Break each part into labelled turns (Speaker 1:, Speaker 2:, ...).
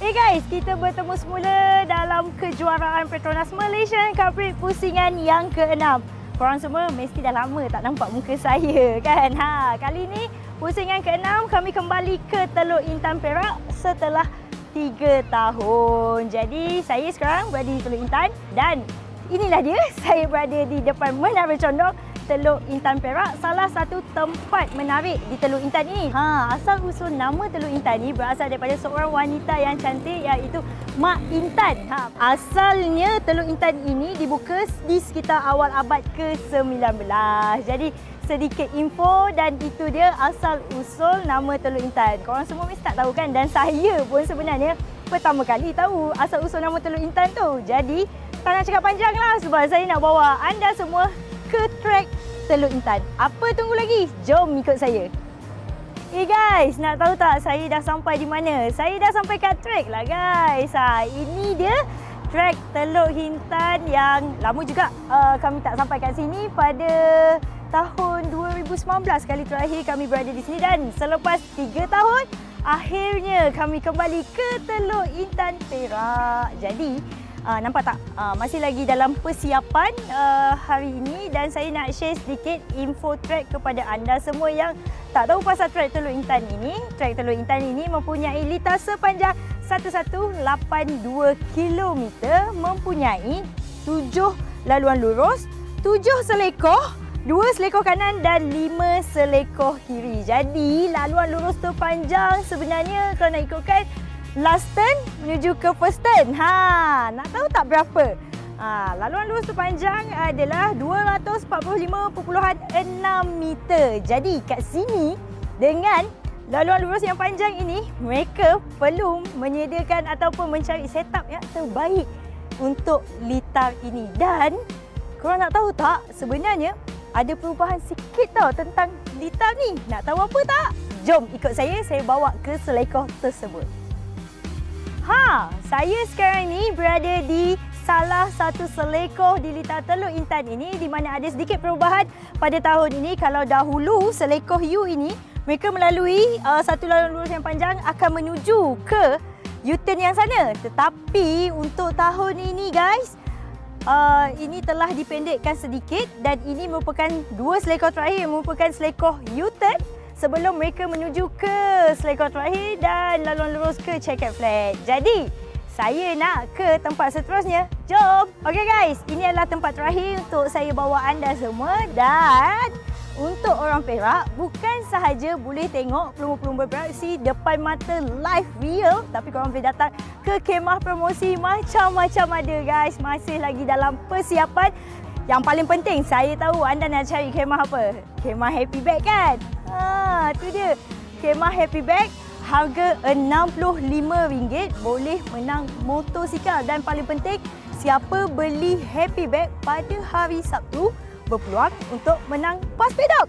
Speaker 1: Guys, kita bertemu semula dalam kejuaraan Petronas Malaysian Cub Prix Pusingan yang ke-6. Korang semua mesti dah lama tak nampak muka saya kan? Kali ni Pusingan ke-6 kami kembali ke Teluk Intan Perak setelah 3 tahun. Jadi saya sekarang berada di Teluk Intan dan inilah dia, saya berada di depan Menara Condong Teluk Intan Perak, salah satu tempat menarik di Teluk Intan ini. Asal usul nama Teluk Intan ini berasal daripada seorang wanita yang cantik iaitu Mak Intan. Asalnya Teluk Intan ini dibuka di sekitar awal abad ke-19. Jadi sedikit info dan itu dia asal usul nama Teluk Intan. Korang semua mesti tak tahu kan, dan saya pun sebenarnya pertama kali tahu asal usul nama Teluk Intan tu. Jadi tak nak cakap panjang lah sebab saya nak bawa anda semua ke trek Teluk Intan. Apa tunggu lagi? Jom ikut saya. Guys, nak tahu tak saya dah sampai di mana? Saya dah sampai kat trek lah guys. Ini dia trek Teluk Intan yang lama juga kami tak sampai kat sini. Pada tahun 2019 kali terakhir kami berada di sini, dan selepas 3 tahun akhirnya kami kembali ke Teluk Intan Perak. Jadi nampak tak? Masih lagi dalam persiapan hari ini, dan saya nak share sedikit info trek kepada anda semua yang tak tahu pasal trek Teluk Intan ini. Trek Teluk Intan ini mempunyai litar sepanjang 1182 km, mempunyai 7 laluan lurus, 7 selekoh, 2 selekoh kanan dan 5 selekoh kiri. Jadi laluan lurus terpanjang sebenarnya kalau nak ikutkan last turn menuju ke first turn. Nak tahu tak berapa? Laluan lurus terpanjang adalah 245.6 meter. Jadi kat sini dengan laluan lurus yang panjang ini, mereka perlu menyediakan ataupun mencari setup yang terbaik untuk litar ini. Dan korang nak tahu tak, sebenarnya ada perubahan sikit tau tentang litar ni. Nak tahu apa tak? Jom ikut saya bawa ke selekoh tersebut. Saya sekarang ni berada di salah satu selekoh di litar Teluk Intan ini, di mana ada sedikit perubahan pada tahun ini. Kalau dahulu selekoh U ini mereka melalui satu laluan lurus yang panjang akan menuju ke U-turn yang sana. Tetapi untuk tahun ini guys, ini telah dipendekkan sedikit, dan ini merupakan 2 selekoh terakhir merupakan selekoh U-turn sebelum mereka menuju ke selekoh terakhir dan laluan lurus ke checkered flag. Jadi, saya nak ke tempat seterusnya. Jom! Okey guys, ini adalah tempat terakhir untuk saya bawa anda semua, dan untuk orang Perak bukan sahaja boleh tengok pelumba-pelumba beraksi depan mata live real, tapi korang boleh datang ke kemah promosi, macam-macam ada guys. Masih lagi dalam persiapan. Yang paling penting, saya tahu anda nak cari kemah apa? Kemah Happy Bag kan? Tu dia. Kemah Happy Bag, harga RM65, boleh menang motosikal. Dan paling penting, siapa beli Happy Bag pada hari Sabtu berpeluang untuk menang pas pedok.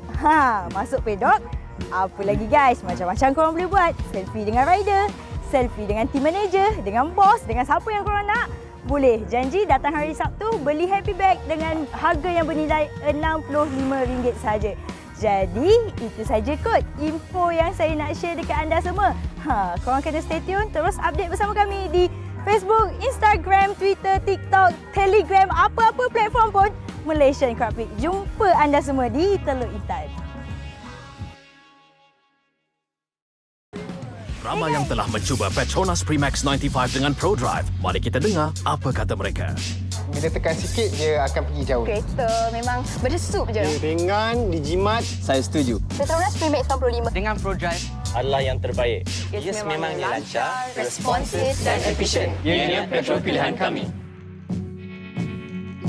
Speaker 1: Masuk pedok, apa lagi guys? Macam-macam korang boleh buat. Selfie dengan rider, selfie dengan team manager, dengan bos, dengan siapa yang korang nak. Boleh. Janji datang hari Sabtu, beli Happy Bag dengan harga yang bernilai RM65 sahaja. Jadi, itu saja kot info yang saya nak share dekat anda semua. Korang kena stay tune, terus update bersama kami di Facebook, Instagram, Twitter, TikTok, Telegram, apa-apa platform pun Malaysian Cub Prix. Jumpa anda semua di Teluk Intan.
Speaker 2: Ramai yang telah mencuba Petronas Premix 95 dengan Pro Drive. Mari kita dengar apa kata mereka.
Speaker 3: Bila tekan sikit, dia akan pergi jauh.
Speaker 4: Kereta memang berdesup je.
Speaker 3: Ringan, dijimat.
Speaker 5: Saya setuju.
Speaker 4: Petronas Premix 95
Speaker 5: Dengan Pro Drive
Speaker 6: adalah yang terbaik.
Speaker 4: Yes, memangnya lancar,
Speaker 6: responsif dan efisien. Ianya petrol pilihan kami.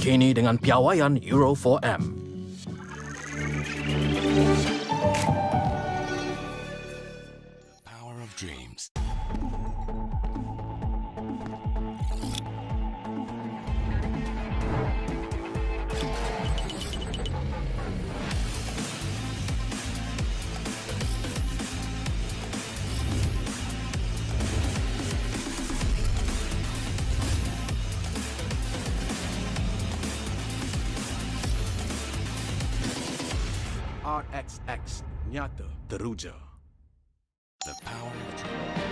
Speaker 2: Kini dengan piawaian Euro 4M.
Speaker 7: Dreams.
Speaker 2: RXX nyata teruja.
Speaker 7: The power of dreams.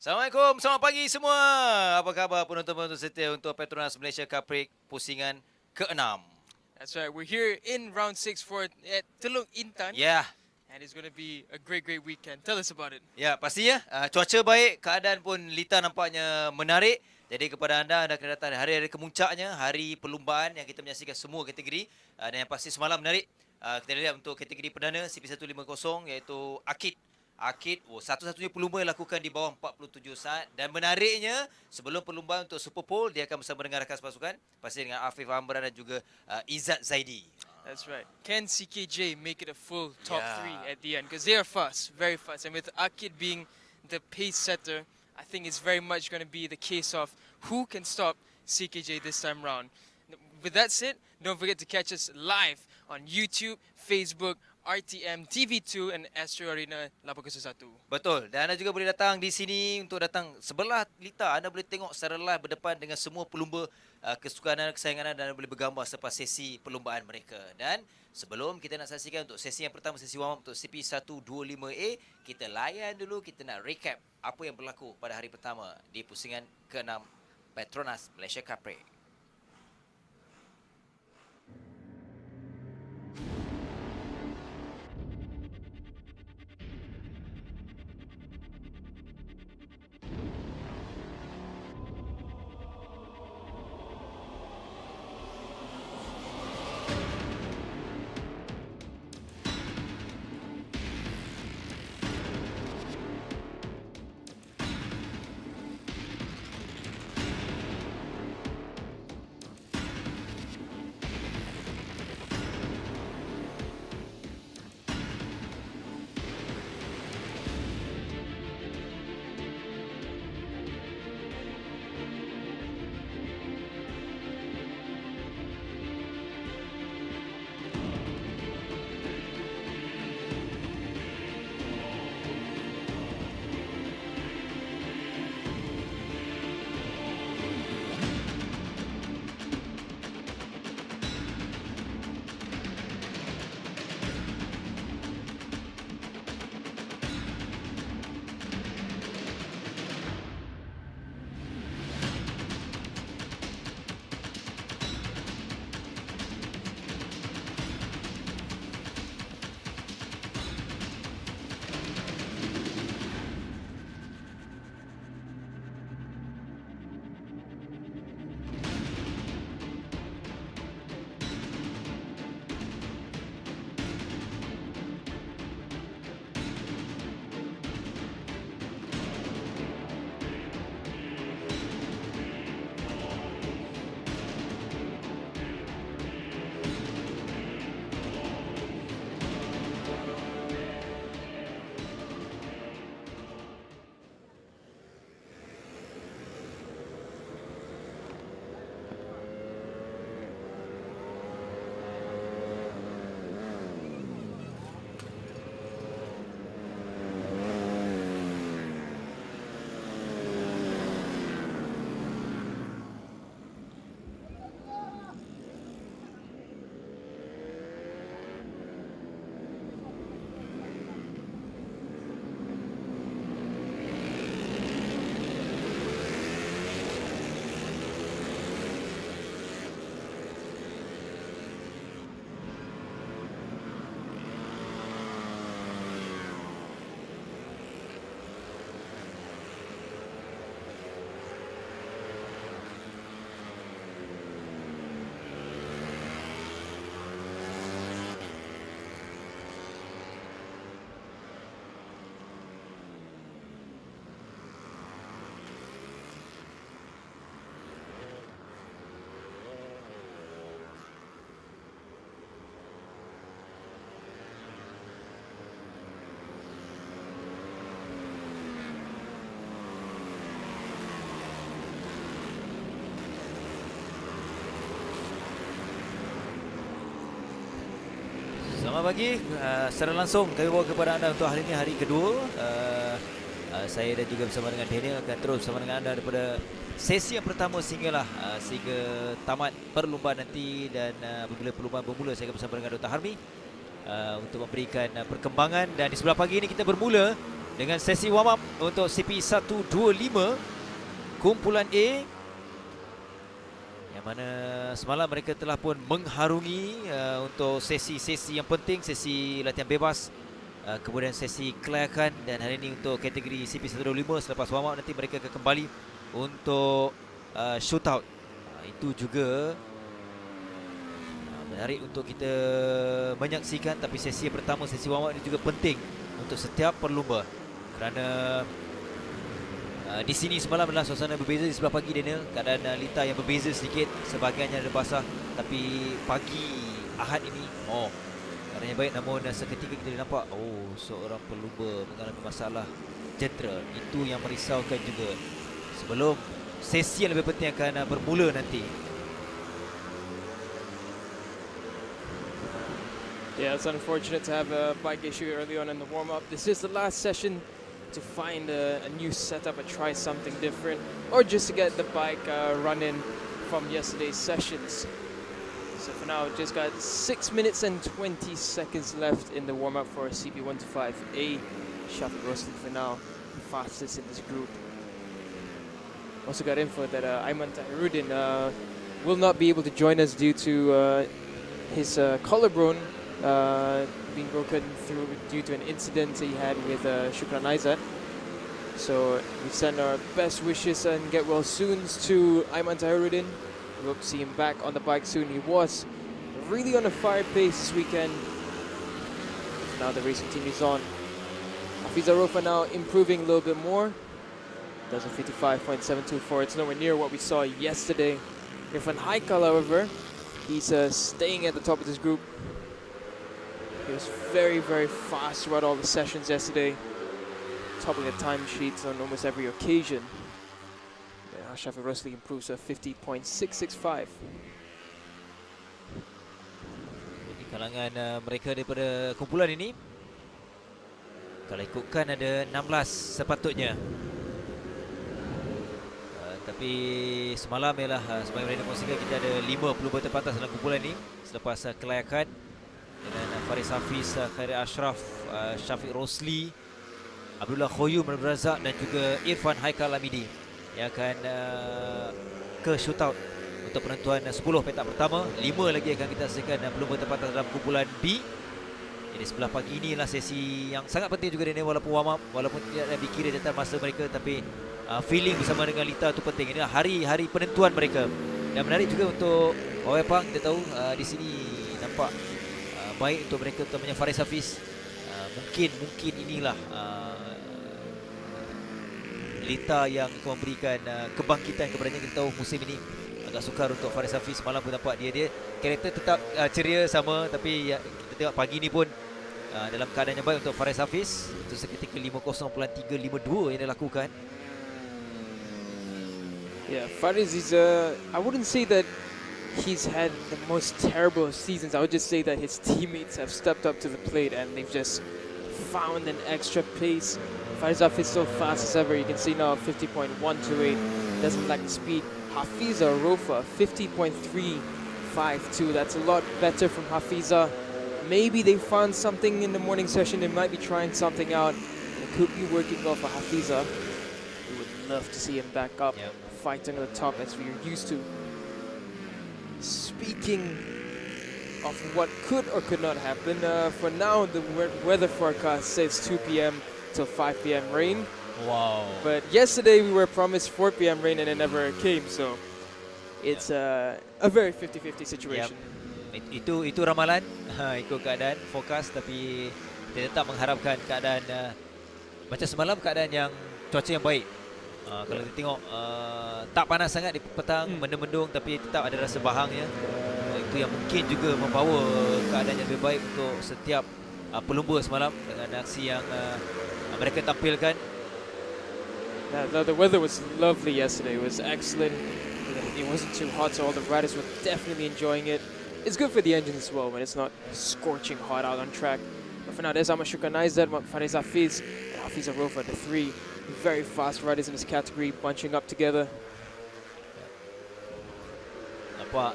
Speaker 5: Assalamualaikum, selamat pagi semua. Apa khabar penonton-penonton setia untuk Petronas Malaysia Cub Prix Pusingan ke-6?
Speaker 7: That's right. We're here in round 6 for at Teluk Intan.
Speaker 5: Ya,
Speaker 7: And it's going to be a great weekend. Tell us about it.
Speaker 5: ya pastinya. Cuaca baik, keadaan pun Lita nampaknya menarik. Jadi kepada anda kena datang hari-hari kemuncaknya, hari perlumbaan yang kita menyaksikan semua kategori. Dan yang pasti semalam menarik. Kita lihat untuk kategori perdana CP150 iaitu Akid. Satu-satunya pelumba yang lakukan di bawah 47 saat. Dan menariknya, sebelum perlumbaan untuk Super Pole, dia akan bersama dengan rakan pasukan. Pasti dengan Afif Amran dan juga Izzat Zaidi.
Speaker 7: That's right. Can CKJ make it a full top 3 at the end? Because they are fast, very fast. And with Akid being the pace setter, I think it's very much going to be the case of who can stop CKJ this time round. With that said, don't forget to catch us live on YouTube, Facebook, RTM, TV2 and Astro Arena 801.
Speaker 5: Betul. Dan anda juga boleh datang di sini untuk datang sebelah Lita. Anda boleh tengok secara live berdepan dengan semua pelumba kesukaan anda, kesayangan anda, dan anda boleh bergambar selepas sesi perlumbaan mereka. Dan sebelum kita nak saksikan untuk sesi yang pertama, sesi warm up untuk CP125A, kita layan dulu, kita nak recap apa yang berlaku pada hari pertama di pusingan ke-6 Petronas Malaysia Cub Prix. Selamat pagi. Secara langsung kami bawa kepada anda untuk hari ini, hari kedua. Saya dan juga bersama dengan Daniel akan terus bersama dengan anda daripada sesi yang pertama sehingga tamat perlumbaan nanti. Dan apabila perlumbaan bermula, saya akan bersama dengan Dr. Harmi untuk memberikan perkembangan. Dan di sebelah pagi ini kita bermula dengan sesi warm up untuk CP125 kumpulan A, yang mana semalam mereka telah pun mengharungi untuk sesi-sesi yang penting, sesi latihan bebas, kemudian sesi kelayakan, dan hari ini untuk kategori CP125 selepas warm up nanti mereka akan kembali untuk shootout. Itu juga menarik untuk kita menyaksikan, tapi sesi yang pertama, sesi warm up ini juga penting untuk setiap perlumba kerana di sini semalam adalah suasana berbeza. Di sebelah pagi Daniel, keadaan lita yang berbeza sedikit, sebahagiannya ada basah, tapi pagi Ahad ini keadaannya baik, namun seketika kita nampak seorang pelumba mengalami masalah jentera. Itu yang merisaukan juga sebelum sesi yang lebih penting akan bermula nanti.
Speaker 7: Yeah, it's unfortunate to have a bike issue early on in the warm-up. This is the last session to find a new setup and try something different, or just to get the bike running from yesterday's sessions. So for now, just got 6 minutes and 20 seconds left in the warm-up for CP125A. Shafiq Rosli for now, fastest in this group. Also got info that Ayman Tahirudin will not be able to join us due to his collarbone being broken through due to an incident he had with Shukran Aizat. So we send our best wishes and get well soon to Ayman Tahirudin. We hope to see him back on the bike soon. He was really on a fire pace this weekend. Now the race continues on. Hafiz Arofa now improving a little bit more. Does a 55.724. It's nowhere near what we saw yesterday. Irfan Haikal, however, he's staying at the top of this group. He was very, very fast throughout all the sessions yesterday, topping the time sheets on almost every occasion. Shafiq Rosli improves to 50.665.
Speaker 5: Di kalangan mereka daripada kumpulan ini, kalau ikutkan ada 16 sepatutnya. Tapi semalam ialah sebagai mereka kongsikan, kita ada 5 pelumba terpantas dalam kumpulan ini selepas kelayakan dengan Faris Hafiz, Khairi Ashraf, Shafiq Rosli, Abdullah Khoyum Razak dan juga Irfan Haikal Amidi yang akan ke shootout untuk penentuan 10 petak pertama. 5 lagi akan kita saksikan pelumba terpantas dalam kumpulan B. Jadi sebelah pagi inilah sesi yang sangat penting juga ini, walaupun warm up, walaupun tidak dikira jangkaan masa mereka, tapi feeling bersama dengan Lita itu penting. Ini hari-hari penentuan mereka. Dan menarik juga untuk Pawai Pang, kita tahu di sini nampak baik untuk mereka, utamanya Faris Hafiz. Mungkin inilah Lita yang akan memberikan kebangkitan kepadanya. Kita tahu musim ini agak sukar untuk Faris Hafiz. Malam pun nampak dia karakter tetap ceria sama, tapi kita tengok pagi ni pun dalam keadaan yang baik untuk Faris Hafiz. Itu seketika 50.352 yang dia lakukan.
Speaker 7: Yeah, Faris is I wouldn't say that he's had the most terrible seasons. I would just say that his teammates have stepped up to the plate and they've just found an extra pace. Faris Hafiz is still fast as ever. You can see now 50.128. Doesn't lack the speed. Hafiza Rofa 50.352. That's a lot better from Hafiza. Maybe they found something in the morning session. They might be trying something out. It could be working well for Hafiza. We would love to see him back up, fighting at the top as we're used to. Speaking of what could or could not happen, for now the weather forecast says 2 p.m. till 5 p.m. rain.
Speaker 5: Wow.
Speaker 7: But yesterday we were promised 4 p.m. rain and it never came, so it's a very 50-50 situation.
Speaker 5: Itu ramalan ikut keadaan forecast, tapi kita tetap mengharapkan keadaan macam semalam, keadaan yang cuaca yang baik. Kalau kita tengok tak panas sangat di petang, mendung-mendung, tapi tetap ada rasa bahangnya. Itu yang mungkin juga membawa keadaan yang lebih baik untuk setiap pelumba semalam dengan aksi yang mereka tampilkan.
Speaker 7: No, the weather was lovely yesterday. It was excellent. It wasn't too hot, so all the riders were definitely enjoying it. It's good for the engines as well when it's not scorching hot out on track. But for now, there's Ahmad Shukran Aizat, Faris Hafiz, and Hafiz Arofa, the 3 very fast riders in this category, bunching up together.
Speaker 5: Nampak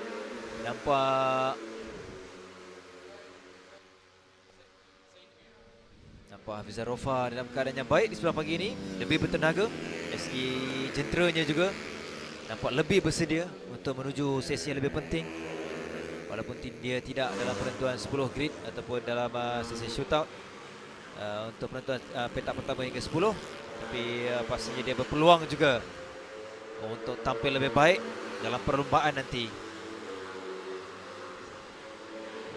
Speaker 5: Nampak Hafizah Rofa dalam keadaan yang baik di sebelah pagi ini. Lebih bertenaga. Dari segi jenteranya juga nampak lebih bersedia untuk menuju sesi yang lebih penting. Walaupun dia tidak dalam penentuan 10 grid ataupun dalam sesi shootout untuk penentuan petak pertama hingga 10, tapi pastinya dia berpeluang juga untuk tampil lebih baik dalam perlumbaan nanti.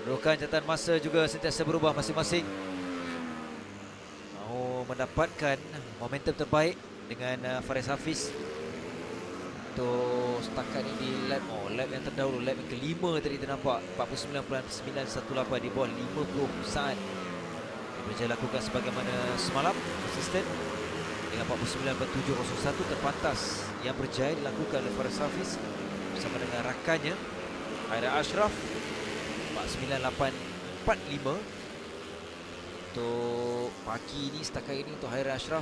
Speaker 5: Kedudukan catatan masa juga sentiasa berubah masing-masing. Mahu mendapatkan momentum terbaik dengan Faris Hafiz untuk setakat ini di lap yang terdahulu, lap yang kelima tadi kita nampak 49.918 di bawah 50 saat. Dia berjaya lakukan sebagaimana semalam, konsisten dengan 49.701 terpantas yang berjaya dilakukan oleh Faris Hafiz bersama dengan rakannya Haira Ashraf 49.845 untuk pagi ini. Setakat ini untuk Haira Ashraf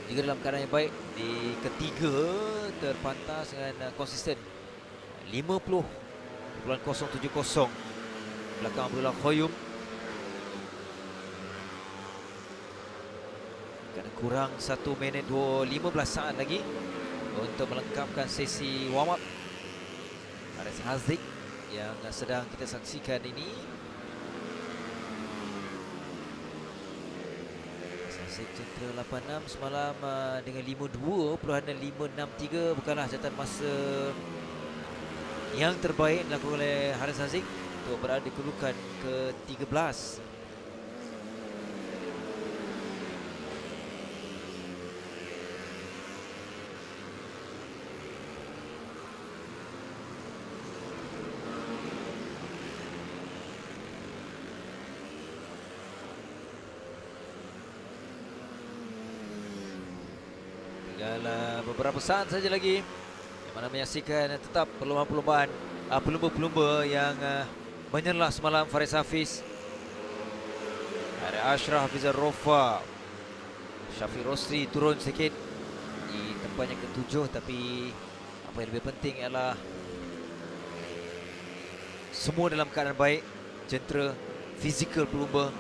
Speaker 5: juga dalam keadaan yang baik, di ketiga terpantas dengan konsisten 50.070 belakang Abdullah Khoyum. Kena kurang 1 minit 15 saat lagi untuk melengkapkan sesi warm up. Haris Haziq yang sedang kita saksikan ini. Haziq centra 86 semalam dengan 52.563 bukanlah catatan masa yang terbaik dilakukan oleh Haris Haziq untuk berada di kedudukan ke-13. Tinggal beberapa saat saja lagi yang mana menyaksikan tetap perlumbaan pelumba-pelumba yang menyerlah semalam Faris Hafiz. Ada Ashraf, Hafizah Rofa, Syafiq Rosli turun sedikit di tempat yang ke-7, tapi apa yang lebih penting ialah semua dalam keadaan baik, jentera, fizikal pelumba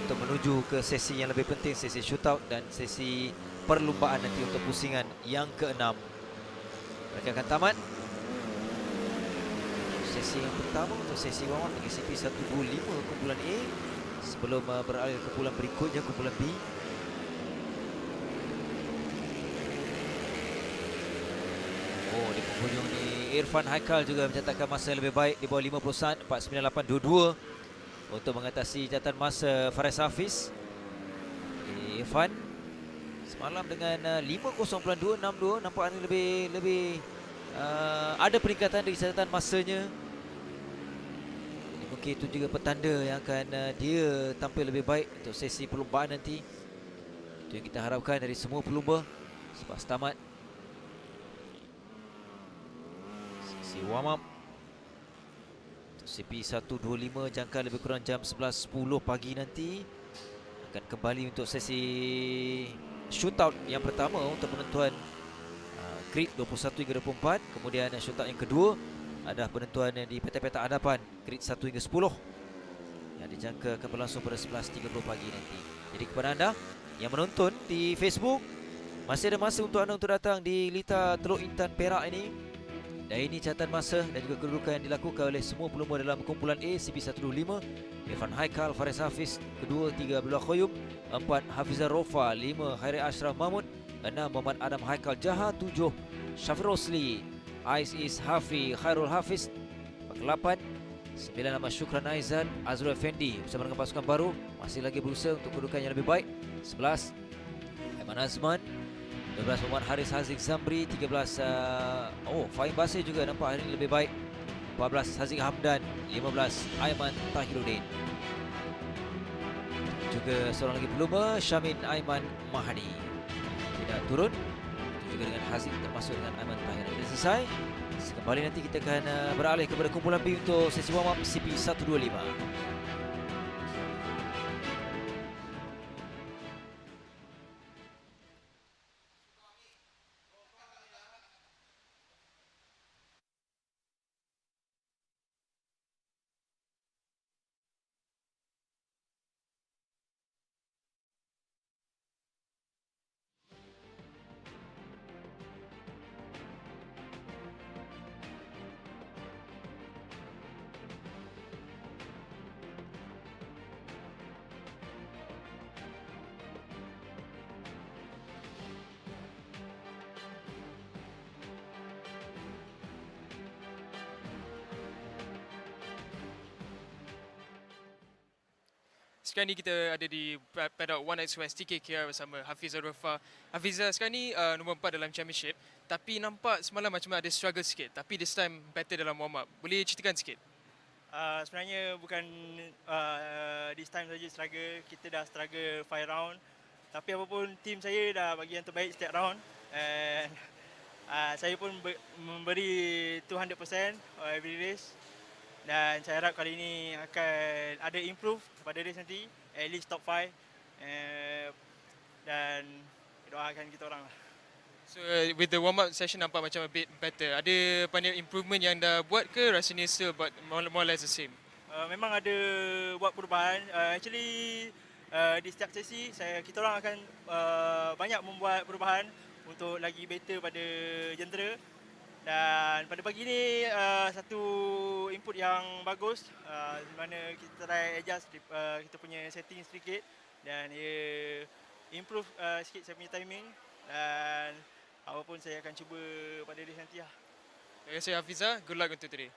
Speaker 5: untuk menuju ke sesi yang lebih penting, sesi shootout dan sesi perlumbaan nanti untuk pusingan yang ke-6. Mereka akan tamat sesi yang pertama untuk sesi warm up dengan CP125 kumpulan A sebelum beralih ke kumpulan berikutnya, kumpulan B. Di penghujung ni Irfan Haikal juga mencatatkan masa yang lebih baik di bawah 50 saat, 49822 untuk mengatasi catatan masa Faris Hafiz. Irfan semalam dengan 50.262 nampak lebih ada peningkatan dari catatan masanya. Mungkin itu juga petanda yang akan dia tampil lebih baik untuk sesi perlumbaan nanti. Itu yang kita harapkan dari semua pelumba selepas tamat sesi warm up. Untuk CP125 jangka lebih kurang jam 11.10 pagi nanti akan kembali untuk sesi shootout yang pertama untuk penentuan grid 21 hingga 24. Kemudian shootout yang kedua adalah penentuan di petak-petak hadapan grid 1 hingga 10 yang dijangka akan berlangsung pada 11.30 pagi nanti. Jadi kepada anda yang menonton di Facebook, masih ada masa untuk anda untuk datang di Lita Teluk Intan Perak ini. Dan ini catatan masa dan juga kedudukan yang dilakukan oleh semua pelumba dalam kumpulan A. CP125 Irfan Haikal, Faris Hafiz, kedua 3 Abdullah Khoyum, 4 Hafizah Rofa, 5 Hairi Ashraf Mahmud, 6 Muhammad Adam Haikal Jaha, 7 Syafiq Rosli, Ais Is Hafi Khairul Hafiz, 8 9 nama Syukran Aizan Azrul Effendi bersama dengan pasukan baru masih lagi berusaha untuk kedudukan yang lebih baik. 11 Aiman Azman, 12 Muhammad Haris Haziq Zamri, 13 Fahim Basir juga nampak hari ini lebih baik, 14 Haziq Hamdan, 15 Aiman Tahiruddin. Juga seorang lagi pelumba Syamin Aiman Mahdi tidak turun. Itu juga dengan Haziq termasuk dengan Aiman Tahiruddin. Sudah selesai. Kembali nanti kita akan beralih kepada kumpulan B untuk sesi warm up CP125.
Speaker 7: sekarang ni kita ada di paddock 1 West TKKR bersama Hafiz Arufah. Hafiz, sekarang ni nombor 4 dalam championship. Tapi nampak semalam macam ada struggle sikit. Tapi this time better dalam warm up. Boleh ceritakan sikit?
Speaker 8: Sebenarnya bukan this time saja struggle. Kita dah struggle 5 round. Tapi apapun, tim saya dah bagi yang terbaik setiap round. And saya pun memberi 200% every race. Dan saya harap kali ini akan ada improve pada race nanti. At least top 5. Dan doakan kita orang lah.
Speaker 7: So with the warm up session nampak macam a bit better. Ada banyak improvement yang dah buat ke rasanya still but more or less the same?
Speaker 8: Memang ada buat perubahan. Actually di setiap sesi kita orang akan banyak membuat perubahan untuk lagi better pada jentera. Dan pada pagi ni satu input yang bagus di mana kita try adjust kita punya setting sedikit dan ia improve sikit saya punya timing dan apapun saya akan cuba pada race nanti lah.
Speaker 7: Terima kasih Hafizah, good luck untuk today.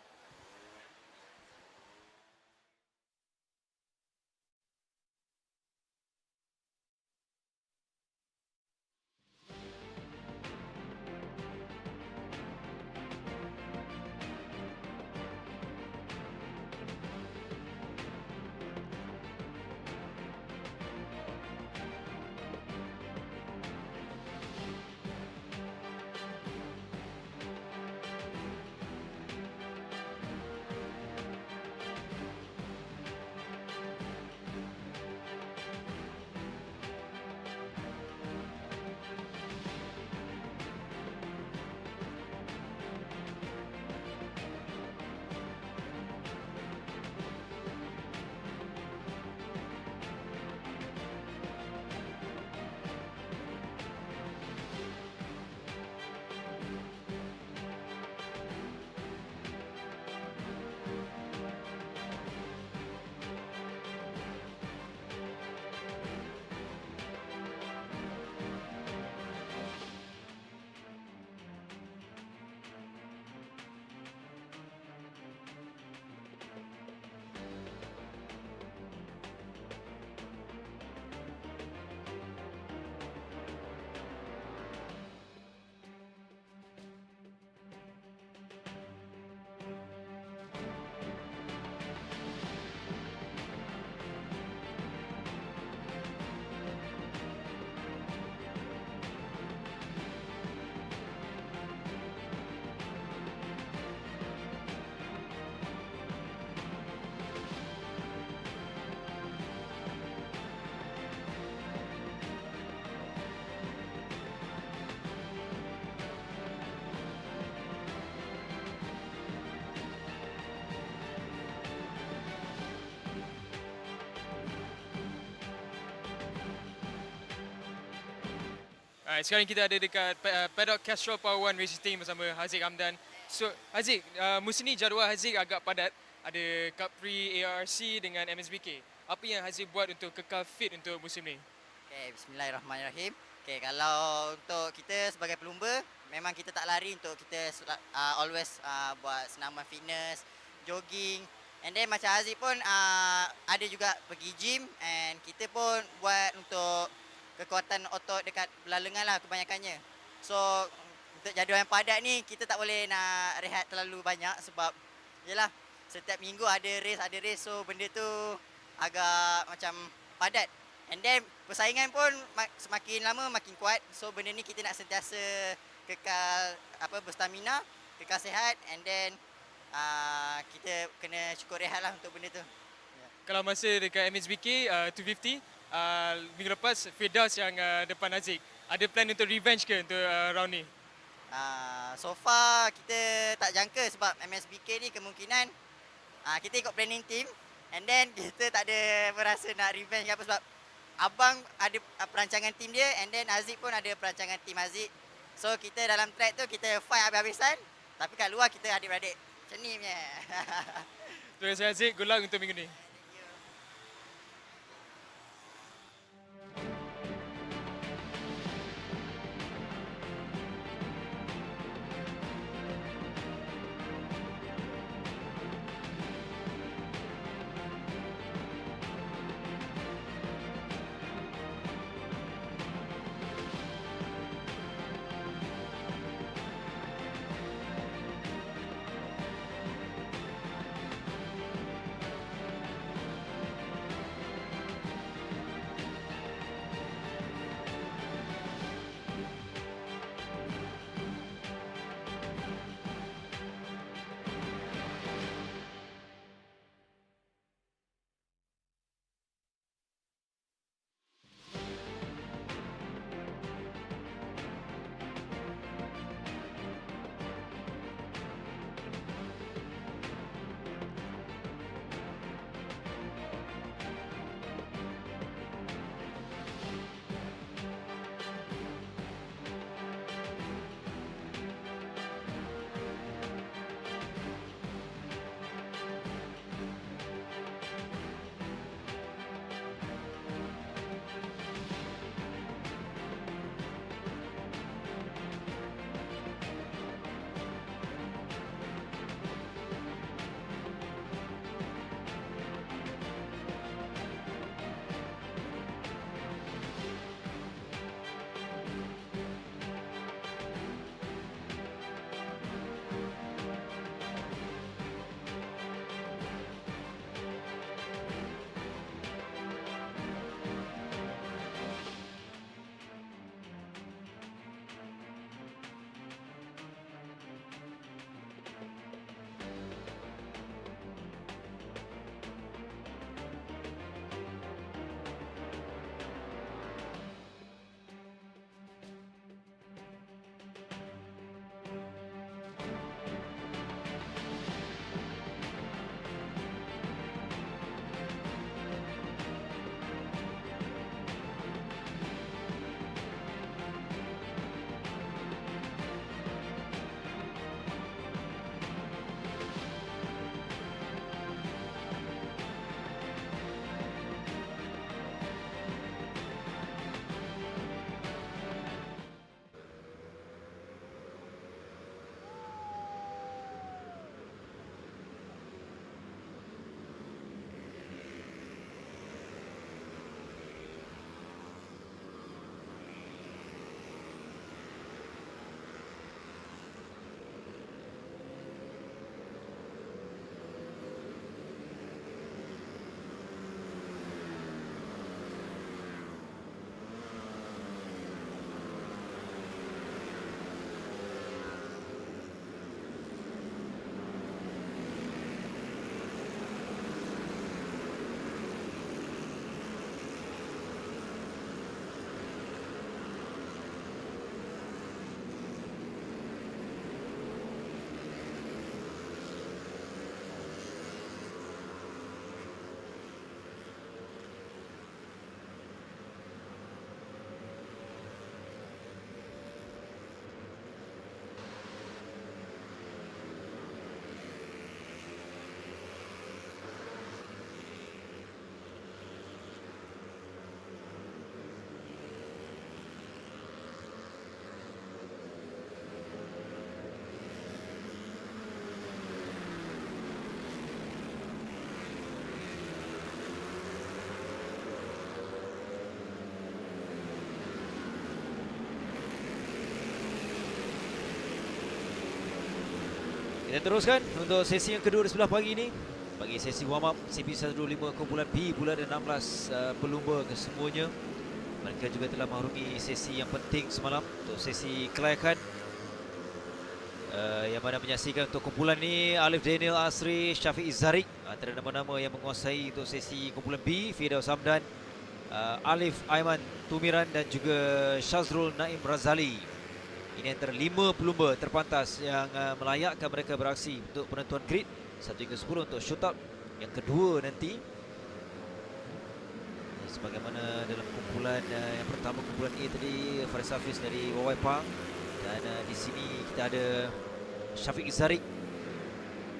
Speaker 7: Sekarang kita ada dekat paddock Castrol Power One Racing Team bersama Haziq Hamdan. So Haziq, musim ni jadual Haziq agak padat. Ada Cub Prix, ARC dengan MSBK. Apa yang Haziq buat untuk kekal fit untuk musim ni?
Speaker 9: Okay, bismillahirrahmanirrahim. Okay, kalau untuk kita sebagai pelumba, memang kita tak lari untuk kita always buat senaman fitness, jogging. And then macam Haziq pun ada juga pergi gym and kita pun buat untuk kekuatan otot dekat belah lengan lah kebanyakannya. So untuk jadual yang padat ni kita tak boleh nak rehat terlalu banyak sebab yelah setiap minggu ada race so benda tu agak macam padat. And then persaingan pun semakin lama makin kuat. So benda ni kita nak sentiasa kekal berstamina, kekal sihat and then kita kena cukup rehat lah untuk benda tu. Yeah.
Speaker 7: Kalau masa dekat MSBK 250 minggu lepas Firdaus yang depan Haziq. Ada plan untuk revenge ke untuk round ni?
Speaker 9: So far kita tak jangka sebab MSBK ni kemungkinan kita ikut planning team and then kita tak ada berasa nak revenge apa sebab abang ada perancangan team dia and then Haziq pun ada perancangan team Haziq. So kita dalam track tu kita fight habis-habisan tapi kat luar kita adik-beradik. Macam ni punya.
Speaker 7: Terima kasih Haziq, good luck untuk minggu ni.
Speaker 5: Kita teruskan untuk sesi yang kedua di sebelah pagi ini. Bagi sesi warm up CP125 kumpulan B pula ada 16 pelumba kesemuanya. Mereka juga telah mengharungi sesi yang penting semalam untuk sesi kelayakan. Yang mana menyaksikan untuk kumpulan ini Alif Daniel Asri, Syafiq Zarik antara nama-nama yang menguasai untuk sesi kumpulan B. Firdaus Hamdan, Alif Aiman Tumiran dan juga Syazrul Naim Razali. Ini antara 5 pelumba terpantas yang melayakkan mereka beraksi untuk penentuan grid 1 hingga 10 untuk shootout yang kedua nanti. Sebagaimana dalam kumpulan yang pertama, kumpulan A tadi, Faris Hafiz dari Wawai Pang. Dan di sini kita ada Syafiq Zarik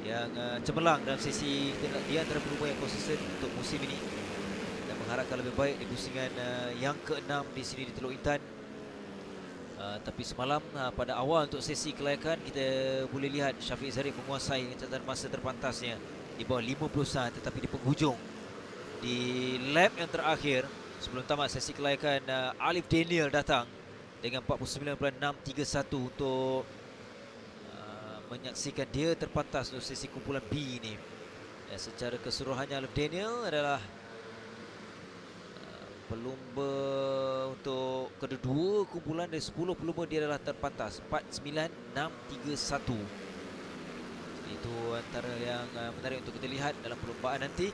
Speaker 5: yang cemerlang dalam sesi. Dia antara pelumba yang konsisten untuk musim ini dan mengharapkan lebih baik di pusingan yang ke-6 di sini di Teluk Intan. Tapi semalam pada awal untuk sesi kelayakan kita boleh lihat Syafiq Zarik menguasai catatan masa terpantasnya di bawah 50 saat, tetapi di penghujung di lap yang terakhir sebelum tamat sesi kelayakan Alif Daniel datang dengan 49.631 untuk menyaksikan dia terpantas untuk sesi kumpulan B ini. Secara keseluruhannya Alif Daniel adalah pelumba untuk kedua kumpulan dari 10 pelumba, dia adalah terpantas 49631. Itu antara yang menarik untuk kita lihat dalam perlumbaan nanti.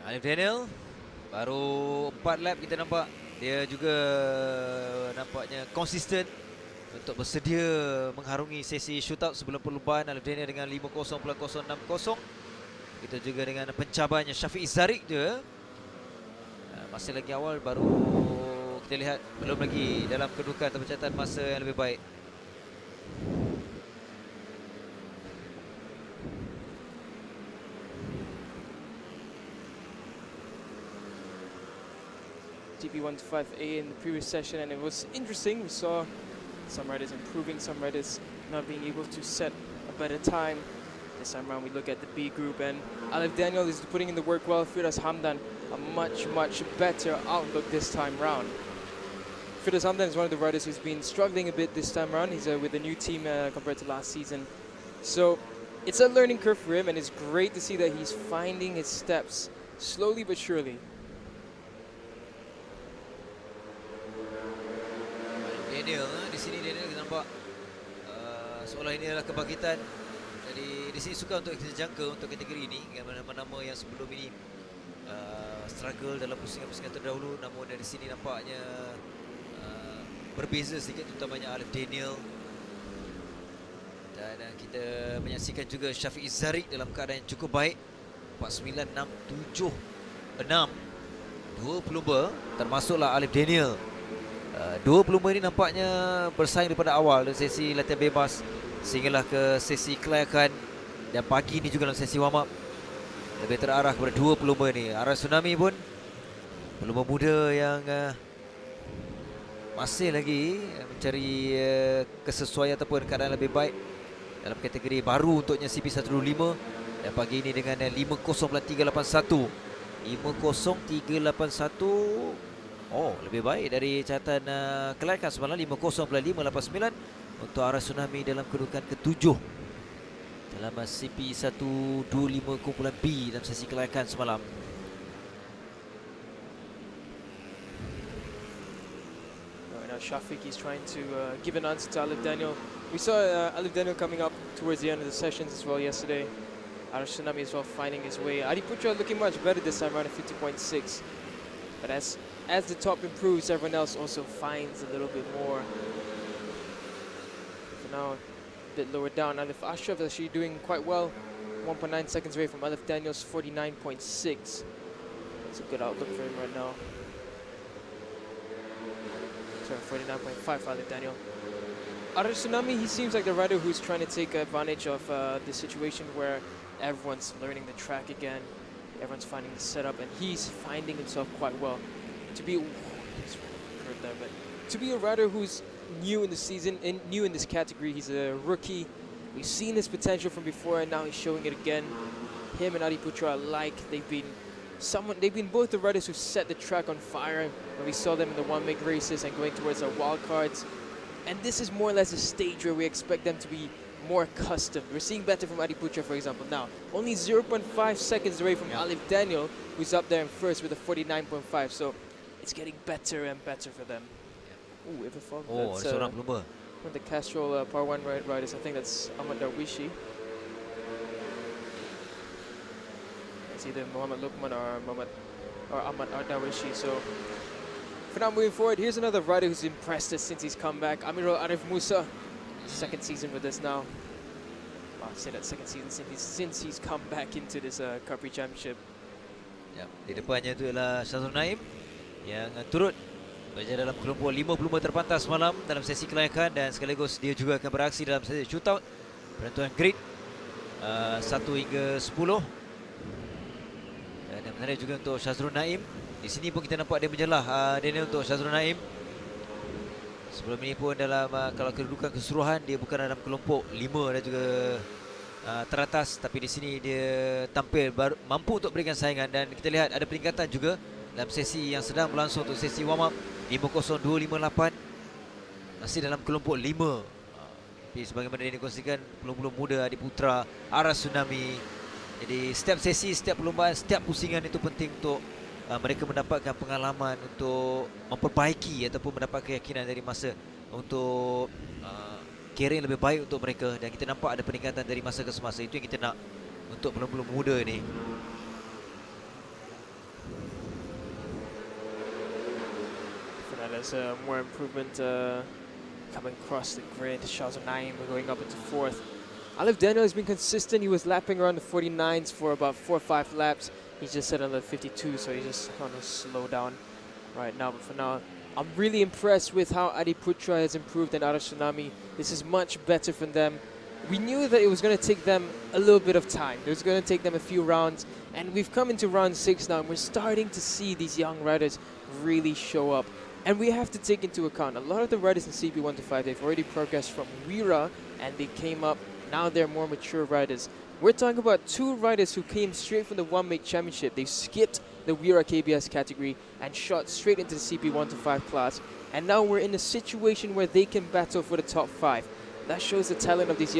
Speaker 5: Alif Daniel baru 4 lap kita nampak. Dia juga nampaknya konsisten untuk bersedia mengharungi sesi shootout sebelum perlumbaan. Alif Daniel dengan 50.060. Begitu juga dengan pencabarnya Syafiq Zarik je. Masih lagi awal, baru kita lihat belum lagi dalam kedudukan atau catatan masa yang lebih baik.
Speaker 7: GP125A in the previous session, and it was interesting. We saw some riders improving, some riders not being able to set a better time. This time around we look at the B group, and Alif Daniel is putting in the work well. Firdaus Hamdan a much better outlook this time round. Firdaus Hamdan is one of the riders who's been struggling a bit this time around. He's with a new team compared to last season, so it's a learning curve for him, and it's great to see that he's finding his steps slowly but surely.
Speaker 5: Daniel, di sini Daniel kita nampak seolah ini adalah kebangkitan. Jadi di sini suka untuk kita jangka untuk kategori ini, nama-nama yang sebelum ini struggle dalam pusingan-pusingan terdahulu, namun dari sini nampaknya berbeza sedikit, terutamanya Alif Daniel. Dan kita menyaksikan juga Syafiq Zarik dalam keadaan yang cukup baik, 49.676. Dua pelumba termasuklah Alif Daniel. Dua pelumba ini nampaknya bersaing daripada awal dari sesi latihan bebas sehinggalah ke sesi kelayakan, dan pagi ini juga dalam sesi warm up lebih terarah kepada dua pelumba ini. Arah Tsunami pun pelumba muda yang masih lagi mencari kesesuaian ataupun keadaan lebih baik dalam kategori baru untuknya CP125, dan pagi ini dengan 50.381. 50.381. Oh, lebih baik dari catatan kelayakan semalam 50.589 untuk Arah Tsunami dalam kedudukan ke-7 dalam CP125 kumpulan B dalam sesi kelayakan semalam.
Speaker 7: Now Syafiq is trying to give an answer to Alif Daniel. We saw Alif Daniel coming up towards the end of the sessions as well yesterday. Arah Tsunami as well finding his way. Adi Putra looking much better this time around at 50.6. But as the top improves, everyone else also finds a little bit more. For now, a bit lower down. Alif Ashraf is actually doing quite well. 1.9 seconds away from Alif Daniel's 49.6. It's a good outlook for him right now. Sorry, 49.5 for Alif Daniel. Tsunami, he seems like the rider who's trying to take advantage of the situation where everyone's learning the track again, everyone's finding the setup, and he's finding himself quite well. To be, but to be a rider who's new in the season, new in this category, he's a rookie. We've seen his potential from before, and now he's showing it again. Him and Adiputra alike, they've been both the riders who set the track on fire when we saw them in the one-make races and going towards our wildcards. And this is more or less a stage where we expect them to be more accustomed. We're seeing better from Adiputra, for example, now. Only 0.5 seconds away from Alif Daniel, who's up there in first with a 49.5. So it's getting better and better for them. Ooh, if it falls,
Speaker 5: Oh,
Speaker 7: that's
Speaker 5: seorang pelumba.
Speaker 7: one of the Castrol Power 1 riders. I think that's Ahmad Darwishi. It's either Muhammad Lukman or Ahmad Darwishi. So for now, moving forward, here's another rider who's impressed us since he's come back. Amirul Arif Musa, second season with us now. I'll say that second season since he's come back into this Cub Prix Championship.
Speaker 5: Ya, di depannya itu adalah Syazrul Naim yang turut berada dalam kelompok 5 pelumba terpantas semalam dalam sesi kelayakan, dan sekaligus dia juga akan beraksi dalam sesi shootout penentuan grid 1 hingga 10. Dan yang menarik juga untuk Syazrul Naim, di sini pun kita nampak dia menjelah Daniel untuk Syazrul Naim. Sebelum ini pun dalam kalau kedudukan keseluruhan dia bukan dalam kelompok 5 dan juga teratas, tapi di sini dia tampil mampu untuk berikan saingan, dan kita lihat ada peningkatan juga dalam sesi yang sedang berlangsung untuk sesi warm up 50258, masih dalam kelompok 5. Tapi sebagaimana dia dikongsikan, pelumba muda Adiputra, Aras Tsunami. Jadi setiap sesi, setiap perlumbaan, setiap pusingan itu penting untuk mereka mendapatkan pengalaman untuk memperbaiki ataupun mendapat keyakinan dari masa untuk career yang lebih baik untuk mereka, dan kita nampak ada peningkatan dari masa ke semasa. Itu yang kita nak untuk pelumba muda ini.
Speaker 7: There's more improvement coming across the grid. Shazam Naim going up into fourth. Alif Daniel has been consistent. He was lapping around the 49s for about 4 or 5 laps. He's just set on the 52, so he's just on a slow down right now. But for now, I'm really impressed with how Adiputra has improved and Aras Tsunami. This is much better for them. We knew that it was going to take them a little bit of time. It was going to take them a few rounds, and we've come into round 6 now, and we're starting to see these young riders really show up. And we have to take into account, a lot of the riders in CP125, they've already progressed from Wira, and they came up, now they're more mature riders. We're talking about 2 riders who came straight from the one-make championship. They skipped the Wira KBS category and shot straight into the CP125 class. And now we're in a situation where they can battle for the top 5. That shows the talent of these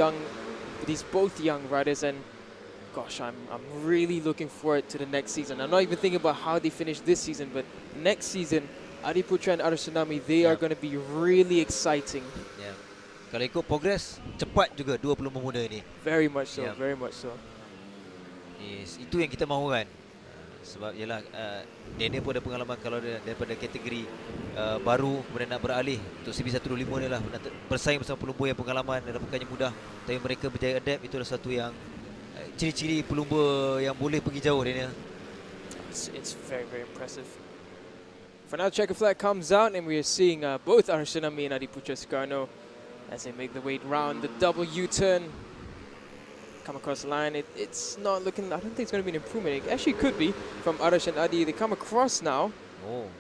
Speaker 7: both young riders, and gosh, I'm really looking forward to the next season. I'm not even thinking about how they finish this season, but next season, Adiputra and Aras Tsunami, they are going to be really exciting.
Speaker 5: Yeah. Kalau ikut progress, cepat juga dua pelumba muda ini.
Speaker 7: Very much so, very much so.
Speaker 5: Yes, itu yang kita mahukan. Sebab ialah Daniel pun ada pengalaman kalau daripada kategori baru kemudian nak beralih untuk CB125 ni lah, bersaing bersama pelumba yang pengalaman dan bukannya mudah, tapi mereka berjaya adapt. Itu adalah satu yang ciri-ciri pelumba yang boleh pergi jauh, Daniel.
Speaker 7: It's very, very impressive. For now, checker flag comes out, and we are seeing both Aras Tsunami and Adiputra Sukarno as they make the way round the double U-turn. Come across the line. It's not looking, I don't think it's going to be an improvement. It actually could be from Aras and Adi. They come across now.
Speaker 5: Oh.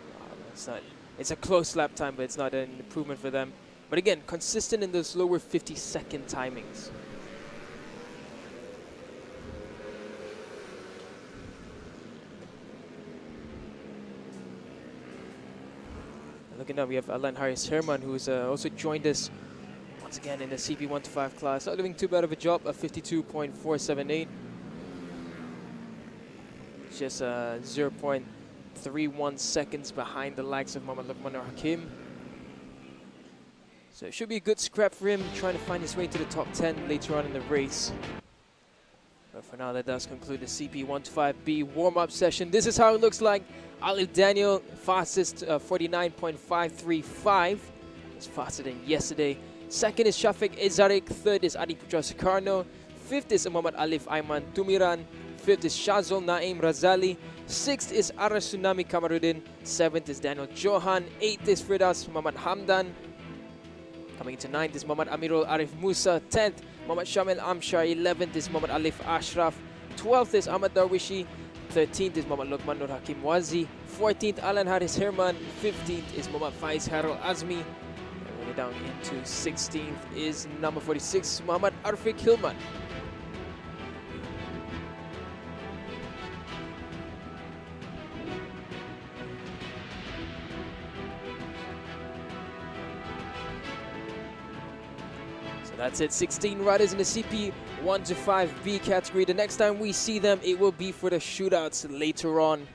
Speaker 7: It's a close lap time, but it's not an improvement for them. But again, consistent in those lower 50-second timings. Looking up, we have Alan Harris Herman, who's also joined us once again in the CP125 class. Not doing too bad of a job, a 52.478. Just 0.31 seconds behind the likes of Muhammad Lukman or Hakim. So it should be a good scrap for him, trying to find his way to the top 10 later on in the race. But for now, that does conclude the CP125B warm-up session. This is how it looks like. Alif Daniel, fastest 49.535. It's faster than yesterday. Second is Shafiq Izarik. Third is Adiputra Sukarno. Fifth is Muhammad Alif Aiman Tumiran. Fifth is Shazul Naim Razali. Sixth is Aras Tsunami Kamarudin. Seventh is Daniel Johan. Eighth is Firdaus Muhammad Hamdan. Coming into 9th is Muhammad Amirul Arif Musa. 10th, Muhammad Shamil Amshar. 11th is Muhammad Alif Ashraf. 12th is Ahmad Darwishi. 13th is Muhammad Luqman Nur Hakim Wazi. 14th, Alan Haris Herman. 15th is Muhammad Faiz Harul Azmi. And moving down into 16th is number 46, Muhammad Arfiq Hilman. That's it, 16 riders in the CP 1 to 5B category. The next time we see them, it will be for the shootouts later on.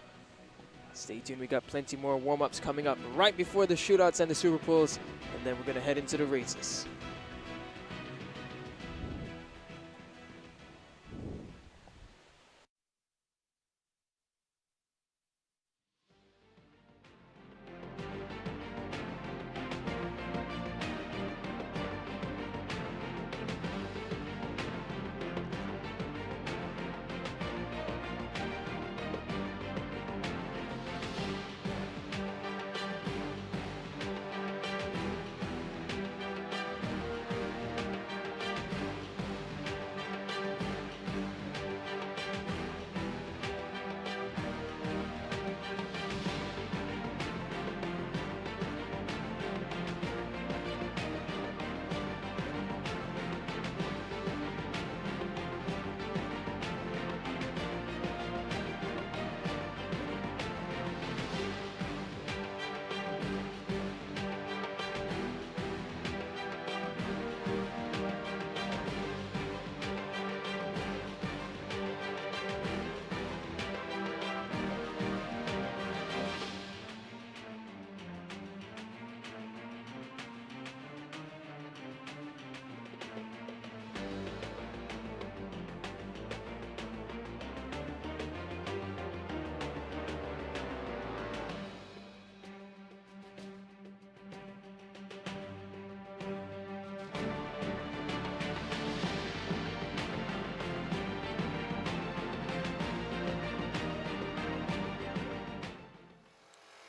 Speaker 7: Stay tuned, we got plenty more warm-ups coming up right before the shootouts and the Super Pools, and then we're going to head into the races.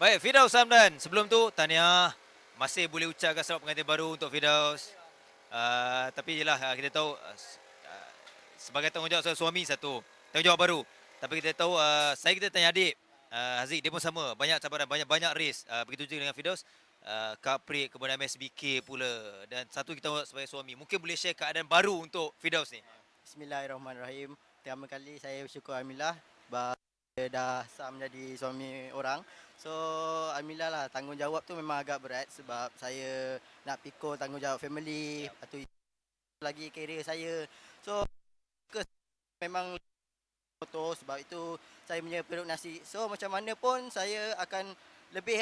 Speaker 5: Baik, Firdaus Hamdan. Sebelum tu, tahniah. Masih boleh ucapkan selamat pengantin baru untuk Firdaus. Tapi jelah, kita tahu sebagai tanggungjawab seorang suami satu, tanggungjawab baru. Tapi kita tahu, kita tanya adik, Haziq, dia pun sama. Banyak cabaran, banyak race. Begitu juga dengan Firdaus. Cub Prix, kemudian MSBK pula. Dan satu kita tahu sebagai suami. Mungkin boleh share keadaan baru untuk Firdaus ni.
Speaker 9: Bismillahirrahmanirrahim. Pertama kali saya bersyukur Alhamdulillah saya dah sah menjadi suami orang. So alhamdulillah lah, tanggungjawab tu memang agak berat sebab saya nak pikul tanggungjawab family, atau lagi kerja saya. So memang motor sebab itu saya punya perut nasi. So macam mana pun saya akan lebih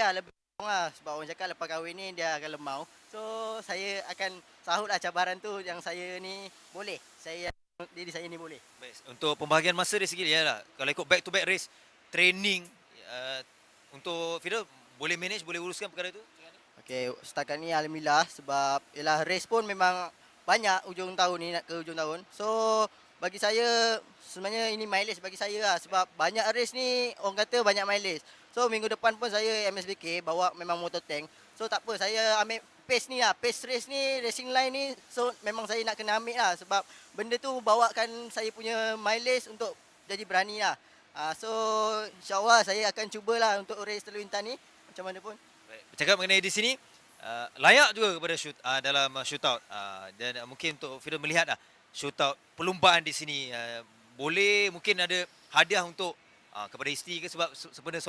Speaker 9: lah sebab orang cakap lepas kahwin ni dia akan lemau. So saya akan sahutlah cabaran tu yang saya ni boleh. Diri saya ni boleh.
Speaker 5: Best. Untuk pembahagian masa dia sikit lah. Kalau ikut back to back race, training untuk Firdaus boleh manage, boleh uruskan perkara tu?
Speaker 9: Okey, setakat ni alhamdulillah sebab ialah race pun memang banyak ujung tahun ni nak ke ujung tahun. So bagi saya sebenarnya ini mileage bagi saya lah sebab banyak race ni orang kata banyak mileage. So minggu depan pun saya MSBK bawa memang motor tank. So tak apa, saya ambil pace ni lah, pace race ni, racing line ni. So memang saya nak kena ambil lah sebab benda tu bawakan saya punya mileage untuk jadi berani lah. So insyaAllah saya akan cubalah untuk race Teluk Intan ni macam mana pun.
Speaker 5: Baik. Bercakap mengenai di sini, layak juga kepada dalam shootout. Dan mungkin untuk Firdaus melihat shootout perlumbaan di sini. Boleh mungkin ada hadiah untuk kepada isteri ke sebab sebenarnya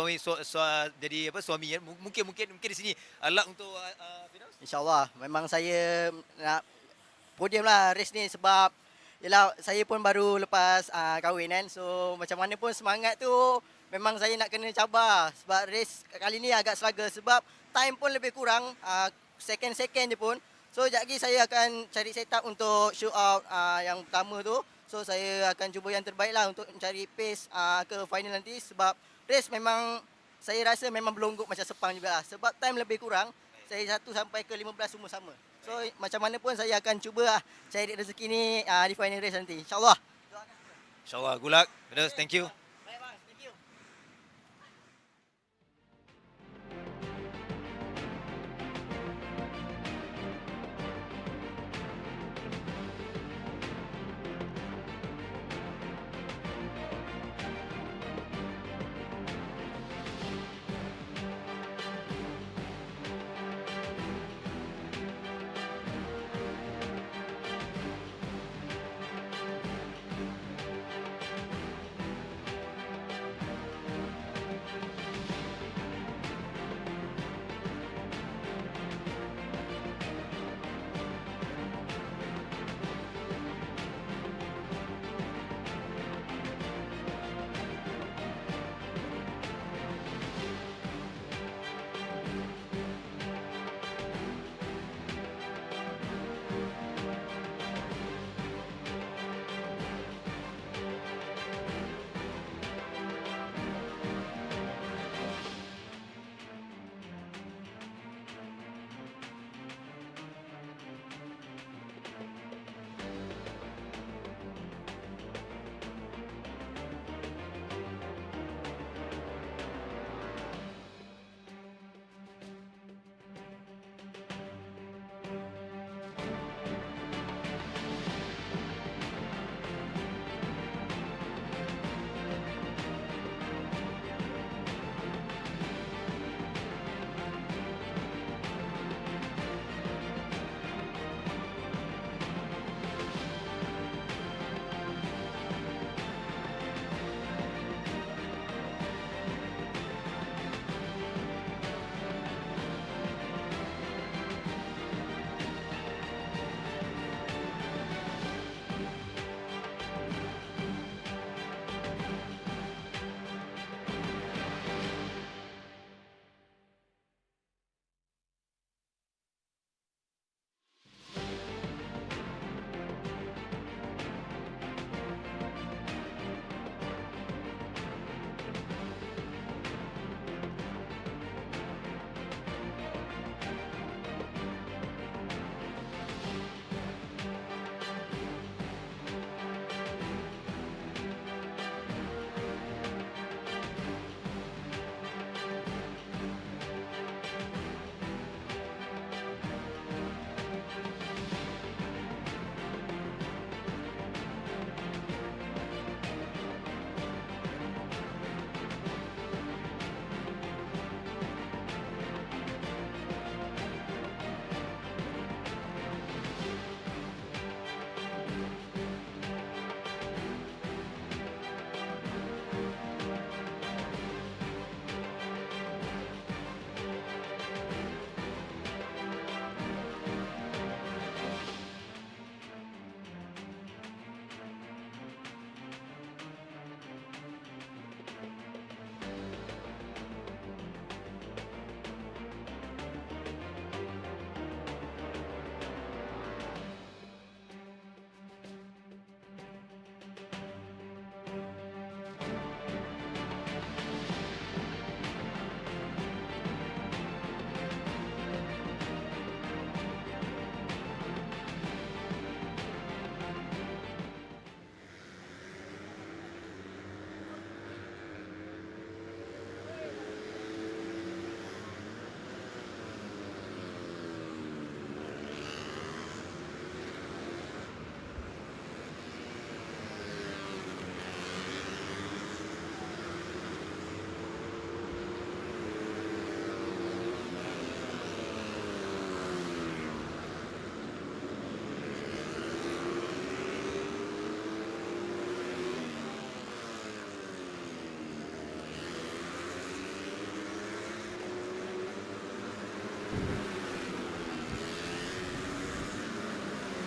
Speaker 5: jadi suami kan. Mungkin di sini luck untuk Firdaus.
Speaker 9: InsyaAllah memang saya nak podium lah race ni sebab yelah saya pun baru lepas kahwin kan. So macam mana pun semangat tu memang saya nak kena cabar sebab race kali ni agak struggle sebab time pun lebih kurang, second je pun. So sekejap lagi saya akan cari setup untuk shoot out yang pertama tu. So saya akan cuba yang terbaik lah untuk mencari pace ke final nanti sebab race memang saya rasa memang berlonggok macam Sepang juga lah. Sebab time lebih kurang, saya 1 sampai ke 15 semua sama. So macam mana pun saya akan cuba lah cari rezeki ni di final race nanti. InsyaAllah.
Speaker 5: InsyaAllah. Good luck. Firdaus, thank you.
Speaker 9: Baik bang, thank you.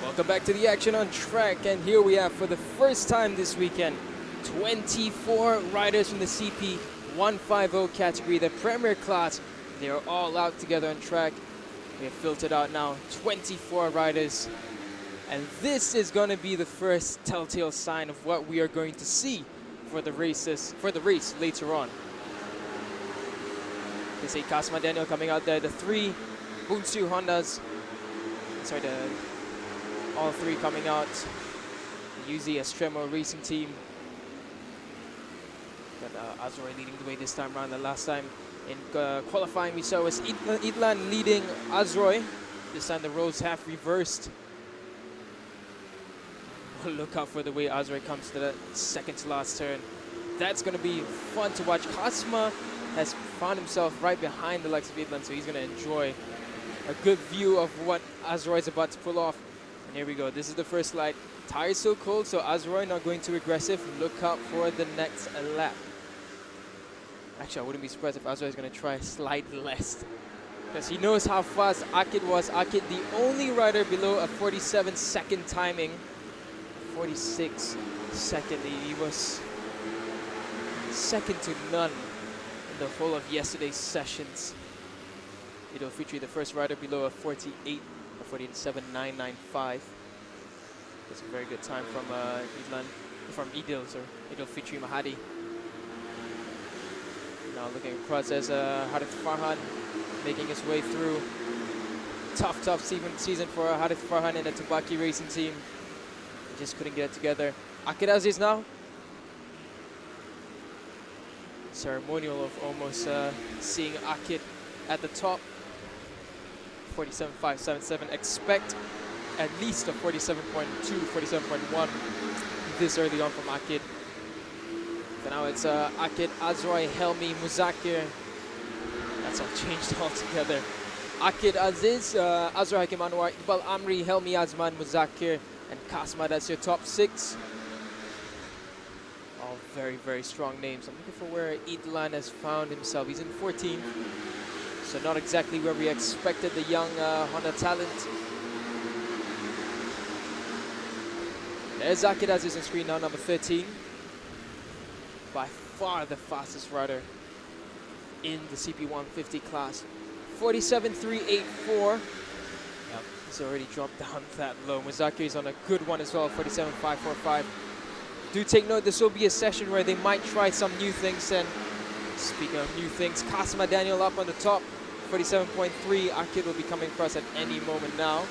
Speaker 7: Welcome back to the action on track, and here we have for the first time this weekend 24 riders from the CP 150 category, the Premier class. They are all out together on track. We have filtered out now 24 riders, and this is going to be the first telltale sign of what we are going to see for the race later on. They say Kasma Daniel coming out there, the three Bunsu Hondas, sorry, all three coming out. The UZ Estremo racing team. Got Azroy leading the way this time around. The last time in qualifying we saw was Idlan leading Azroy. This time the roles have reversed. Look out for the way Azroy comes to the second to last turn. That's going to be fun to watch. Kasma has found himself right behind the likes of Idlan, so he's going to enjoy a good view of what Azroy is about to pull off. And here we go. This is the first light. Tires so cold, so Azroy not going too aggressive. Look out for the next lap. Actually, I wouldn't be surprised if Azroy is going to try slightly less, because he knows how fast Akid was. Akid, the only rider below a 47-second timing. 46 second. He was second to none in the whole of yesterday's sessions. Idil Fitri, the first rider below a 48, a 47.995. That's a very good time from Idil, sorry, Idil Fitri Mahadi. Now looking across as Harith Farhan making his way through. Tough season for Harith Farhan and the Tabaki racing team. They just couldn't get it together. Akid Aziz now. Ceremonial of almost seeing Akid at the top. 47.577. Expect at least a 47.2, 47.1 this early on from Akid. So now it's Akid, Azroy, Helmi, Muzakir. That's all changed altogether. Akid Aziz, Azroy Hakim Anwar, Iqbal Amri, Helmi Azman, Muzakir, and Kasma. That's your top 6. All very, very strong names. I'm looking for where Idlan has found himself. He's in 14th. So not exactly where we expected the young Honda talent. There's Akid Aziz on screen now, number 13. By far the fastest rider in the CP150 class. 47.384. Yep. He's already dropped down that low. Muzakir is on a good one as well, 47.545. Do take note, this will be a session where they might try some new things. And speaking of new things, Kasma Daniel up on the top, 47.3. Akid will be coming across at any moment now.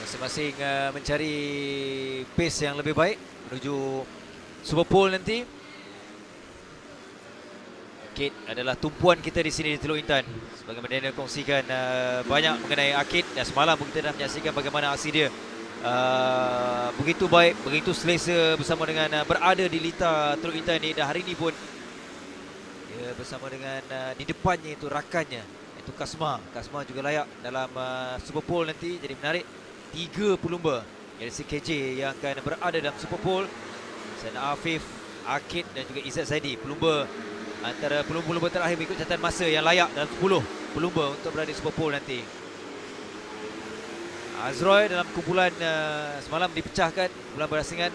Speaker 5: Masing-masing mencari pace yang lebih baik menuju Super Pole nanti. Akid adalah tumpuan kita di sini di Teluk Intan. Sebagaimana Daniel kongsikan banyak mengenai Akid, dan semalam pun kita dah menyaksikan bagaimana aksi dia begitu baik, begitu selesa bersama dengan berada di lita Teluk Intan ini. Dan hari ini pun dia bersama dengan di depannya itu rakannya, iaitu Kasma. Kasma juga layak dalam Super Pole nanti. Jadi menarik, 3 pelumba dari KJ yang akan berada dalam Super Pole. Sana Afif, Akid dan juga Izzat Zaidi, pelumba antara pelumba-pelumba terakhir mengikut catatan masa yang layak dalam 10 pelumba untuk berada di Super Pole nanti. Azroy dalam kumpulan semalam dipecahkan kumpulan berasingan,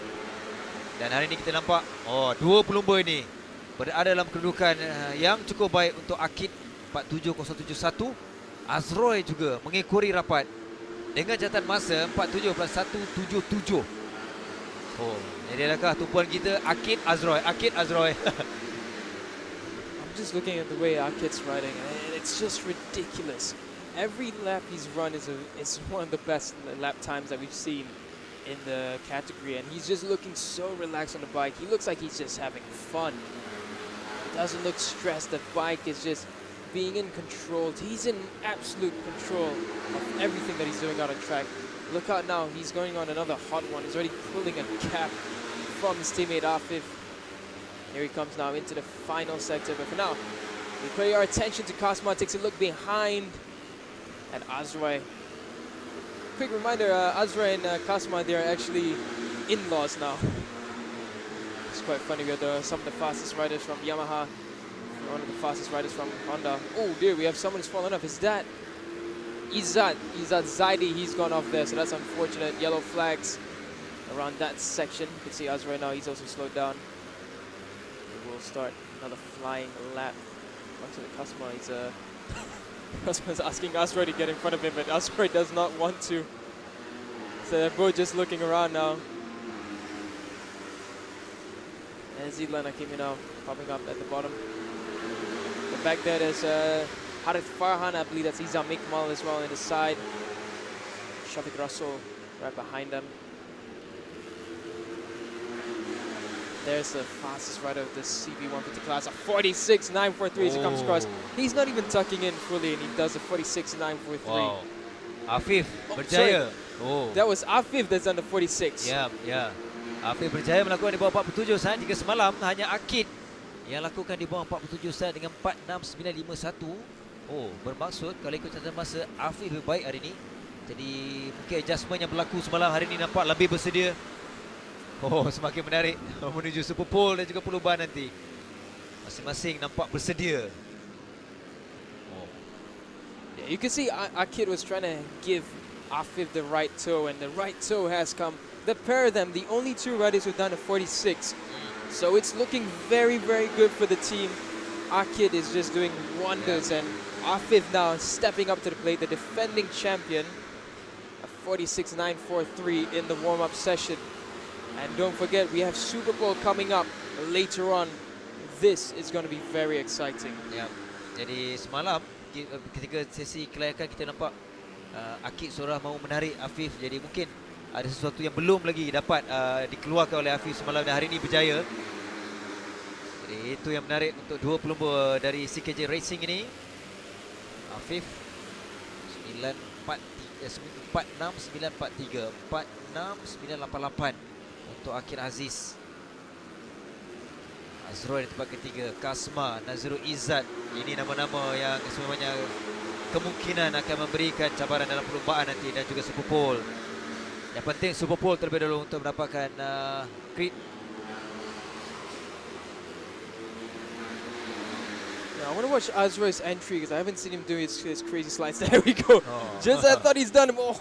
Speaker 5: dan hari ini kita nampak 2 pelumba ini berada dalam kedudukan yang cukup baik untuk Akid 47071. Azroy juga mengekori rapat dengan catatan masa 47.177. Jadi adakah tumpuan kita Akid Azroy, Akid Azroy.
Speaker 7: I'm just looking at the way Akid's riding, and it's just ridiculous. Every lap he's run is one of the best lap times that we've seen in the category, and he's just looking so relaxed on the bike. He looks like he's just having fun. He doesn't look stressed. The bike is just being in control. He's in absolute control of everything that he's doing out on track. Look out now, he's going on another hot one. He's already pulling a cap from his teammate Afif. Here he comes now into the final sector, but for now, we pay our attention to Kasma, takes a look behind at Azroy. Quick reminder, Azroy and Kasma, they are actually in-laws now. It's quite funny, we have some of the fastest riders from Yamaha, one of the fastest riders from Honda. Oh dear, we have someone who's fallen off. Is that Izzat Zaidi, he's gone off there, so that's unfortunate. Yellow flags around that section. You can see us right now, he's also slowed down. We will start another flying lap onto the customer. He's customer's asking Asroy to get in front of him, but Asroy does not want to. So they're both just looking around now. And Zidlan Hakimi now popping up at the bottom. But back there there's Harith Farhan, I believe that's Izam Ikmal as well on the side. Shafiq Rasul right behind them. There's the fastest rider of the CB150 class, a 46.943 as he comes across. He's not even tucking in fully, and he does a 46.943.
Speaker 5: Wow. Afif
Speaker 7: sorry.
Speaker 5: berjaya.
Speaker 7: That was Afif that's done the 46.
Speaker 5: Ya. Afif berjaya melakukan di bawah 47 saat. Jika semalam hanya Akid yang lakukan di bawah 47 saat dengan 46951. Bermaksud kalau ikut catatan masa Afif lebih baik hari ini. Jadi mungkin adjustment yang berlaku semalam hari ini nampak lebih bersedia. Semakin menarik menuju Super Pole dan juga pelumba nanti. Masing-masing nampak bersedia.
Speaker 7: Yeah, you can see Akid was trying to give Afif the right toe, and the right toe has come. The pair of them, the only two riders who've done a 46. So it's looking very, very good for the team. Akid is just doing wonders, and Afif now stepping up to the plate, the defending champion. A 46.943 in the warm-up session. And don't forget, we have Super Bowl coming up later on. This is going to be very exciting.
Speaker 5: Ya. Jadi semalam ketika sesi kelayakan kita nampak Akid seorang mahu menarik Afif. Jadi mungkin ada sesuatu yang belum lagi dapat dikeluarkan oleh Afif semalam, dan hari ini berjaya. Jadi itu yang menarik untuk dua pelumba dari CKJ Racing ini. Afif 46943, 46988 untuk Akid Aziz. Azroy di tempat ketiga, Kasma, Nazrul Izzat. Ini nama-nama yang semuanya kemungkinan akan memberikan cabaran dalam perlumbaan nanti dan juga Super Pole. Yang penting Super Pole terlebih dahulu untuk mendapatkan crit.
Speaker 7: I want to watch Azroy's entry because I haven't seen him do his crazy slides. There we go. Just I thought he's done them all.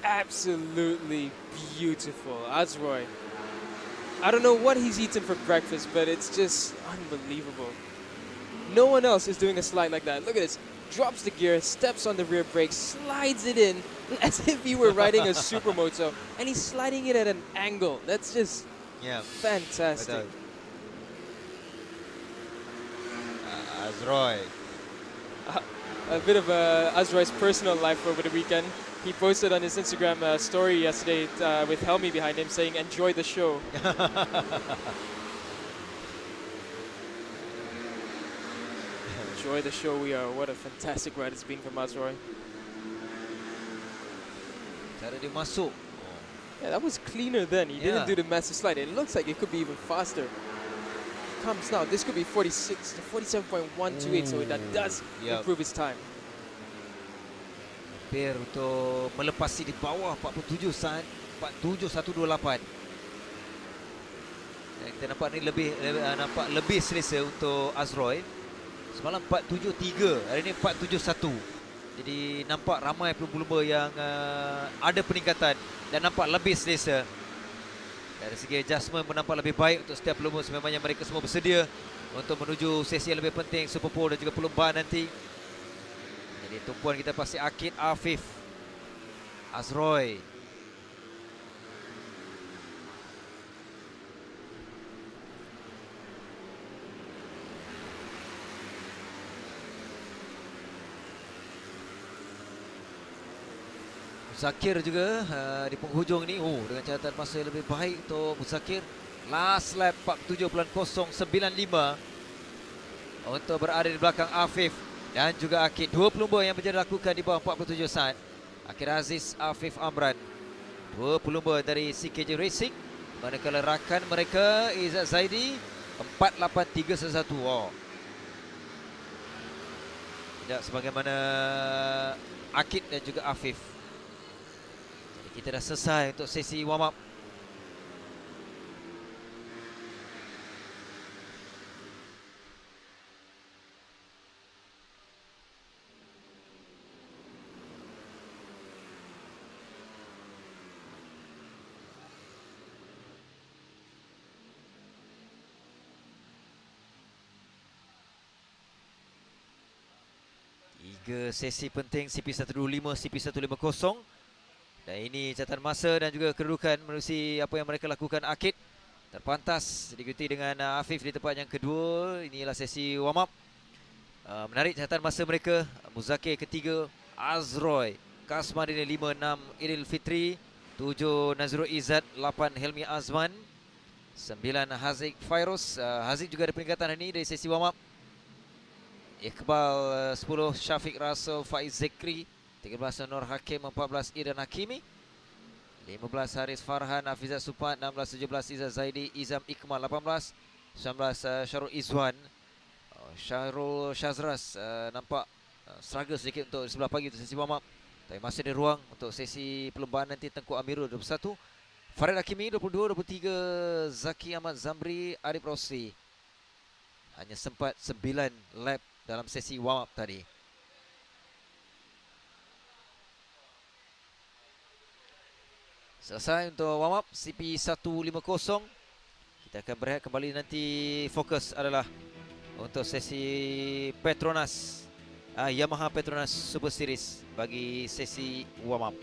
Speaker 7: Absolutely beautiful. Azroy. I don't know what he's eaten for breakfast, but it's just unbelievable. No one else is doing a slide like that. Look at this. Drops the gear, steps on the rear brake, slides it in as if he were riding a supermoto, and he's sliding it at an angle. That's just fantastic.
Speaker 5: Azroy.
Speaker 7: A bit of Azroy's personal life over the weekend. He posted on his Instagram story yesterday with Helmi behind him saying, "Enjoy the show." Enjoy the show we are. What a fantastic ride it's been from Azroy.
Speaker 5: Cara dia masuk.
Speaker 7: Yeah, that was cleaner then. He didn't do the massive slide. It looks like it could be even faster. Comes now. This could be 46 to 47.128, so that does improve his time.
Speaker 5: Hampir untuk melepasi di bawah 47 saat, 47.128. Dan kita nampak ni nampak lebih selesa untuk Azroy. Semalam 473, hari ini 471. Jadi nampak ramai pelumba yang ada peningkatan dan nampak lebih selesa. Dari segi adjustment pun nampak lebih baik untuk setiap pelumba. Sememangnya mereka semua bersedia untuk menuju sesi yang lebih penting, Super Pole dan juga pelumba nanti. Jadi tumpuan kita pasti Akid, Afif, Azroy. Muzakir juga di penghujung ni dengan catatan masa yang lebih baik untuk Muzakir. Last lap 47.095 untuk berada di belakang Afif dan juga Akid. Dua pelumba yang berjaya lakukan di bawah 47 saat. Akid Aziz, Afif Amran. Dua pelumba dari CKJ Racing. Manakala rakan mereka Izzat Zaidi 48311. Tidak sebagaimana Akid dan juga Afif. Kita dah selesai untuk sesi warm up. 3 sesi penting CP125, CP150. Dan ini catatan masa dan juga kedudukan menerusi apa yang mereka lakukan. Akid terpantas diikuti dengan Afif di tempat yang kedua. Inilah sesi warm up. Menarik catatan masa mereka. Muzakir ketiga, Azroy, Kasmadini 5, 6 Iril Fitri, 7 Nazrul Izzat, 8 Helmi Azman, 9 Haziq Fairuz. Haziq juga ada peningkatan ini dari sesi warm up. Iqbal 10 Syafiq Rasul Faiz Zikri, 13 Nur Hakim, 14 Idan Hakimi, 15 Haris Farhan Hafizat Supat, 16 17 Izzat Zaidi, Izam Ikmal, 18 19 Syarul Izwan. Syahrul Syazras nampak struggle sedikit untuk sebelah pagi untuk sesi warm up. Tapi masih ada ruang untuk sesi perlumbaan nanti. Tengku Amirul 21, Farid Hakimi 22, 23 Zaki Ahmad Zamri, Arif Rosli. Hanya sempat 9 lap dalam sesi warm up tadi. Selesai untuk warm up CP150. Kita akan berehat kembali nanti. Fokus adalah untuk sesi Petronas, Yamaha Petronas Super Series bagi sesi warm up.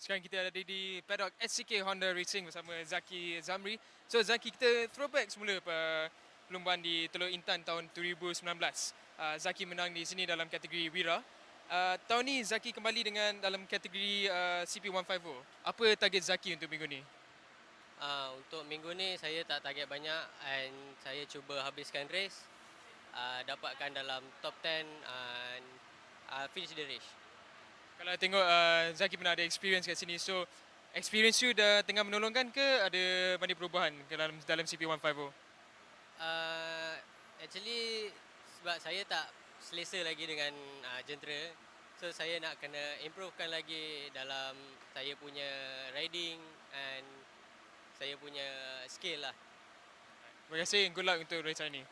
Speaker 7: Sekarang kita ada di paddock SCK Honda Racing bersama Zaki Zamri. So Zaki, kita throwback semula perlumbaan di Teluk Intan tahun 2019. Zaki menang di sini dalam kategori Wira. Tahun ni Zaki kembali dengan dalam kategori CP150. Apa target Zaki untuk minggu ni?
Speaker 10: Untuk minggu ni saya tak target banyak and saya cuba habiskan race, dapatkan dalam top 10 and finish the race.
Speaker 7: Kalau tengok Zaki pernah ada experience kat sini, so experience you dah tengah menolongkan ke ada banyak perubahan dalam CP150?
Speaker 10: Actually sebab saya tak selesa lagi dengan jentera, so saya nak kena improvekan lagi dalam saya punya riding and saya punya skill lah.
Speaker 7: Terima kasih, good luck untuk race hari ni.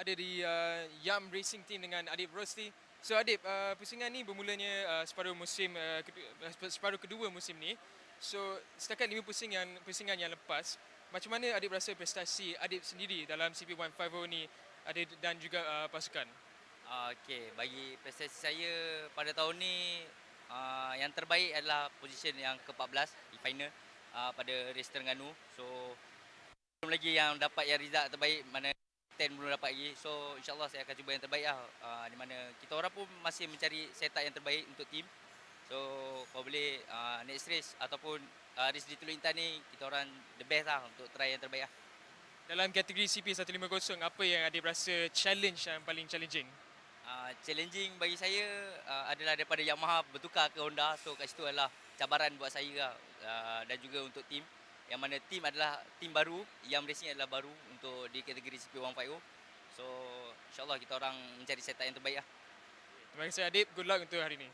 Speaker 7: Ada di Yam Racing Team dengan Adib Rosli. So Adib, Pusingan ni bermulanya separuh kedua musim ni. So setakat 5 pusingan yang lepas, macam mana Adib rasa prestasi Adib sendiri dalam CP150 ni dan juga pasukan?
Speaker 11: Okey, bagi prestasi saya pada tahun ni yang terbaik adalah position yang ke-14 di final pada race Terengganu. So belum lagi yang dapat yang result terbaik, mana 10 belum dapat lagi. So insyaAllah saya akan cuba yang terbaik lah. Di mana kita orang pun masih mencari setup yang terbaik untuk tim. So kalau boleh next race ataupun race di Teluk Intan ni kita orang the best lah untuk try yang terbaik lah.
Speaker 7: Dalam kategori CP150, apa yang adik rasa challenge yang paling challenging?
Speaker 11: Challenging bagi saya adalah daripada Yamaha bertukar ke Honda. So kat situ adalah cabaran buat saya lah. Dan juga untuk tim. Yang mana tim adalah tim baru, yang racing adalah baru untuk di kategori CP150. So insyaAllah kita orang mencari setup yang terbaik lah.
Speaker 7: Terima kasih Adib, good luck untuk hari ini.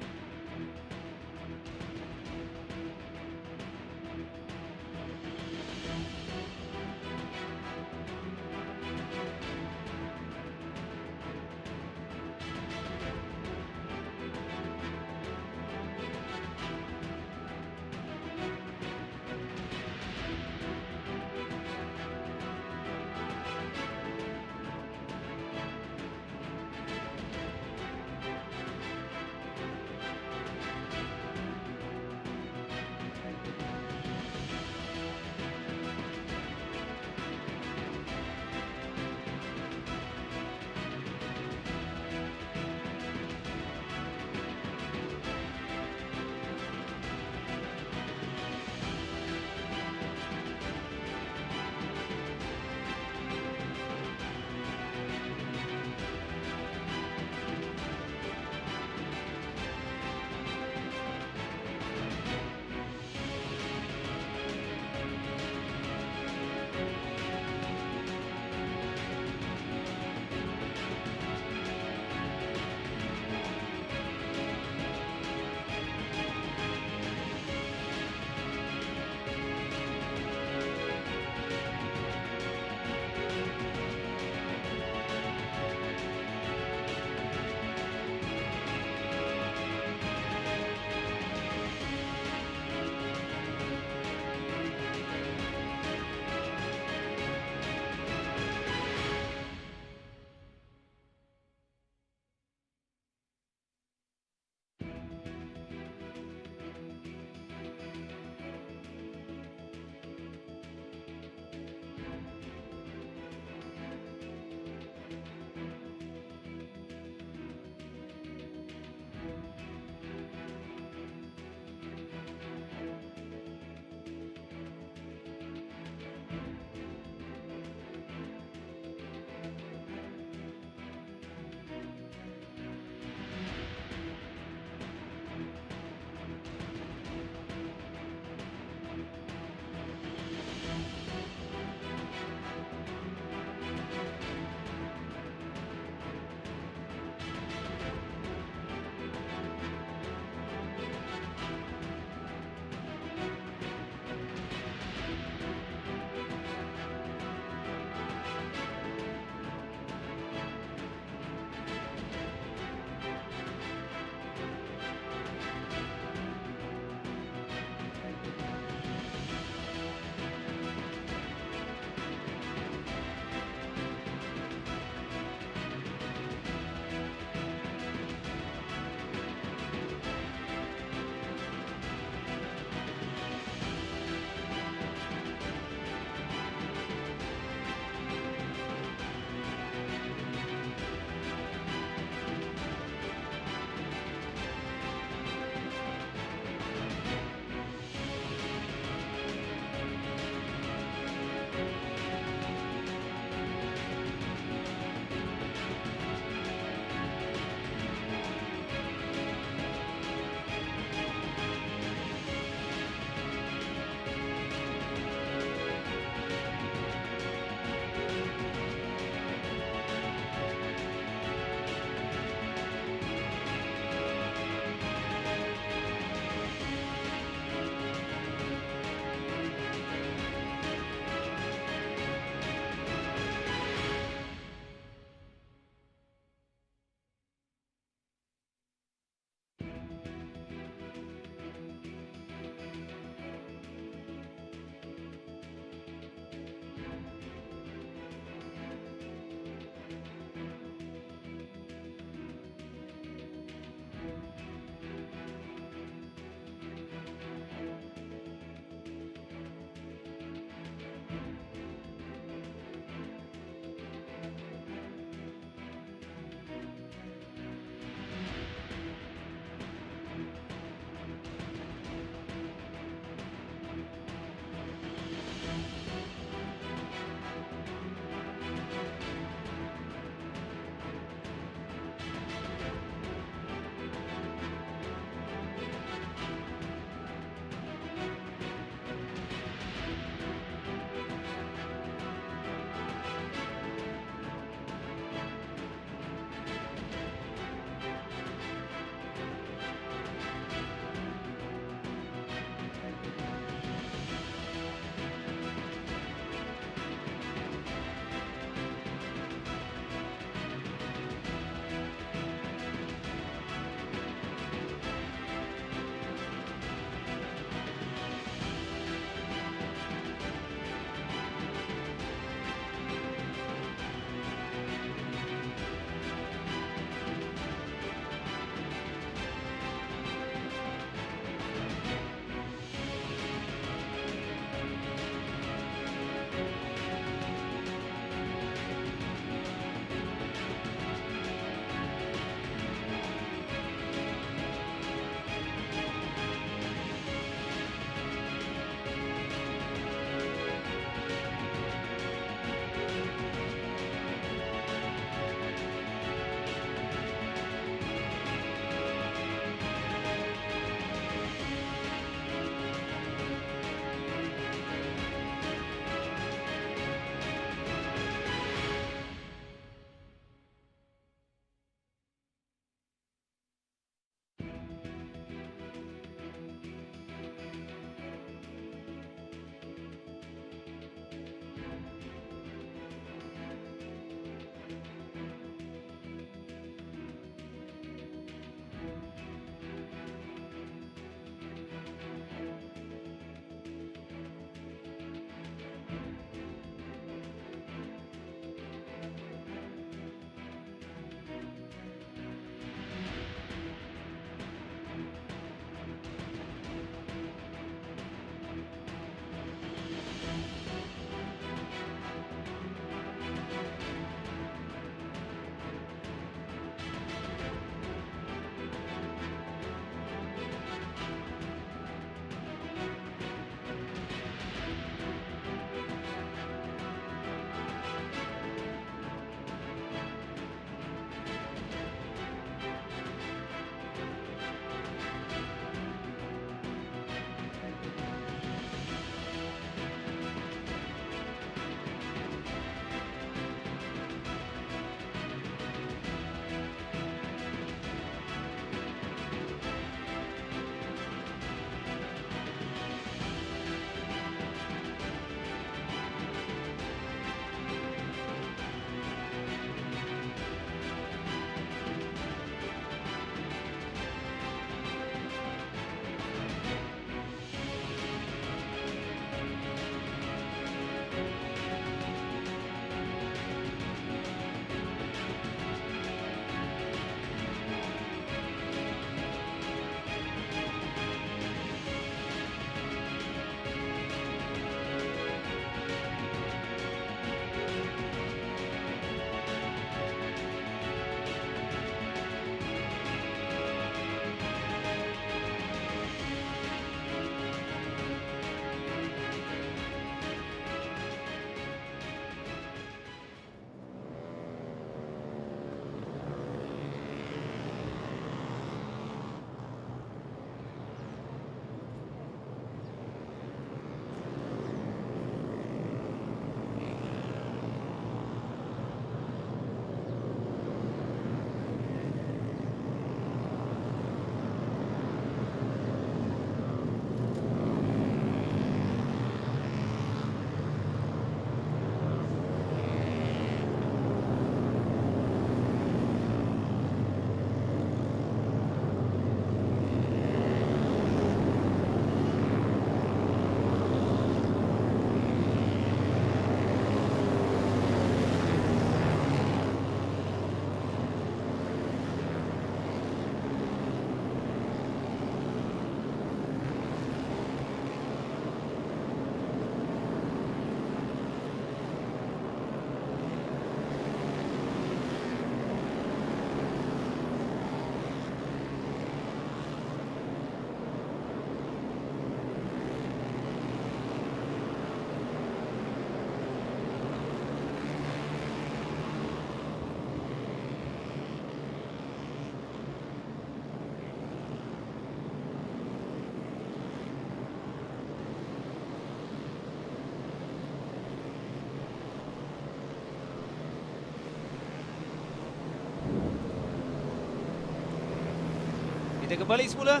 Speaker 5: kita kembali semula.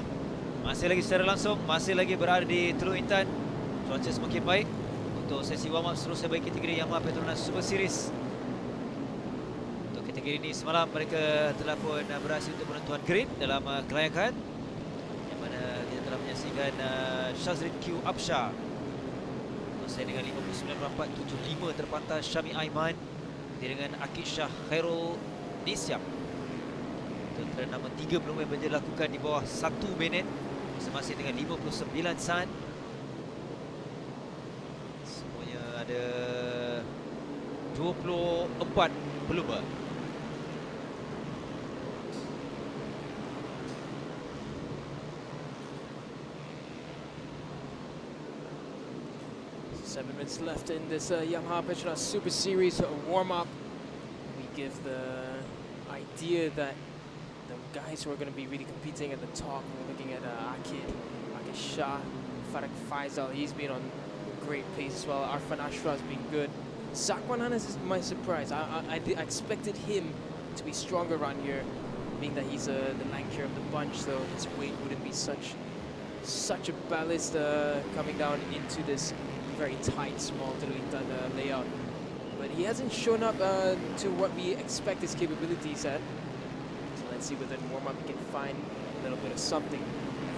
Speaker 5: Masih lagi secara langsung, masih lagi berada di Teluk Intan. Cuaca semakin baik untuk sesi warm up seterusnya bagi kategori Yamaha PETRONAS Super Series. Untuk kategori ini semalam mereka telah pun berhasil untuk penentuan grade dalam kelayakan, yang mana kita telah menyaksikan Shazrin Q Absyah saya dengan 59.75 terpantas Syami Aiman dengan Akid Shah Khairul Nisyam. Tentera nama 3 pelumba yang dilakukan di bawah 1 minit masing-masing dengan 59 saat. Semuanya ada 24 pelumba.
Speaker 7: Seven minutes left in this Yamaha PETRONAS Super Series warm-up. We give the idea that the guys who are going to be really competing at the top, we're looking at Akid Shah, Farak Faisal, he's been on great pace as well. Arfan Ashra has been good. Zakwan Hanas is my surprise. I expected him to be stronger around here, being that he's the lankier of the bunch, so his weight wouldn't be such a ballast coming down into this very tight, small Teluk Intan layout. But he hasn't shown up to what we expect his capabilities at. So let's see whether in warm-up he can find a little bit of something.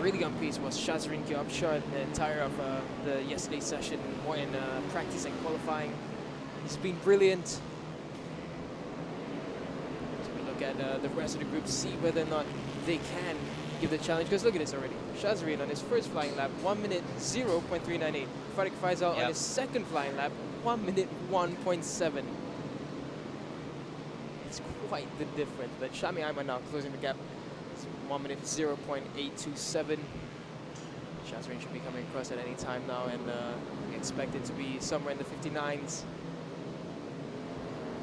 Speaker 7: Really on pace was Shazrin Gyabshar the entire of the yesterday's session, more in practice and qualifying. He's been brilliant. So we look at the rest of the group, see whether or not they can give the challenge. Because look at this already. Shazrin on his first flying lap, 1 minute 0.398. Farik Faisal on his second flying lap, 1 minute 1.7. It's quite the difference. But Shami Aiman now closing the gap. It's 1 minute 0.827. Shazrin should be coming across at any time now, and we expect it to be somewhere in the 59s.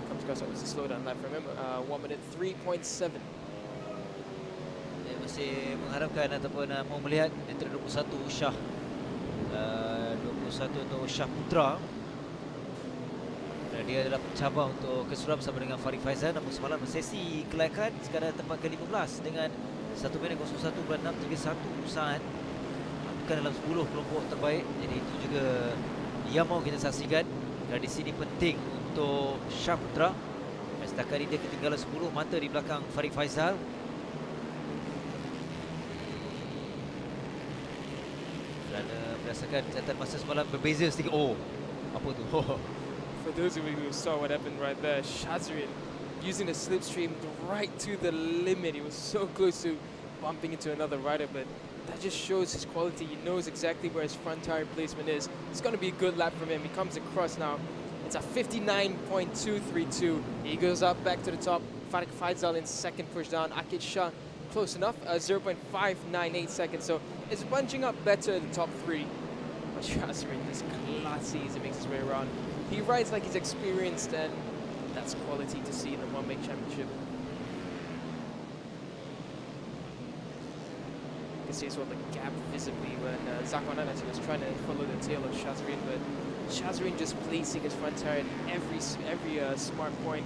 Speaker 7: Comes across on the slowdown lap. Remember, 1 minute 3.7.
Speaker 5: Masih mengharapkan ataupun mau melihat antara 21 Shah 21 untuk Shah Putra. Dan dia adalah pencabar untuk keseluruhan bersama dengan Farid Faizal, namun semalam sesi kelayakan sekadar tempat ke-15 dengan 1 minit 01.631 saat, bukan dalam 10 kelompok terbaik. Jadi itu juga yang mau kita saksikan. Dan di sini penting untuk Shah Putra. Setakat ini dia ketinggalan 10 mata di belakang Farid Faizal. Berdasarkan catatan masa semalam berbeza sedikit. Oh, apa tu?
Speaker 7: For those of you who saw what happened right there, Shazrin using the slipstream right to the limit. He was so close to bumping into another rider, but that just shows his quality. He knows exactly where his front tire placement is. It's going to be a good lap from him. He comes across now. It's a 59.232. He goes up back to the top. Farik Faisal in second push down. Akid Shah close enough, 0.598 seconds. So it's bunching up better in the top 3. But Shazrin is classy as he makes his way around. He rides like he's experienced, and that's quality to see in the one-make championship. You can see as well the gap visibly when Zakwan Hanas was trying to follow the tail of Shazrin, but Shazrin just placing his front tire at every smart point.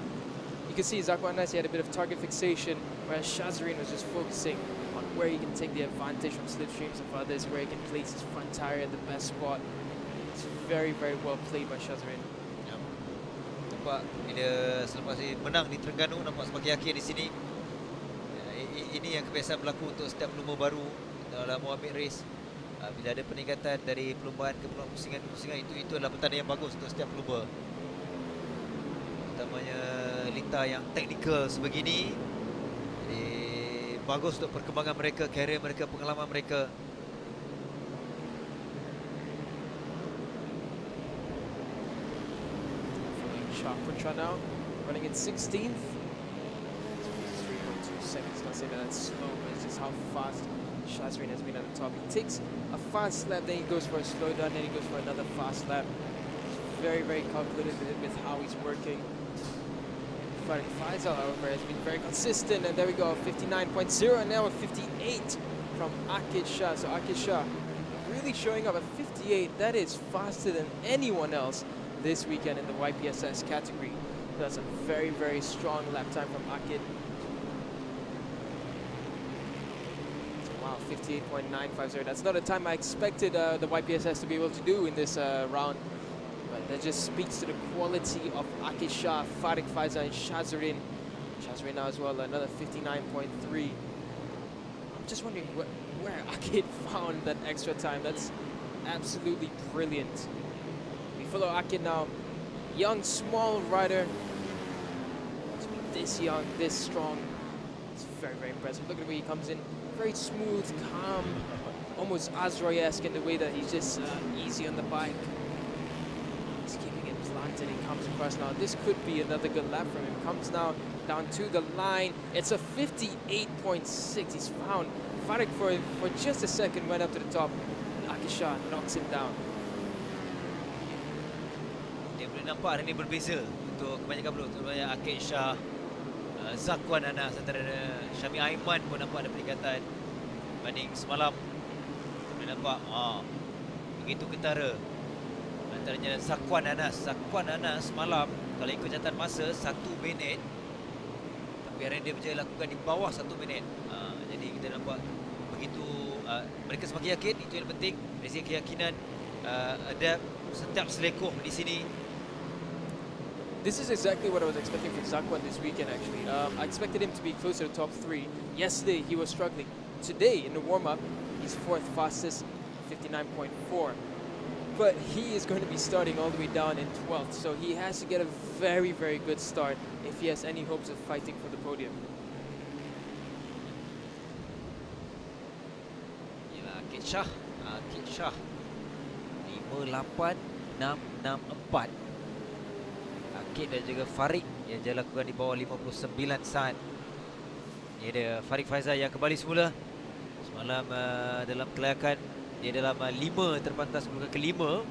Speaker 7: You can see Zakwan Hanas, he had a bit of target fixation, whereas Shazrin was just focusing on where he can take the advantage from slipstreams of others, where he can place his front tire at the best spot. It's very, very well played by Shazrin.
Speaker 5: Ya. Nampak bila selepas menang di Terengganu, nampak semakin yakin di sini. Ini yang kebiasaan berlaku untuk setiap pelumba baru dalam mengambil race. Bila ada peningkatan dari perlumbaan ke pusingan, itu adalah petanda yang bagus untuk setiap pelumba. Utamanya lintah yang teknikal sebegini. Jadi bagus untuk perkembangan mereka, karier mereka, pengalaman mereka.
Speaker 7: Shah Putra now running in 16th. 3.2 seconds. Not saying that that's slow, but it's just how fast Shazrin has been at the top. He takes a fast lap, then he goes for a slow down, then he goes for another fast lap. He's very, very confident with how he's working. Farik Faisal, however, has been very consistent, and there we go, 59.0, and now a 58 from Akid Shah. So Akid Shah really showing up at 58. That is faster than anyone else this weekend in the YPSS category. So that's a very, very strong lap time from Akid. 58.950. That's not a time I expected the YPSS to be able to do in this round. But that just speaks to the quality of Akid Shah, Farik Faizal, and Shazrin. Shazrin now as well, another 59.3. I'm just wondering where Akid found that extra time. That's absolutely brilliant. We follow Akid now. Young, small rider. To be this young, this strong. It's very, very impressive. Look at the way he comes in. Very smooth, calm, almost Azroy-esque in the way that he's just easy on the bike. He's keeping it planted. He comes across now. This could be another good lap from him. Comes now down to the line. It's a 58.6. He's found Farik for just a second, went up to the top. Akid Shah knocks him down.
Speaker 5: Dia boleh nampak hari ini berbeza untuk kebanyakan peluk. Contohnya Akid Shah, Zakwan Anas, antara Syami Aiman pun nampak ada peningkatan banding semalam. Boleh nampak begitu ketara antaranya Zakwan Anas. Zakwan Anas semalam kalau ikut catatan masa 1 minit, tapi hari ini dia berjaya lakukan di bawah 1 minit. Jadi kita nampak begitu mereka semakin yakin. Itu yang penting dari segi keyakinan. Ada setiap selekoh di sini.
Speaker 7: This is exactly what I was expecting from Zakwan this weekend, actually. I expected him to be closer to top 3. Yesterday, he was struggling. Today, in the warm-up, he's 4th fastest, 59.4. But he is going to be starting all the way down in 12th, so he has to get a very, very good start if he has any hopes of fighting for the podium.
Speaker 5: Yalah, Akid Shah 58.664. Akid dan juga Farik yang dia lakukan di bawah 59 saat. Ini ada Farik Faizal yang kembali semula. Semalam dalam kelayakan dia dalam 5 terpantas urutan kelima.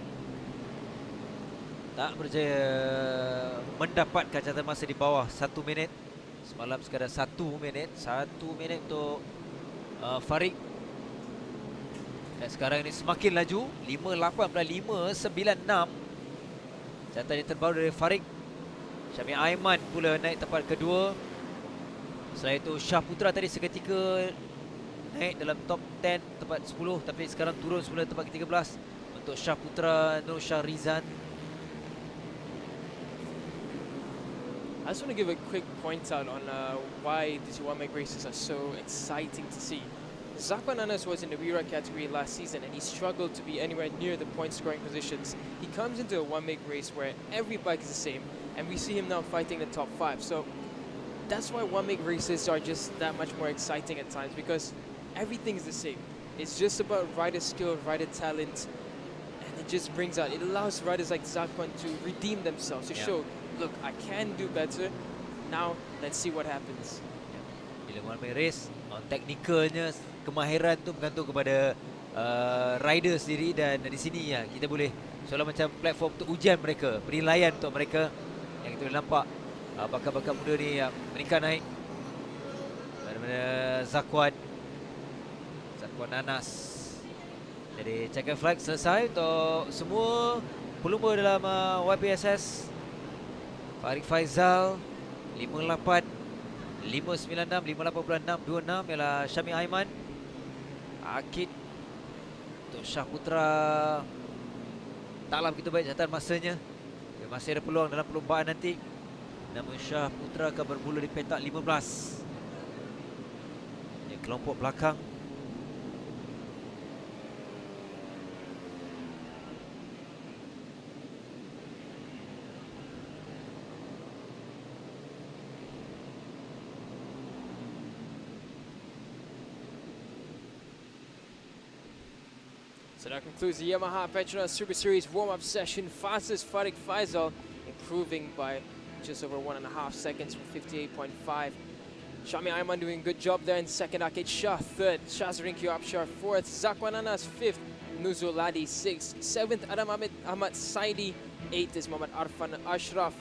Speaker 5: Tak berjaya mendapatkan catatan masa di bawah 1 minit. Semalam sekadar 1 minit. 1 minit untuk Farik. Dan sekarang ini semakin laju. 58.596. Catatan yang terbaru dari Farik. Syami Aiman pula naik tempat kedua. Selain itu Shah Putra tadi seketika naik dalam top 10 tempat 10, tapi sekarang turun semula tempat ke-13 untuk Shah Putra Nur Shah Rizan.
Speaker 7: I just want to give a quick point out on why these one-make races are so exciting to see. Zakwan Anas was in the Wira category last season and he struggled to be anywhere near the point-scoring positions. He comes into a one-make race where every bike is the same, and we see him now fighting the top 5. So that's why one-make races are just that much more exciting at times, because everything is the same. It's just about rider skill, rider talent, and it just brings out, it allows riders like Zakwan to redeem themselves, to show, look, I can do better. Now, let's see what happens.
Speaker 5: Bila one-make race, teknikalnya, kemahiran tu bergantung kepada rider sendiri, dan di sini ya kita boleh seolah macam platform untuk ujian mereka, penilaian untuk mereka, yang kita boleh nampak bakat-bakat muda ni yang meningkat naik. Mana Zakwan Anas. Jadi checker flag selesai untuk semua pelumba dalam YPSS. Farik Faizal 58, 596, 58.626 ialah Syami Aiman. Akid untuk Shah Putra taklah begitu baik catatan masanya. Dia masih ada peluang dalam perlumbaan nanti. Namun Shah Putra akan bermula di petak 15. Ini kelompok belakang.
Speaker 7: So that concludes the Yamaha Petronas Super Series warm-up session. Fastest Farik Faizal improving by just over 1.5 seconds from 58.5. Syami Aiman doing a good job there in second. Akid Shah third. Shazrin Abshar fourth. Zakwan Anas fifth. Nuzul Ladi sixth. Seventh Adam Ahmad Saidi. Eighth is Muhammad Arfan Ashraf.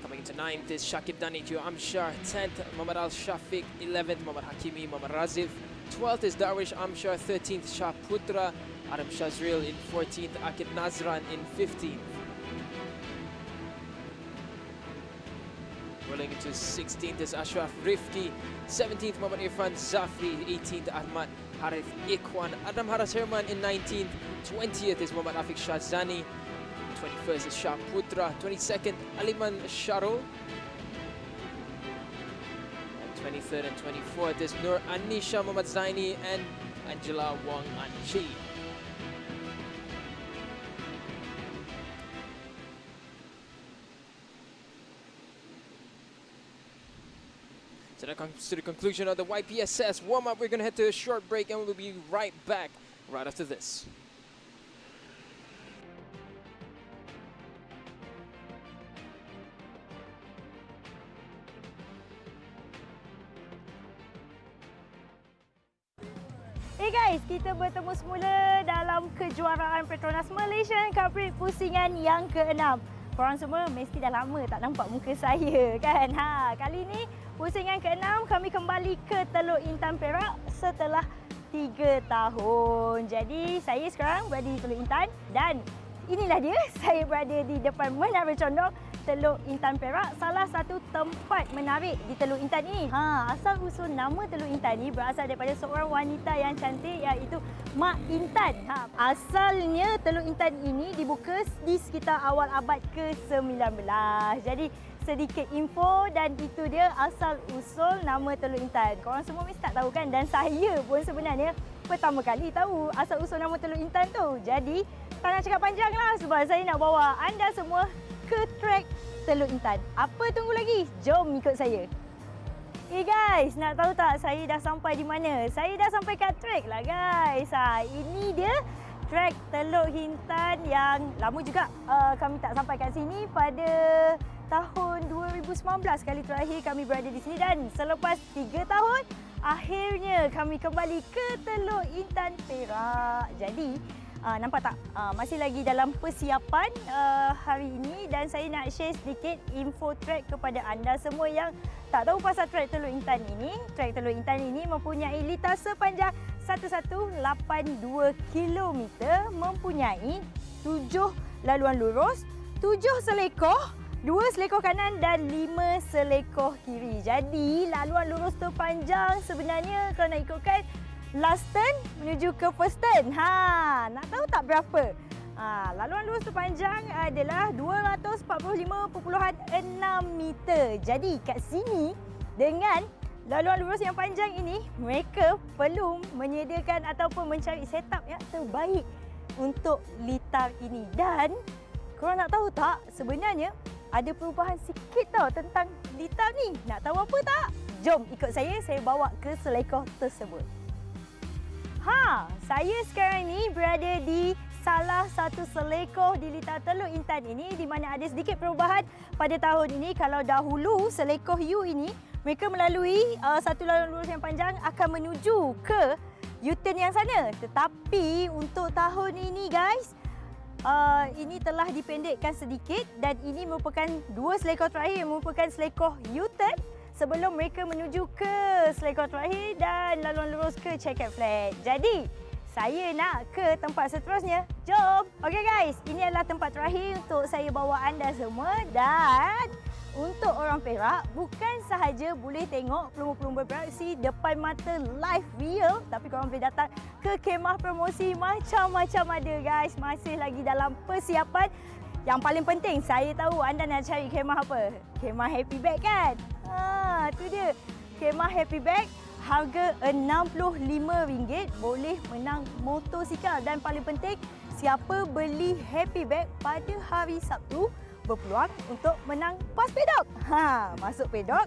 Speaker 7: Coming into ninth is Shakib Dani Amshar. 10th Muhammad Al Shafiq. 11th Muhammad Hakimi Muhammad Razif. 12th is Darwish Amshar. 13th Shah Putra. Adam Shazril in 14th. Akid Nazran in 15th. Rolling into 16th is Ashraf Rifki. 17th, Muhammad Irfan Zafri. 18th, Ahmad Harith Ikhwan. Adam Haras Herman in 19th. 20th is Muhammad Afiq Shahzani. 21st is Shah Putra. 22nd, Aliman Sharul. And 23rd and 24th is Nur Anisha Muhammad Zaini and Angela Wang Anchi. So that comes to the conclusion of the YPSS warm-up. We're going to head to a short break and we'll be right back right after this.
Speaker 1: Hey guys, kita bertemu semula dalam kejuaraan Petronas Malaysian Cub Prix Pusingan yang ke-6. Korang semua mesti dah lama tak nampak muka saya kan? Kali ni pusingan ke-6 kami kembali ke Teluk Intan Perak setelah 3 tahun. Jadi saya sekarang berada di Teluk Intan dan inilah dia, saya berada di depan Menara Condong Teluk Intan Perak, salah satu tempat menarik di Teluk Intan ini. Asal usul nama Teluk Intan ini berasal daripada seorang wanita yang cantik iaitu Mak Intan. Asalnya Teluk Intan ini dibuka di sekitar awal abad ke-19. Jadi sedikit info dan itu dia asal usul nama Teluk Intan. Korang semua mesti tak tahu kan, dan saya pun sebenarnya pertama kali tahu asal usul nama Teluk Intan tu. Jadi tak nak cakap panjang lah sebab saya nak bawa anda semua ke trek Teluk Intan. Apa tunggu lagi? Jom ikut saya. Guys, nak tahu tak saya dah sampai di mana? Saya dah sampai kat trek lah guys. Ini dia trek Teluk Intan yang lama juga kami tak sampai kat sini. Pada tahun 2019 kali terakhir kami berada di sini, dan selepas 3 tahun akhirnya kami kembali ke Teluk Intan Perak. Jadi nampak tak? Masih lagi dalam persiapan hari ini, dan saya nak share sedikit info trek kepada anda semua yang tak tahu pasal trek Teluk Intan ini. Trek Teluk Intan ini mempunyai litar sepanjang 1182 km, mempunyai 7 laluan lurus, 7 selekoh, 2 selekoh kanan dan 5 selekoh kiri. Jadi laluan lurus terpanjang sebenarnya kalau nak ikutkan last turn menuju ke first turn. Nak tahu tak berapa? Laluan lurus terpanjang adalah 245.6 meter. Jadi kat sini dengan laluan lurus yang panjang ini, mereka perlu menyediakan ataupun mencari setup yang terbaik untuk litar ini. Dan korang nak tahu tak, sebenarnya ada perubahan sikit tau tentang litar ni. Nak tahu apa tak? Jom ikut saya bawa ke selekoh tersebut. Saya sekarang ni berada di salah satu selekoh di litar Teluk Intan ini, di mana ada sedikit perubahan pada tahun ini. Kalau dahulu selekoh U ini mereka melalui satu laluan lurus yang panjang akan menuju ke U-turn yang sana. Tetapi untuk tahun ini guys, ini telah dipendekkan sedikit, dan ini merupakan 2 selekoh terakhir merupakan selekoh U-turn sebelum mereka menuju ke selekoh terakhir dan laluan lurus ke checkered flag. Jadi saya nak ke tempat seterusnya. Jom! Okey guys, ini adalah tempat terakhir untuk saya bawa anda semua, dan untuk orang Perak bukan sahaja boleh tengok pelumba-pelumba beraksi depan mata live real, tapi korang boleh datang ke kemah promosi. Macam-macam ada guys, masih lagi dalam persiapan. Yang paling penting, saya tahu anda nak cari kemah apa? Kemah Happy Bag kan? Tu dia. Kemah Happy Bag, harga RM65, boleh menang motosikal. Dan paling penting, siapa beli Happy Bag pada hari Sabtu berpeluang untuk menang pas pedok. Masuk pedok,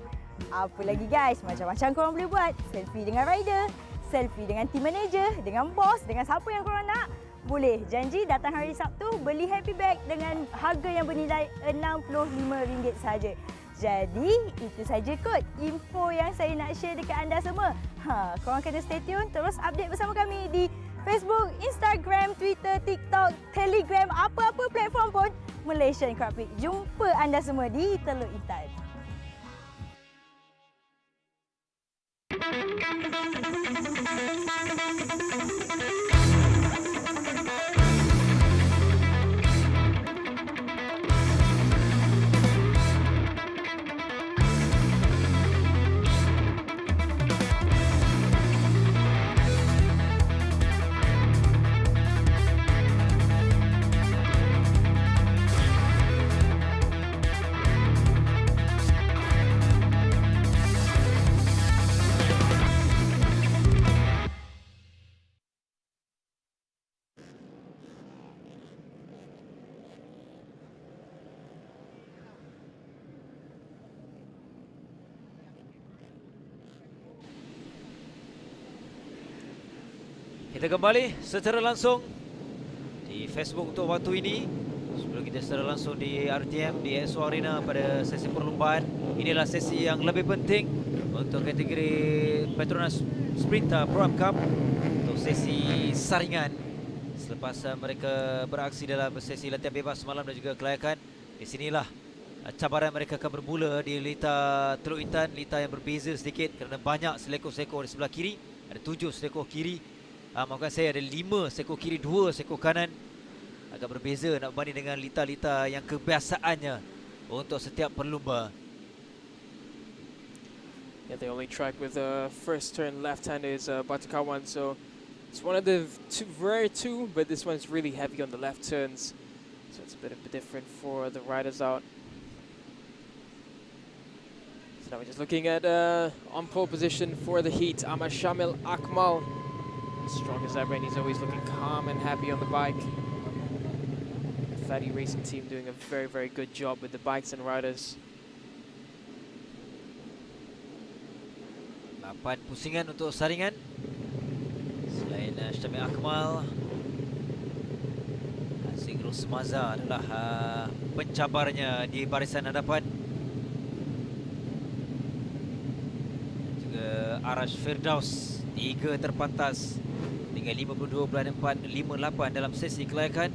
Speaker 1: apa lagi guys? Macam-macam korang boleh buat. Selfie dengan rider, selfie dengan team manager, dengan bos, dengan siapa yang korang nak. Boleh. Janji datang hari Sabtu, beli Happy Bag dengan harga yang bernilai RM65 sahaja. Jadi, itu saja kot info yang saya nak share dekat anda semua. Korang kena stay tune, terus update bersama kami di Facebook, Instagram, Twitter, TikTok, Telegram, apa-apa platform pun Malaysian Cub Prix. Jumpa anda semua di Teluk Intan.
Speaker 5: Kita kembali secara langsung di Facebook untuk waktu ini. Sebelum kita secara langsung di RTM, di ESO Arena pada sesi perlumbaan. Inilah sesi yang lebih penting untuk kategori PETRONAS Sprinter Pro Am Cup, untuk sesi saringan. Selepas mereka beraksi dalam sesi latihan bebas semalam dan juga kelayakan, di sinilah cabaran mereka akan bermula di lita Teluk Intan. Lita yang berbeza sedikit kerana banyak selekor-selekor di sebelah kiri. Ada 7 selekor kiri. Maafkan saya, ada 5 sekor kiri, 2 sekor kanan. Agak berbeza nak berbanding dengan lita-lita yang kebiasaannya untuk setiap perlumba.
Speaker 7: Yeah, they only track with the first turn left-hander is Batukawan, so it's one of the rare two, but this one's really heavy on the left turns, so it's a bit different for the riders out. So now we're just looking at on pole position for the heat, Ahmad Shamil Akmal. Strong as ever, and he's always looking calm and happy on the bike. The Fatty Racing team doing a very, very good job with the bikes and riders.
Speaker 5: 8 pusingan untuk saringan. Selain Syamil Akmal, Aziz Rosmaza adalah pencabarnya di barisan hadapan. Juga Arash Firdaus, 3 terpantas dengan 52.458 dalam sesi kelayakan.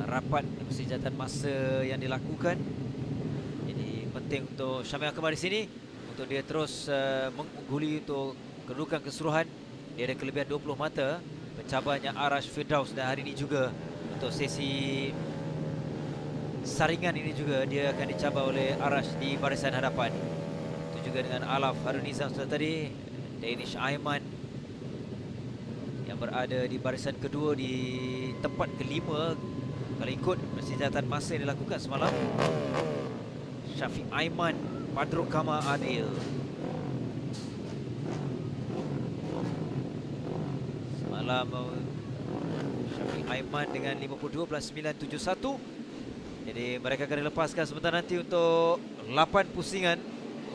Speaker 5: Rapat persijatan masa yang dilakukan. Jadi penting untuk Syamil Akmal di sini untuk dia terus mengungguli untuk kedudukan keseluruhan. Dia ada kelebihan 20 mata. Pencabarnya Arash Firdaus, dan hari ini juga untuk sesi saringan ini juga dia akan dicabar oleh Arash di barisan hadapan. Itu juga dengan Alaf Harun Nizam setelah tadi. Danish Aiman yang berada di barisan kedua di tempat kelima kalau ikut persijatan masa yang dilakukan semalam. Syafiq Aiman, Padro Kama Adil. Semalam Syafiq Aiman dengan 52.971. Jadi mereka akan dilepaskan sebentar nanti untuk 8 pusingan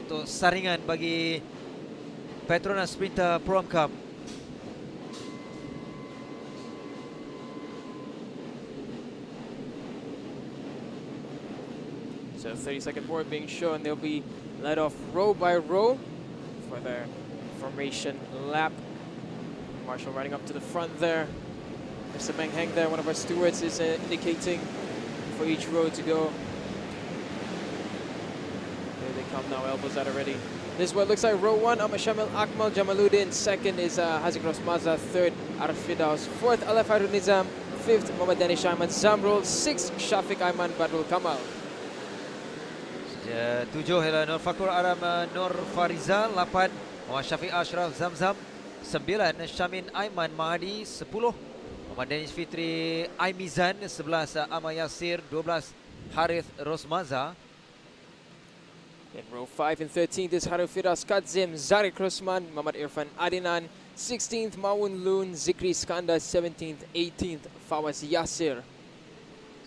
Speaker 5: untuk saringan bagi PETRONAS Sprinter Pro Am Cup.
Speaker 7: So 30-second board being shown. They'll be led off row by row for their formation lap. Marshall riding up to the front there. Mr. Meng Heng there, one of our stewards, is indicating for each row to go. There they come now, elbows out already. This is what looks like row 1, Ahmad Shamil Akmal Jamaluddin. Second is Haziq Rosmaza. Third, Arif Firdaus. Fourth, Alaf Harun Nizam. Fifth, Muhammad Danish Ahmad Zamrul. Sixth, Shafiq Aiman Badrul Kamal.
Speaker 5: 7 ialah Nur Fakur Aram Nur Farizal. 8, Muhammad Syafiq Ashraf Zamzam. 9, Syamin Aiman Mahdi. 10, Muhammad Danish Fitri Aimizan. 11, Ahmad Yasir. 12, Harith Rosmaza.
Speaker 7: In row 5 and 13th is Harun Firdaus Kadzim, Zarik Rosman, Muhammad Irfan Adinan. 16th, Mawun Loon, Zikri Skandar. 17th, 18th, Fawaz Yasir.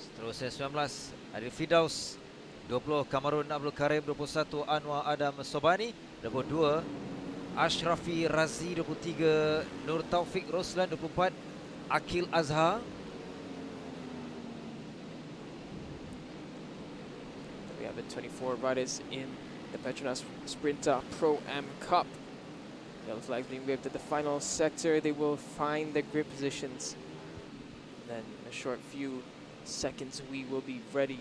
Speaker 5: Seterusnya 19, Arif Firdaus. 20, Kamarun Abdul Karim. 21, Anwar Adam Sobani. 22, Ashrafi Razi. 23, Nur Taufik Roslan. 24, Akil Azhar.
Speaker 7: We have the 24 riders in the PETRONAS Sprinter Pro Am Cup. Yellow flags being waved at the final sector. They will find their grip positions. And then in a short few seconds, we will be ready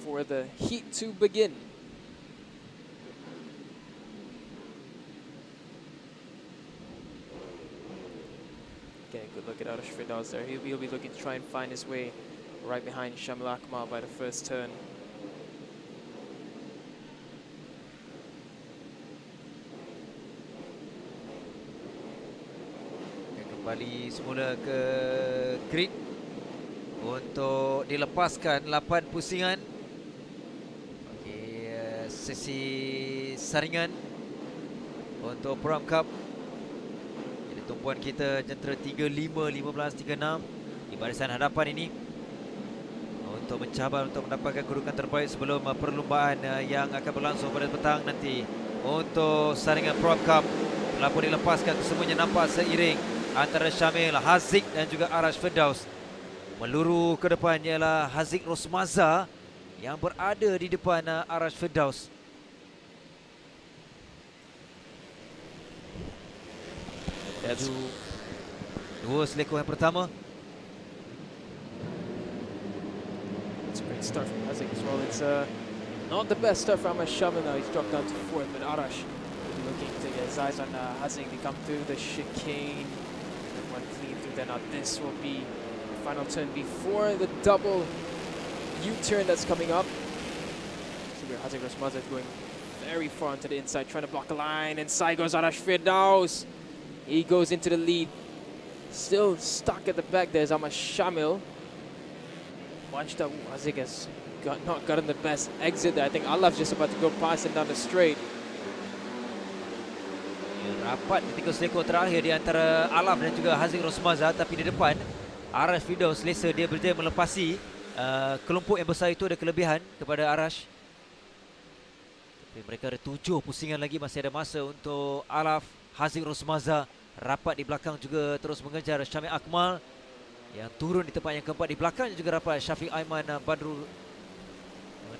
Speaker 7: for the heat to begin. Getting a good look at Arash Firdaus there. He'll be looking to try and find his way right behind Shamil Akmal by the first turn.
Speaker 5: Kembali semula ke grid untuk dilepaskan 8 pusingan bagi sesi saringan untuk Pro Am Cup. Jadi tumpuan kita jentera 35, 15, 36 di barisan hadapan ini untuk mencabar untuk mendapatkan kedudukan terbaik sebelum perlumbaan yang akan berlangsung pada petang nanti untuk saringan Pro Am Cup. Bola pun dilepaskan, kesemuanya nampak seiring antara Syamil, Haziq dan juga Arash Firdaus. Meluru ke depan ialah Haziq Rosmaza yang berada di depan Arash Firdaus.
Speaker 7: That's
Speaker 5: Dua selekor yang pertama.
Speaker 7: It's a great start from Haziq as well. It's not the best start from Shamil now. He's dropped down to fourth, but Arash looking to get his eyes on Haziq. They come through the chicane. One clean through there. Now this will be the final turn before the double U-turn that's coming up. So where Haziq Rosmaza is going very far onto the inside, trying to block the line. Inside goes Arash Firdaus. He goes into the lead. Still stuck at the back. There's Ahmad Shamil. Bunched up. Haziq has not gotten the best exit there. I think Allah's just about to go past him down the straight.
Speaker 5: Rapat ketika selekor terakhir di antara Alaf dan juga Haziq Rosmaza, tapi di depan Arash Firdaus selesa dia berjaya melepasi kelompok yang besar itu. Ada kelebihan kepada Arash. Tapi mereka ada 7 pusingan lagi, masih ada masa untuk Alaf. Haziq Rosmaza rapat di belakang juga terus mengejar Syamil Akmal yang turun di tempat yang keempat. Di belakangnya juga rapat Syafiq Aiman Badrul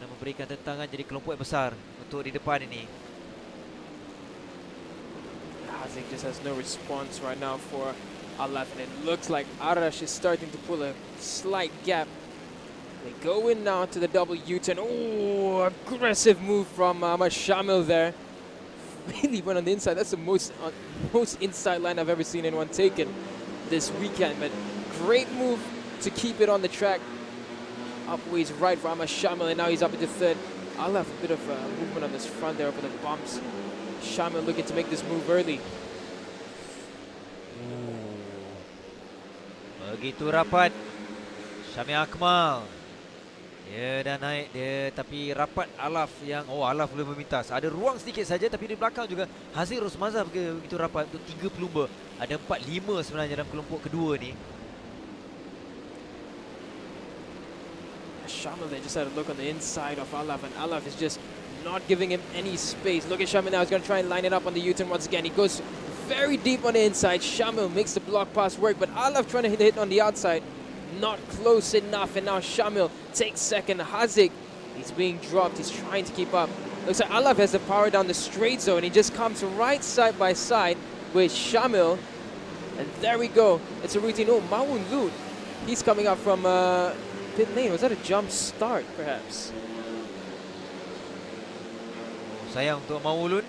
Speaker 5: yang memberikan tentangan jadi kelompok yang besar untuk di depan ini.
Speaker 7: Haziq just has no response right now for Alaf, and it looks like Arash is starting to pull a slight gap. They go in now to the double U-turn. Oh, aggressive move from Ahmad Shamil there. Really went on the inside. That's the most inside line I've ever seen anyone taken this weekend. But great move to keep it on the track. Upways right for Ahmad Shamil, and now he's up into third. I'll have a bit of movement on this front there over the bumps. Shamil looking to make this move early.
Speaker 5: Begitu rapat Syamil Akmal. Dia dah naik dia, tapi rapat Alaf yang Alaf boleh memintas. Ada ruang sedikit saja, tapi di belakang juga Haziq Rosmaza begitu rapat untuk 3 pelumba. Ada 4-5 sebenarnya dalam kelompok kedua ni.
Speaker 7: Shamil, they just had a look on the inside of Alaf, and Alaf is just not giving him any space. Look at Shamil now. He's going to try and line it up on the U-turn once again. He goes very deep on the inside. Shamil makes the block pass work, but Alaf trying to hit on the outside. Not close enough, and now Shamil takes second. Haziq, he's being dropped. He's trying to keep up. Looks like Alaf has the power down the straight zone. He just comes right side by side with Shamil. And there we go. It's a routine. Oh, Mawun Lut. He's coming up from pit lane. Was that a jump start, perhaps?
Speaker 5: Sayang untuk Mawulun.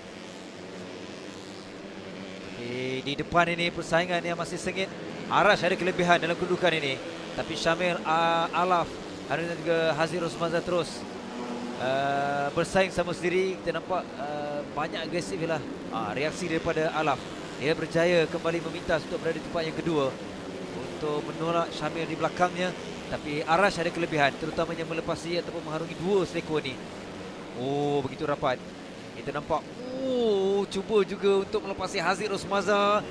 Speaker 5: Di depan ini persaingan yang masih sengit. Arash ada kelebihan dalam kedudukan ini. Tapi Syamil, Alaf, dan juga Haziq Rosmaza terus bersaing sama sendiri. Kita nampak banyak agresif lah reaksi daripada Alaf. Dia berjaya kembali memintas untuk berada di tempat yang kedua untuk menolak Syamil di belakangnya. Tapi Arash ada kelebihan, terutamanya melepasi ataupun mengharungi 2 selekor ni. Begitu rapat. Kita nampak cuba juga untuk melepasi Haziq Rosmaza.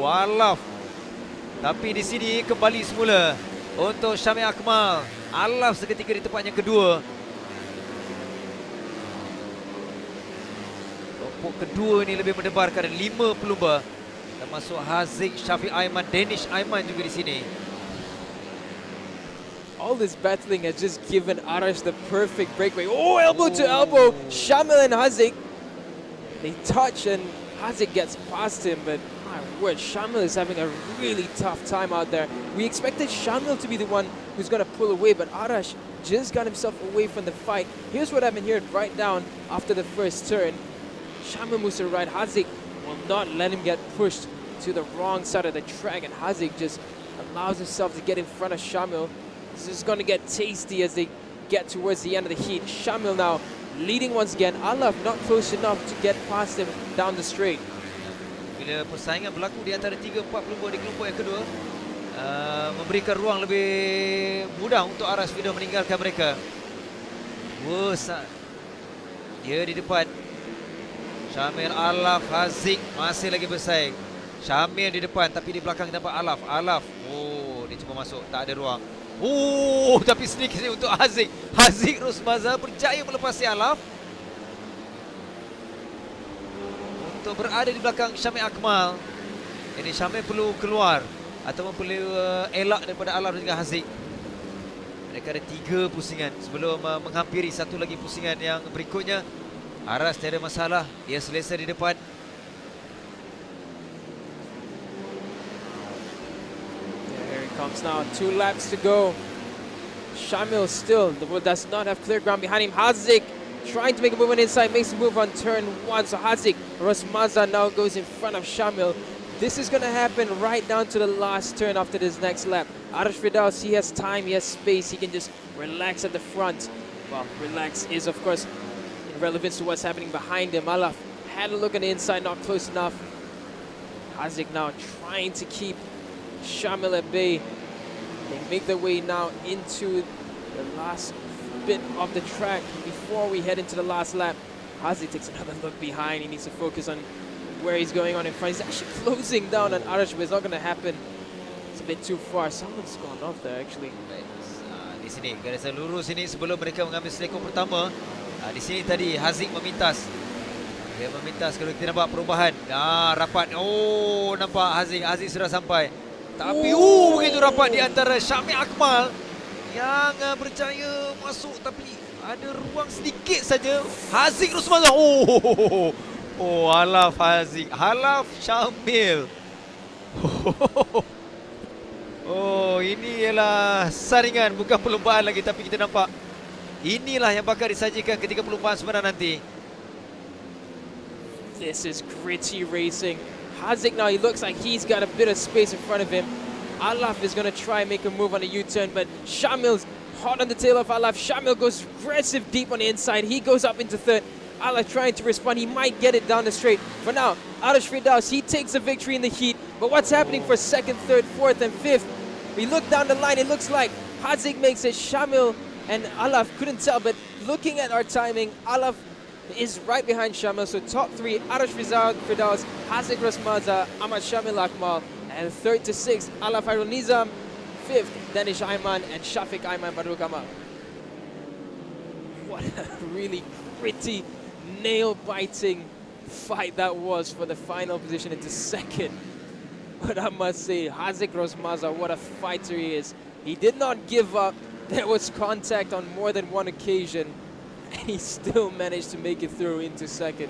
Speaker 5: Alaf. Tapi di sini kembali semula untuk Syamil Akmal. Alaf seketika di tempat yang kedua. Kelompok kedua ini lebih mendebarkan 5 pelumba, termasuk Haziq, Syafiq Aiman, Danish Aiman juga di sini.
Speaker 7: All this battling has just given Arash the perfect breakaway. Elbow to elbow. Shamil and Haziq, they touch and Haziq gets past him, but my word, Shamil is having a really tough time out there. We expected Shamil to be the one who's going to pull away, but Arash just got himself away from the fight. Here's what I've been hearing right down after the first turn. Shamil moves to the right. Haziq will not let him get pushed to the wrong side of the track, and Haziq just allows himself to get in front of Shamil. This is going to get tasty as they get towards the end of the heat. Shamil now leading once again. Alaf not close enough to get past him down the straight.
Speaker 5: Bila persaingan berlaku di antara 3-4 pelumba di kelompok yang kedua, memberikan ruang lebih mudah untuk Arash Firdaus meninggalkan mereka. Dia di depan. Syamil, Alaf, Haziq masih lagi bersaing. Syamil di depan, tapi di belakang nampak Alaf. Dia cuba masuk, tak ada ruang. Tapi sedikit untuk Haziq. Haziq Rosmaza berjaya melepasi Alaf. untuk berada di belakang Syamil Akmal. Ini Syamil perlu keluar ataupun perlu elak daripada Alaf dan juga Haziq. Mereka ada 3 pusingan sebelum menghampiri satu lagi pusingan yang berikutnya. Aras tiada masalah, dia selesa di depan.
Speaker 12: Here he comes now, 2 laps to go. Shamil still does not have clear ground behind him. Haziq trying to make a move on the inside, makes a move on turn 1. So Haziq, Rosmaza now goes in front of Shamil. This is going to happen right down to the last turn after this next lap. Arash Firdaus, he has time, he has space, he can just relax at the front. Well, relax is of course in relevance to what's happening behind him. Alaf had a look on the inside, not close enough. Haziq now trying to keep Shamil at bay. They make their way now into the last bit of the track before we head into the last lap. Haziq takes another look behind. He needs to focus on where he's going on in front. He's actually closing down on Arash, but it's not going to happen. It's a bit too far. Someone's gone off there actually.
Speaker 5: Di sini garisan lurus ini sebelum mereka mengambil selekor pertama. Di sini tadi Haziq memintas. Dia memintas kalau kita nampak perubahan. Rapat. Oh, nampak Haziq sudah sampai. Tapi begitu rapat di antara Syamil Akmal yang berjaya masuk, tapi ada ruang sedikit saja. Haziq Rosmaza. Alaf Haziq. Alaf Syamil. Ini ialah saringan, bukan perlumbaan lagi, tapi kita nampak inilah yang bakal disajikan ketika perlumbaan sebenarnya nanti.
Speaker 12: This is gritty racing. Haziq now, he looks like he's got a bit of space in front of him. Alaf is going to try and make a move on the U-turn, but Shamil's hot on the tail of Alaf. Shamil goes aggressive deep on the inside. He goes up into third. Alaf trying to respond. He might get it down the straight. For now, Arash Firdaus, he takes the victory in the heat. But what's happening for second, third, fourth, and fifth? We look down the line, it looks like Haziq makes it. Shamil and Alaf couldn't tell, but looking at our timing, Alaf is right behind Shamil. So top 3, Arash Firdaus, Haziq Rosmaza, Ahmad Syamil Akmal. And 3rd to 6th, Alaf Hairul Nizam. 5th, Danish Ayman and Shafiq Ayman Badrul Kamal. What a really gritty, nail-biting fight that was for the final position into second. But I must say, Haziq Rosmaza, what a fighter he is. He did not give up. There was contact on more than one occasion. And he still managed to make it through into second.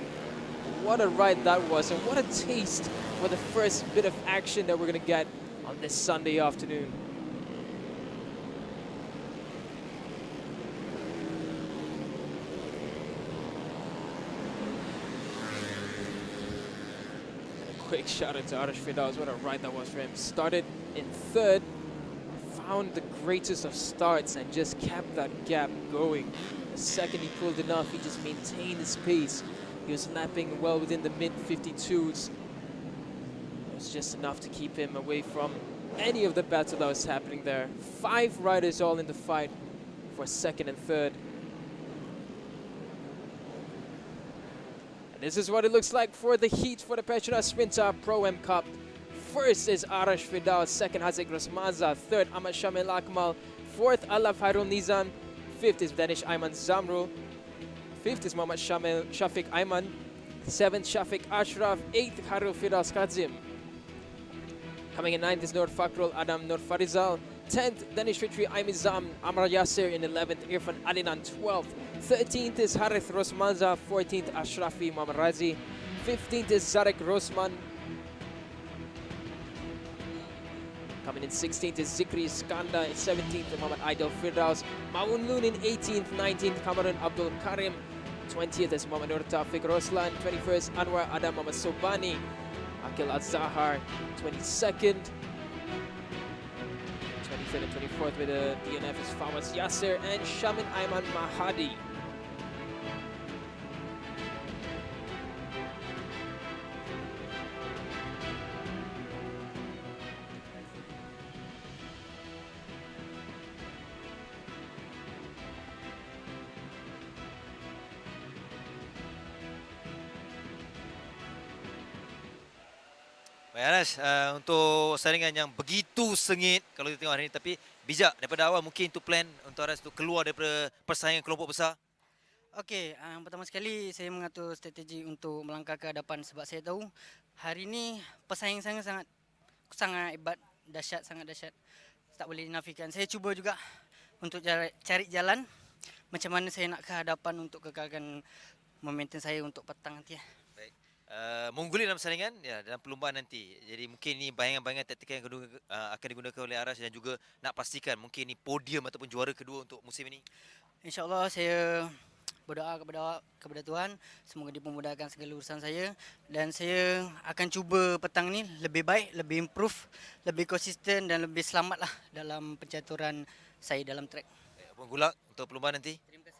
Speaker 12: What a ride that was, and what a taste for the first bit of action that we're going to get on this Sunday afternoon. Quick shout out to Arash Firdaus. What a ride that was for him. Started in 3rd, found the greatest of starts and just kept that gap going. The second he pulled enough, he just maintained his pace. He was lapping well within the mid-52s. It was just enough to keep him away from any of the battle that was happening there. 5 riders all in the fight for 2nd and 3rd. This is what it looks like for the heat for the PETRONAS Sprinter Pro-Am Cup. First is Arash Firdaus, 2nd Haziq Rosmaza, 3rd Ahmad Syamil Akmal, 4th Alaf Hairul Nizam, 5th is Danish Ayman Zamrul, 5th is Muhammad Shafiq Ayman, 7th Shafiq Ashraf, 8th Hairul Firdaus Kazim. Coming in 9th is Nur Fakrul Adam Nur Farizal, 10th Danish Fitri Aimizam Amar Yasir in 11th, Irfan Adinan 12th, 13th is Harith Rosmaza, 14th Ashrafi Muhammad Razi, 15th is Zarek Rosman. Coming in 16th is Zikri Skanda, 17th Muhammad Aidil Firdaus, Maun Loon in 18th, 19th Kamarun Abdul Karim, 20th is Muhammad Nur Taufiq Roslan, 21st Anwar Adam Muhammad Sobani, Akil Az-Zahar, 22nd, 23rd and 24th with the DNF is Fawaz Yasser and Shamin Ayman Mahadi.
Speaker 5: Baik Anas, untuk saringan yang begitu sengit kalau kita tengok hari ini, tapi bijak daripada awal mungkin untuk plan untuk Anas untuk keluar daripada persaingan kelompok besar.
Speaker 13: Okey, pertama sekali saya mengatur strategi untuk melangkah ke hadapan sebab saya tahu hari ini pesaing sangat hebat, sangat dahsyat. Tak boleh dinafikan. Saya cuba juga untuk cari jalan macam mana saya nak ke hadapan untuk kekalkan momentum saya untuk petang nanti.
Speaker 5: Baik. Mengungguli dalam persaingan ya dalam perlumbaan nanti. Jadi mungkin ni bayangan-bayangan taktikal yang akan digunakan oleh Aras dan juga nak pastikan mungkin ni podium ataupun juara kedua untuk musim ini.
Speaker 13: InsyaAllah saya berdoa kepada Tuhan semoga dipermudahkan segala urusan saya dan saya akan cuba petang ni lebih baik, lebih improve, lebih konsisten dan lebih selamatlah dalam pencaturan saya dalam track.
Speaker 5: Good luck untuk perlumbaan nanti.
Speaker 13: Terima kasih.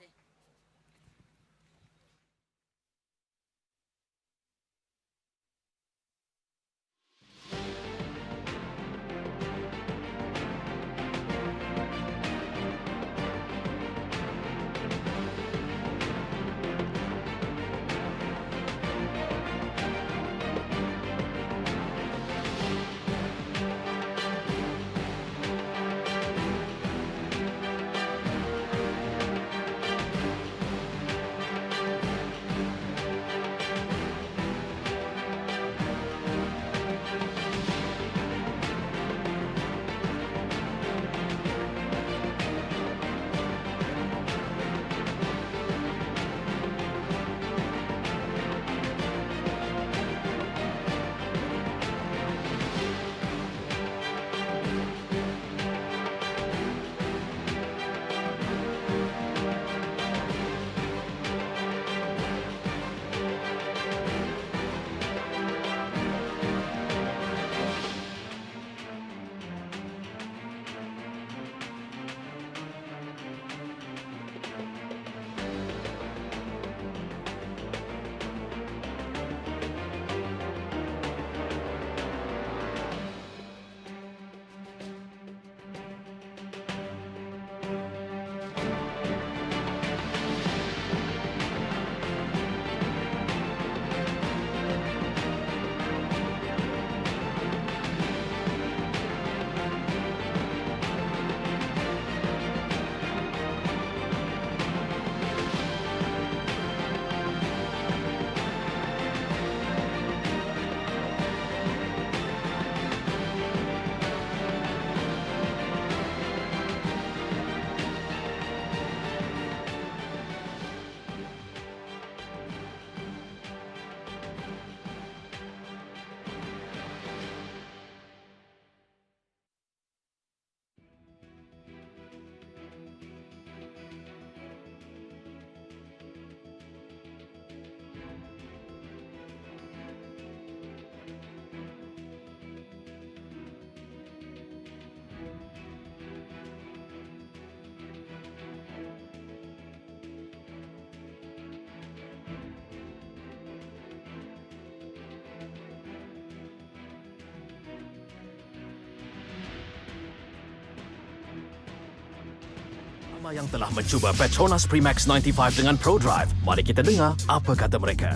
Speaker 2: Ramai yang telah mencuba Petronas Premax 95 dengan ProDrive. Mari kita dengar apa kata mereka.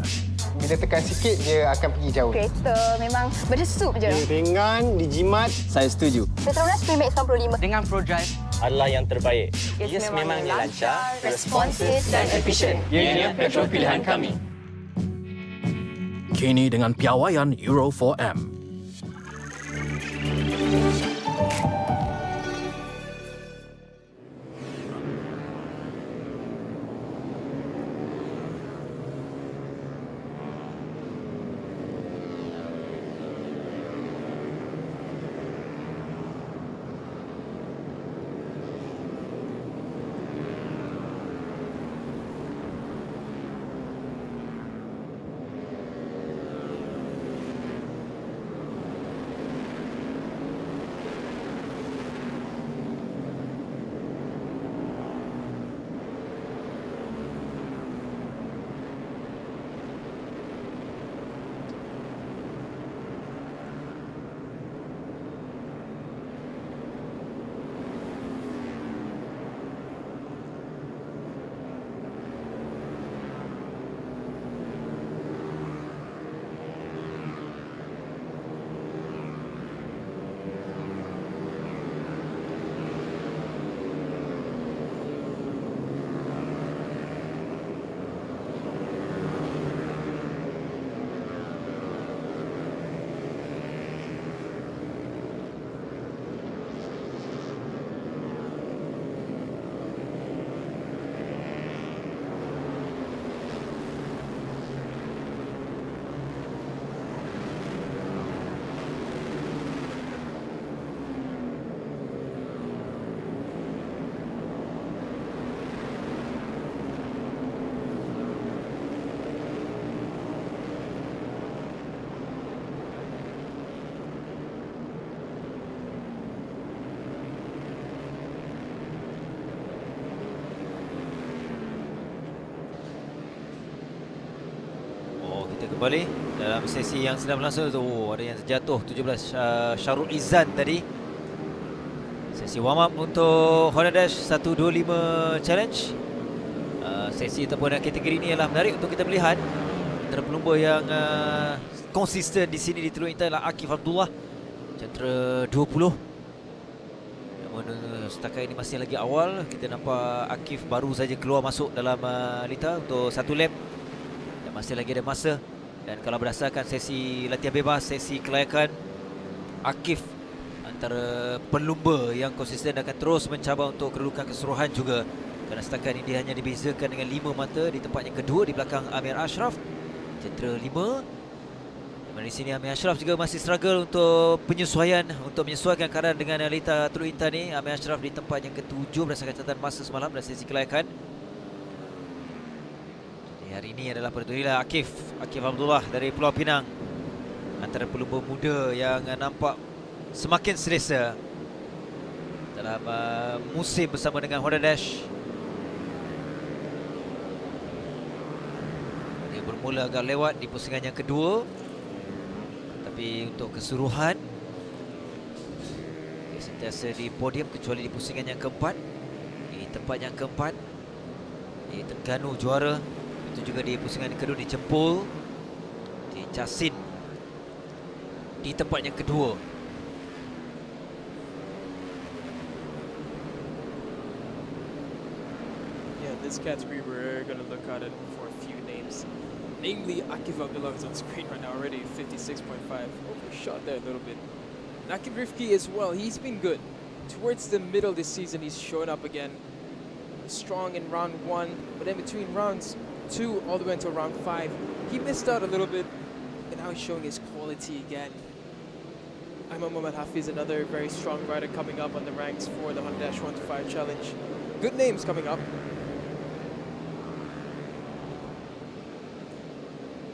Speaker 3: Bila tekan sikit, dia akan pergi jauh.
Speaker 4: Kereta memang berdesup je.
Speaker 3: Dia ringan, dijimat.
Speaker 6: Saya setuju.
Speaker 4: PETRONAS PRIMAX 95
Speaker 13: Dengan ProDrive
Speaker 6: Adalah yang terbaik.
Speaker 4: Yes, memangnya lancar, responsif
Speaker 6: dan efisien. Ianya petrol pilihan kami.
Speaker 2: Kini dengan piawaian Euro 4M.
Speaker 5: kembali dalam sesi yang sedang berlangsung tu. Ada yang terjatuh 17 Syarul Izzan tadi. Sesi warm up untuk Honda Dash 125 challenge. Sesi ataupun kategori ini adalah menarik untuk kita melihat. Antara pelumba yang konsisten di sini di Teluk Intan adalah Akif Abdullah, jentera 20. Namun setakat ini masih lagi awal. Kita nampak Akif baru saja keluar masuk dalam lita untuk satu lap dan masih lagi ada masa. Dan kalau berdasarkan sesi latihan bebas, sesi kelayakan, Akif antara pelumba yang konsisten akan terus mencabar untuk kedudukan keseluruhan juga. Kerana setakat ini dia hanya dibezakan dengan 5 mata di tempat yang kedua di belakang Amir Ashraf, jentera 5. Di sini Amir Ashraf juga masih struggle untuk penyesuaian, untuk menyesuaikan keadaan dengan lita Teluk Intan ni. Amir Ashraf di tempat yang ke-7 berdasarkan catatan masa semalam dan sesi kelayakan. Jadi hari ini adalah pertandingan Akif Abdullah dari Pulau Pinang, antara pelumba muda yang nampak semakin selesa dalam musim bersama dengan Honda Dash. Dia bermula agak lewat di pusingan yang kedua, tapi untuk keseluruhan dia sentiasa di podium kecuali di pusingan yang keempat. Di tempat yang keempat di Terengganu juara, itu juga di pusingan yang kedua di Jempol, di Jasin di tempat yang kedua.
Speaker 12: This category we're going to look at it for a few names, namely Akif Abdullah is on screen right now already, 56.5, overshot there a little bit. And Akif Rifki as well, he's been good. Towards the middle of this season, he's shown up again, strong in round 1, but then between rounds 2 all the way until round 5, he missed out a little bit, and now he's showing his quality again. Imam Mohamed Hafiz, another very strong rider coming up on the ranks for the Honda Dash 1 to 5 challenge. Good names coming up.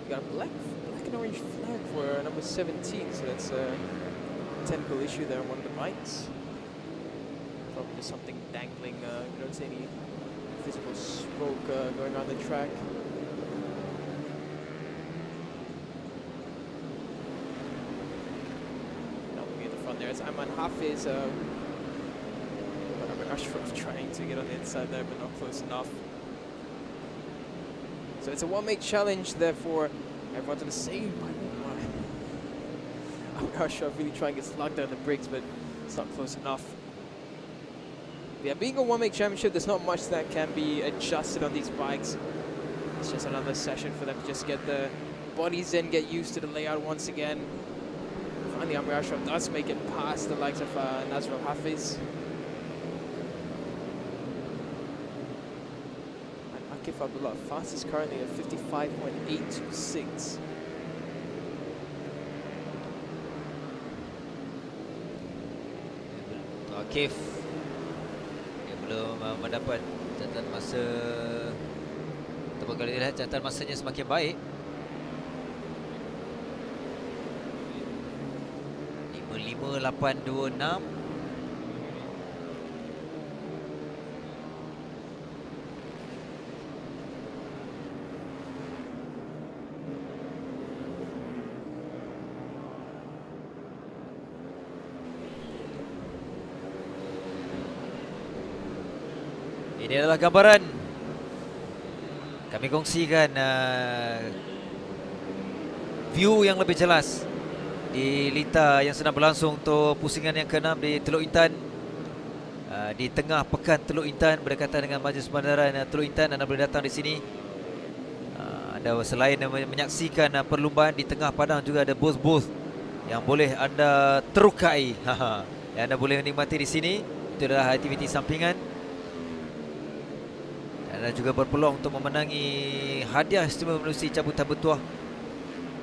Speaker 12: Got a black and orange flag for number 17, so that's a technical issue there on one of the bikes. Probably just something dangling. We don't see any visible smoke going on the track. Now looking at the front there, it's Ayman Hafiz. Ashraf trying to get on the inside there, but not close enough. So it's a one-make challenge, therefore everyone's on the same. Ashraf really trying to get slugged down the brakes, but it's not close enough. Yeah, being a one-make championship, there's not much that can be adjusted on these bikes. It's just another session for them to just get the bodies in, get used to the layout once again. Finally, Amir Ashraf does make it past the likes of Nazrul Hafiz. Akif Abdullah, fastest currently at 55.826.
Speaker 5: Akif dia belum mendapat catatan masa. Tapi kalau dilihat catatan masanya semakin baik. 55.826. Ini adalah gambaran kami kongsikan view yang lebih jelas di lita yang sedang berlangsung untuk pusingan yang ke-6 di Teluk Intan. Di tengah pekan Teluk Intan berdekatan dengan Majlis Bandaran Teluk Intan, anda boleh datang di sini. Anda selain menyaksikan perlumbaan, di tengah padang juga ada booth-booth yang boleh anda terukai. Yang anda boleh menikmati di sini. Itu adalah aktiviti sampingan. Anda juga berpeluang untuk memenangi hadiah istimewa menerusi cabutan bertuah,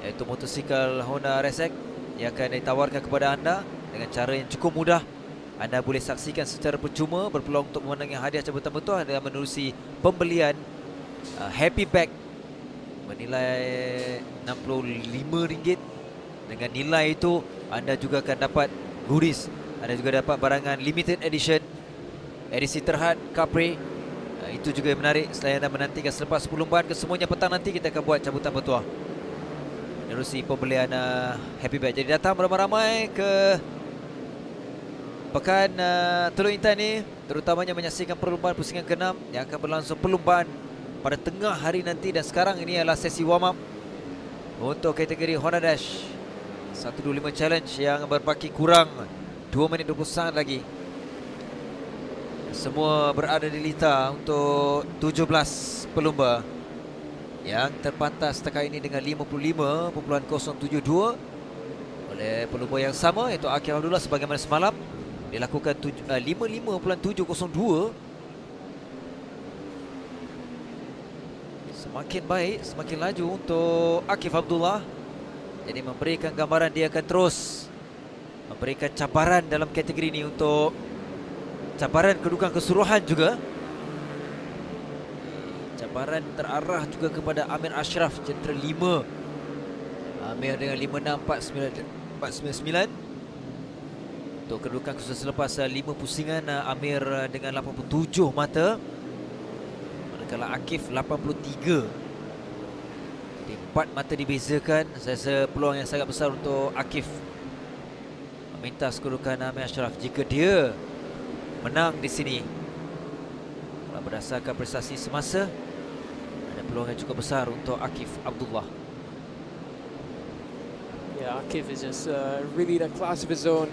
Speaker 5: iaitu motosikal Honda RSX yang akan ditawarkan kepada anda dengan cara yang cukup mudah. Anda boleh saksikan secara percuma, berpeluang untuk memenangi hadiah cabutan bertuah dengan menerusi pembelian Happy Bag bernilai RM65. Dengan nilai itu anda juga akan dapat goodies. Anda juga dapat barangan limited edition, edisi terhad Cub Prix. Itu juga yang menarik. Selain anda menantikan selepas perlumbaan kesemuanya petang nanti, kita akan buat cabutan bertuah. menerusi pembelian Happy Bag. Jadi datang beramai-ramai ke Pekan Teluk Intan ni, terutamanya menyaksikan perlumbaan pusingan ke-6 yang akan berlangsung perlumbaan pada tengah hari nanti. Dan sekarang ini adalah sesi warm up untuk kategori Honda Dash 125 Challenge yang berbaki kurang 2 minit 20 saat lagi. Semua berada di lita untuk 17 pelumba yang terpantas setakat ini dengan 55.072 oleh pelumba yang sama, iaitu Akif Abdullah. Sebagaimana semalam dia lakukan 55.702. Semakin baik, semakin laju untuk Akif Abdullah. Jadi memberikan gambaran dia akan terus memberikan cabaran dalam kategori ini untuk cabaran kedudukan keseluruhan juga. Cabaran terarah juga kepada Amir Ashraf, jentera 5. Amir dengan 56.499. Untuk kedudukan khusus selepas 5 pusingan, Amir dengan 87 mata, manakala Akif 83. Jadi 4 mata dibezakan. Saya rasa peluang yang sangat besar untuk Akif memintas kedudukan Amir Ashraf jika dia menang di sini. Kalau berdasarkan prestasi semasa, ada peluang yang cukup besar untuk Akif Abdullah.
Speaker 12: Yeah, Akif is just really in a class of his own.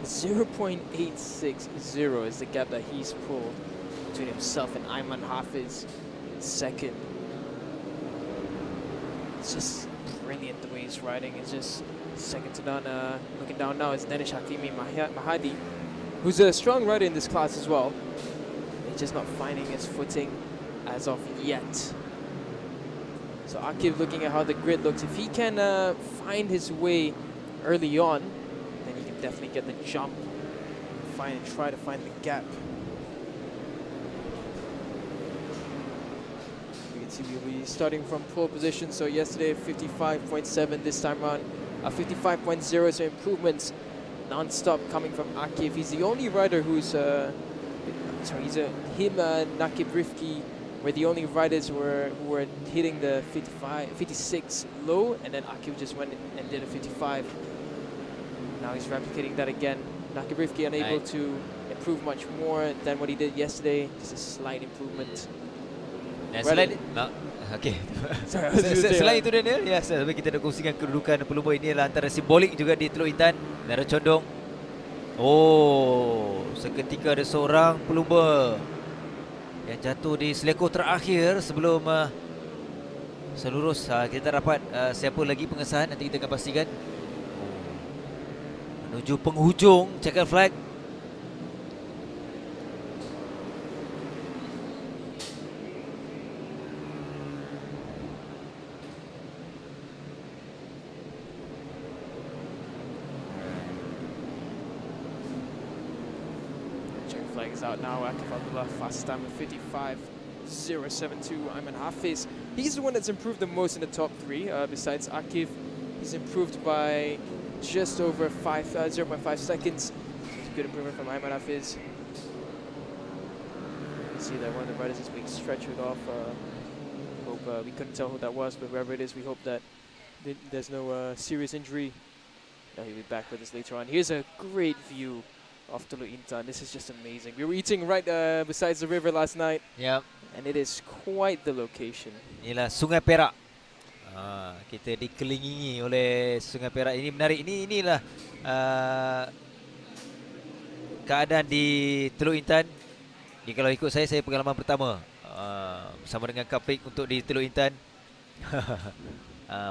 Speaker 12: 0.860 is the gap that he's pulled between himself and Ayman Hafiz in second. It's just brilliant the way he's riding. It's just second to none. Looking down now is Danish Hakimi Mahadi, who's a strong rider in this class as well. He's just not finding his footing as of yet. So Akif looking at how the grid looks. If he can find his way early on, then he can definitely get the jump, try to find the gap. You can see we'll be starting from pole position. So yesterday 55.7, this time around 55.0, so improvements non-stop coming from Akif. He's the only rider who's Nakib Rifki were the only riders who were hitting the 56 low, and then Akif just went and did a 55. Now he's replicating that again. Nakib Rifki unable to improve much more than what he did yesterday. Just a slight improvement.
Speaker 5: Selain itu Daniel, ya, sampai kita nak kongsikan kedudukan pelumba ini adalah antara simbolik juga di Teluk Intan, Merah Condong. Oh, seketika ada seorang pelumba yang jatuh di seleko terakhir sebelum selurus. Kita dapat siapa lagi pengesahan, nanti kita akan pastikan. Menuju penghujung checker flag.
Speaker 12: Flag is out now. Akif Abdullah, fastest time of 55.072. Ayman Hafiz, he's the one that's improved the most in the top 3. Besides Akif, he's improved by just over 0.5 seconds. It's a good improvement from Ayman Hafiz. You can see that one of the riders is being stretchered off. Hope we couldn't tell who that was, but whoever it is, we hope that there's no serious injury. Now he'll be back with us later on. Here's a great view of Teluk Intan. This is just amazing. We were eating right besides the river last night.
Speaker 5: Yep.
Speaker 12: And it is quite the location.
Speaker 5: Inilah Sungai Perak. Kita dikelilingi oleh Sungai Perak. Ini menarik. Inilah keadaan di Teluk Intan. Ini kalau ikut saya pengalaman pertama bersama dengan Cub Prix untuk di Teluk Intan.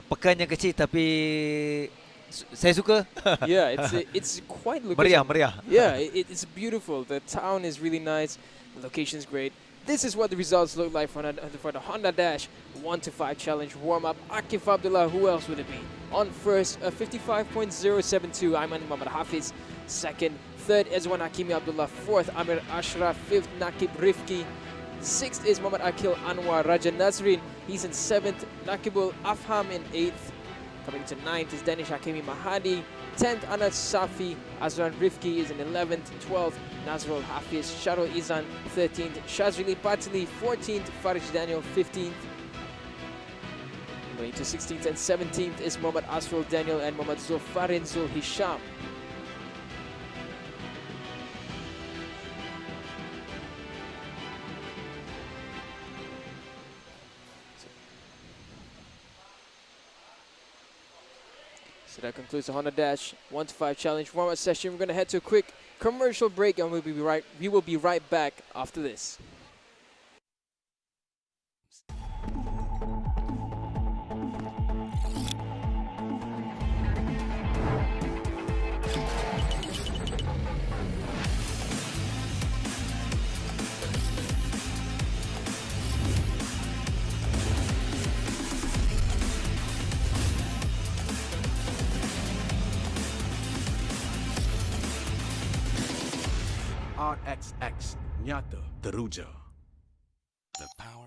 Speaker 5: Pekan yang kecil tapi saya suka.
Speaker 12: Yeah, it's quite location.
Speaker 5: Meriah.
Speaker 12: Yeah, it's beautiful. The town is really nice. The location's great. This is what the results look like for the Honda Dash 1-5 Challenge warm-up. Akif Abdullah, who else would it be? On first, 55.072, Ayman Muhammad Hafiz. Second, third, Ezwan Hakimi Abdullah. Fourth, Amir Ashraf. Fifth, Nakib Rifki. Sixth is Muhammad Akil Anwar Raja Nazrin. He's in seventh. Nakibul Afham in eighth. Coming to ninth is Danish Hakimi Mahadi. 10th, Anas Safi. Azran Rifki is in 11th. 12th, Nazrul Hafiz. Sharul Izan, 13th. Shazrili Patili, 14th. Farij Daniel, 15th. Going to 16th and 17th is Muhammad Asrul Daniel and Muhammad Zulfarin Zul Hisham. So that concludes the Honda Dash 1 to 5 challenge warm-up session. We're going to head to a quick commercial break, and we will be right back after this.
Speaker 2: RXX nyata teruja. The power.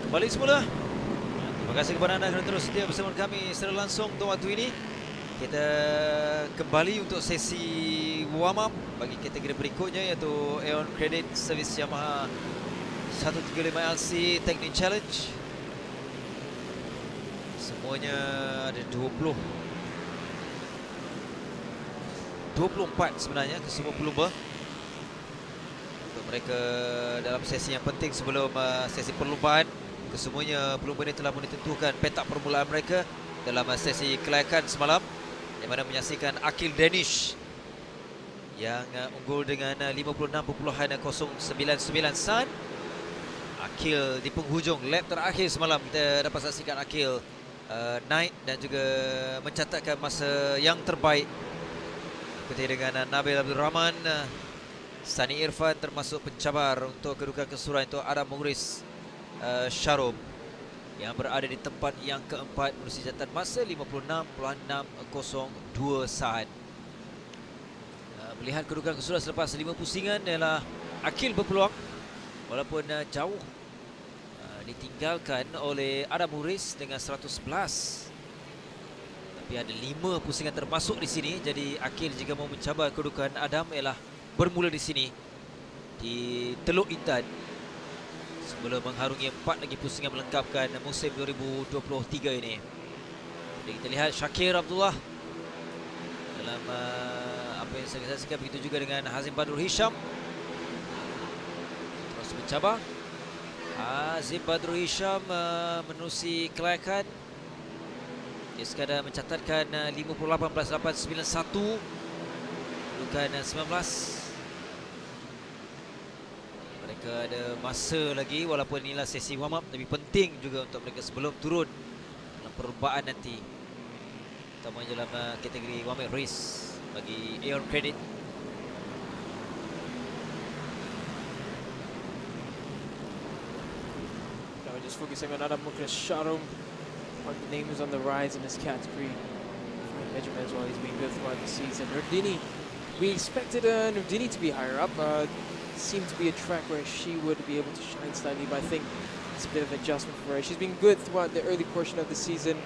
Speaker 5: Kembali semula. Terima kasih kepada anda kerana terus setia bersama kami secara langsung untuk waktu ini. Kita kembali untuk sesi warm up bagi kategori berikutnya iaitu Aeon Credit Service Yamaha 135LC Technique Challenge. Semuanya ada 24 sebenarnya ke semua pelumba. Untuk mereka dalam sesi yang penting sebelum sesi perlumbaan, kesemuanya pelumba ini telah menentukan petak permulaan mereka dalam sesi kelayakan semalam, di mana menyaksikan Akil Danish yang unggul dengan 56.099 san. Akil di penghujung lap terakhir semalam kita dapat saksikan Akil naik dan juga mencatatkan masa yang terbaik seperti dengan Nabil Abdul Rahman, Sani Irfan termasuk pencabar untuk kedudukan keseluruhan itu Adam Mughris Sharom yang berada di tempat yang keempat menerusi catatan masa 56.602 saat. Melihat kedudukan keseluruhan selepas 5 pusingan ialah Akil berpeluang walaupun jauh ditinggalkan oleh Adam Mughris dengan 111. Tapi ada 5 pusingan termasuk di sini, jadi Akil jika mau mencabar kedudukan Adam ialah bermula di sini di Teluk Intan sebelum mengharungi 4 lagi pusingan melengkapkan musim 2023 ini. Jadi kita lihat Syakir Abdullah dalam apa yang saya saksikan, begitu juga dengan Hazim Badrul Hisham terus mencabar. Hazim Badrul Hisham menerusi kelayakan. Dia sekadar mencatatkan 58.891 kedudukan 19. Mereka ada masa lagi walaupun inilah sesi warm up, tapi penting juga untuk mereka sebelum turun dalam perlumbaan nanti, terutamanya dalam kategori one man race bagi Aeon Credit.
Speaker 12: Now we're just focusing on Adam Mughris Sharom. The name is on the rise in this category. Benjamin as well, he's been good throughout the season. Nurdini, we expected Nurdini to be higher up. Seemed to be a track where she would be able to shine slightly, but I think it's a bit of adjustment for her. She's been good throughout the early portion of the season.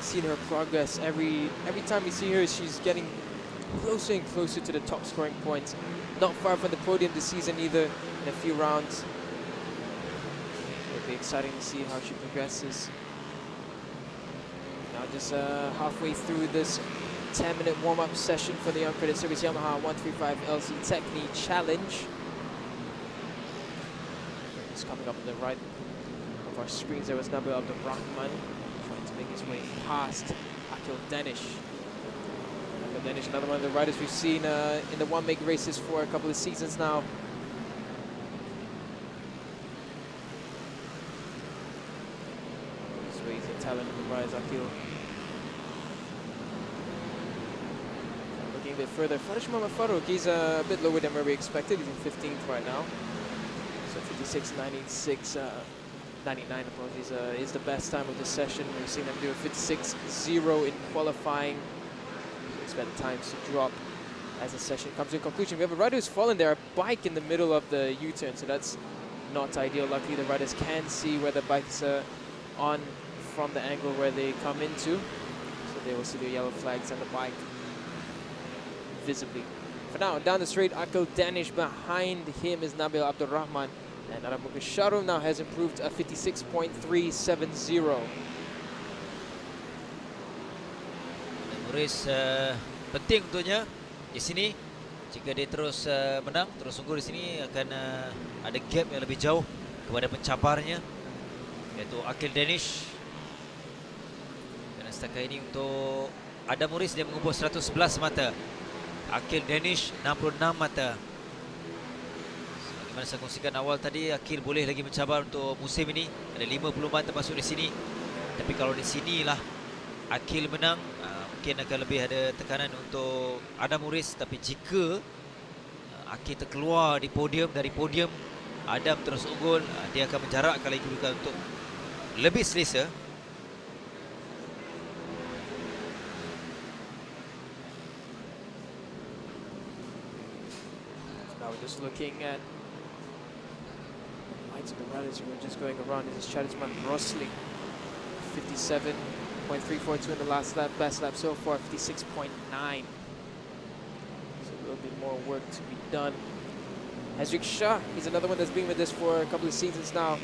Speaker 12: Seen her progress every time we see her, she's getting closer and closer to the top scoring points. Not far from the podium this season either in a few rounds. It'll be exciting to see how she progresses. Now just halfway through this 10-minute warm-up session for the Uncredited Service Yamaha 135LC Technique Challenge. It's coming up on the right of our screens. There was Nabil Abdul Rahman trying to make his way past Akil Danish. Akil Danish, another one of the riders we've seen in the one-make races for a couple of seasons now. He's a talent of the rise, Akil. Looking a bit further, Farishmama Farouk, he's a bit lower than where we expected. He's in 15th right now. So 56.96, 99 apologies, is the best time of the session. We've seen them do a 56.0 in qualifying. So expect the times to drop as the session comes to conclusion. We have a rider who's fallen there, a bike in the middle of the U-turn, so that's not ideal. Luckily the riders can see where the bikes are on from the angle where they come into, so they will see the yellow flags and the bike visibly. For now, down the straight, Akil Danish. Behind him is Nabil Abdul Rahman, and Adam Mughris Sharom now has improved a 56.370.
Speaker 5: Mughris penting untuknya di sini. Jika dia terus menang, terus unggul di sini, akan ada gap yang lebih jauh kepada pencabarnya iaitu Akil Danish. Dan setakat ini untuk Adam Mughris, dia mengumpul 111 mata. Akil Danish 66 mata. Bagaimana saya kongsikan awal tadi, Akil boleh lagi mencabar untuk musim ini. Ada 5 pelumban termasuk di sini. Tapi kalau di sinilah Akil menang, mungkin akan lebih ada tekanan untuk Adam Mughris. Tapi jika Akil terkeluar dari podium, Adam terus unggul, dia akan menjarakkan lagi kedudukan untuk lebih selesa.
Speaker 12: Now we're just looking at heights of the riders who are just going around. This is Charisman Rosli, 57.342 in the last lap. Best lap so far, 56.9. So a little bit more work to be done. Hazrik Shah, he's another one that's been with us for a couple of seasons now.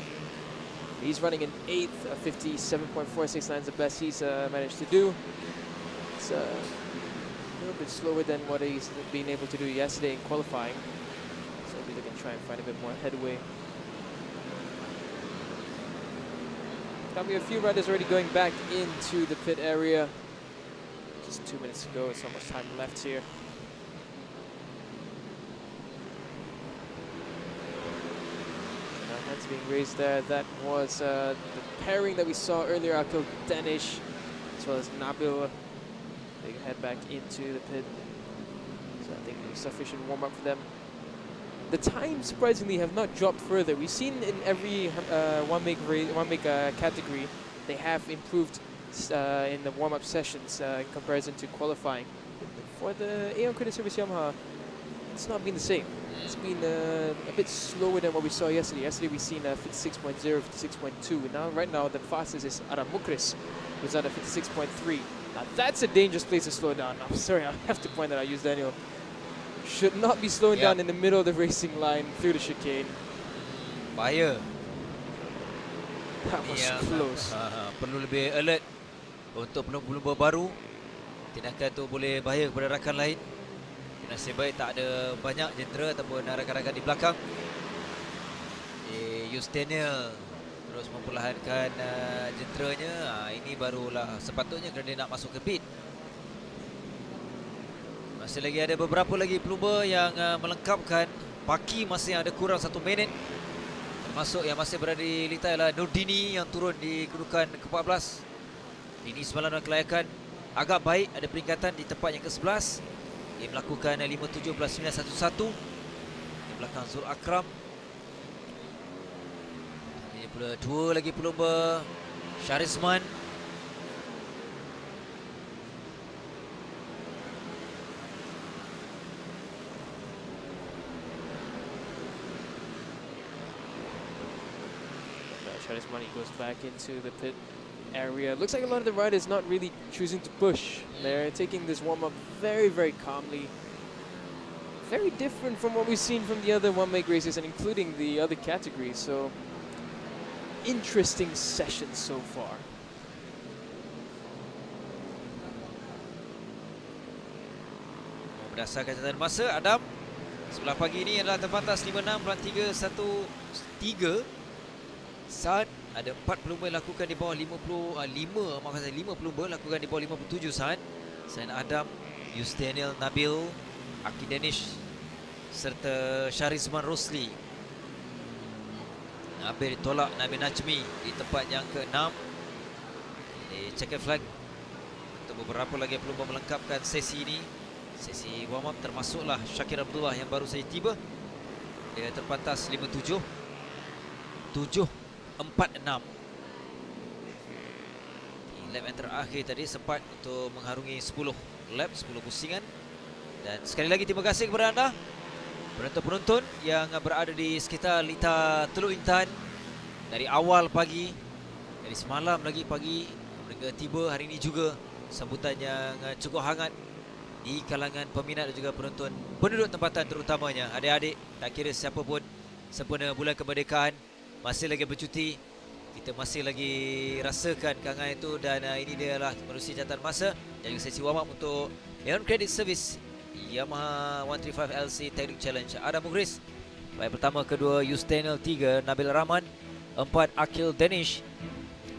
Speaker 12: He's running in 8th, 57.469 is the best he's managed to do. It's a little bit slower than what he's been able to do yesterday in qualifying. So maybe they can try and find a bit more headway. Got me a few riders already going back into the pit area. Just 2 minutes to go, so much time left here. Hands being raised there. That was the pairing that we saw earlier, Akil Danish, as well as Nabil. They can head back into the pit. So I think it's sufficient warm-up for them. The times, surprisingly, have not dropped further. We've seen in every one-make category, they have improved in the warm-up sessions in comparison to qualifying. For the Aeon Credit Service Yamaha, it's not been the same. It's been a bit slower than what we saw yesterday. Yesterday we seen 56.0, 56.2. Now, right now, the fastest is Adam Mukris, who's at a 56.3. Now that's a dangerous place to slow down. I'm sorry, I have to point that out. Use Daniel. Should not be slowing down in the middle of the racing line through the chicane.
Speaker 5: Bahaya.
Speaker 12: That was close.
Speaker 5: Perlu lebih alert untuk pelumba baru. Tindakan tu boleh bahaya kepada rakan lain. Nasib baik tak ada banyak jentera ataupun rakan-rakan di belakang. Justinian terus memperlahankan jenteranya. Ini barulah sepatutnya kerana dia nak masuk ke pit. Masih lagi ada beberapa lagi pelumba yang melengkapkan. Paki masih ada kurang 1 minit. Termasuk yang masih berada di litai ialah Nurdini yang turun di kedudukan ke-14. Dini semalam dalam kelayakan agak baik, ada peringkatan di tempat yang ke-11. Dia melakukan 5.17.911 di belakang Zul Akram. Ini pula 2 lagi pelumba, Syarizman.
Speaker 12: Syarizman goes back into the pit area. Looks like a lot of the riders not really choosing to push. They're taking this warm-up very, very calmly. Very different from what we've seen from the other one-make races and including the other categories. So, interesting session so far.
Speaker 5: Berdasarkan catatan masa, Adam, sebelah pagi ini adalah terbatas 56.313. Saat ada 4 pelumba yang lakukan di bawah 5 pelumba lakukan di bawah 57 saat. Selain Adam, Justinian, Nabil, Aki Danish serta Syarizman Rosli. Nabil ditolak Nabil Najmi di tempat yang ke-6. Di checkered flag untuk beberapa lagi pelumba melengkapkan sesi ini. Sesi warm up termasuklah Syakir Abdullah yang baru saja tiba. Dia terpantas 57 7.46. Di lap yang terakhir tadi sempat untuk mengharungi 10 lap, 10 pusingan. Dan sekali lagi terima kasih kepada anda penonton-penonton yang berada di sekitar Lita Teluk Intan dari awal pagi, dari semalam lagi pagi hingga tiba hari ini juga. Sambutan yang cukup hangat di kalangan peminat dan juga penonton penduduk tempatan terutamanya. Adik-adik, tak kira siapa pun, sempena bulan kemerdekaan, masih lagi bercuti, kita masih lagi rasakan kangan itu. Dan ini dia lah menerusi catatan masa dan juga sesi warm up untuk Aeon Credit Service Yamaha 135LC Technic Challenge. Adam Mugris baik pertama, kedua Justinian, 3 Nabil Rahman, 4 Akil Danish,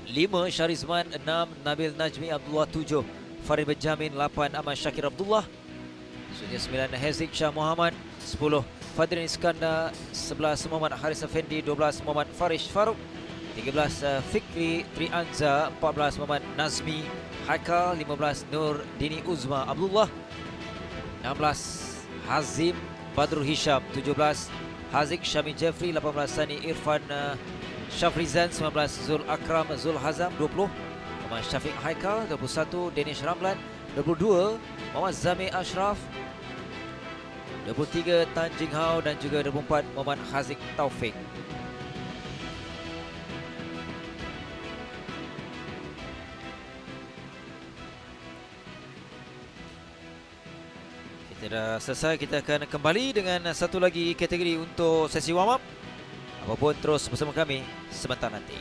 Speaker 5: 5 Syarizman, 6 Nabil Najmi Abdullah, 7 Farid Benjamin, 8 Ahmad Syakir Abdullah, 9 Hazik Shah Muhammad, 10 Fadrin Iskandar, 11 Muhammad Haris Effendi, 12 Muhammad Farish Farouk, 13 Fikri Trianza, 14 Muhammad Nazmi Haikal, 15 Nur Dini Uzma Abdullah, 16 Hazim Badrul Hisham, 17 Hazik Syami Jeffrey, 18 Sani Irfan Syafrizan, 19 Zul Akram Zul Hazam, 20 Muhammad Syafiq Haikal, 21 Danish Ramlan, 22 Muhammad Zamir Ashraf, 23 Tan Jing Hao dan juga 24 Muhammad Hazik Taufik. Dia dah selesai, kita akan kembali dengan satu lagi kategori untuk sesi warm up. Apapun terus bersama kami sebentar nanti.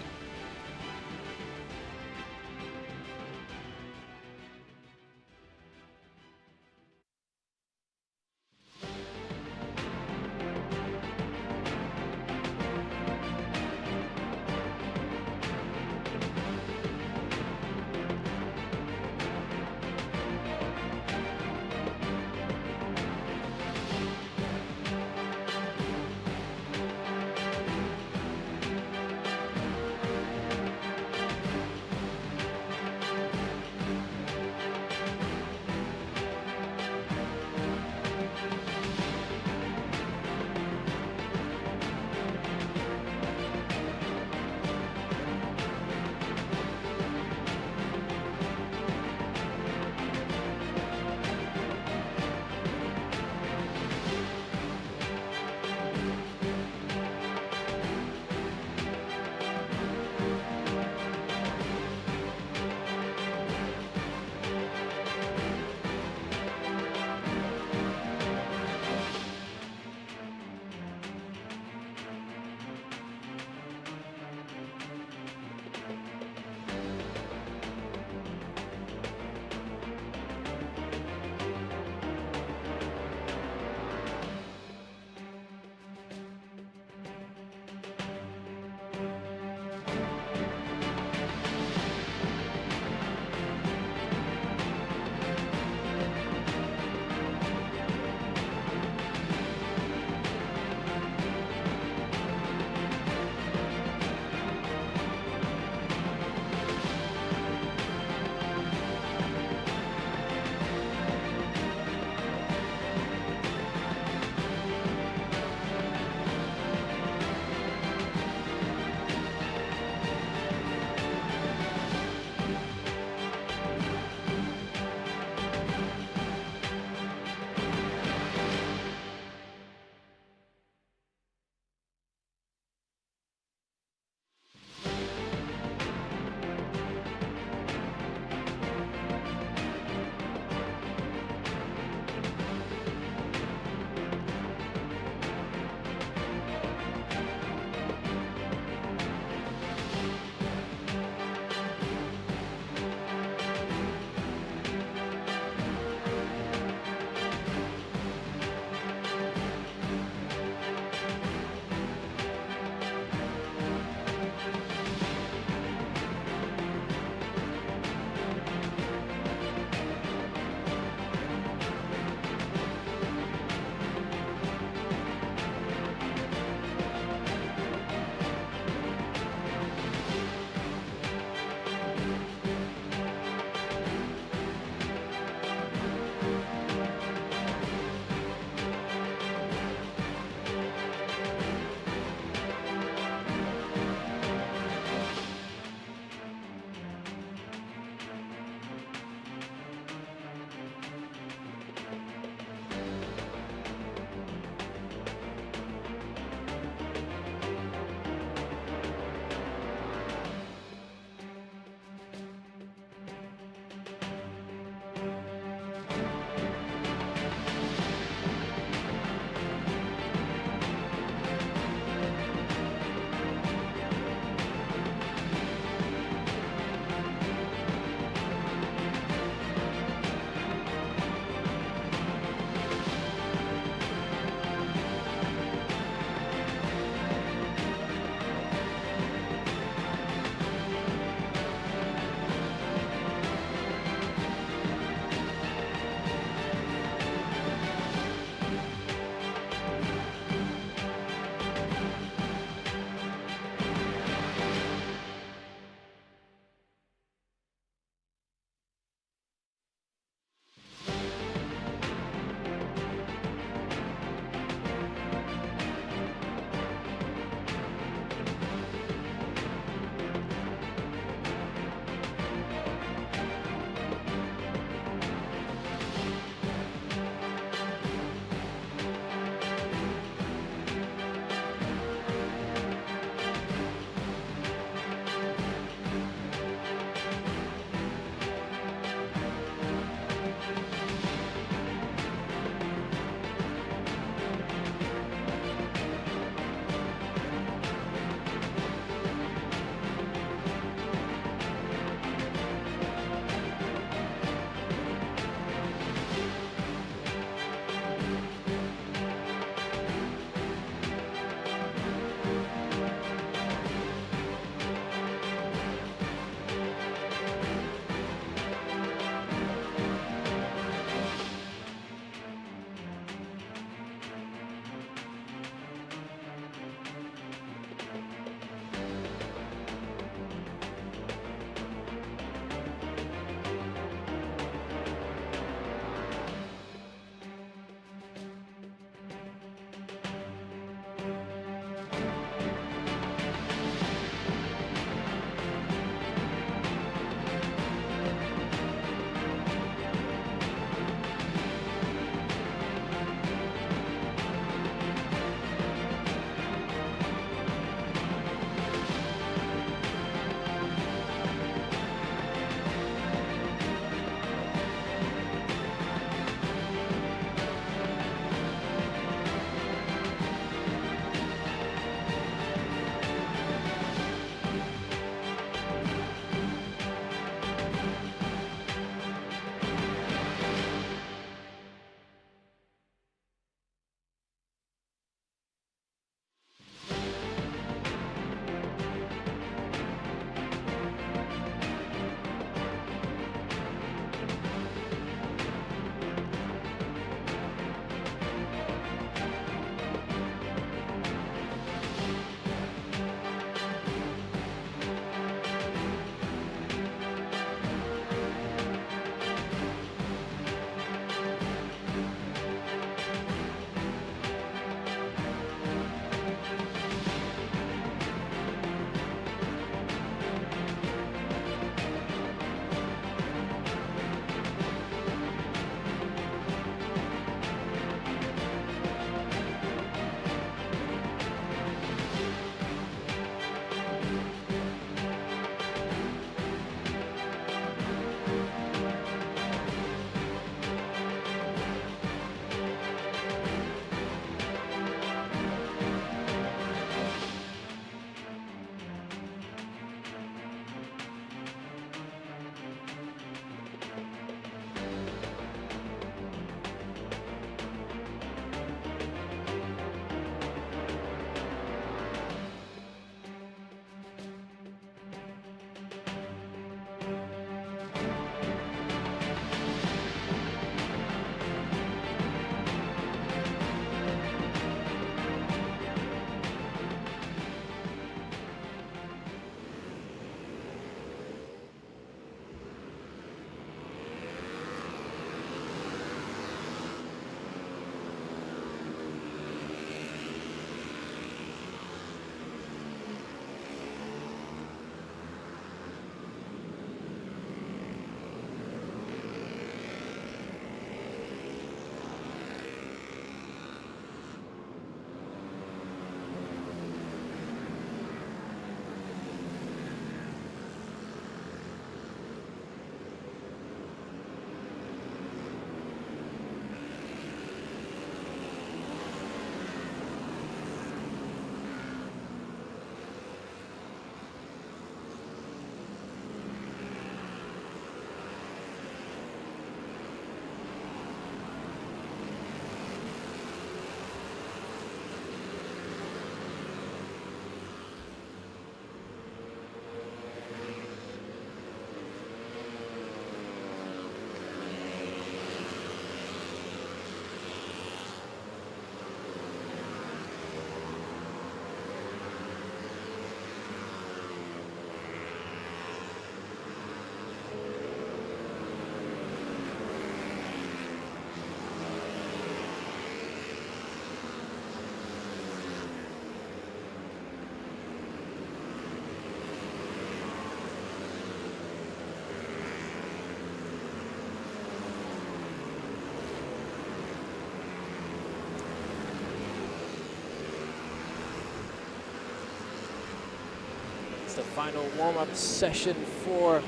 Speaker 12: the final warm-up session for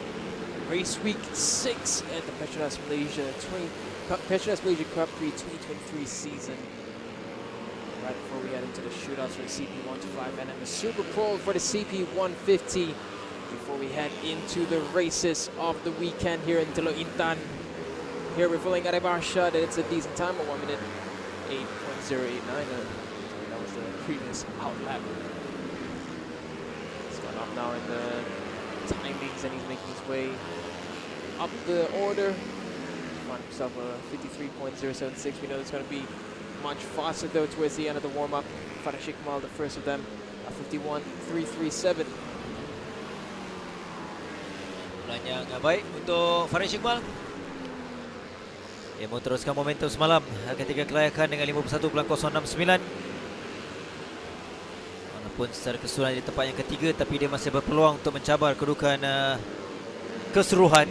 Speaker 12: race week 6 at the Petronas Malaysia Cub Prix 2023 season. Right before we head into the shootouts for the CP125 and then the Super Pro for the CP150 before we head into the races of the weekend here in Teluk, Intan. Here we're following Aribasha that it's a decent time of 1 minute 8.089. That was the previous out lap. He's gone up now in the timings and he's making his way up the order. Found himself a 53.076. We know it's going to be much faster though towards the end of the warm-up. Farah Shikmal, the first of them, a 51.337.
Speaker 5: Bulan yang baik untuk Farid Shikmal. Dia meneruskan momentum semalam ketika kelayakan dengan 51.069. Walaupun secara keseluruhan di tempat yang ketiga, tapi dia masih berpeluang untuk mencabar kedudukan keseluruhan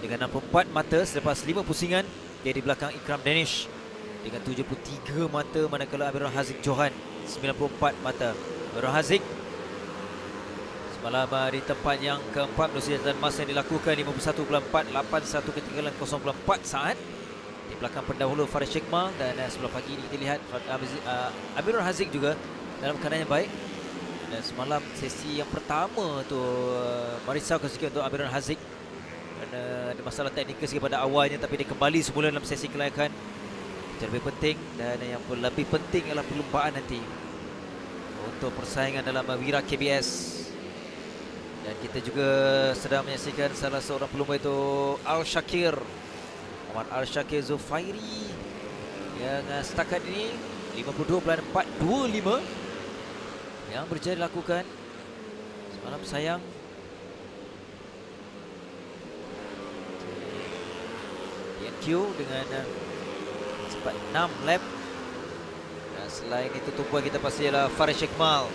Speaker 5: dengan 64 mata selepas 5 pusingan. Dia di belakang Ikram Danish dengan 73 mata, manakala Amirul Haziq Johan 94 mata. Amirul Haziq semalam di tempat yang keempat menerusi catatan masa yang dilakukan 51.481 ketinggalan 0.4 saat di belakang pendahulu Farid Shikmal. Dan sebelah pagi ini kita lihat Amirul Haziq juga dalam keadaan yang baik. Dan semalam sesi yang pertama tu merisaukan sikit untuk Amirul Haziq kerana ada masalah teknikal sikit pada awalnya, tapi dia kembali semula dalam sesi kelayakan. Itu lebih penting, dan yang lebih penting adalah perlumbaan nanti untuk persaingan dalam Wira KBS. Dan kita juga sedang menyaksikan salah seorang pelumba itu Al-Shakir, Muhammad Al-Shakir Zufairi, yang setakat ini 52.425 yang berjaya dilakukan. Semalam sayang DNQ dengan cepat 6 lap. Dan selain itu tumpuan kita pasti ialah Farid Shikmal.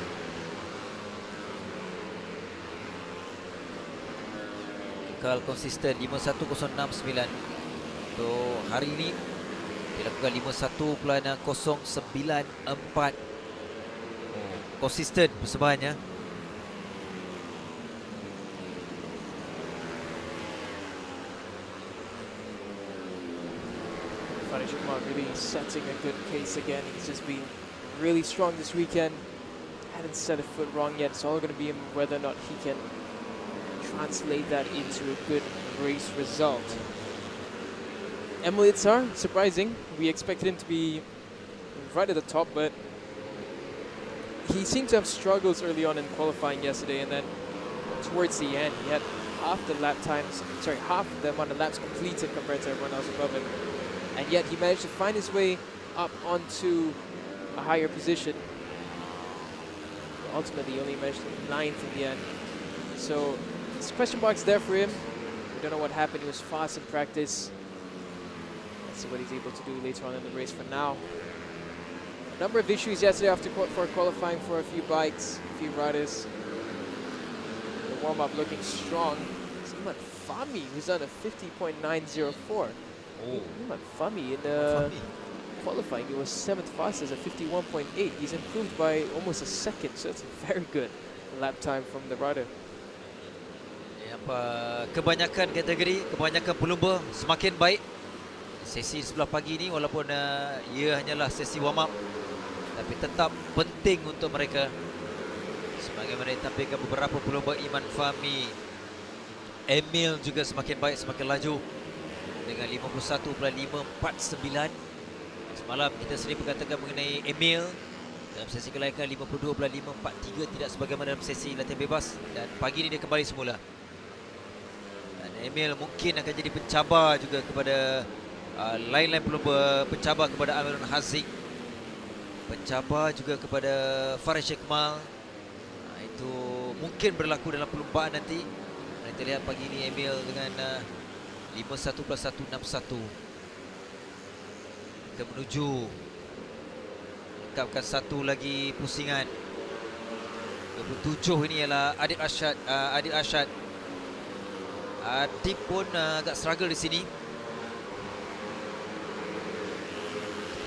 Speaker 5: Kekal konsisten 51.069. Untuk hari ini dilakukan 51.094. Konsisten persembahannya.
Speaker 12: Farid Shikmal really setting a good pace again. He's just been really strong this weekend. Hadn't set a foot wrong yet. It's all going to be whether or not he can translate that into a good race result. Emil Itzar, surprising. We expected him to be right at the top, but he seemed to have struggles early on in qualifying yesterday, and then towards the end he had half the amount of laps completed compared to everyone else above him, and yet he managed to find his way up onto a higher position. Ultimately, he only managed to 9th in the end. So it's question marks there for him. We don't know what happened. He was fast in practice. Let's see what he's able to do later on in the race. For now, a number of issues yesterday for qualifying for a few bikes, a few riders. The warm-up looking strong. It's Iman Fahmi who's on a 50.904. Iman Fahmi in the qualifying, he was 7th fastest at 51.8. He's improved by almost a second, so it's a very good lap time from the rider.
Speaker 5: Kebanyakan kategori, kebanyakan pelumba semakin baik. Sesi sebelah pagi ini walaupun ia hanyalah sesi warm up, tapi tetap penting untuk mereka. Sebagaimana ditampilkan beberapa pelumba, Iman Fahmi, Emil juga semakin baik, semakin laju dengan 51.549. Semalam kita sendiri berkatakan mengenai Emil dalam sesi kelayakan 52.543, tidak sebagaimana dalam sesi latihan bebas, dan pagi ini dia kembali semula. Emil mungkin akan jadi pencabar juga kepada lain-lain pelumba, pencabar kepada Amirul Haziq, pencabar juga kepada Farid Shikmal. Itu mungkin berlaku dalam perlumbaan nanti. Kita lihat pagi ini Emil dengan 51.161. Kita menuju lengkapkan satu lagi pusingan. 27 ini ialah Adib Arsyad. Adib pun agak struggle di sini.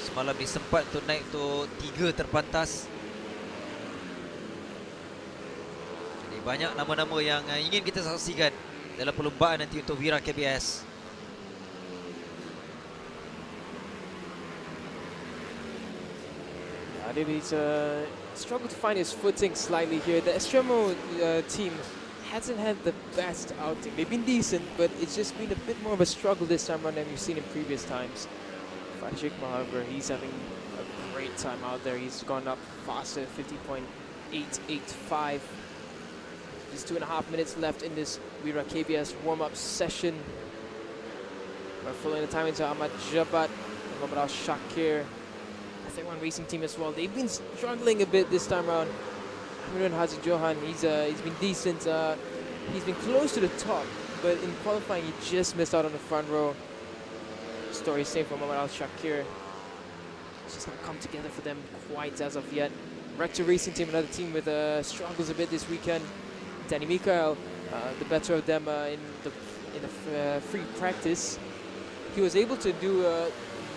Speaker 5: Semalam dia sempat untuk naik untuk 3 terpantas. Jadi Banyak nama-nama yang ingin kita saksikan dalam perlumbaan nanti untuk Wira KBS.
Speaker 12: He's struggled to find his footing slightly here. The Estremo team hasn't had the best outing. They've been decent, but it's just been a bit more of a struggle this time around than we've seen in previous times. Fajikma, however, he's having a great time out there. He's gone up faster, 50.885. Just 2.5 minutes left in this Wira KBS warm-up session. We're following the time into Ahmad Jabat and Muhammad Al-Shakir. I think one racing team as well. They've been struggling a bit this time around. Amirun Haji Johan, he's been decent. He's been close to the top, but in qualifying he just missed out on the front row. Story same for Muhammad Al-Shakir. It's just not come together for them quite as of yet. Rector Racing Team, another team with struggles a bit this weekend. Danny Mikael, the better of them in the free practice. He was able to do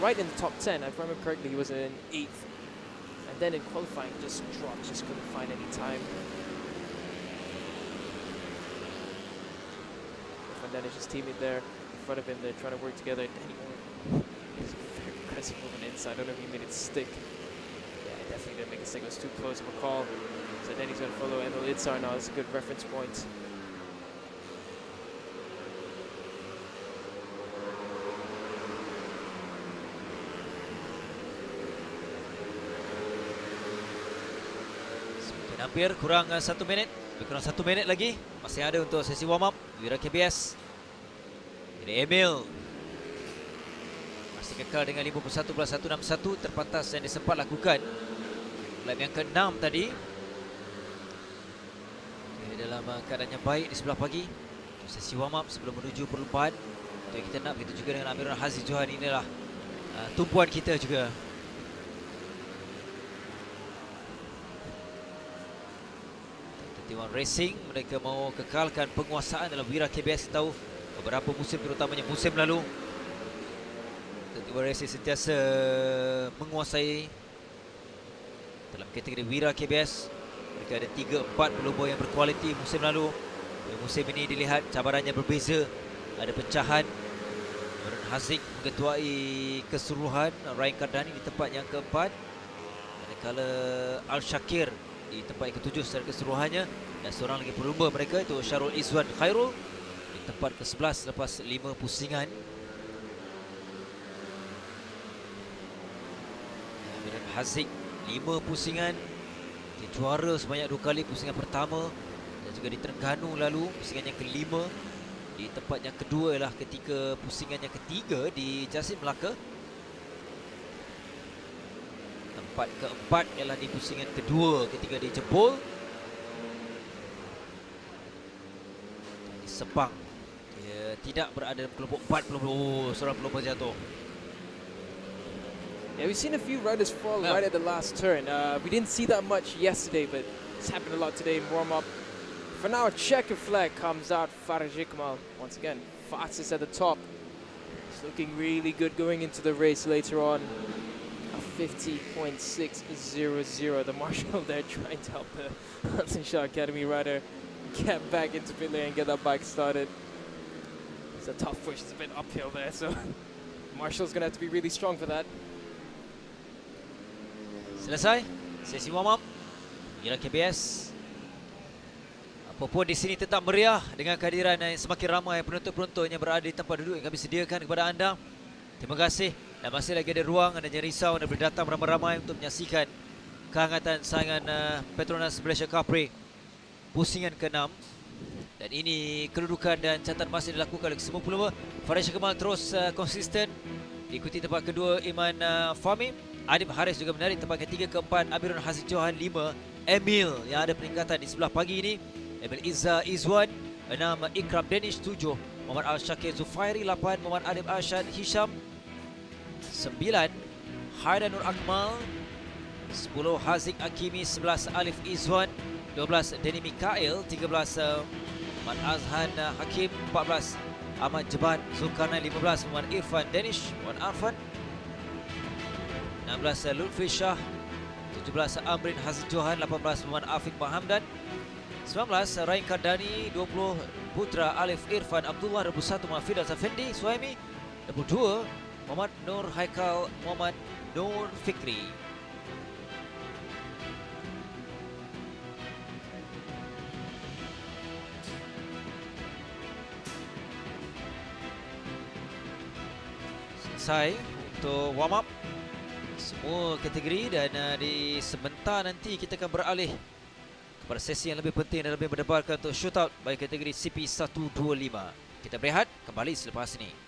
Speaker 12: right in the top 10. If I remember correctly, he was in 8th. And then in qualifying, just dropped, just couldn't find any time. And then it's just teammate there in front of him. They're trying to work together. Danny is very aggressive moving inside. I don't know if he made it stick. Yeah, he definitely didn't make it stick. It was too close of a call. So then he's going to follow Emil Itzar now. It's a good reference point.
Speaker 5: Hampir kurang 1 minit. Lebih kurang 1 minit lagi. Masih ada untuk sesi warm up Wira KBS. Jadi Emil masih kekal dengan 51.161, terpantas yang dia sempat lakukan lap yang ke-6 tadi. Okay, dalam keadaan yang baik di sebelah pagi untuk sesi warm up sebelum menuju perlumbaan. Itu yang kita nak. Begitu juga dengan Amirul Haziz Johan. Inilah tumpuan kita juga. T1 Racing, mereka mau kekalkan penguasaan dalam Wira KBS. Tahu beberapa musim, terutamanya musim lalu, T1 Racing sentiasa menguasai dalam kategori Wira KBS. Mereka ada 3-4 pelumba yang berkualiti musim lalu. Musim ini dilihat cabarannya berbeza. Ada pecahan. Nurul Haziq mengetuai keseluruhan Ryan Kardani di tempat yang keempat, manakala Al-Shakir di tempat yang ketujuh secara keseluruhannya, dan seorang lagi pelumba mereka itu Syarul Izwan Khairul di tempat ke-11 lepas 5 pusingan. Nurul Haziq 5 pusingan, dia juara sebanyak 2 kali, pusingan pertama dan juga di Terengganu lalu, pusingan yang ke-5. Di tempat yang kedua ialah ketika pusingan yang ketiga di Jasin Melaka. Tempat keempat ialah di pusingan kedua ketika dijebol di Sepang. Dia tidak berada dalam kelompok 4 pelumba. Oh, seorang pelumba jatuh.
Speaker 12: Yeah, we've seen a few riders fall right at the last turn. We didn't see that much yesterday, but it's happened a lot today in warm-up. For now, a checker flag comes out. Faraj Ikmal, once again, fastest at the top. He's looking really good going into the race later on. A 50.600. The marshal there trying to help the Hansen Shah Academy rider get back into pit lane and get that bike started. It's a tough push. It's a bit uphill there, so Marshall's going to have to be really strong for that.
Speaker 5: Selesai sesi warm-up Wira KBS. Apapun di sini tetap meriah dengan kehadiran semakin ramai penonton-penonton yang berada di tempat duduk yang kami sediakan kepada anda. Terima kasih, dan masih lagi ada ruang, anda jangan risau, anda boleh datang beramai-ramai untuk menyaksikan kehangatan saingan PETRONAS Malaysian Cub Prix pusingan ke-6. Dan ini kedudukan dan catatan masih dilakukan oleh semua pelumba. Faris Kemal terus konsisten, diikuti tempat kedua Iman Fahmi. Adib Haris juga menarik tempat ketiga, keempat Amirul Haziq Johan 5. Emil yang ada peningkatan di sebelah pagi ini. Emil Izza Izwan 6, Ikram Danish 7, Muhammad Al-Shakir Zufairi 8, Muhammad Adib Arshad Hisham 9, Haidan Nur Akmal 10, Haziq Akimi 11, Alif Izwan 12, Denny Mikael 13, Muhammad Azhan Hakim 14, Ahmad Jebat Zulkarnain 15, Muhammad Irfan Danish, Muhammad Arfan 16, Lutfi Shah 17, Amrin Haziq Johan 18, Muhammad Afiq Mahamdan 19 Rain Kardani, 20 Putra Alif Irfan Abdullah, 21 Mahfidaz Effendi Suhaimi, 22 Muhammad Nur Haikal Muhammad Nur Fikri. Selesai untuk warm up semua kategori dan di sebentar nanti kita akan beralih kepada sesi yang lebih penting dan lebih mendebarkan untuk shootout bagi kategori CP125. Kita berehat, kembali selepas ini.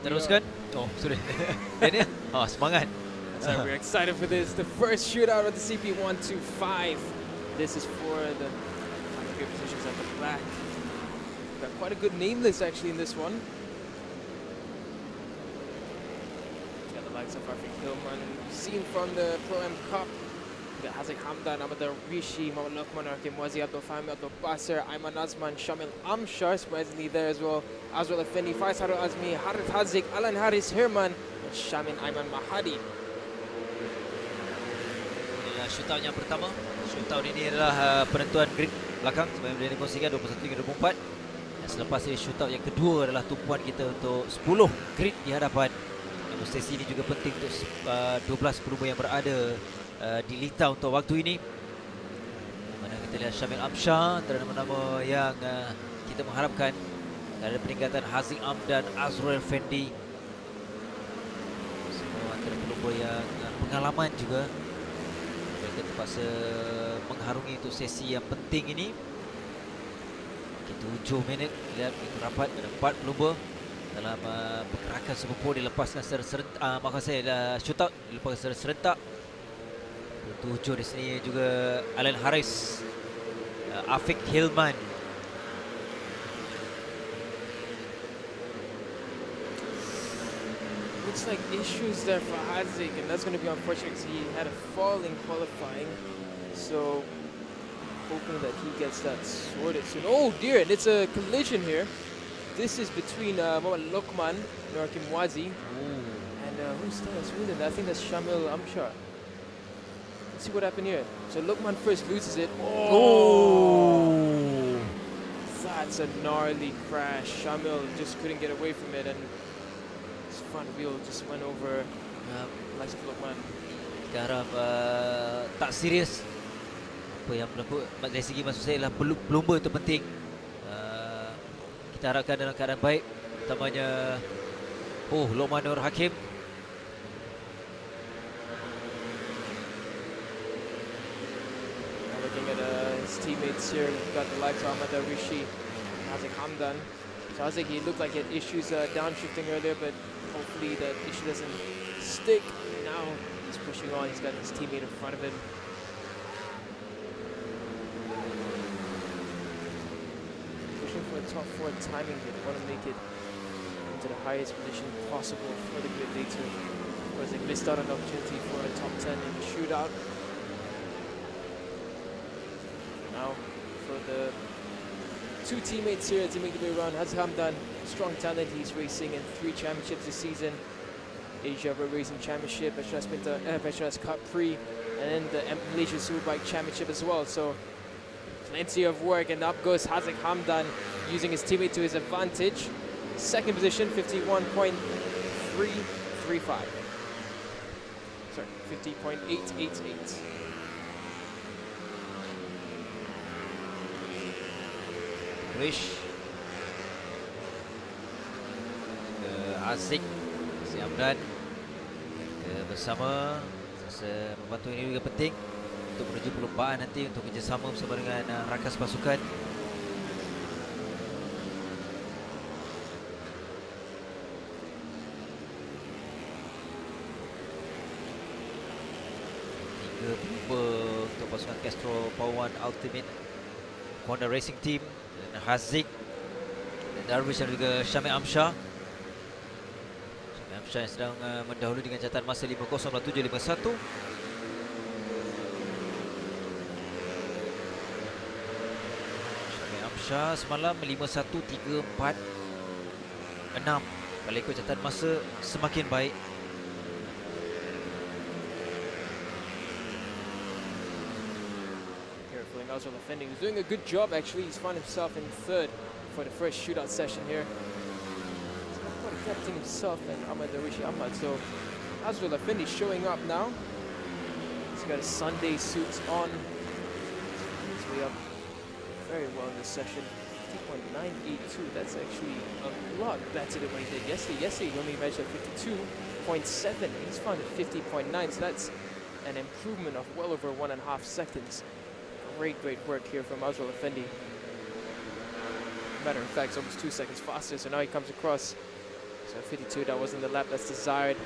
Speaker 5: teruskan. Oh, sorry. Daniel, semangat.
Speaker 12: So we're excited for this. The first shootout of the CP125. This is for the gear positions at the back. Got quite a good name list actually in this one. Got the likes of Arfik Hillman, seen from the Pro M Cup. We got Hazik Hamdan, Ahmad Rishi, Mohamed Lokman, Hakim Wazi, Abdul Fahmi, Abdul Basir, Ayman Azman, Shamil Amshar, surprisingly there as well. Azrul Effendi, Faiz Harul Azmi, Harith Hazik, Alan Haris Hirman, and Shamin Ayman Mahadi.
Speaker 5: Shootout yang pertama. Shootout ini adalah penentuan grid belakang sebagaimana boleh dikongsikan 21-24. Dan selepas ini shootout yang kedua adalah tumpuan kita untuk 10 grid di hadapan. Namun sesi ini juga penting untuk 12 pelumba yang berada di lita untuk waktu ini. Mana kita lihat Syamil Amsyar antara nama-nama yang kita mengharapkan. Ada peningkatan Haziq Am dan Azrul Effendi. Semua antara pelumba yang pengalaman juga. Mereka terpaksa mengharungi untuk sesi yang penting ini. Kita 7 minit, lihat itu rapat, ada 4 pelumba dalam pergerakan serupa dilepaskan secara serentak. Maaf saya, shootout dilepaskan secara serentak. 7 di sini juga Alan Haris, Afik Hilman.
Speaker 12: Looks like issues there for Hazik, and that's going to be unfortunate because he had a fall in qualifying. So, hoping that he gets that sorted soon. Oh dear, and it's a collision here. This is between Mohamed Lokman and Hakim Wazi. And who's winning? I think that's Shamil Amshar. Let's see what happened here. So Lokman first loses it. Oh! That's a gnarly crash. Shamil just couldn't get away from it, and his front wheel just went over likes of Lokman.
Speaker 5: Kita harap tak serius. Apa yang berlaku dari segi maksud saya adalah pelumba itu penting. Kita harapkan dalam keadaan baik. Utamanya Lokman Nur Hakim.
Speaker 12: Looking at his teammates here, we've got the likes of Ahmad Rishi, Hazik Hamdan. So Hazik, he looked like he had issues downshifting earlier, but hopefully that issue doesn't stick. Now he's pushing on, he's got his teammate in front of him. Pushing for a top 4 timing here. They want to make it into the highest position possible for the grid later. Of course, they missed out on the opportunity for a top 10 in the shootout. Now for the 2 teammates here to make the way around. Hazik Hamdan, strong talent. He's racing in 3 championships this season. Asia Road Racing Championship, PETRONAS Cub Prix, and then the Malaysian Superbike Championship as well. So plenty of work, and up goes Hazik Hamdan using his teammate to his advantage. Second position, 51.335. Sorry, 50.888.
Speaker 5: Wish ke Azik si Amdan ke bersama membantu ini juga penting untuk menuju perlumbaan nanti untuk kerjasama bersama dengan rakan pasukan. Tiga pelumba untuk pasukan Castro Power One Ultimate Honda Racing Team. Haziq, Darwish dan juga Syamil Amsyar. Syamil Amsyar yang sedang mendahului dengan catatan masa 5:07.51. Syamil Amsyar semalam 51.346. Kalau ikut catatan masa semakin baik.
Speaker 12: Azrul Effendi, who's doing a good job actually. He's found himself in 3rd for the first shootout session here. He's not quite captain himself and Ahmad Rishi Ahmad. So Azrul Effendi showing up now. He's got his Sunday suits on. He's way up very well in this session. 50.982. That's actually a lot better than what he did yesterday. Yesterday he only measured 52.7. He's found at 50.9. So that's an improvement of well over 1.5 seconds. Great work here from Azrul Effendi. Matter of fact, it's almost 2 seconds faster, so now he comes across. So So 52, that wasn't the lap that's desired.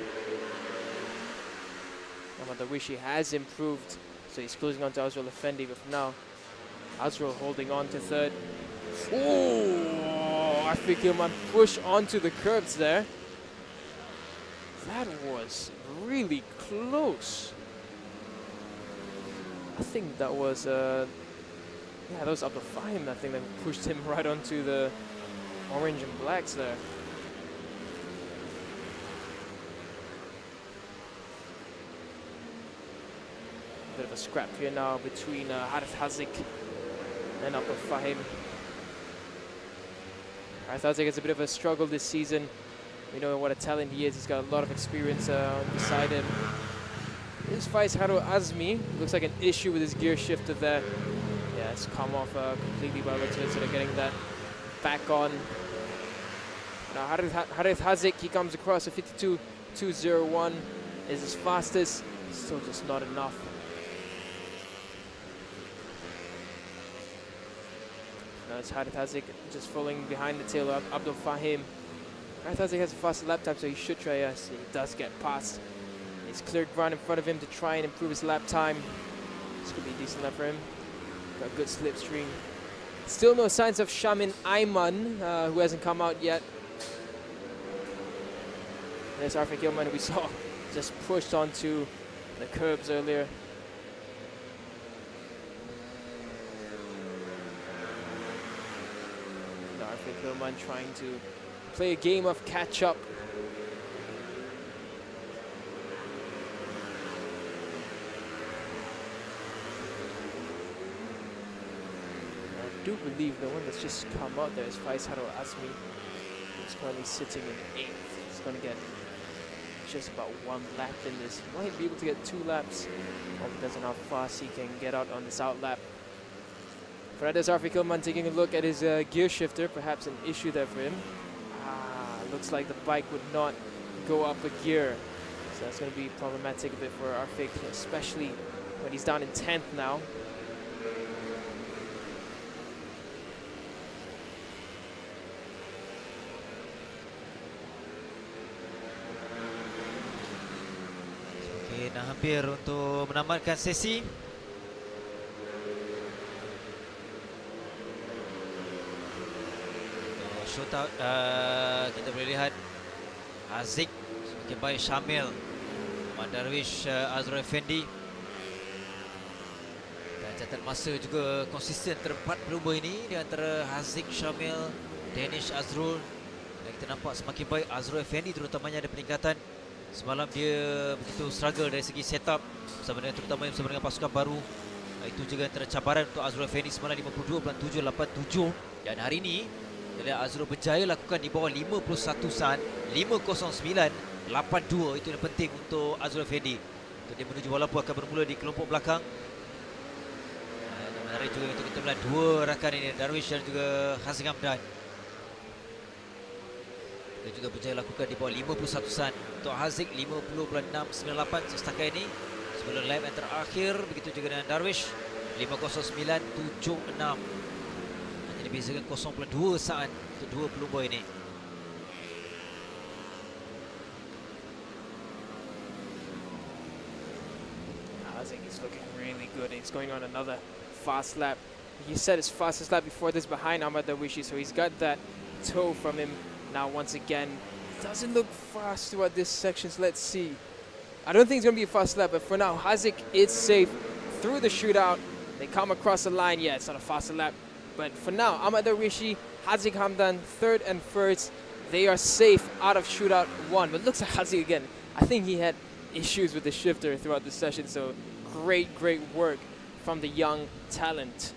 Speaker 12: Darwishi has improved, so he's closing on to Azrul Effendi, but for now, Azrul holding on to third. Oh, Arfiq Hilman push onto the curbs there. That was really close. I think that was, yeah, that was Abdul Fahim, I think, that pushed him right onto the orange and blacks there. Bit of a scrap here now between Harith Hazik and Abdul Fahim. Harith Hazik has a bit of a struggle this season. We know what a talent he is. He's got a lot of experience beside him. This Faiz Haro Azmi looks like an issue with his gear shifter there. Yeah, it's come off completely by looks of it, so they're getting that back on. Now Harith Hazik, he comes across a 52.201 is his fastest. Still just not enough. Now it's Harith Hazik just falling behind the tail of Abdul Fahim. Harith Hazik has a faster lap time, so he should try. Yes, he does get past. He's cleared ground in front of him to try and improve his lap time. This could be a decent lap for him. Got a good slipstream. Still no signs of Shamin Ayman, who hasn't come out yet. There's Arfiq Hilman, who we saw just pushed onto the curbs earlier. Arfiq Hilman trying to play a game of catch-up. I do believe the one that's just come out there is Faiz Haro Azmi, who's currently sitting in 8th. He's going to get just about 1 lap in this. He might be able to get 2 laps. All depends on how fast he can get out on this out lap. For that, there's Arfiq Hilman taking a look at his gear shifter, perhaps an issue there for him. Looks like the bike would not go up a gear. So that's going to be problematic a bit for Arfiq, especially when he's down in 10th now.
Speaker 5: Okay, dah hampir untuk menamatkan sesi. Shootout, kita boleh lihat Hazik semakin baik, Syamil, Darwish, Azrul Effendi, dan catatan masa juga konsisten terempat pelumba ini di antara Hazik, Syamil, Danish, Azrul. Dan kita nampak semakin baik Azrul Effendi, terutamanya ada peningkatan. Semalam dia begitu struggle dari segi setup bersama dengan, terutamanya bersama dengan pasukan baru. Itu juga antara cabaran untuk Azrul Effendi, semalam 52.787, dan hari ini Azrul berjaya lakukan di bawah 51 saat 509.82. Itu yang penting untuk Azrul Effendi. Dia menuju walaupun akan bermula di kelompok belakang. Menarik juga untuk kita melihat dua rakan ini, Darwish dan juga Hazik Hamdan. Dia juga berjaya lakukan di bawah 51 saat. Untuk Hazik 50.698 setakat ini sebelum lap yang terakhir. Begitu juga dengan Darwish 509.76. Dibezakan 0.2 saat untuk dua pelumba ini.
Speaker 12: Hazik is looking really good. He's going on another fast lap. He set his fastest lap before this behind Ahmad Darwishi, so he's got that toe from him now once again. Doesn't look fast throughout this section, so let's see. I don't think it's going to be a fast lap, but for now, Hazik is safe through the shootout. They come across the line. Yeah, it's not a faster lap. But for now, Ahmad Darwishi, Hazik Hamdan, 3rd and 1st, they are safe out of shootout 1. But looks like Hazik again. I think he had issues with the shifter throughout the session, so great work from the young talent.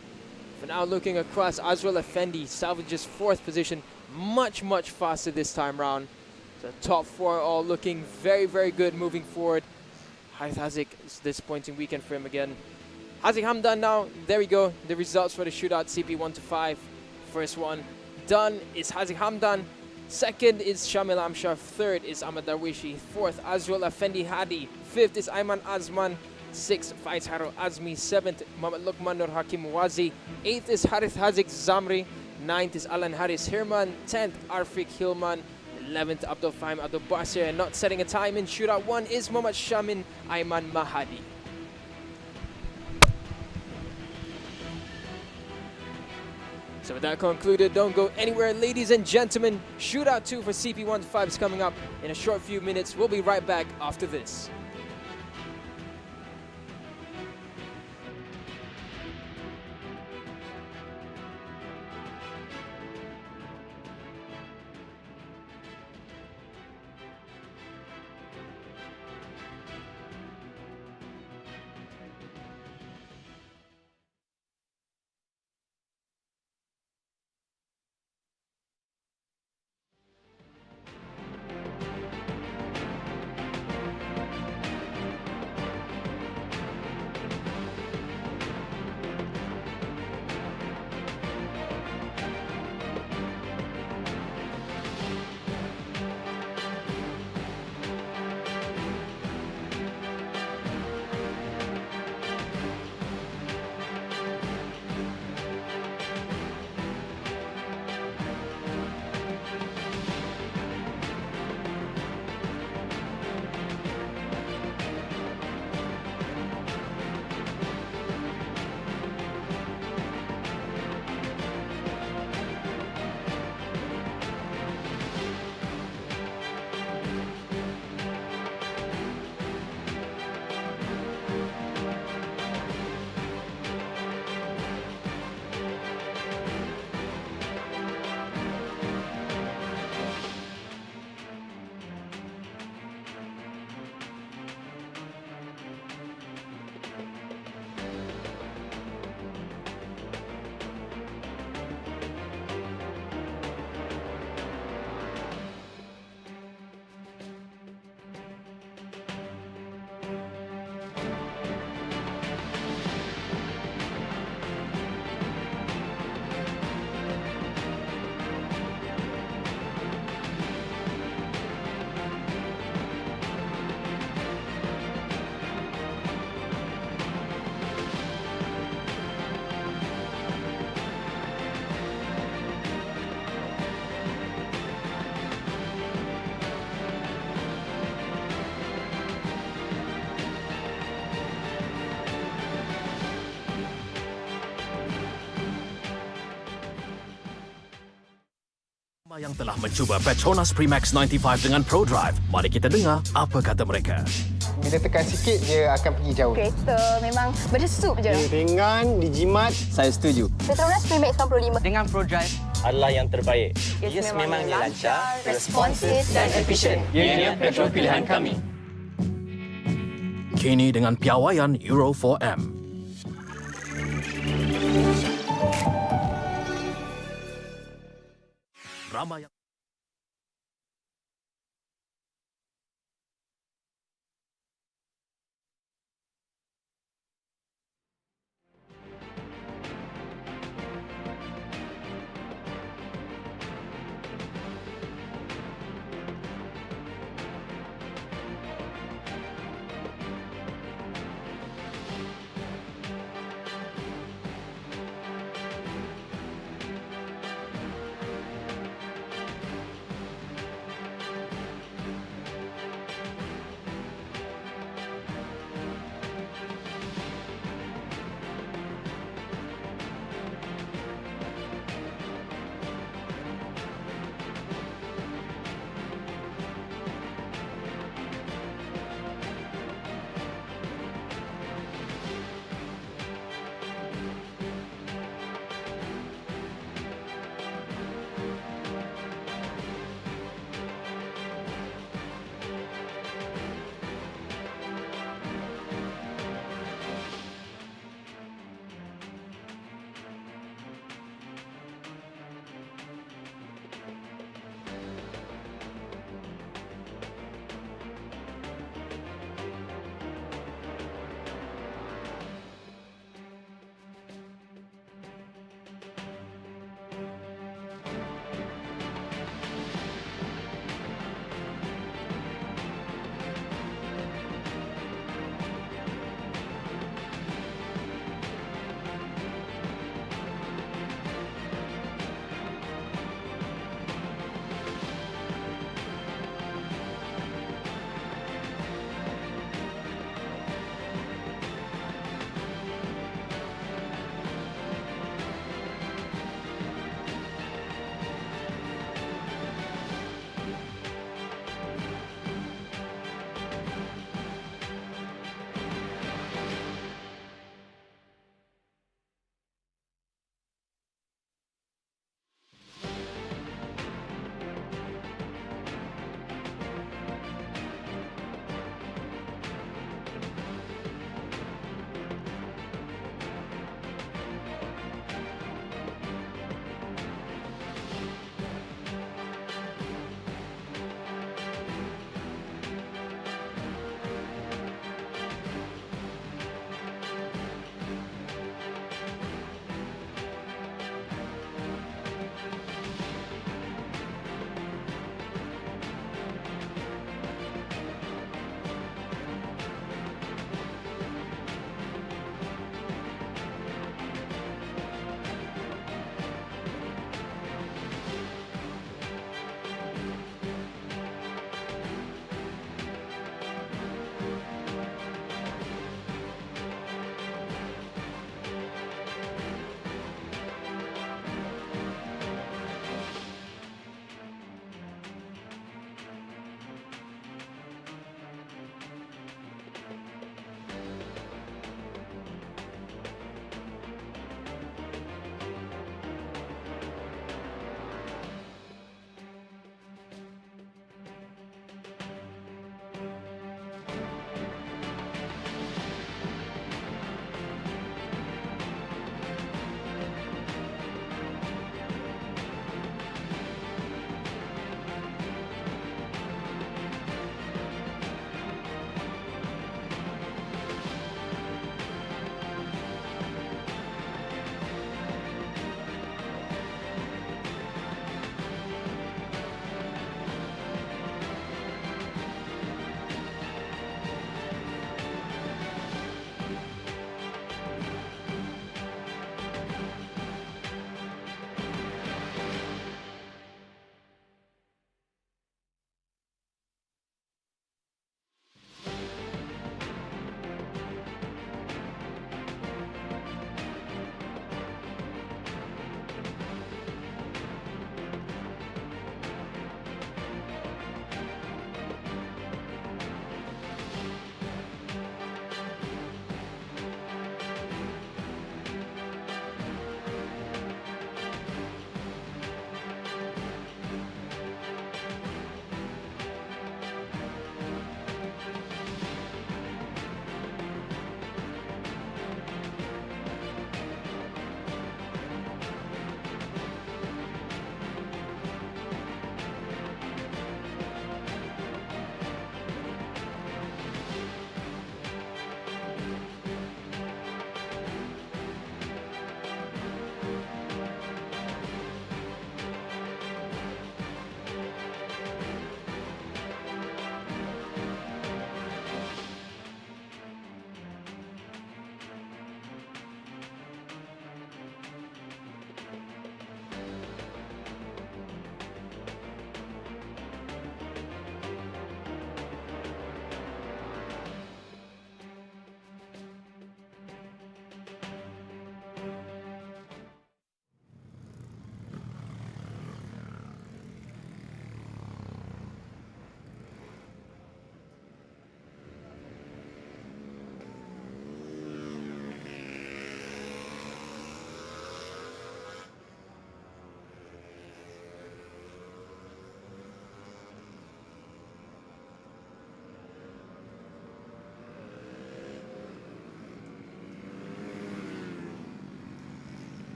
Speaker 12: For now, looking across, Azrul Effendi salvages 4th position, much faster this time round. The top 4 all looking very good moving forward. Harith Hazik, it's a disappointing weekend for him again. Hazik Hamdan now, there we go, the results for the shootout, CP 1 to 5. First one done is Hazik Hamdan. 2nd is Shamil Amshar. 3rd is Ahmad Darwishi. 4th, Azrul Effendi Hadi. 5th is Ayman Azman. 6th, Faiz Haro Azmi. 7th, Muhammad Luqman Nur Hakim Wazi. 8th is Harith Hazik Zamri. 9th is Alan Haris Hirman. 10th, Arfiq Hilman. 11th Abdul Fahim Abdul Basir, and not setting a time in shootout 1 is Muhammad Shamin Aiman Mahadi. So with that concluded, don't go anywhere, ladies and gentlemen. Shootout 2 for CP15 is coming up in a short few minutes. We'll be right back after this.
Speaker 2: Yang telah mencuba PETRONAS Premax 95 dengan ProDrive. Mari kita dengar apa kata mereka.
Speaker 3: Bila tekan sikit, dia akan pergi jauh.
Speaker 4: Kereta memang berdesup je.
Speaker 3: Dia ringan, dijimat.
Speaker 6: Saya setuju.
Speaker 4: PETRONAS Premax 95
Speaker 9: Dengan ProDrive
Speaker 6: Adalah yang terbaik.
Speaker 4: Ia sememangnya lancar, responsif
Speaker 6: Dan efisien. Ianya petrol pilihan kami.
Speaker 2: Kini dengan piawaian Euro 4M. Ramai yang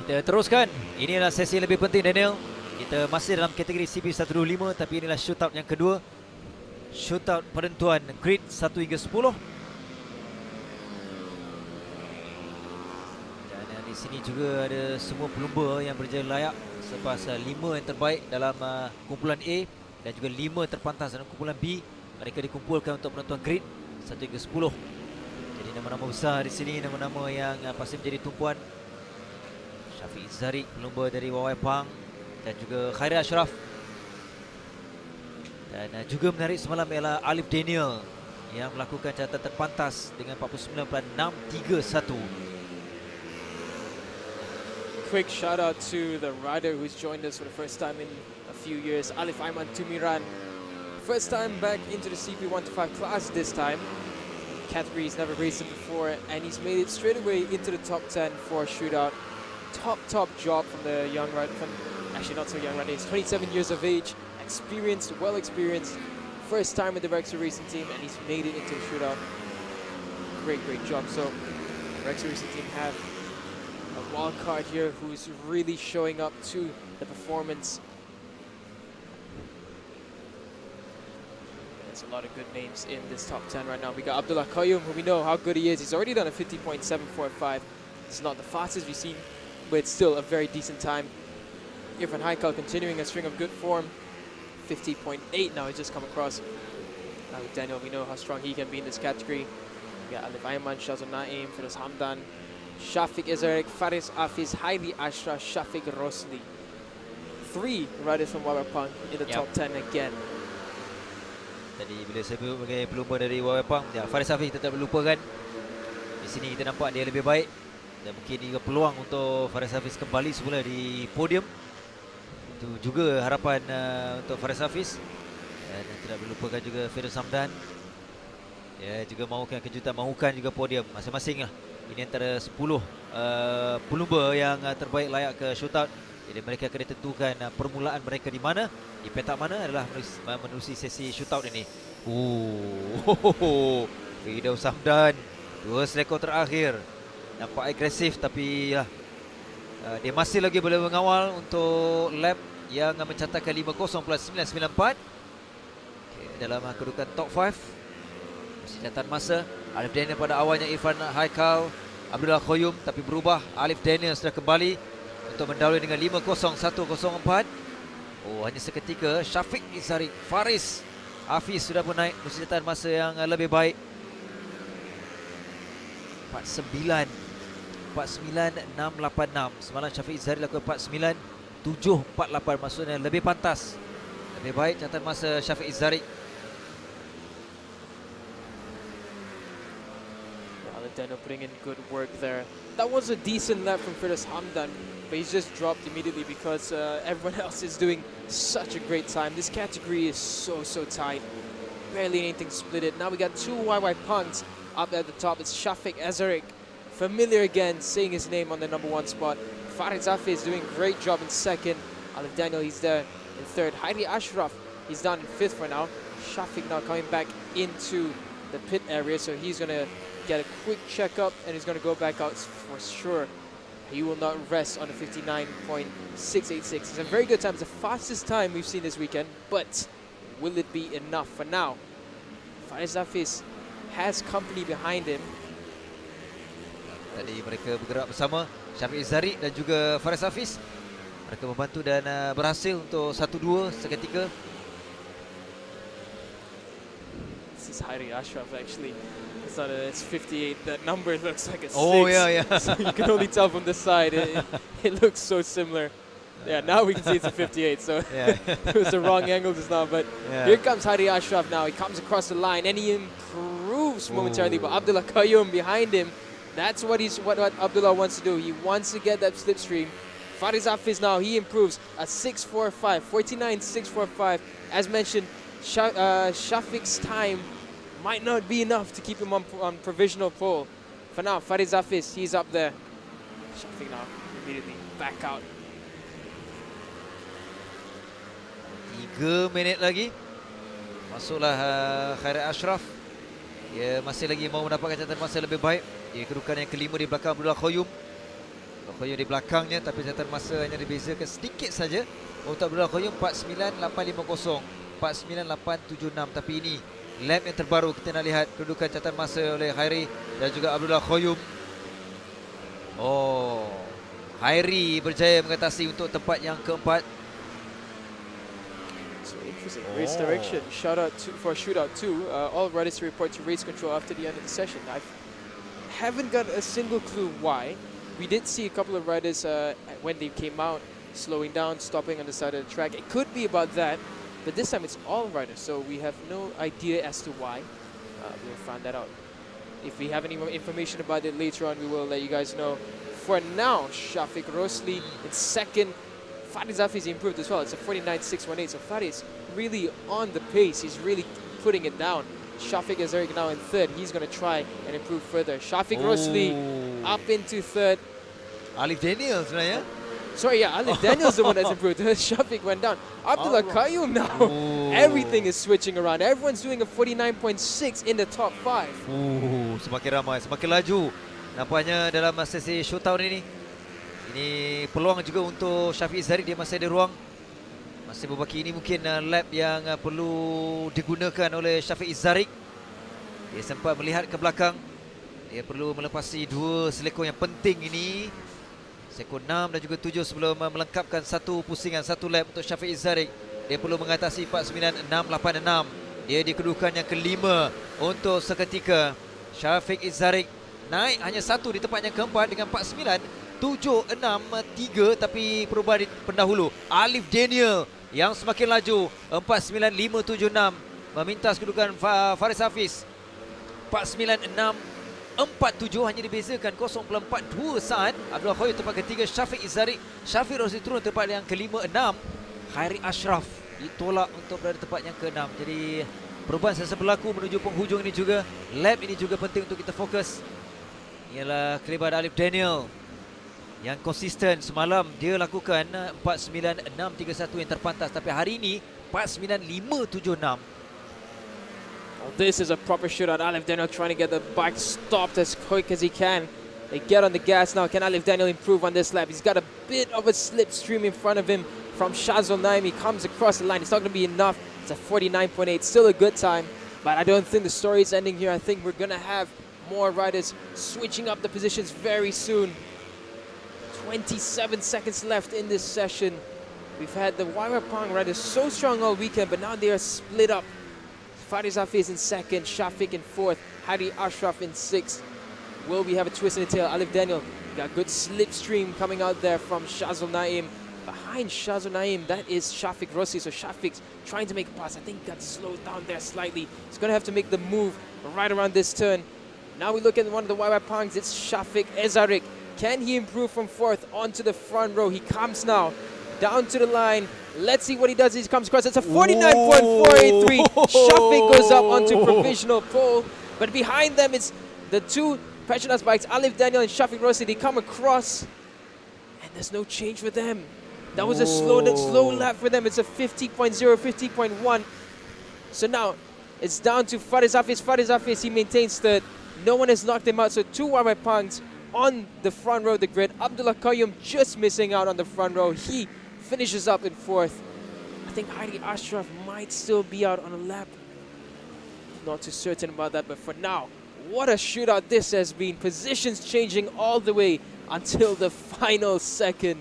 Speaker 14: Kita teruskan. Ini adalah sesi yang lebih penting, Daniel. Kita masih dalam kategori CP125, tapi inilah shootout yang kedua. Shootout penentuan grid 1 hingga 10. Dan di sini juga ada semua pelumba yang berjaya layak selepas 5 yang terbaik dalam kumpulan A dan juga 5 terpantas dalam kumpulan B. Mereka dikumpulkan untuk penentuan grid 1 hingga 10. Jadi nama-nama besar di sini, nama-nama yang pasti menjadi tumpuan. Syafiq Zarik, pelumba dari Wawai Pang, dan juga Khairi Ashraf. Dan juga menarik semalam ialah Alif Daniel yang melakukan catatan terpantas dengan 49.631.
Speaker 12: Quick shout out to the rider who's joined us for the first time in a few years, Alif Aiman Tumiran. First time back into the CP 125 class this time. Category he's never raced it before, and he's made it straight away into the top 10 for a shootout. Top job from the young rider, actually not so young rider, he's 27 years of age, experienced, well experienced, first time with the Rexer Racing team, and he's made it into the shootout. Great job. So the Rexer Racing team have a wild card here who's really showing up to the performance. There's a lot of good names in this top 10 right now. We got Abdullah Qayyum, who we know how good he is. He's already done a 50.745. It's not the fastest we've seen, but it's still a very decent time. Irfan Haikal continuing a string of good form. 50.8 now he's just come across. Daniel, we know how strong he can be in this category. We got Alif Aiman, Shazul Naim, Firoz Hamdan, Shafiq Izarek, Faris Afiz, Haili Ashra, Shafiq Rosli. 3 riders from Wawapang in the top 10 again.
Speaker 14: Tadi bila saya sebut sebagai pelumba dari Wawapang, ya, Faris Afiz kita tak perlu lupakan. Di sini kita nampak dia lebih baik. Dan mungkin juga peluang untuk Faris Hafiz kembali semula di podium. Itu juga harapan untuk Faris Hafiz. Dan tidak boleh lupakan juga Firdaus Hamdan. Ya, juga mahukan kejutan, mahukan juga podium masing-masing lah. Ini antara 10 pelumba yang terbaik layak ke shootout. Jadi mereka akan ditentukan permulaan mereka di mana, di petak mana adalah menerusi sesi shootout ini. Firdaus Hamdan, 2 selekor terakhir. Nampak agresif, tapi ya, dia masih lagi boleh mengawal untuk lap yang mencatatkan 50.994. Dalam kedudukan top 5. Catatan masa Alif Daniel pada awalnya Irfan Haikal, Abdullah Qayyum, tapi berubah. Alif Daniel sudah kembali untuk mendahului dengan 50.104. Hanya seketika Syafiq Izari, Faris Hafiz sudah pun naik catatan masa yang lebih baik. 49.686. Semalam Syafiq Izari lakukan 49.748, maksudnya lebih pantas, lebih baik catatan masa Syafiq Izari.
Speaker 12: Daniel putting in good work there. That was a decent lap from Firdaus Hamdan, but he's just dropped immediately because everyone else is doing such a great time. This category is so tight. Barely anything split it. Now we got 2 YY punks up at the top. It's Shafiq Ezeric, familiar again, saying his name on the number 1 spot. Farid Zafi is doing a great job in 2nd. Alif Daniel, he's there in 3rd. Haili Ashraf, he's down in 5th for now. Shafiq now coming back into the pit area, so he's going to get a quick checkup and he's going to go back out for sure. He will not rest on the 59.686. It's a very good time. It's the fastest time we've seen this weekend, but will it be enough for now? Faiz Hafiz has company behind him.
Speaker 14: Tadi mereka bergerak bersama, Syafiq Izari dan juga Faris Hafiz. Mereka membantu dan berhasil untuk 1-2 seketika.
Speaker 12: This is Hairi Ashraf actually. It's 58. That number looks like a 6.
Speaker 14: Oh yeah.
Speaker 12: So you can only tell from the side. It looks so similar. Yeah, now we can see it's a 58. So
Speaker 14: yeah.
Speaker 12: it was the wrong angle just now. But here comes Hairi Ashraf now. He comes across the line and he improves momentarily. But Abdullah Qayyum behind him. That's what Abdullah wants to do. He wants to get that slipstream. Fariz Hafiz now, he improves a 6.45, 49.645. As mentioned, Shafiq's time might not be enough to keep him on provisional pole. For now, Fariz Hafiz, he's up there. Shafiq now immediately back out.
Speaker 14: 3 minit lagi. Masuklah Khairi Ashraf. Dia masih lagi mau mendapatkan catatan masa lebih baik. Dia kedudukan yang kelima di belakang Abdullah Qayyum. Abdullah Qayyum di belakangnya, tapi catatan masa hanya dibezakan sedikit saja. Untuk Abdullah Qayyum 49850, 49876. Tapi ini lap yang terbaru. Kita nak lihat kedudukan catatan masa oleh Khairi dan juga Abdullah Qayyum. Oh, Khairi berjaya mengatasi untuk tempat yang keempat.
Speaker 12: So interesting race direction. Shout out for shootout 2. All riders to report to race control after the end of the session. I haven't got a single clue why. We did see a couple of riders when they came out slowing down, stopping on the side of the track. It could be about that, but this time it's all riders, so we have no idea as to why. We'll find that out. If we have any more information about it later on, we will let you guys know. For now, Shafiq Rosli in second. Farid Zafi's improved as well. It's a 49.618, so Farid's really on the pace. He's really putting it down. Shafiq Azarik now in third. He's going to try and improve further. Shafiq Rosli up into third.
Speaker 14: Alif Daniel sebenarnya.
Speaker 12: Sorry, yeah, Alif Daniel's the one that's improved. Shafiq went down. Abdullah Qayyum now. Everything is switching around. Everyone's doing a 49.6 in the top 5.
Speaker 14: Semakin ramai, semakin laju. Nampaknya dalam sesi showdown ini. Ini peluang juga untuk Syafiq Zarik, dia masih ada ruang. Masih berbaki ini mungkin lap yang perlu digunakan oleh Syafiq Zarik. Dia sempat melihat ke belakang. Dia perlu melepasi dua selekor yang penting ini. Sekor 6 dan juga 7 sebelum melengkapkan satu pusingan, satu lap untuk Syafiq Zarik. Dia perlu mengatasi 49686. Dia di kedudukan yang kelima untuk seketika. Syafiq Zarik naik hanya satu di tempat yang keempat dengan 49763, tapi perubahan di pendahulu. Alif Daniel yang semakin laju 49576 memintas kedudukan Faris Hafiz 49647, hanya dibezakan 0.42 saat. Abdullah Qayyum tempat ketiga, Syafiq Zarik. Syafiq Rosli turun tempat yang kelima 6. Khairi Ashraf ditolak untuk berada tempat yang ke-6. Jadi perubahan sesa berlaku menuju penghujung ini juga. Lap ini juga penting untuk kita fokus. Ialah kelebihan Alif Daniel yang konsisten. Semalam dia lakukan 49631 yang terpantas, tapi hari ini 49576.
Speaker 12: This is a proper shootout. Alif Daniel trying to get the bike stopped as quick as he can. They get on the gas now. Can Alif Daniel improve on this lap? He's got a bit of a slipstream in front of him from Shazul Naim. He comes across the line. It's not going to be enough. It's a 49.8. Still a good time, but I don't think the story is ending here. I think we're going to have more riders switching up the positions very soon. 27 seconds left in this session. We've had the Wairapang riders so strong all weekend, but now they are split up. Faris Hafiz in second, Shafiq in fourth, Hari Ashraf in sixth. Will we have a twist in the tail? Alif Daniel got good slipstream coming out there from Shazul Naim. Behind Shazul Naim, that is Shafiq Rosli. So Shafiq's trying to make a pass. I think got slowed down there slightly. He's going to have to make the move right around this turn. Now we look at one of the Wairapangs. It's Syafiq Zarik. Can he improve from fourth onto the front row? He comes now down to the line. Let's see what he does. He comes across. It's a 49.483. Syafiq goes up onto provisional pole. But behind them, it's the two Petronas bikes, Alif Daniel and Syafiq Rosli. They come across, and there's no change for them. That was a slow lap for them. It's a 50.0, 50.1. So now it's down to Faris Hafiz. Faris Hafiz, he maintains third. No one has knocked him out. So two Wairapang on the front row of the grid. Abdullah Qayyum just missing out on the front row. He finishes up in fourth. I think Hari Ashraf might still be out on a lap. Not too certain about that, but for now, what a shootout this has been. Positions changing all the way until the final second.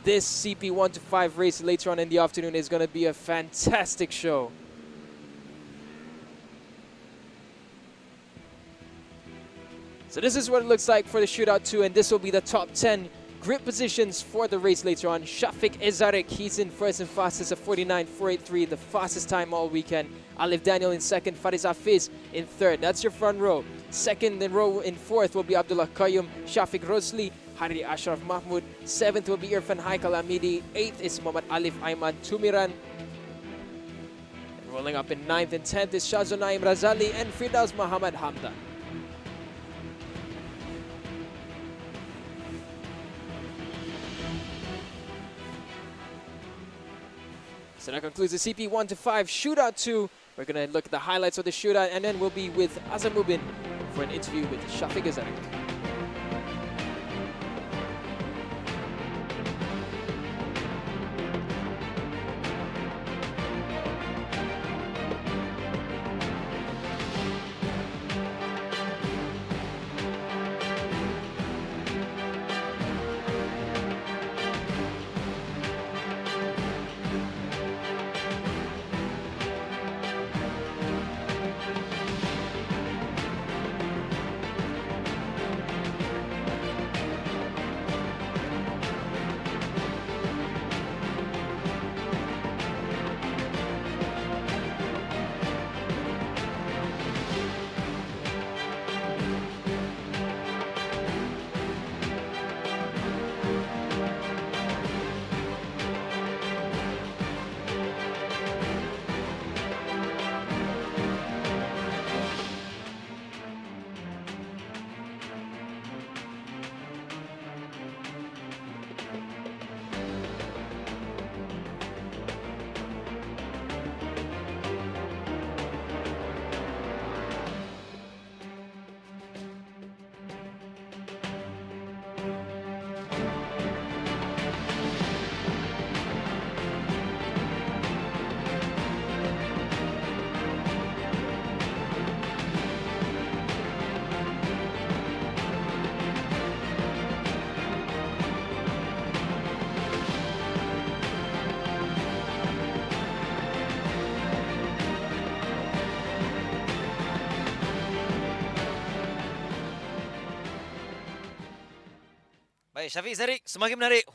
Speaker 12: This CP1 to 5 race later on in the afternoon is going to be a fantastic show. So this is what it looks like for the shootout 2, and this will be the top 10 grid positions for the race later on. Syafiq Zarik, he's in first and fastest at 49.483, the fastest time all weekend. Alif Daniel in second, Faris Hafiz in third. That's your front row. Second in row in fourth will be Abdullah Qayyum, Syafiq Rosli, Hari Ashraf Mahmud. Seventh will be Irfan Haikal Amidi. Eighth is Muhammad Alif Aiman Tumiran. And rolling up in ninth and 10th is Shazul Naim Razali and Firdaus Muhammad Hamdan. So that concludes the CP1 to 5 shootout 2. We're going to look at the highlights of the shootout, and then we'll be with Azamubin for an interview with Syafiq Zarik.
Speaker 5: Baik, Syafiq Zarik semakin menarik.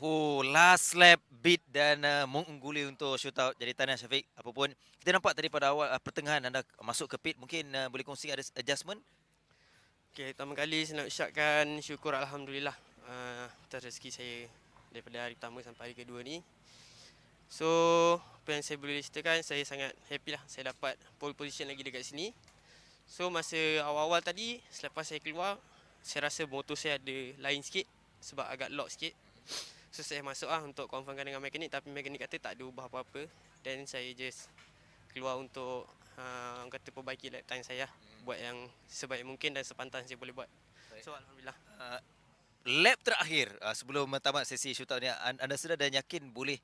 Speaker 5: Last lap beat dan mengungguli untuk shootout. Jadi tahniah Syafiq. Apapun kita nampak tadi pada awal pertengahan anda masuk ke pit, mungkin boleh kongsi ada adjustment?
Speaker 15: Okay, pertama kali saya nak ucapkan syukur Alhamdulillah atas rezeki saya daripada hari pertama sampai hari kedua ni. So, apa yang saya boleh ceritakan, saya sangat happy lah saya dapat pole position lagi dekat sini. So, masa awal-awal tadi, selepas saya keluar, saya rasa motor saya ada lain sikit sebab agak lock sikit. So, saya masuk untuk confirmkan dengan mekanik, tapi mekanik kata tak ada ubah apa-apa. Dan saya just keluar untuk orang kata perbaiki lap time saya, buat yang sebaik mungkin dan sepantas saya boleh buat. So, Alhamdulillah.
Speaker 5: Lap terakhir sebelum tamat sesi shootout ni, anda sudah dan yakin boleh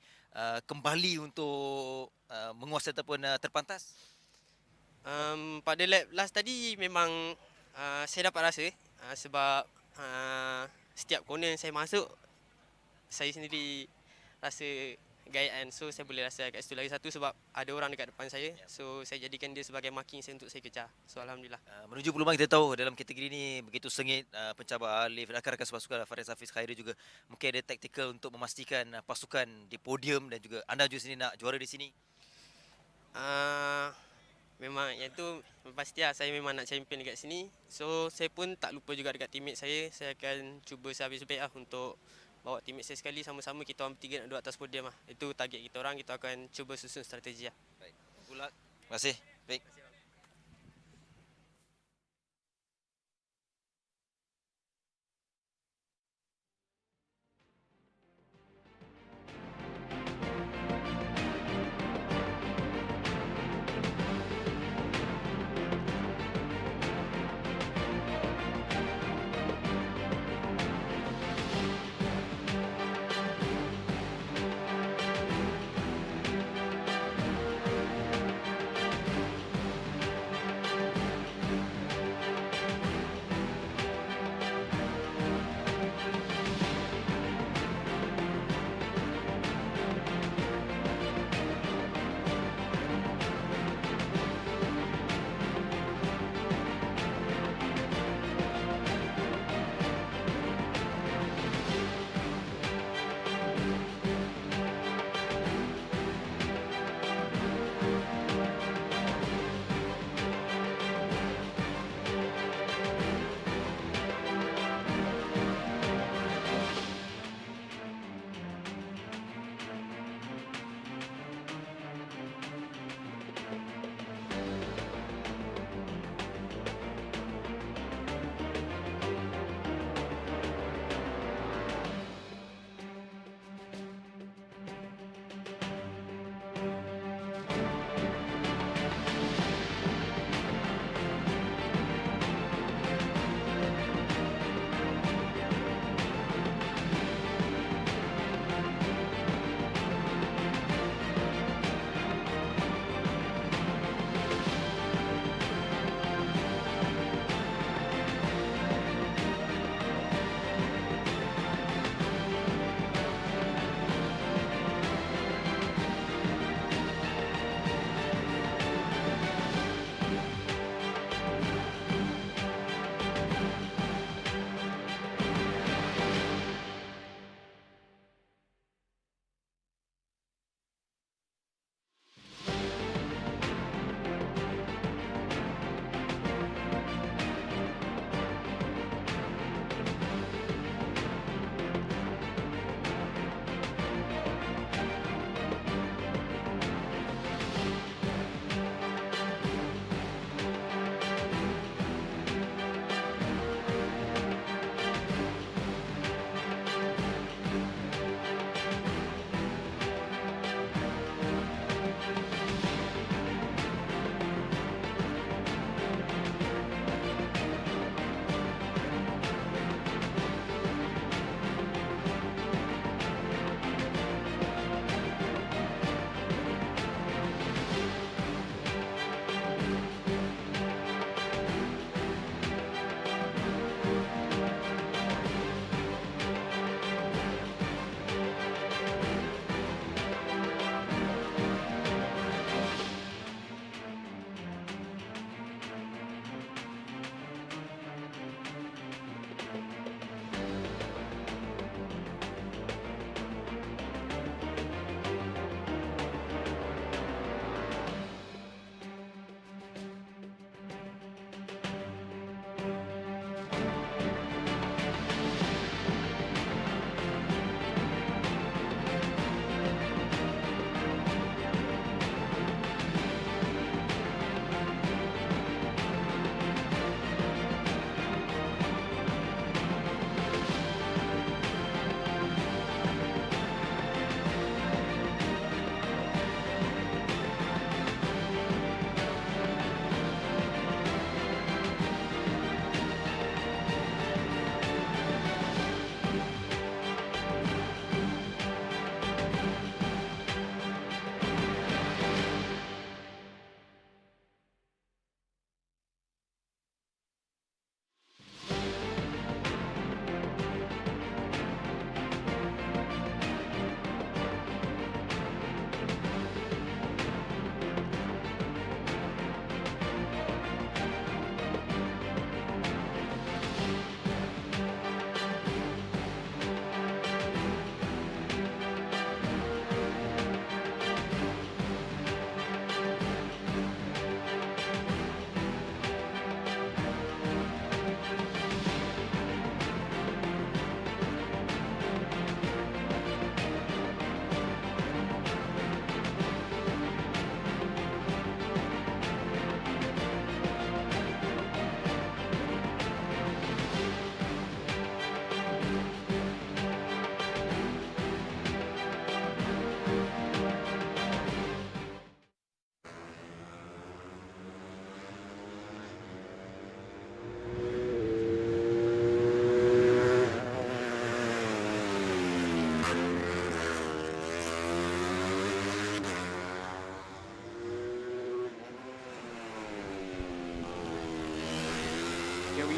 Speaker 5: kembali untuk menguasai ataupun terpantas?
Speaker 15: Pada lap last tadi memang saya dapat rasa sebab setiap corner saya masuk, saya sendiri rasa gayaan. So saya boleh rasa kat situ lagi satu sebab ada orang dekat depan saya. So saya jadikan dia sebagai marking saya untuk saya kejar. So Alhamdulillah.
Speaker 5: Menuju pelumba, kita tahu dalam kategori ni begitu sengit pencabar Alif, rakan-rakan sepasukan Faris Hafiz Khairi juga mungkin ada taktikal untuk memastikan pasukan di podium dan juga anda juga sini nak juara di sini.
Speaker 15: Memang yang tu pasti lah, saya memang nak champion dekat sini. So saya pun tak lupa juga dekat teammate saya. Saya akan cuba sehabis-habis untuk bawa teammate saya sekali, sama-sama kita orang bertiga nak duduk atas podium lah. Itu target kita orang, kita akan cuba susun strategi lah.
Speaker 5: Baik, good luck. Terima kasih. Baik.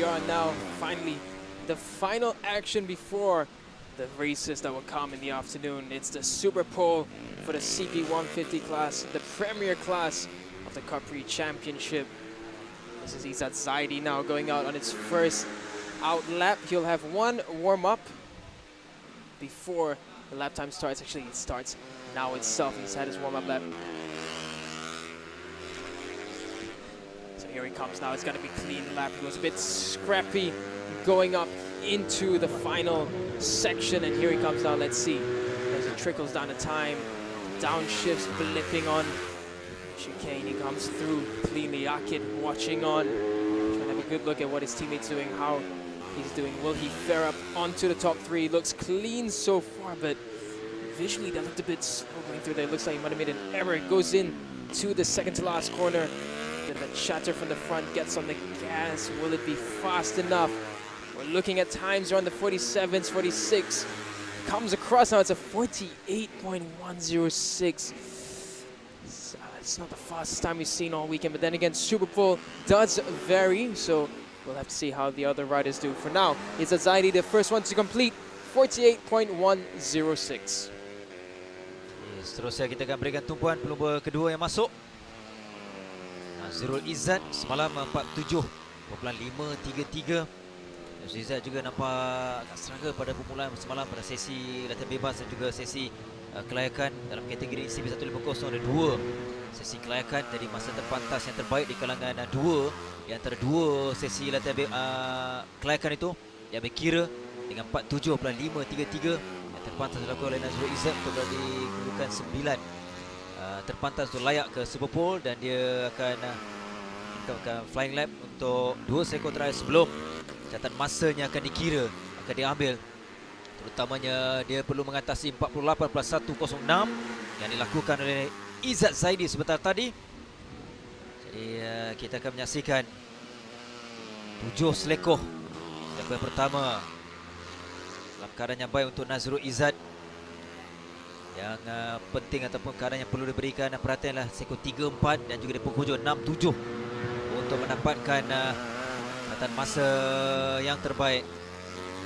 Speaker 12: we are now finally the final action before the races that will come in the afternoon. It's the Super Pole for the CP 150 class, the premier class of the Cub Prix Championship. This is Izzat Zaidi now going out on its first out lap. He'll have one warm-up before the lap time starts. Actually, it starts now itself. He's had his warm-up lap. So here he comes now. It's got to be clean lap. He was a bit scrappy going up into the final section, and here he comes now. Let's see as it trickles down the time. Downshifts blipping on chicane. He comes through cleanly. Akid watching on, trying to have a good look at what his teammate's doing, how he's doing. Will he fare up onto the top three? Looks clean so far, but visually that looked a bit slow going through there. Looks like he might have made an error. It goes in to the second to last corner. Then the chatter from the front gets on the gas. Will it be fast enough? We're looking at times around the 47s, 46. Comes across now, it's a 48.106. It's not the fastest time we've seen all weekend, but then again, Super Pole does vary, so we'll have to see how the other riders do. For now, it's Zaidi, the first one to complete, 48.106.
Speaker 14: Seterusnya kita akan berikan tumpuan pelumba kedua yang masuk. Nazrul Izzat semalam 47.533. Nazrul Izzat juga nampak agak struggle pada permulaan semalam pada sesi latihan bebas dan juga sesi kelayakan dalam kategori CP 150. Ada dua sesi kelayakan, jadi masa terpantas yang terbaik di kalangan di antara dua sesi latihan kelayakan itu dia berkira dengan 47.533 yang terpantas dilakukan oleh Nazrul Izzat untuk berada di kedudukan 9 terpantas untuk layak ke Super Pole, dan dia akan flying lap untuk dua sektor terakhir sebelum catatan masanya akan dikira, akan diambil. Terutamanya dia perlu mengatasi 48.106 yang dilakukan oleh Izzat Zaidi sebentar tadi. Jadi kita akan menyaksikan 7 selekoh. Selekoh yang pertama dalam keadaan yang baik untuk Nazrul Izzat. Yang penting ataupun keadaan yang perlu diberikan perhatian adalah selekoh 3, 4 dan juga di penghujung 6, 7 untuk mendapatkan catatan masa yang terbaik.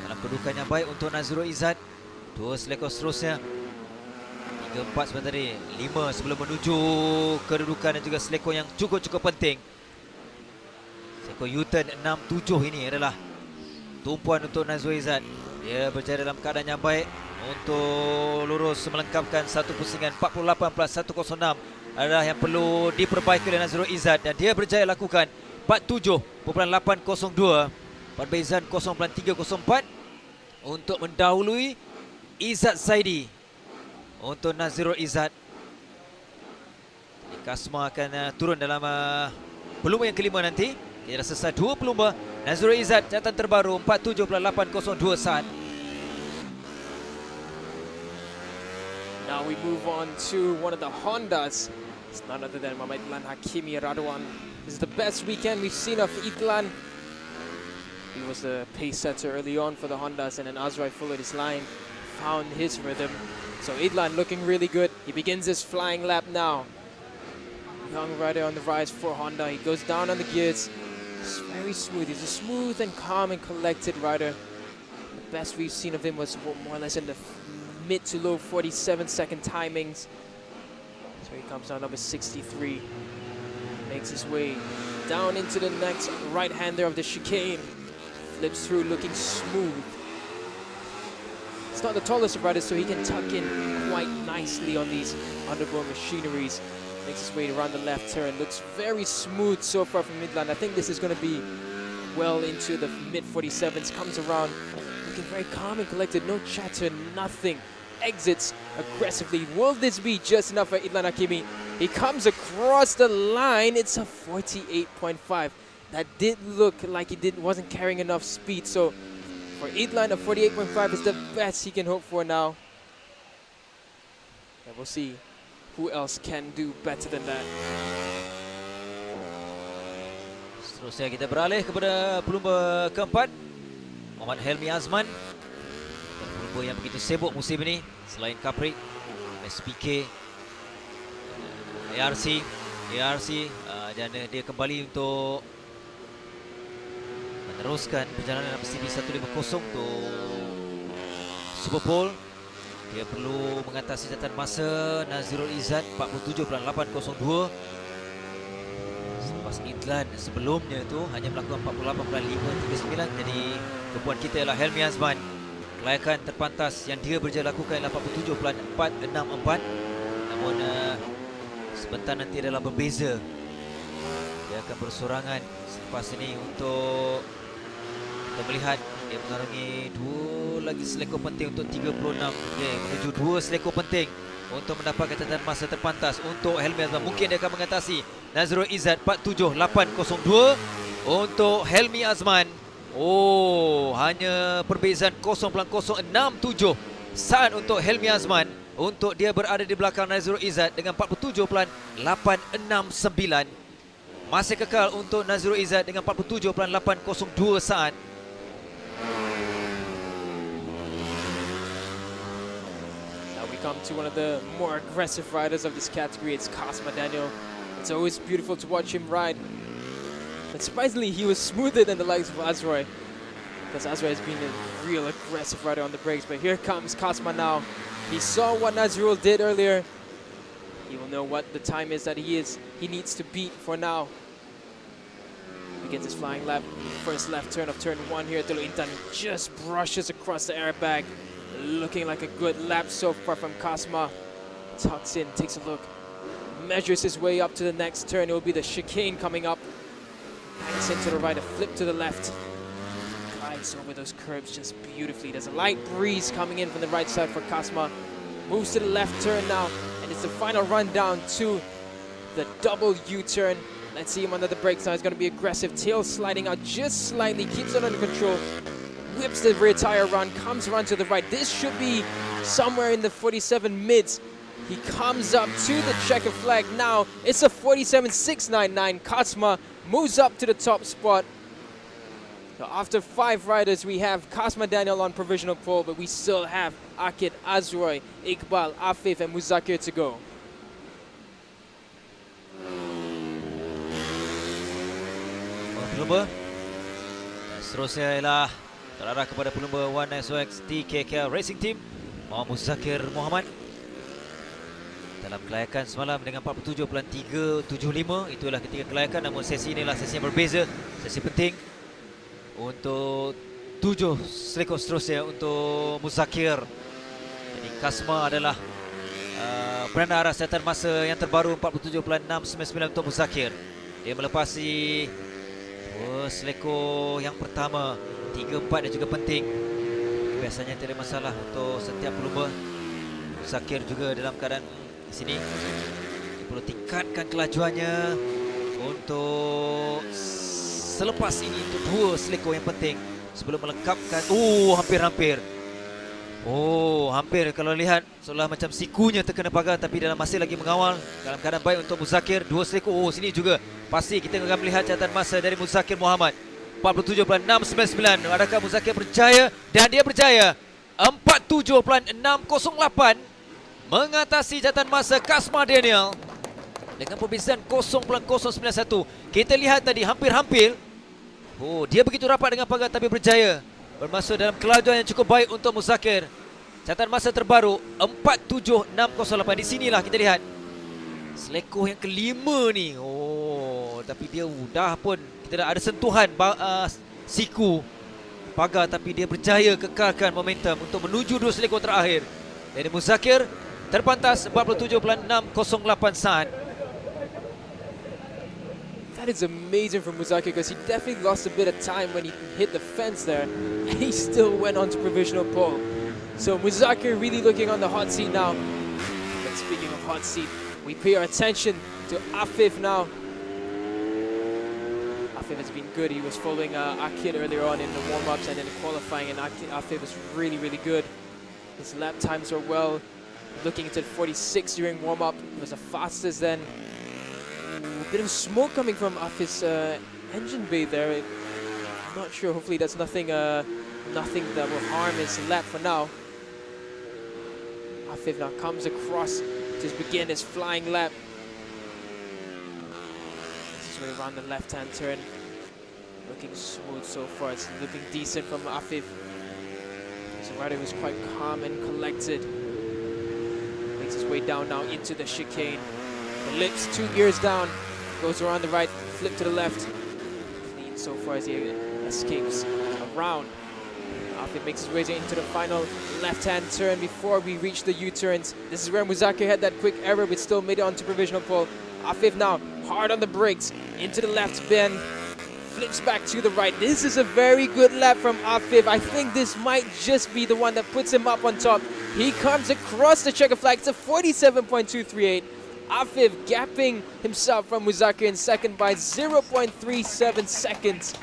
Speaker 14: Dalam kedudukan yang baik untuk Nazrul Izzat. 2 selekoh seterusnya, 3, 4 sebentar tadi, 5 sebelum menuju kedudukan dan juga selekoh yang cukup penting. Selekoh U-turn 6, 7 ini adalah tumpuan untuk Nazrul Izzat. Dia berjaya dalam keadaan yang baik untuk lurus melengkapkan satu pusingan. 48.106 adalah yang perlu diperbaiki oleh Nazrul Izzat, dan dia berjaya lakukan 47.802, perbezaan 0.304 untuk mendahului Izzat Zaidi. Untuk Nazrul Izzat, Kasma akan turun dalam pelumba yang kelima nanti. Dia dah selesai 2 pelumba. Nazrul Izzat catatan terbaru 47.802 saat.
Speaker 12: Now we move on to one of the Hondas. It's none other than Muhammad Idlan Hakimi Radwan. This is the best weekend we've seen of Idlan. He was the pace setter early on for the Hondas, and then Azrai followed his line, found his rhythm. So Idlan looking really good. He begins his flying lap now. Young rider on the rise for Honda. He goes down on the gears. It's very smooth. He's a smooth and calm and collected rider. The best we've seen of him was more or less in the mid to low 47-second timings. So he comes down number 63. Makes his way down into the next right-hander of the chicane. Flips through looking smooth. It's not the tallest of riders, so he can tuck in quite nicely on these underbore machineries. Makes his way around the left turn. Looks very smooth so far from Midland. I think this is going to be well into the mid-47s. Comes around looking very calm and collected. No chatter, nothing. Exits aggressively. Will this be just enough for Idlan Hakimi? He comes across the line. It's a 48.5. That did look like he wasn't carrying enough speed. So for Idlan, a 48.5 is the best he can hope for now. And we'll see who else can do better than that.
Speaker 14: Seterusnya kita beralih kepada pelumba keempat, Muhammad Helmi Azman. Pelumba yang begitu sibuk musim ini selain Cub Prix, SPK, ARC, dan dia kembali untuk teruskan perjalanan dalam PCB 150 untuk Super Pole. Dia perlu mengatasi catatan masa Nazirul Izzat 47.802. Selepas iklan sebelumnya tu hanya melakukan 48.539. Jadi tumpuan kita ialah Helmi Azman. Kelayakan terpantas yang dia berjaya lakukan ialah 47.464. Namun sebentar nanti adalah berbeza. Dia akan bersorangan selepas ini untuk kita melihat dia mengarungi dua lagi selekor penting untuk 36. Menuju dua selekor penting untuk mendapatkan catatan masa terpantas untuk Helmi Azman. Mungkin dia akan mengatasi Nazirul Izzat 47802 untuk Helmi Azman. Oh, hanya perbezaan 0.067 saat untuk Helmi Azman untuk dia berada di belakang Nazirul Izzat dengan 47.869. Masih kekal untuk Nazirul Izzat dengan 47.802 saat.
Speaker 12: Now we come to one of the more aggressive riders of this category. It's Kasma Daniel. It's always beautiful to watch him ride. But surprisingly, he was smoother than the likes of Azroy, because Azroy has been a real aggressive rider on the brakes. But here comes Kasma now. He saw what Nazirul did earlier. He will know what the time is that he needs to beat for now. Begins his flying lap. First left turn of turn 1 here at Teluk Intan. Just brushes across the airbag. Looking like a good lap so far from Kasma. Tucks in, takes a look. Measures his way up to the next turn. It will be the chicane coming up. Banks into the right, a flip to the left. Glides over those curves just beautifully. There's a light breeze coming in from the right side for Kasma. Moves to the left turn now. And it's the final run down to the double U-turn. Let's see him under the brakes now. He's going to be aggressive. Tail sliding out just slightly. Keeps it under control. Whips the rear tire around. Comes around to the right. This should be somewhere in the 47 mids. He comes up to the checker flag now. It's a 47.699. Kasma moves up to the top spot. So after 5 riders, we have Kasma Daniel on provisional pole, but we still have Akid, Azroy, Iqbal, Afif, and Muzakir to go.
Speaker 14: Pelumba. Seterusnya ialah terarah kepada pelumba 1SOX TKK Racing Team, Muhammad Zakir Muhammad. Dalam kelayakan semalam dengan 47.375, itulah ketika kelayakan, namun sesi inilah sesi yang berbeza, sesi penting untuk 7 selekor seterusnya untuk Muzakir. Jadi Kasma adalah beranda arah catatan masa yang terbaru 47.699 untuk Muzakir. Dia melepasi dua selekor yang pertama, 3, 4 dan juga penting. Biasanya tidak ada masalah untuk setiap pelumba. Muzakir juga dalam keadaan di sini. Dia perlu tingkatkan kelajuannya untuk selepas ini untuk dua selekor yang penting sebelum melengkapkan. Hampir-hampir. Hampir kalau lihat seolah macam sikunya terkena pagar, tapi dalam masih lagi mengawal dalam keadaan baik untuk Muzakir. Dua selekor. Sini juga pasti kita akan melihat catatan masa dari Muzakir Muhammad 47.699. Adakah Muzakir berjaya? Dan dia berjaya 47.608 mengatasi catatan masa Kasma Daniel dengan perbezaan 0.091. Kita lihat tadi hampir-hampir. Dia begitu rapat dengan pagar tapi berjaya bermasuk dalam kelajuan yang cukup baik untuk Muzakir. Catatan masa terbaru 47608. Di sinilah kita lihat selekor yang kelima ni. Tapi dia dah pun kita dah ada sentuhan siku pagar, tapi dia berjaya kekalkan momentum untuk menuju dua selekor terakhir. Jadi Muzakir terpantas 47.608 saat.
Speaker 12: That is amazing from Muzakir, because he definitely lost a bit of time when he hit the fence there. And he still went on to provisional pole. So Muzakir really looking on the hot seat now. But speaking of hot seat, we pay our attention to Afif now. Afif has been good. He was following Akid earlier on in the warm-ups and in the qualifying, and Afif was really, really good. His lap times were well. Looking into 46 during warm-up. It was the fastest then. A bit of smoke coming from Afif's engine bay there. I'm not sure. Hopefully that's nothing that will harm his lap for now. Afif now comes across to begin his flying lap. This is way around the left-hand turn. Looking smooth so far. It's looking decent from Afif. His rider was quite calm and collected. Makes his way down now into the chicane. The lips, 2 gears down. Goes around the right, flip to the left. Clean so far as he escapes around. Afif makes his way into the final left-hand turn before we reach the U-turns. This is where Muzakir had that quick error, but still made it onto provisional pole. Afif now hard on the brakes, into the left bend, flips back to the right. This is a very good lap from Afif. I think this might just be the one that puts him up on top. He comes across the checker flag. It's a 47.238. Afif gapping himself from Muzakir in second by 0.37 seconds.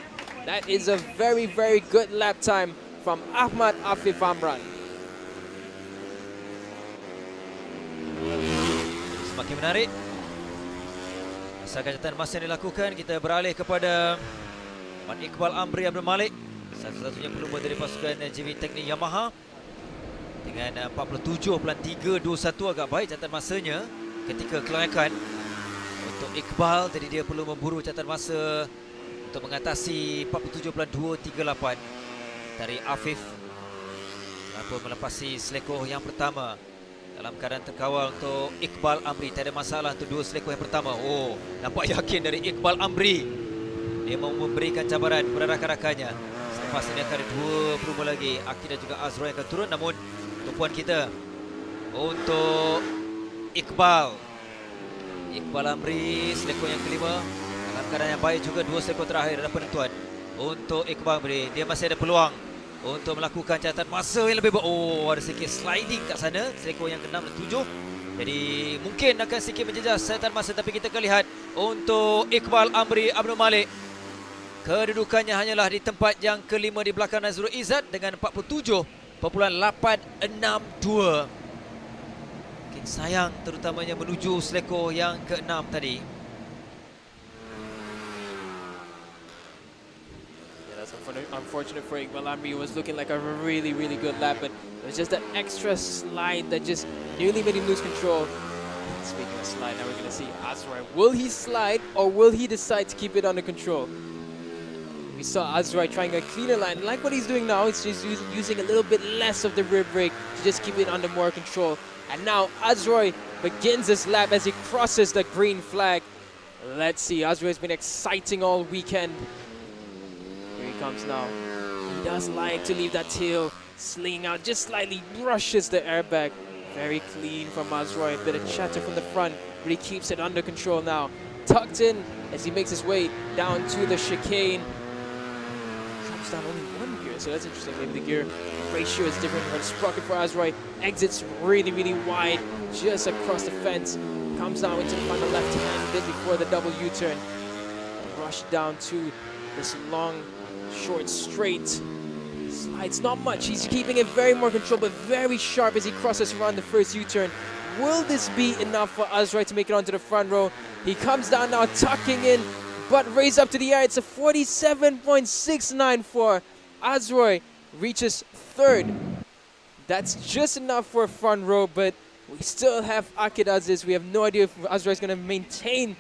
Speaker 12: That is a very, very good lap time from Ahmad Afif Amran.
Speaker 14: Semakin menarik. Asalkan catatan masa yang dilakukan, kita beralih kepada Mat Iqbal Amri Abdul Malik, satu-satunya pelumba dari pasukan JV Teknik Yamaha dengan 47.321. Agak baik catatan masanya ketika kelayakan untuk Iqbal. Jadi dia perlu memburu catatan masa untuk mengatasi 47.238 dari Afif. Mampu melepasi selekoh yang pertama dalam keadaan terkawal untuk Iqbal Amri. Tak ada masalah untuk dua selekoh yang pertama. Oh, nampak yakin dari Iqbal Amri. Dia mahu memberikan cabaran kepada rakan-rakannya. Selepas ini akan ada dua pelumba lagi, Aki dan juga Azra yang akan turun. Namun tumpuan kita untuk Iqbal Amri, selekoh yang kelima. Dalam keadaan yang baik juga, dua selekoh terakhir dalam penentuan untuk Iqbal Amri. Dia masih ada peluang untuk melakukan catatan masa yang lebih baik. Oh, ada sedikit sliding kat sana, selekoh yang ke-6 dan 7. Jadi mungkin akan sedikit menjejas catatan masa, tapi kita akan lihat untuk Iqbal Amri Abdul Malik. Kedudukannya hanyalah di tempat yang kelima di belakang Nazrul Izzat dengan 47.862. Mungkin sayang terutamanya menuju selekoh yang ke-6 tadi.
Speaker 12: Unfortunate for Iqbal Amri. It was looking like a really, really good lap, but it was just that extra slide that just nearly made him lose control. Speaking of slide, now we're going to see Azrai. Will he slide or will he decide to keep it under control? We saw Azrai trying a cleaner line. Like what he's doing now, it's just using a little bit less of the rear brake to just keep it under more control. And now Azrai begins his lap as he crosses the green flag. Let's see, Azrai has been exciting all weekend. Here he comes now. He does like to leave that tail slinging out just slightly, brushes the airbag. Very clean from Azrai, a bit of chatter from the front, but he keeps it under control now. Tucked in as he makes his way down to the chicane. Drops down only one gear, so that's interesting. Maybe the gear ratio is different, but sprocket for Azrai exits really, really wide, just across the fence. Comes down into the final left-hand bit before the double U-turn. Rush down to this long, short straight. Slides not much. He's keeping it very more controlled, but very sharp as he crosses around the first U-turn. Will this be enough for Azrai to make it onto the front row? He comes down now, tucking in, but raised up to the air. It's a 47.694. Azrai reaches third. That's just enough for a front row, but we still have Akid Aziz. We have no idea if Azrai is going to maintain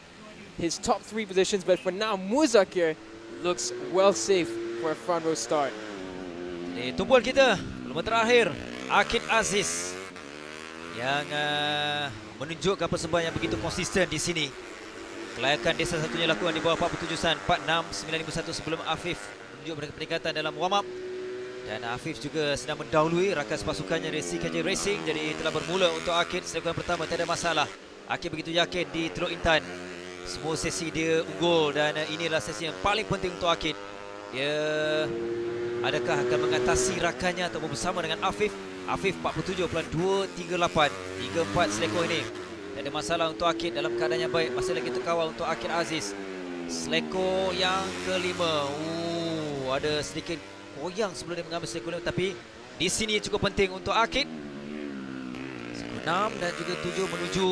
Speaker 12: his top three positions, but for now, Muzakir looks well safe for a front row start.
Speaker 14: Tumpuan kita, pelumba terakhir, Akid Aziz yang menunjukkan persembahan yang begitu konsisten di sini. Kelayakan dia satu-satunya lakukan di bawah 47 san, 46.951 sebelum Afif menunjuk peningkatan dalam warm up. Dan Afif juga sedang mendahului rakan sepasukannya Racing KJ Racing. Jadi telah bermula untuk Akid. Selekoh yang pertama tak ada masalah. Akid begitu yakin di Teluk Intan. Semua sesi dia unggul dan inilah sesi yang paling penting untuk Akid. Dia adakah akan mengatasi rakannya atau bersama dengan Afif? Afif 47.238. 3-4 selekoh ini. Tak ada masalah untuk Akid dalam keadaan yang baik. Masih lagi terkawal untuk Akid Aziz. Selekoh yang kelima. Ada sedikit goyang sebelum dia mengambil selekoh 5, tapi di sini cukup penting untuk Akid. Selekoh 6 dan juga 7 menuju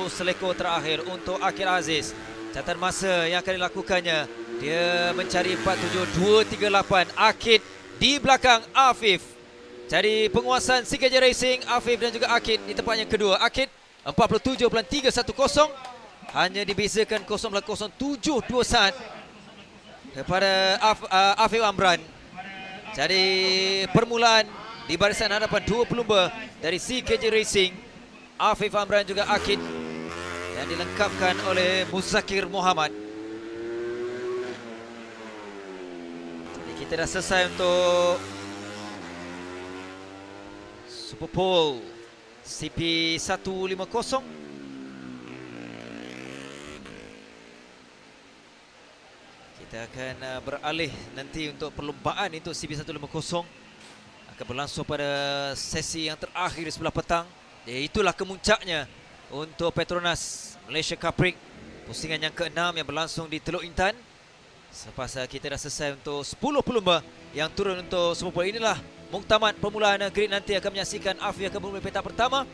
Speaker 14: selekoh terakhir untuk Akid Aziz. Catatan masa yang akan dilakukannya, dia mencari 47.238. Akid di belakang Afif. Jadi penguasaan CKJ Racing, Afif dan juga Akid di tempat yang kedua. Akid 47.310, hanya dibezakan 0.072 saat. kepada Afif Amran. Jadi permulaan di barisan hadapan dua pelumba dari CKJ Racing, Afif Amran juga Akid, yang dilengkapkan oleh Muzakir Muhammad. Jadi kita dah selesai untuk Super Pole CP 150. Kita akan beralih nanti untuk perlumbaan untuk CP 150. Akan berlangsung pada sesi yang terakhir sebelah petang. Itulah kemuncaknya untuk PETRONAS Malaysian Cub Prix pusingan yang ke-6 yang berlangsung di Teluk Intan. Selepas kita dah selesai untuk 10 pelumba yang turun untuk Super Pole. Inilah muktamad permulaan grid. Nanti akan menyaksikan Afif akan bermula petak pertama,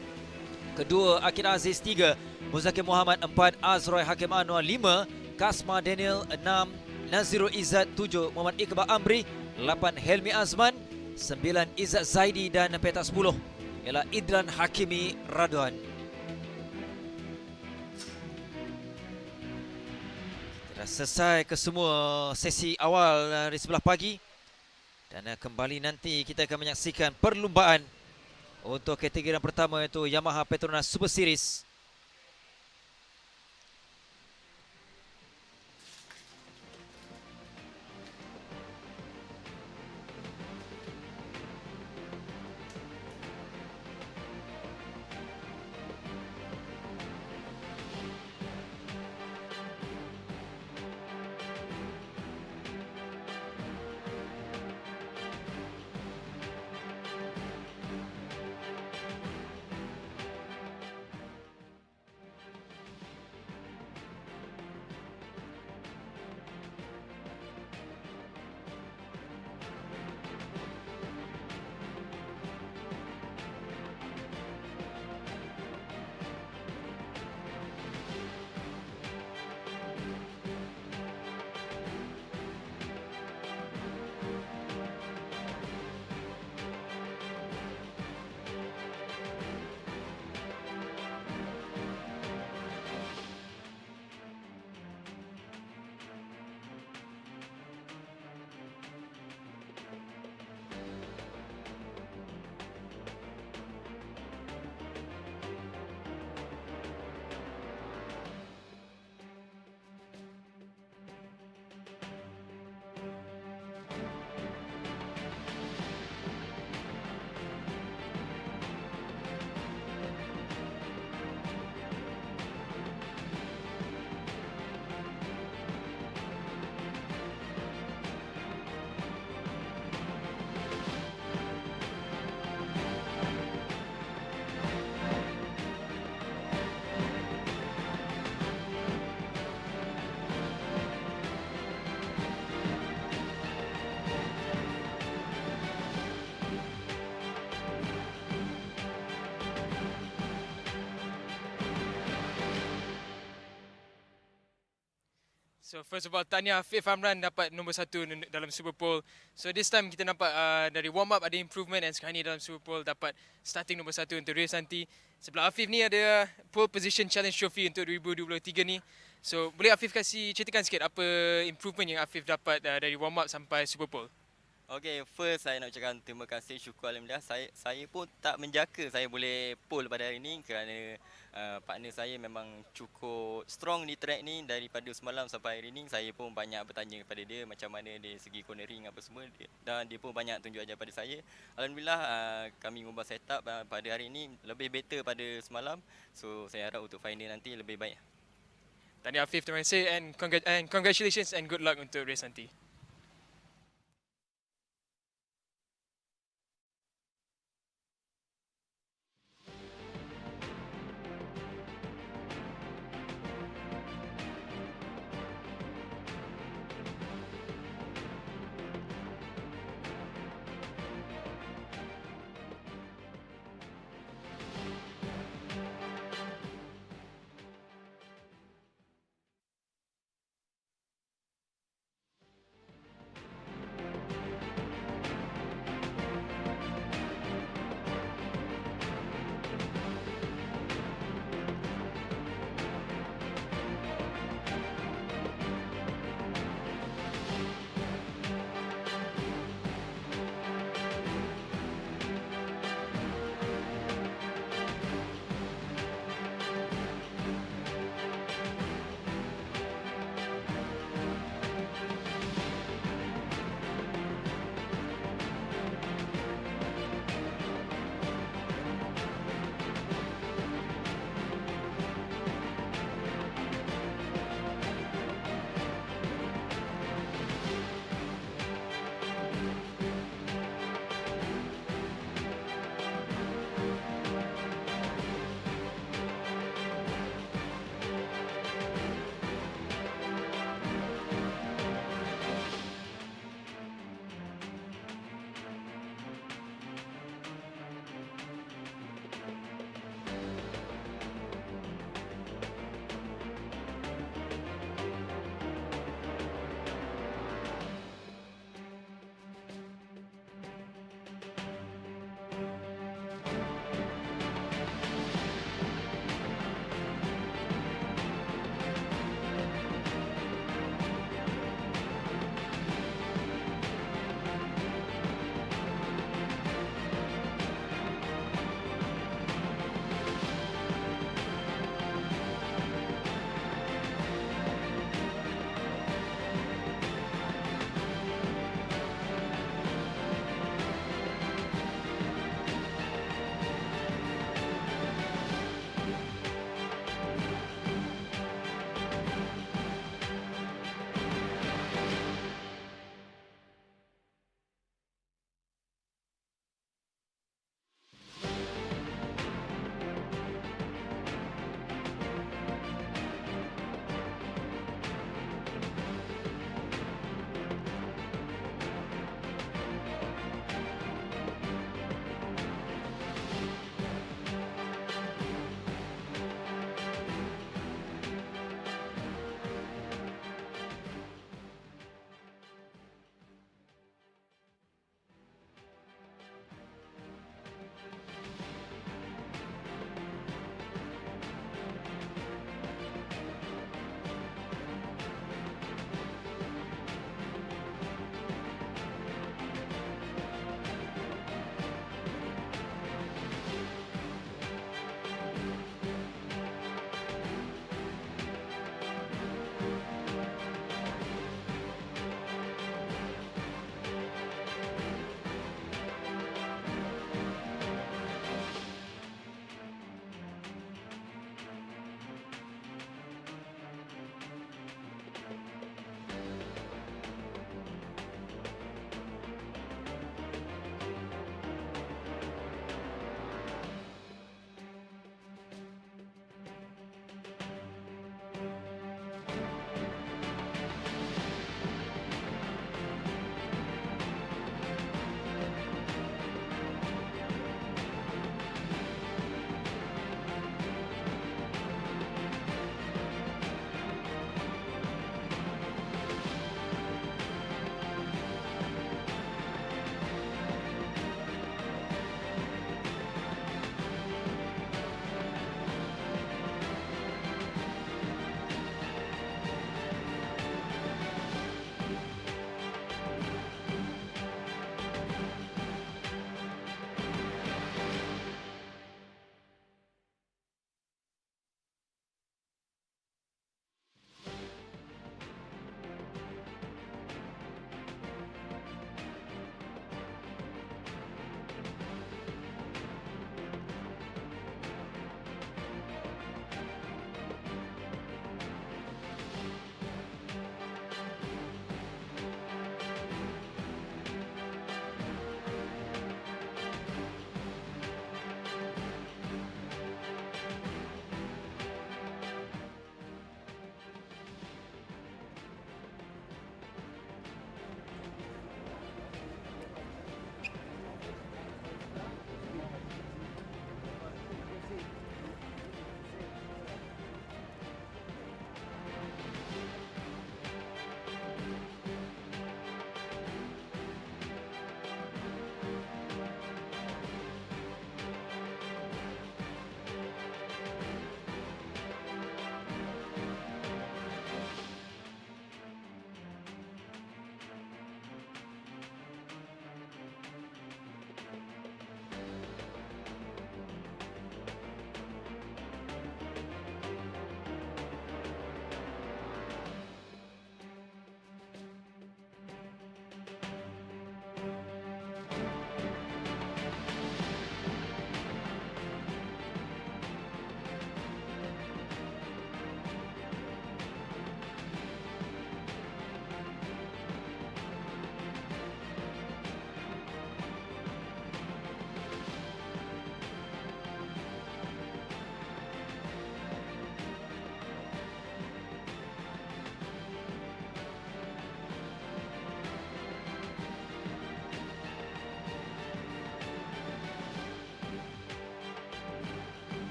Speaker 14: kedua Akid Aziz, 3 Muzakir Muhammad, 4 Azroy Hakim Anwar, 5 Kasma Daniel, 6 Nazirul Izzat, 7 Muhammad Iqbal Amri, 8 Helmi Azman, 9 Izzat Zaidi, dan petak 10 ialah Idlan Hakimi Radwan. Kita dah selesai ke semua sesi awal di sebelah pagi. Dan kembali nanti kita akan menyaksikan perlumbaan untuk kategori yang pertama, iaitu Yamaha Petronas Super Series.
Speaker 7: So first of all, tahniah Afif Amran dapat nombor 1 dalam Super Pole. So this time kita nampak dari warm up ada improvement, dan sekarang ni dalam Super Pole dapat starting nombor 1 untuk race nanti. Sebelah Afif ni ada pole position challenge trophy untuk 2023 ni. So boleh Afif ceritakan sikit apa improvement yang Afif dapat dari warm up sampai Super Pole?
Speaker 16: Okay, first saya nak ucapkan terima kasih, syukur alhamdulillah. Saya pun tak menjangka saya boleh pole pada hari ini kerana partner saya memang cukup strong di track ni. Daripada semalam sampai hari ini saya pun banyak bertanya kepada dia macam mana dari segi cornering apa semua, dan dia pun banyak tunjuk ajar pada saya. Alhamdulillah kami ubah setup pada hari ini lebih better pada semalam. So saya harap untuk final nanti lebih baik.
Speaker 7: Tahniah Afif, terima kasih, and congratulations and good luck untuk race nanti.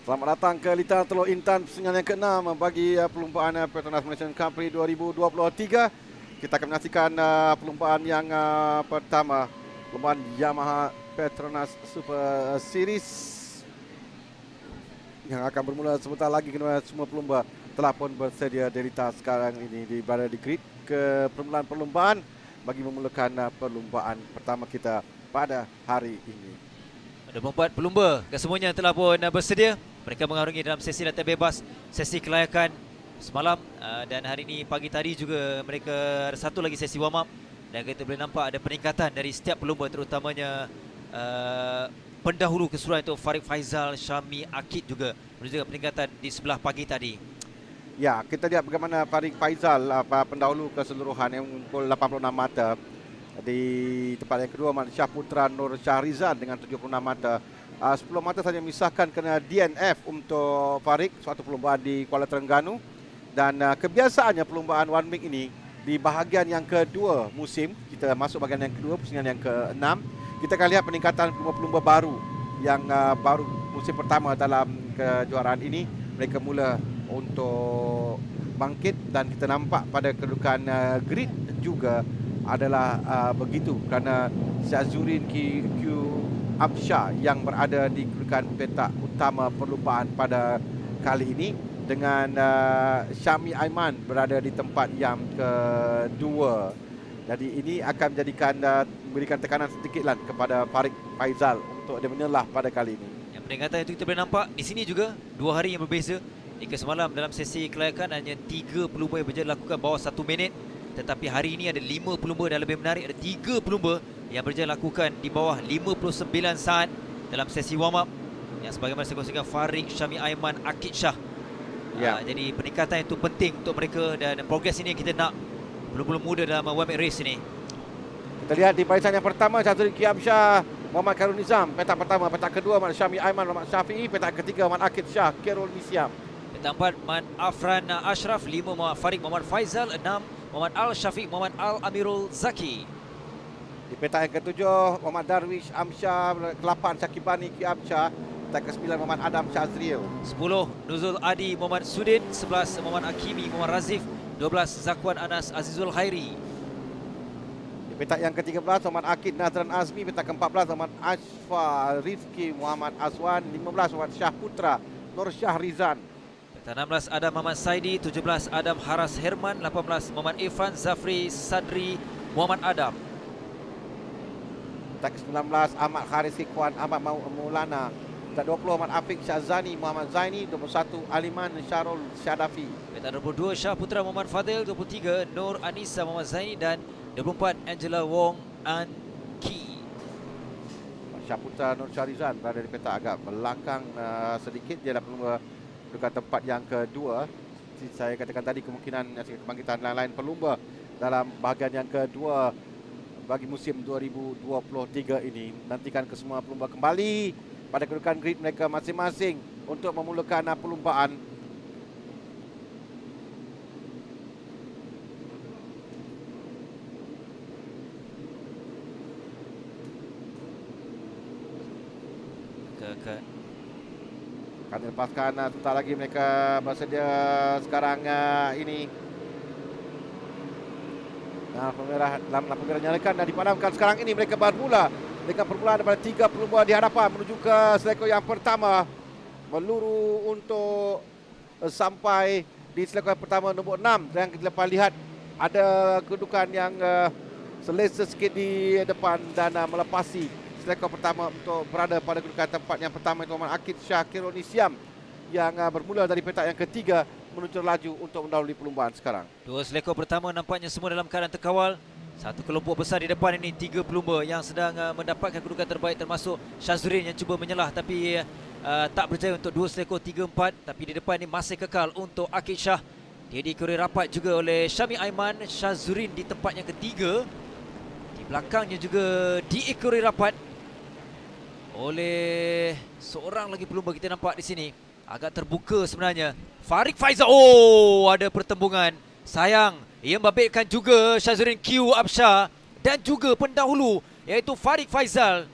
Speaker 17: Selamat datang ke litar Teluk Intan, pusingan yang ke-6 bagi perlumbaan PETRONAS Malaysian Cub Prix 2023. Kita akan menyaksikan perlumbaan yang pertama, perlumbaan Yamaha PETRONAS Super Series yang akan bermula sebentar lagi. Kerana semua pelumba telah pun bersedia di litar sekarang ini berada di grid ke permulaan perlumbaan bagi memulakan perlumbaan pertama kita pada hari ini.
Speaker 14: Ada 4 pelumba, kesemuanya telah pun bersedia. Mereka mengarungi dalam sesi latihan bebas, sesi kelayakan semalam dan hari ini pagi tadi juga mereka ada satu lagi sesi warm up dan kita boleh nampak ada peningkatan dari setiap pelumba, terutamanya pendahulu keseluruhan itu Farid Faizal, Syami, Akid juga menunjukkan peningkatan di sebelah pagi tadi.
Speaker 17: Ya, kita lihat bagaimana Farid Faizal pendahulu keseluruhan yang mengumpul 86 mata. Di tempat yang kedua Syah Putra Nur Syahrizan dengan 76 mata. 10 mata saja misahkan kena DNF untuk Farid, suatu perlumbaan di Kuala Terengganu. Dan kebiasaannya perlumbaan One Week ini di bahagian yang kedua musim, kita masuk bahagian yang kedua, pusingan yang ke-6, kita akan lihat peningkatan pelumba-pelumba baru yang baru musim pertama dalam kejuaraan ini. Mereka mula untuk bangkit dan kita nampak pada kedudukan grid juga adalah begitu kerana Syazurin Q Absyah yang berada di kedudukan petak utama perlumbaan pada kali ini dengan Syami Aiman berada di tempat yang kedua. Jadi ini akan menjadikan memberikan tekanan sedikitlah kepada Farid Faizal untuk dia menyelah pada kali ini.
Speaker 14: Yang peningkatan itu kita boleh nampak di sini juga 2 hari yang berbeza. Jika semalam dalam sesi kelayakan hanya 3 pelumba yang berjaya lakukan bawah 1 minit, tetapi hari ini ada 5 pelumba dan lebih menarik ada 3 pelumba yang berjaya lakukan di bawah 59 saat dalam sesi warm up yang sebagaimana saya kongsikan Farid, Syami Aiman, Akid Shah.
Speaker 17: Ya.
Speaker 14: Jadi peningkatan itu penting untuk mereka dan progres ini kita nak pelumba muda dalam One Week Race ini.
Speaker 17: Kita lihat di barisan yang pertama Syazurin Q Absyah, Muhammad Khairul Nizam. Petak pertama, petak kedua Muhammad Syami Aiman, Muhammad Syafi'i. Petak ketiga Muhammad Akid Shah, Khairul Nizam.
Speaker 14: Petak 4 Muhammad Afran Ashraf, 5 Muhammad Farid Muhammad Faizal, 6 Muhammad Al Syafiq Muhammad Al Amirul Zaki.
Speaker 17: Di petak yang ketujuh Muhammad Darwish Amsyah, ke-8 Syakibani Q Absyah, petak ke-9 Muhammad Adam Syazril.
Speaker 14: 10 Nuzul Adi Muhammad Sudin, 11 Muhammad Akimi Muhammad Razif, 12 Zakwan Anas Azizul Khairi.
Speaker 17: Di petak yang ke-13 Muhammad Akid Nazran Azmi, petak ke-14 Muhammad Ashfa Rizki Muhammad Aswan, 15 Muhammad Syah Putra Nur Syahrizan.
Speaker 14: Petak 16 Adam Muhammad Saidi, 17 Adam Haras Herman, 18 Muhammad Irfan Zafri Sadri Muhammad Adam.
Speaker 17: Petak ke-19 Ahmad Kharis Hikwan Ahmad Maulana. Petak 20 Ahmad Afiq Syazani Muhammad Zaini, 21 Aliman Syarul Syadafi.
Speaker 14: Petak 22 Syah Putra Muhammad Fadil, 23 Nur Anissa Muhammad Zaini dan 24 Angela Wong An Ki.
Speaker 17: Syah Putra Nur Syahrizan berada di petak agak belakang sedikit. Dia dah pelumba kedudukan tempat yang kedua. Saya katakan tadi kemungkinan kebangkitan lain-lain pelumba dalam bahagian yang kedua bagi musim 2023 ini. Nantikan kesemua pelumba kembali pada kedudukan grid mereka masing-masing untuk memulakan perlumbaan. Kami lepaskan sebentar lagi mereka bersedia sekarang ini. Lampu merah nyalakan dan dipadamkan. Sekarang ini mereka bermula dengan permulaan daripada 3 pelumba di hadapan menuju ke seleko yang pertama. Meluru untuk sampai di seleko yang pertama nombor 6. Dan kita dapat lihat ada kedudukan yang selesa sikit di depan dan melepasi seleko pertama untuk berada pada kedudukan tempat yang pertama itu Muhammad Akid Shah Khairul Nizam yang bermula dari petak yang ketiga menuju laju untuk mendahului perlumbaan sekarang.
Speaker 14: 2 selekor pertama nampaknya semua dalam keadaan terkawal. Satu kelompok besar di depan ini 3 pelumba yang sedang mendapatkan kedudukan terbaik, termasuk Syazurin yang cuba menyelah tapi tak berjaya untuk 2 selekor 3-4. Tapi di depan ini masih kekal untuk Akid Shah. Dia diikuti rapat juga oleh Syami Aiman. Syazurin di tempat yang ketiga. Di belakangnya juga diikuti rapat oleh seorang lagi pelumba kita nampak di sini. Agak terbuka sebenarnya. Farid Faizal. Oh, ada pertembungan. Sayang, ia membabitkan juga Syazurin Q Absyah dan juga pendahulu iaitu Farid Faizal.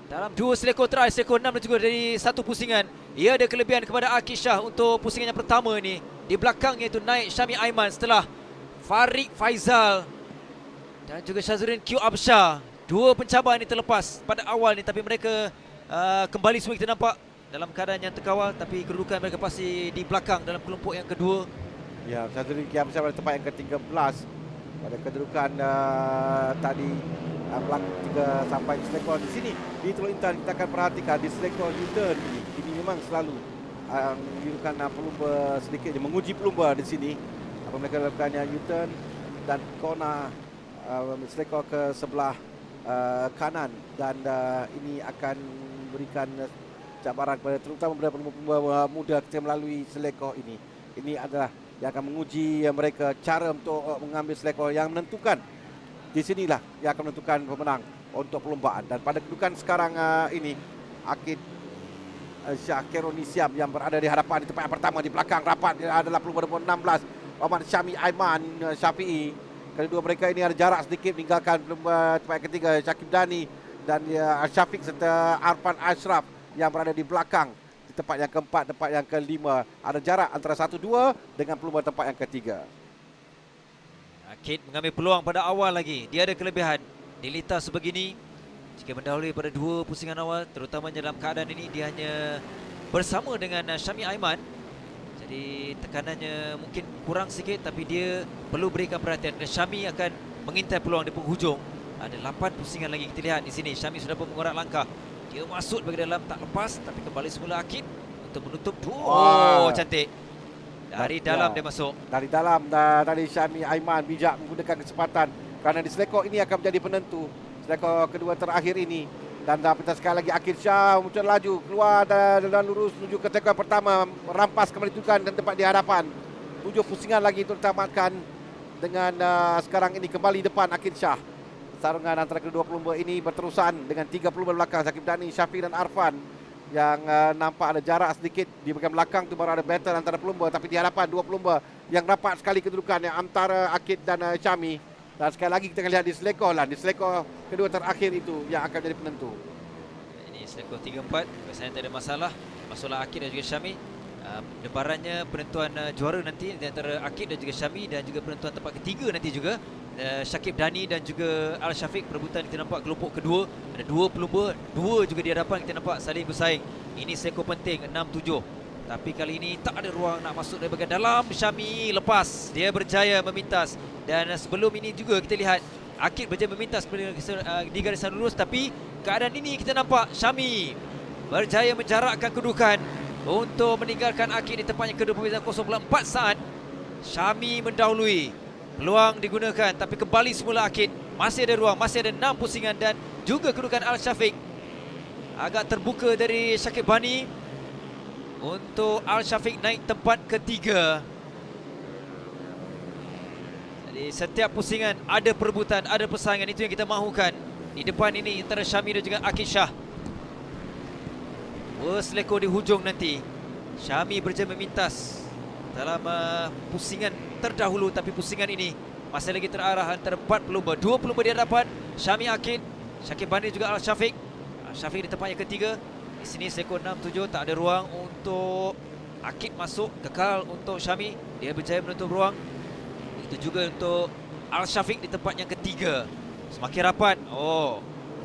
Speaker 14: Dalam 2 selekor terakhir, selekor 6 dan juga dari 1 pusingan. Ia ada kelebihan kepada Akid Shah untuk pusingan yang pertama ni. Di belakangnya itu naik Syami Aiman setelah Farid Faizal dan juga Syazrin Q Absyah. 2 pencabar ini terlepas pada awal ni, tapi mereka kembali semua kita nampak dalam keadaan yang terkawal, tapi kedudukan mereka pasti di belakang dalam kelompok yang kedua.
Speaker 17: Ya, Syazrin Q Absyah pada tempat yang ke-13 pada kedudukan tadi. Belakang 3 sampai selekor di sini di Teluk Intan. Kita akan perhatikan di selekor U-turn ini memang selalu menunjukkan pelumba sedikit menguji pelumba di sini. Apa mereka lakukannya U-turn dan kona selekor ke sebelah kanan, dan ini akan berikan cabaran kepada terutama kepada pelumba muda kita melalui selekor ini. Ini adalah yang akan menguji mereka cara untuk mengambil selekor yang menentukan. Di sinilah yang akan menentukan pemenang untuk perlumbaan. Dan pada kedudukan sekarang ini, Akid Shah Keronisiam yang berada di hadapan di tempat yang pertama. Di belakang rapat adalah pelumba nombor 16 Muhammad Syami Aiman Syafi'i. Kedua mereka ini ada jarak sedikit meninggalkan pelumba tempat yang ketiga Syakib Dani dan Syafiq serta Arfan Ashraf yang berada di belakang. Di tempat yang keempat, tempat yang kelima ada jarak antara 1-2 dengan pelumba tempat yang ketiga.
Speaker 14: Akid mengambil peluang pada awal lagi. Dia ada kelebihan di litas sebegini. Jika mendahului pada 2 pusingan awal, terutamanya dalam keadaan ini, dia hanya bersama dengan Syami Aiman. Jadi tekanannya mungkin kurang sikit, tapi dia perlu berikan perhatian. Dan Syami akan mengintai peluang di penghujung. Ada 8 pusingan lagi kita lihat di sini. Syami sudah pun mengorak langkah. Dia masuk bagi dalam, tak lepas, tapi kembali semula Akid untuk menutup. Oh, cantik. Dari dalam dia masuk.
Speaker 17: Dari dalam dari Syami Aiman bijak menggunakan kesempatan kerana di selekor ini akan menjadi penentu. Selekor kedua terakhir ini. Dan kita sekali lagi Akid Shah muncul laju keluar dan lurus menuju ke selekor pertama, merampas kembali tukan dan tempat di hadapan. 7 pusingan lagi untuk ditamatkan dengan sekarang ini kembali depan Akid Shah. Pertarungan antara kedua pelumba ini berterusan dengan 3 pelumba belakang, Syakib Dani, Syafiq dan Arfan. Yang nampak ada jarak sedikit di bahagian belakang tu baru ada battle antara pelumba, tapi di hadapan 2 pelumba yang rapat sekali kedudukan yang antara Akid dan Syami. Dan sekali lagi kita akan lihat di selekor lah, di selekor kedua terakhir itu yang akan jadi penentu.
Speaker 14: Ini selekor 3-4, biasanya tak ada masalah. Masuklah Akid dan juga Syami. Debarannya penentuan juara nanti di antara Akid dan juga Syami, dan juga penentuan tempat ketiga nanti juga Syakib Dani dan juga Al Syafiq. Perebutan kita nampak kelompok kedua ada 2 pelumba, 2 juga di hadapan kita nampak saling bersaing. Ini selekor penting 6-7, tapi kali ini tak ada ruang nak masuk dari bahagian dalam. Syami lepas, dia berjaya memintas. Dan sebelum ini juga kita lihat Akid berjaya memintas di garisan lurus, tapi keadaan ini kita nampak Syami berjaya menjarakkan kedudukan untuk meninggalkan Akid di tempatnya kedua perbezaan 0.4 saat. Syami mendahului. Peluang digunakan, tapi kembali semula Akid. Masih ada ruang, masih ada 6 pusingan dan juga kedudukan Al Syafiq. Agak terbuka dari Syakib Bani untuk Al Syafiq naik tempat ketiga. Jadi setiap pusingan ada perebutan, ada persaingan. Itu yang kita mahukan. Di depan ini antara Syami dan juga Akid Shah. Selekor di hujung nanti. Syami berjaya memintas dalam pusingan terdahulu, tapi pusingan ini masih lagi terarah antara 4 pelumba. 2 pelumba di hadapan, Syami Akid, Syakib Bani juga Al Syafiq. Al Syafiq di tempat yang ketiga. Di sini selekor 6-7, tak ada ruang untuk Akid masuk, kekal untuk Syami. Dia berjaya menutup ruang. Itu juga untuk Al Syafiq di tempat yang ketiga. Semakin rapat.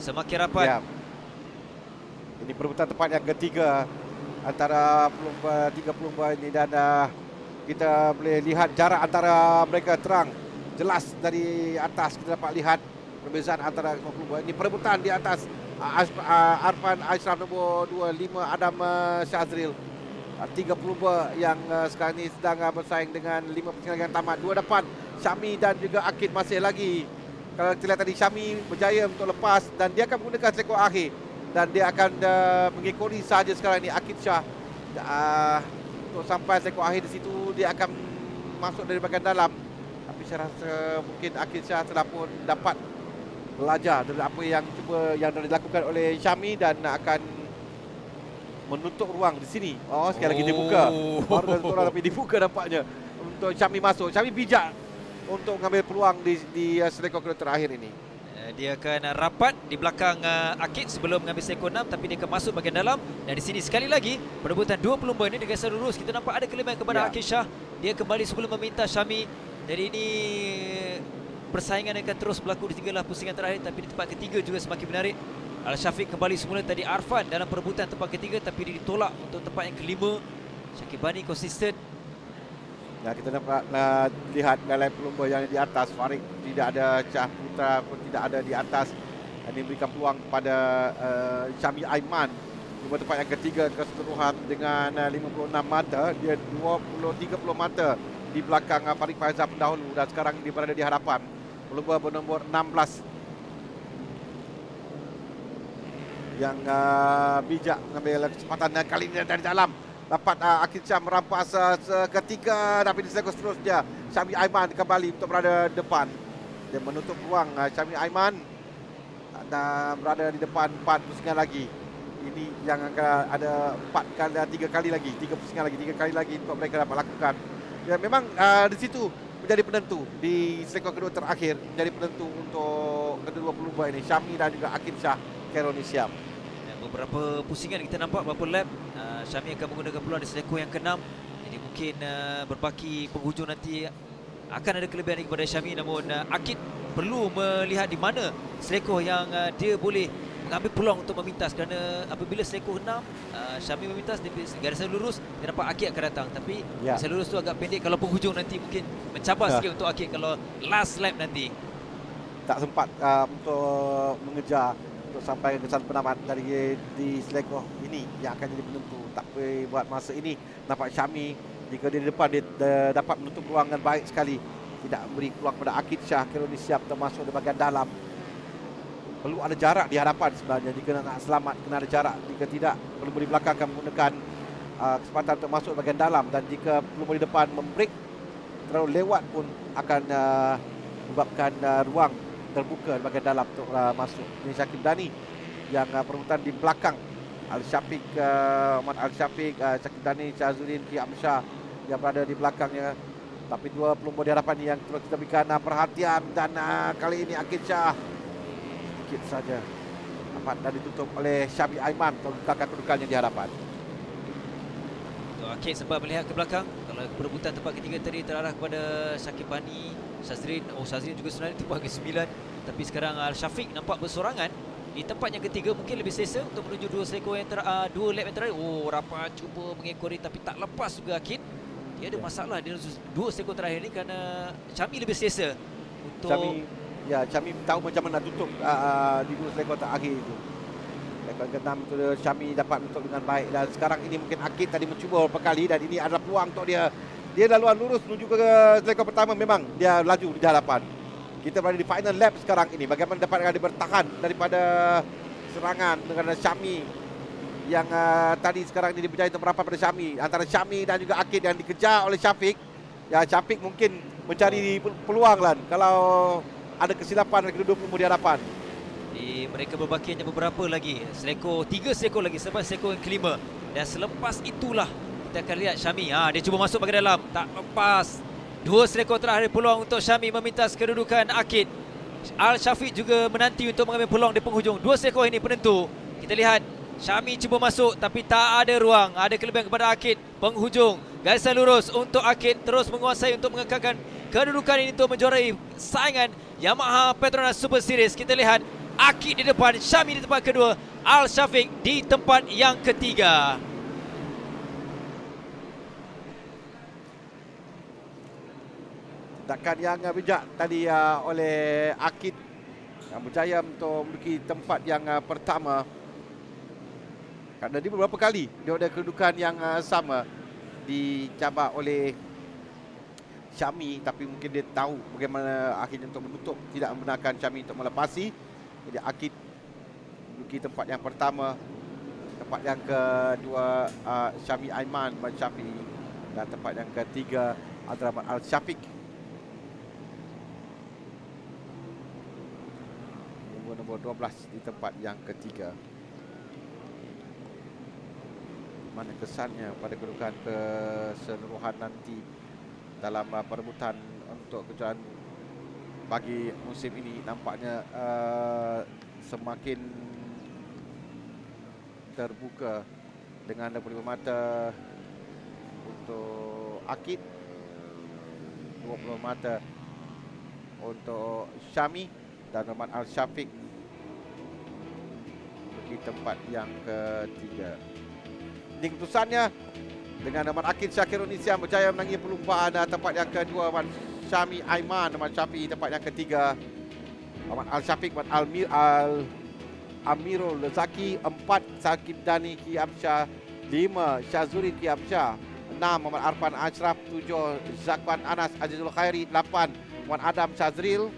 Speaker 14: Semakin rapat.
Speaker 17: Ya. Ini perebutan tempat yang ketiga antara pelumba, 3 pelumba ini, dan kita boleh lihat jarak antara mereka terang jelas dari atas. Kita dapat lihat perbezaan antara pelumba ini. Perebutan di atas Arfan Ashraf nombor 25, Adam Syazril. 3 pelumba yang sekarang ini sedang bersaing dengan 5 pusingan yang tamat. 2 depan Syami dan juga Akid masih lagi. Kalau kita lihat tadi, Syami berjaya untuk lepas dan dia akan menggunakan selekor akhir. Dan dia akan mengikuti sahaja sekarang ini Akid Shah. Untuk sampai selekor akhir di situ, dia akan masuk dari bahagian dalam. Tapi saya rasa mungkin Akid Shah telah pun dapat belajar dari apa yang yang dilakukan oleh Syami dan akan menutup ruang di sini. Sekali lagi dibuka. Baru menutup ruang tapi dibuka nampaknya untuk Syami masuk. Syami bijak untuk mengambil peluang di selekor kedua terakhir ini.
Speaker 14: Dia akan rapat di belakang Akid sebelum mengambil seko 6, tapi dia akan masuk bahagian dalam. Dan di sini sekali lagi perebutan dua pelumba ini dengan lurus. Kita nampak ada kelebihan kepada Akid Shah. Dia kembali sebelum meminta Syami. Jadi ini persaingan akan terus berlaku di 3 pusingan terakhir, tapi di tempat ketiga juga semakin menarik. Al-Syafiq kembali semula tadi Arfan dalam perebutan tempat ketiga, tapi dia ditolak untuk tempat yang kelima. Syakibani konsisten.
Speaker 17: Ya, kita dapat lihat nilai pelumba yang di atas. Farid tidak ada, Syah Putra pun tidak ada di atas. Ini berikan peluang kepada Syami Aiman. Cuma tempat yang ketiga keseluruhan dengan 56 mata. Dia 30 mata di belakang Farid Faizal pendahulu, dan sekarang dia berada di hadapan pelumba bernombor 16 yang bijak mengambil kesempatan kali ini dari dalam. Dapat Akid Shah merampas seketika, tapi diselekus seterusnya. Syami Aiman kembali untuk berada depan. Dia menutup ruang. Syami Aiman berada di depan 4 pusingan lagi. Ini yang akan ada 3 kali lagi untuk mereka dapat lakukan. Ya, memang di situ menjadi penentu di sektor kedua terakhir, menjadi penentu untuk kedua pelumba ini, Syami dan juga Akid Shah Keroni siap.
Speaker 14: Beberapa pusingan kita nampak beberapa lap Syami akan menggunakan peluang di seleko yang ke-6. Jadi mungkin berbaki penghujung nanti akan ada kelebihan kepada Syami, namun Akid perlu melihat di mana seleko yang dia boleh mengambil peluang untuk memintas, kerana apabila seleko 6 Syami memintas di garisan lurus, dia nampak Akid akan datang, tapi garisan lurus tu agak pendek. Kalau penghujung nanti mungkin mencabar sikit untuk Akid kalau last lap nanti.
Speaker 17: Tak sempat untuk mengejar untuk sampai ke kesan penamat dari di seleko ini yang akan jadi penentu. Tak boleh buat masa ini. Nampak Syami jika dia di depan, dia dapat menutup ruang dengan baik sekali. Tidak memberi peluang kepada Akid Shah Keroni siap termasuk di bahagian dalam. Perlu ada jarak di hadapan sebenarnya. Jika nak selamat kena ada jarak. Jika tidak, pelumba di belakang akan menggunakan kesempatan untuk masuk bahagian dalam. Dan jika pelumba di depan membreak terlalu lewat pun akan menyebabkan ruang terbuka di bahagian dalam untuk masuk. Ini Syakib Dani yang perebutan di belakang Al-Syafiq, Ahmad Al-Syafiq, Syakib Dani, Syazuddin, Ki Amsyah yang berada di belakangnya. Tapi dua pelumba di hadapan ini yang perlu kita berikan perhatian. Dan kali ini Akid Shah sedikit saja dapat dan ditutup oleh Syami Aiman untuk kedudukannya di hadapan.
Speaker 14: Akid sempat melihat ke belakang. Kalau perebutan tempat ketiga tadi terarah kepada Syakibani, Syazrin. Syazrin juga sebenarnya tempat ke-9. Tapi sekarang Al-Syafiq nampak bersorangan di tempat yang ketiga, mungkin lebih selesa untuk menuju dua lap yang terakhir. Rapat cuba mengekori tapi tak lepas juga Akid. Dia ada masalah di dua sektor terakhir ni kerana Syami lebih selesa untuk
Speaker 17: Syami tahu macam mana tutup di dua sektor terakhir itu. Sektor ke-6 itu Syami dapat menutup dengan baik, dan sekarang ini mungkin Akid tadi mencuba beberapa kali, dan ini adalah peluang untuk dia. Dia laluan lurus menuju ke sektor pertama, memang dia laju di hadapan. Kita berada di final lap sekarang ini. Bagaimana dapat dia bertahan daripada serangan dengan Syami yang tadi sekarang ini berjaya untuk merapat pada Syami. Antara Syami dan juga Akid yang dikejar oleh Syafiq. Ya, Syafiq mungkin mencari peluang lah kalau ada kesilapan dari kedua pelumba di hadapan.
Speaker 14: Mereka berbaki hanya beberapa lagi. Tiga seleko lagi sampai seleko yang kelima. Dan selepas itulah kita akan lihat Syami. Dia cuba masuk bahagian dalam, tak lepas. Dua seleko terakhir peluang untuk Syami memintas kedudukan Akid. Al-Syafiq juga menanti untuk mengambil peluang di penghujung. Dua seleko ini penentu. Kita lihat Syami cuba masuk tapi tak ada ruang. Ada kelebihan kepada Akid. Penghujung garisan lurus untuk Akid terus menguasai untuk mengekalkan kedudukan ini untuk menjuarai saingan Yamaha PETRONAS Super Series. Kita lihat Akid di depan, Syami di tempat kedua, Al-Syafiq di tempat yang ketiga.
Speaker 17: Tindakan yang bijak tadi oleh Akid yang berjaya untuk memiliki tempat yang pertama. Kerana dia beberapa kali dia ada kedudukan yang sama dicabar oleh Syami, tapi mungkin dia tahu bagaimana akhirnya untuk menutup, tidak membenarkan Syami untuk melepasi. Jadi Akid menduduki tempat yang pertama. Tempat yang kedua Syami Aiman Syafi, dan tempat yang ketiga Abdurrahman Al-Syafiq. Nombor 12 di tempat yang ketiga. Mana kesannya pada kedudukan keseluruhan nanti dalam perebutan untuk kejuaraan pagi musim ini nampaknya semakin terbuka dengan 25 mata untuk Akid, 20 mata untuk Syami dan Rahman Al-Syafiq di tempat yang ketiga. Ini keputusannya dengan Rahman Akid Syakirun Isyan berjaya menangi perlumbaan tempat yang kedua. Rahman Syami Aiman, Rahman Syafi tempat yang ketiga. Rahman Al-Syafiq, Rahman Amirul Zaki, 4 Sakib Dani Ki Absyah, 5 Syazuri Ki Absyah, 6 Muhammad Arfan Ashraf, 7 Zakwan Anas Azizul Khairi, 8 Muhammad Adam Syazril,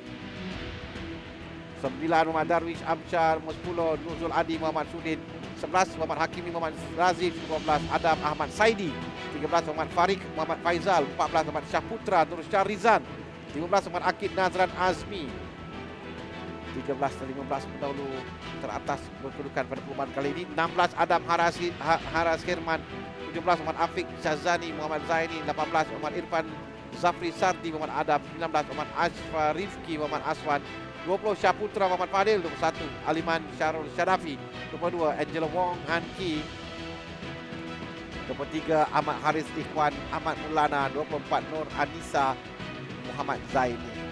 Speaker 17: 9 Muhammad Darwish Absyar, 10 Nuzul Adi Muhammad Sudin, 11 Muhammad Hakimi Muhammad Razif, 12 Adam Ahmad Saidi, 13 Muhammad Farik Muhammad Faizal, 14 Muhammad Syahputra Nur Syarizan, 15 Muhammad Akid Nazran Azmi, 13 dan 15 pendahulu teratas berkedudukan pada perlumbaan kali ini. 16 Adam Haras Hirman, 17 Muhammad Afiq Syazani Muhammad Zaini, 18 Muhammad Irfan Zafri Sardi Muhammad Adam, 19 Muhammad Ashfa Rifki Muhammad Aswan, 20 Syahputra Muhammad Fadil, 21 Aliman Syarul Syarafi, 22 Angela Wong Hanki, 23 Ahmad Haris Ikhwan Ahmad Mulana, 24 Nur Anissa Muhammad Zaini.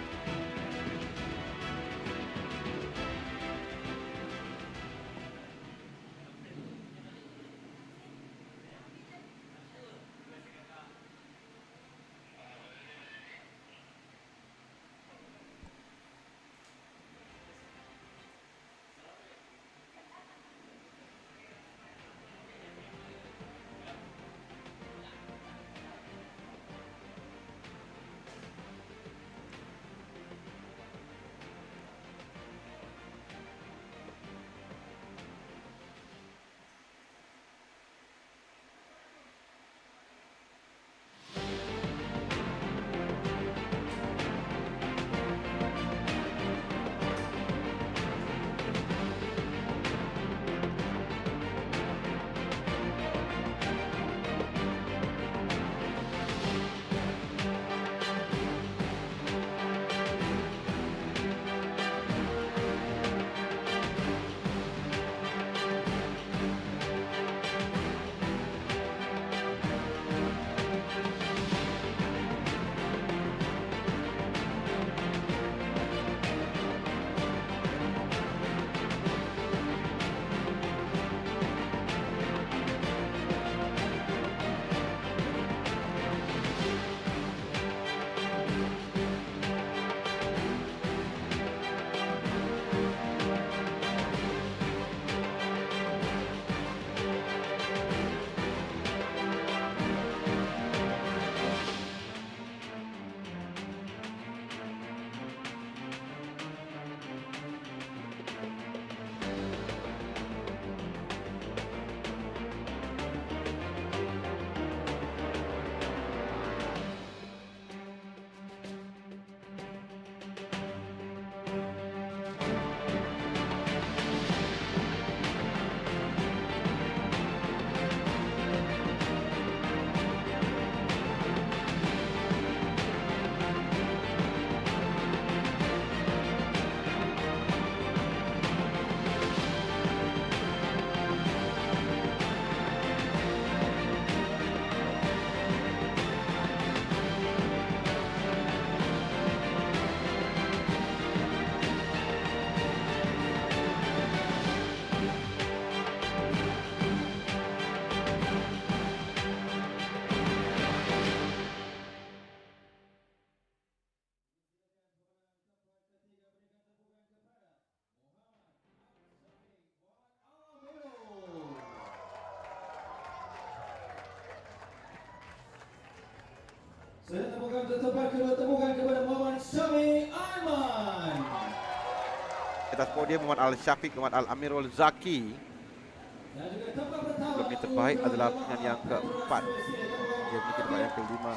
Speaker 18: Saya temukan tempat kedua, temukan kepada Muhammad Syami Aiman.
Speaker 17: Atas podium Muhammad Al-Syafiq, Muhammad Al-Amirul Zaki. Sebelum ini terbaik adalah penyanyi yang keempat. Dia memiliki tempat yang kelima.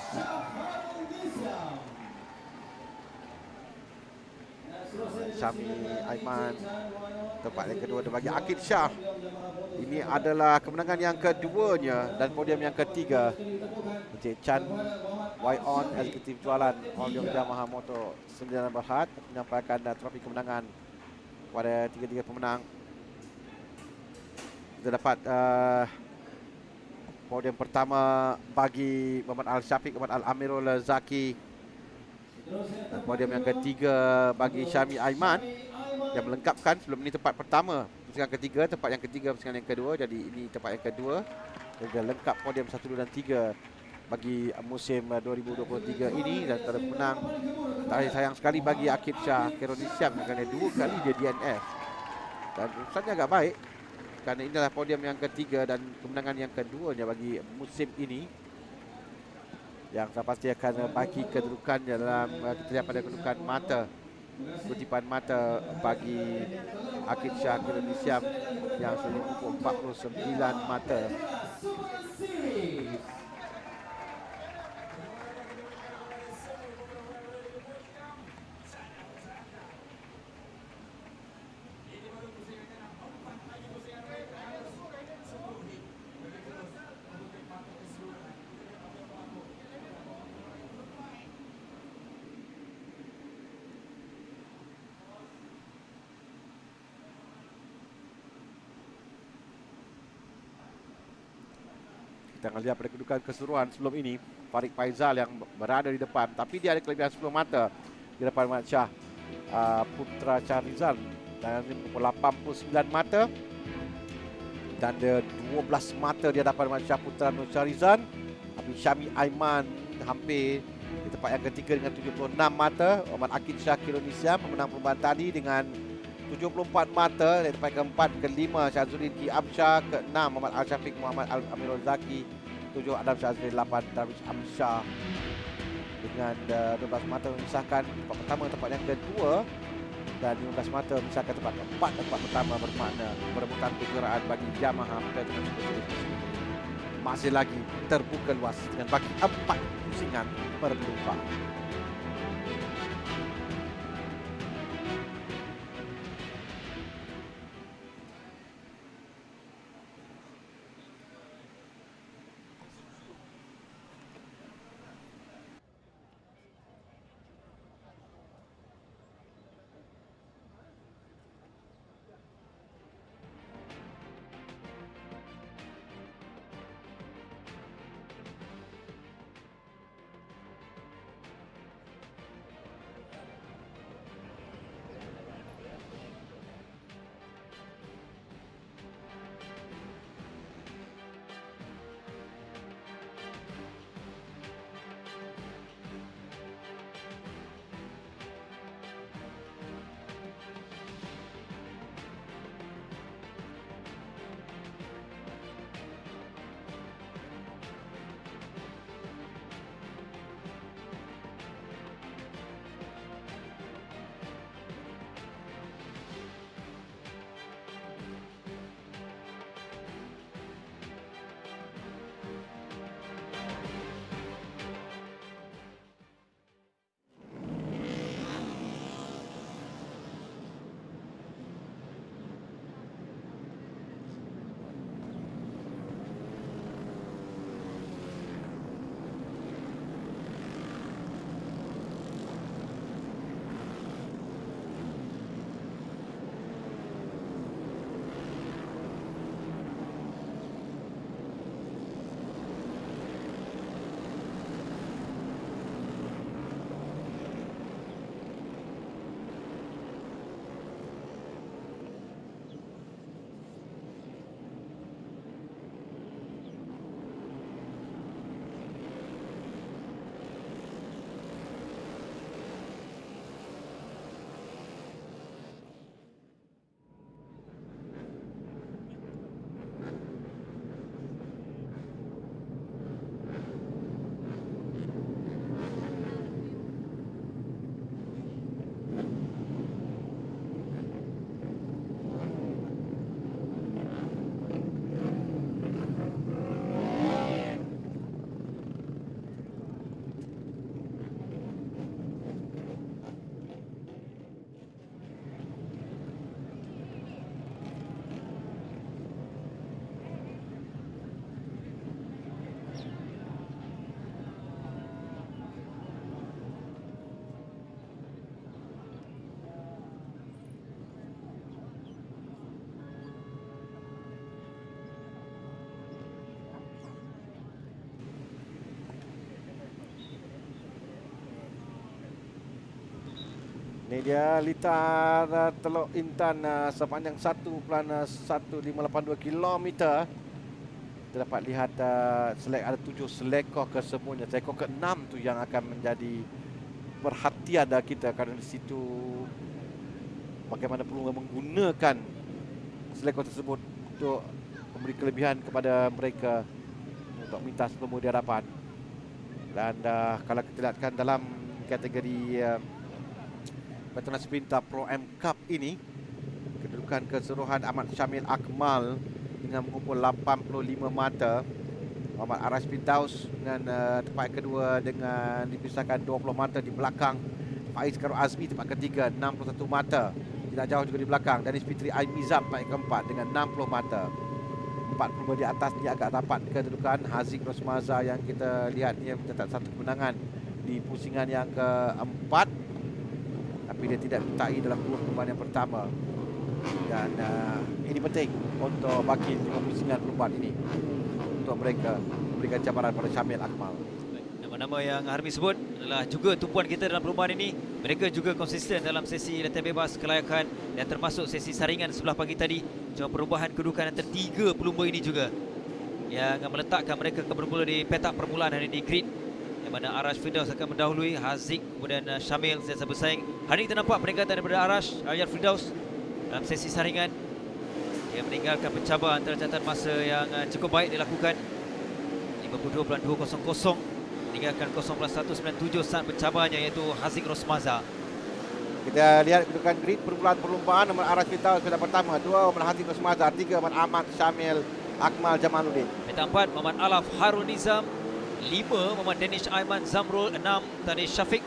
Speaker 17: Syami Aiman. Tempat yang kedua dia bagi Akid Shah. Ini adalah kemenangan yang keduanya dan podium yang ketiga. Encik Chan Y-On Eksekutif Jualan All Young Yamaha Motor 9 Berhad menyampaikan trofi kemenangan kepada tiga-tiga pemenang. Kita dapat podium pertama bagi Muhammad Al-Syafiq, Muhammad Al-Amirul Zaki. Dan podium yang ketiga bagi Syami Aiman yang melengkapkan sebelum ini tempat pertama, pusingan ketiga, tempat yang ketiga, pusingan yang kedua. Jadi ini tempat yang kedua. Dan dia lengkap podium 1, 2 dan 3 bagi musim 2023 ini. Dan antara pemenang sayang sekali bagi Akid Shah Keronisiam kerana 2 kali dia DNF. Dan urusannya agak baik kerana inilah podium yang ketiga dan kemenangan yang keduanya bagi musim ini, yang saya pasti akan bagi kedudukan dalam kita lihat pada kedudukan mata, kutipan mata bagi Akid Shah Keronisiam yang sudah mengumpul 49 mata. Kita akan lihat pada kedudukan keseluruhan sebelum ini. Farid Faizal yang berada di depan, tapi dia ada kelebihan 10 mata di depan Muhammad Shah Putra Charizan dan 89 mata, dan ada 12 mata di hadapan Muhammad Shah Putra Nur Charizan. Tapi Syami Aiman hampir di tempat yang ketiga dengan 76 mata. Muhammad Akid Shah Keronisiam pemenang perlumbaan tadi dengan 74 mata. Dari tempat keempat, kelima Syazudin Ki Absyah, keenam Muhammad Al-Syafiq Muhammad Al-Amirul Zaki, 7 Adam Syazri, 8 Darwish Amsyah dengan 12 mata memisahkan tempat pertama, tempat yang kedua, dan 15 mata memisahkan tempat keempat, tempat pertama, bermakna perebutan kejuaraan bagi Yamaha PETRONAS. Masih lagi terbuka luas dengan bagi 4 pusingan perlumbaan. Ini dia litar Teluk Intan sepanjang 1.1582 km. Kita dapat lihat ada 7 selekor kesemuanya. Selekor ke-6 tu yang akan menjadi perhatian kita, kerana di situ bagaimana perlu menggunakan selekor tersebut untuk memberi kelebihan kepada mereka untuk minta pelumba di hadapan. Dan kalau kita lihatkan dalam kategori PETRONAS Sprinter Pro M Cup ini, kedudukan keseluruhan Ahmad Syamil Akmal dengan mengumpul 85 mata. Muhammad Aras Firdaus dengan tempat kedua dengan dipisahkan 20 mata di belakang. Faiz Karul Azmi tempat ketiga 61 mata, tidak jauh juga di belakang. Danis Fitri Aimizam tempat keempat dengan 60 mata. 40 di atas dia agak rapat kedudukan. Haziq Rosmaza yang kita lihat dia mencatat satu kemenangan di pusingan yang keempat, tapi dia tidak menyertai dalam dua perlumbaan yang pertama. Dan ini penting untuk bagi dua pusingan perlumbaan ini untuk mereka memberikan cabaran pada Syamil Akmal.
Speaker 14: Nama-nama yang Harmi sebut adalah juga tumpuan kita dalam perlumbaan ini. Mereka juga konsisten dalam sesi latihan bebas kelayakan dan termasuk sesi saringan sebelah pagi tadi. Cuma perubahan kedudukan antara 3 pelumba ini juga yang meletakkan mereka bermula di petak permulaan hari ini di grid, yang mana Arash Firdaus akan mendahului Haziq, kemudian Syamil sentiasa bersaing. Hari ini terdapat peningkatan daripada Arash Ayat Firdaus dalam sesi saringan. Dia meninggalkan pencabar antara catatan masa yang cukup baik dilakukan 52.200, meninggalkan 0.197 saat pencabarnya, iaitu Haziq Rosmaza.
Speaker 17: Kita lihat kedudukan grid perlumbaan. Nomor Arash Firdaus pada pertama, 2 Muhammad Haziq Rosmaza, 3 Muhammad Ahmad Syamil Akmal Jamaluddin.
Speaker 14: Peta 4 Muhammad Alaf Harun Nizam, 5 Muhammad Danish Aiman Zamrul, 6 Tani Syafiq,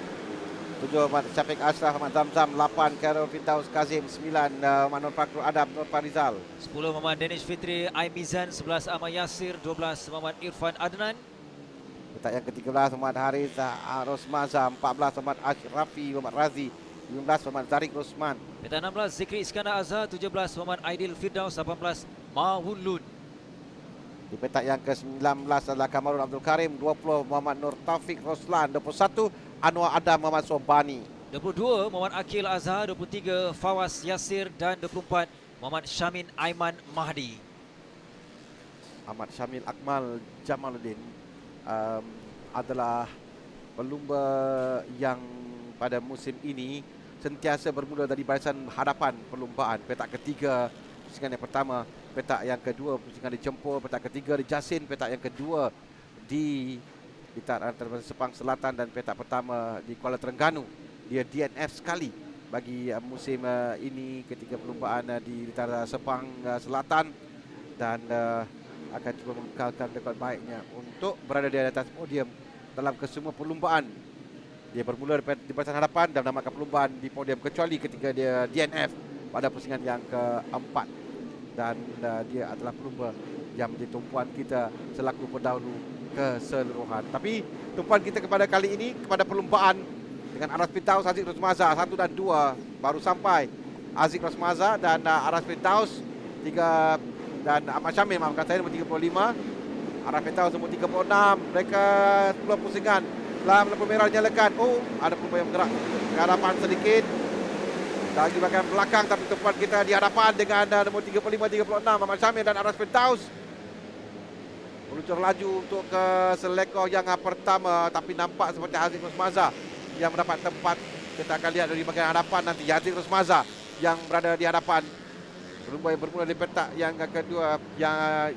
Speaker 17: 7 Muhammad Syafiq Ashraf Muhammad Zamzam, 8 Karol Firdaus Kazim, 9 Muhammad Nur Fakrul Adam Nur Farizal,
Speaker 14: 10 Muhammad Danish Fitri Aimizan, 11 Ahmad Yasir, 12 Muhammad Irfan Adnan.
Speaker 17: Petak yang ke-13 Muhammad Haris Rosmaza, 14 Muhammad Ashrafi Muhammad Razi, 15 Muhammad Zarik Rosman.
Speaker 14: Peta 16 Zikri Iskandar Azhar, 17 Muhammad Aidil Firdaus, 18 Mawun Lun.
Speaker 17: Di petak yang ke-19 adalah Kamarul Abdul Karim, 20 Muhammad Nur Taufik Roslan, 21 Anwar Adam Muhammad Sobani,
Speaker 14: 22 Muhammad Akil Azhar, 23 Fawaz Yasir, dan 24 Muhammad Syamin Aiman Mahdi.
Speaker 17: Ahmad Syamil Akmal Jamaluddin adalah pelumba yang pada musim ini sentiasa bermula dari barisan hadapan perlumbaan. Petak ketiga pusingan yang pertama, petak yang kedua pusingan di Jempol, petak ketiga di Jasin, petak yang kedua di antara Sepang Selatan, dan petak pertama di Kuala Terengganu. Dia DNF sekali bagi musim ini ketika perlumbaan di Litara Sepang Selatan, dan akan cuba mengekalkan rekod baiknya untuk berada di atas podium dalam kesemua perlumbaan. Dia bermula di barisan hadapan dan menamakan perlumbaan di podium, kecuali ketika dia DNF pada pusingan yang keempat. Dan dia adalah pelumba yang menjadi tumpuan kita selaku pendahulu keseluruhan. Tapi tumpuan kita kepada kali ini kepada perlumbaan dengan Arash Firdaus, Haziq Rosmaza 1 dan 2 baru sampai. Haziq Rosmaza dan Arash Firdaus 3, dan Ahmad Syamil maafkan saya nombor 35, Arash Firdaus nombor 36. Mereka 10 pusingan. Lampu merah dinyalakan. Oh, ada pelumba yang bergerak ke hadapan sedikit. Lagi bagian belakang, tapi tumpuan kita di hadapan dengan nombor 35-36 Ahmad Syamil dan Arash Firdaus. Meluncur laju untuk ke selekor yang pertama, tapi nampak seperti Haziq Rosmaza yang mendapat tempat. Kita akan lihat dari bagian hadapan nanti. Haziq Rosmaza yang berada di hadapan. Pelumba yang bermula di petak yang kedua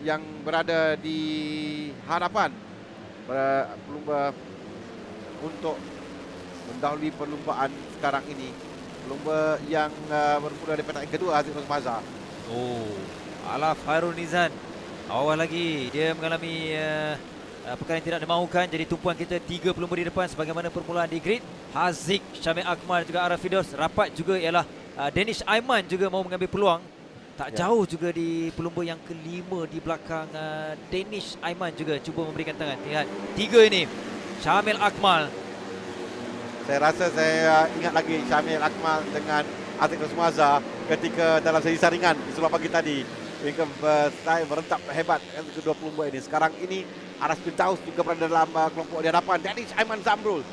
Speaker 17: yang berada di hadapan. Pelumba untuk mendahului perlumbaan sekarang ini. Pelumba yang bermula di petak yang kedua, Haziq Rosmaza.
Speaker 14: Oh, Alaf Harun Nizam awal lagi dia mengalami perkara yang tidak dimahukan. Jadi tumpuan kita 3 pelumba di depan sebagaimana permulaan di grid. Haziq, Syamil Akmal juga Arash Firdaus. Rapat juga ialah Danish Aiman juga mau mengambil peluang. Tak jauh juga di pelumba yang kelima di belakang Danish Aiman juga cuba memberikan tangan. Lihat 3 ini. Syamil Akmal.
Speaker 17: Saya rasa saya ingat lagi Syamil Akmal dengan Haziq Rosmaza ketika dalam sesi saringan di sebelah pagi tadi. Mereka merentak hebat kedua pelumba ini. Sekarang ini Arash Firdaus juga berada dalam kelompok di hadapan. Danish Aiman Zamrul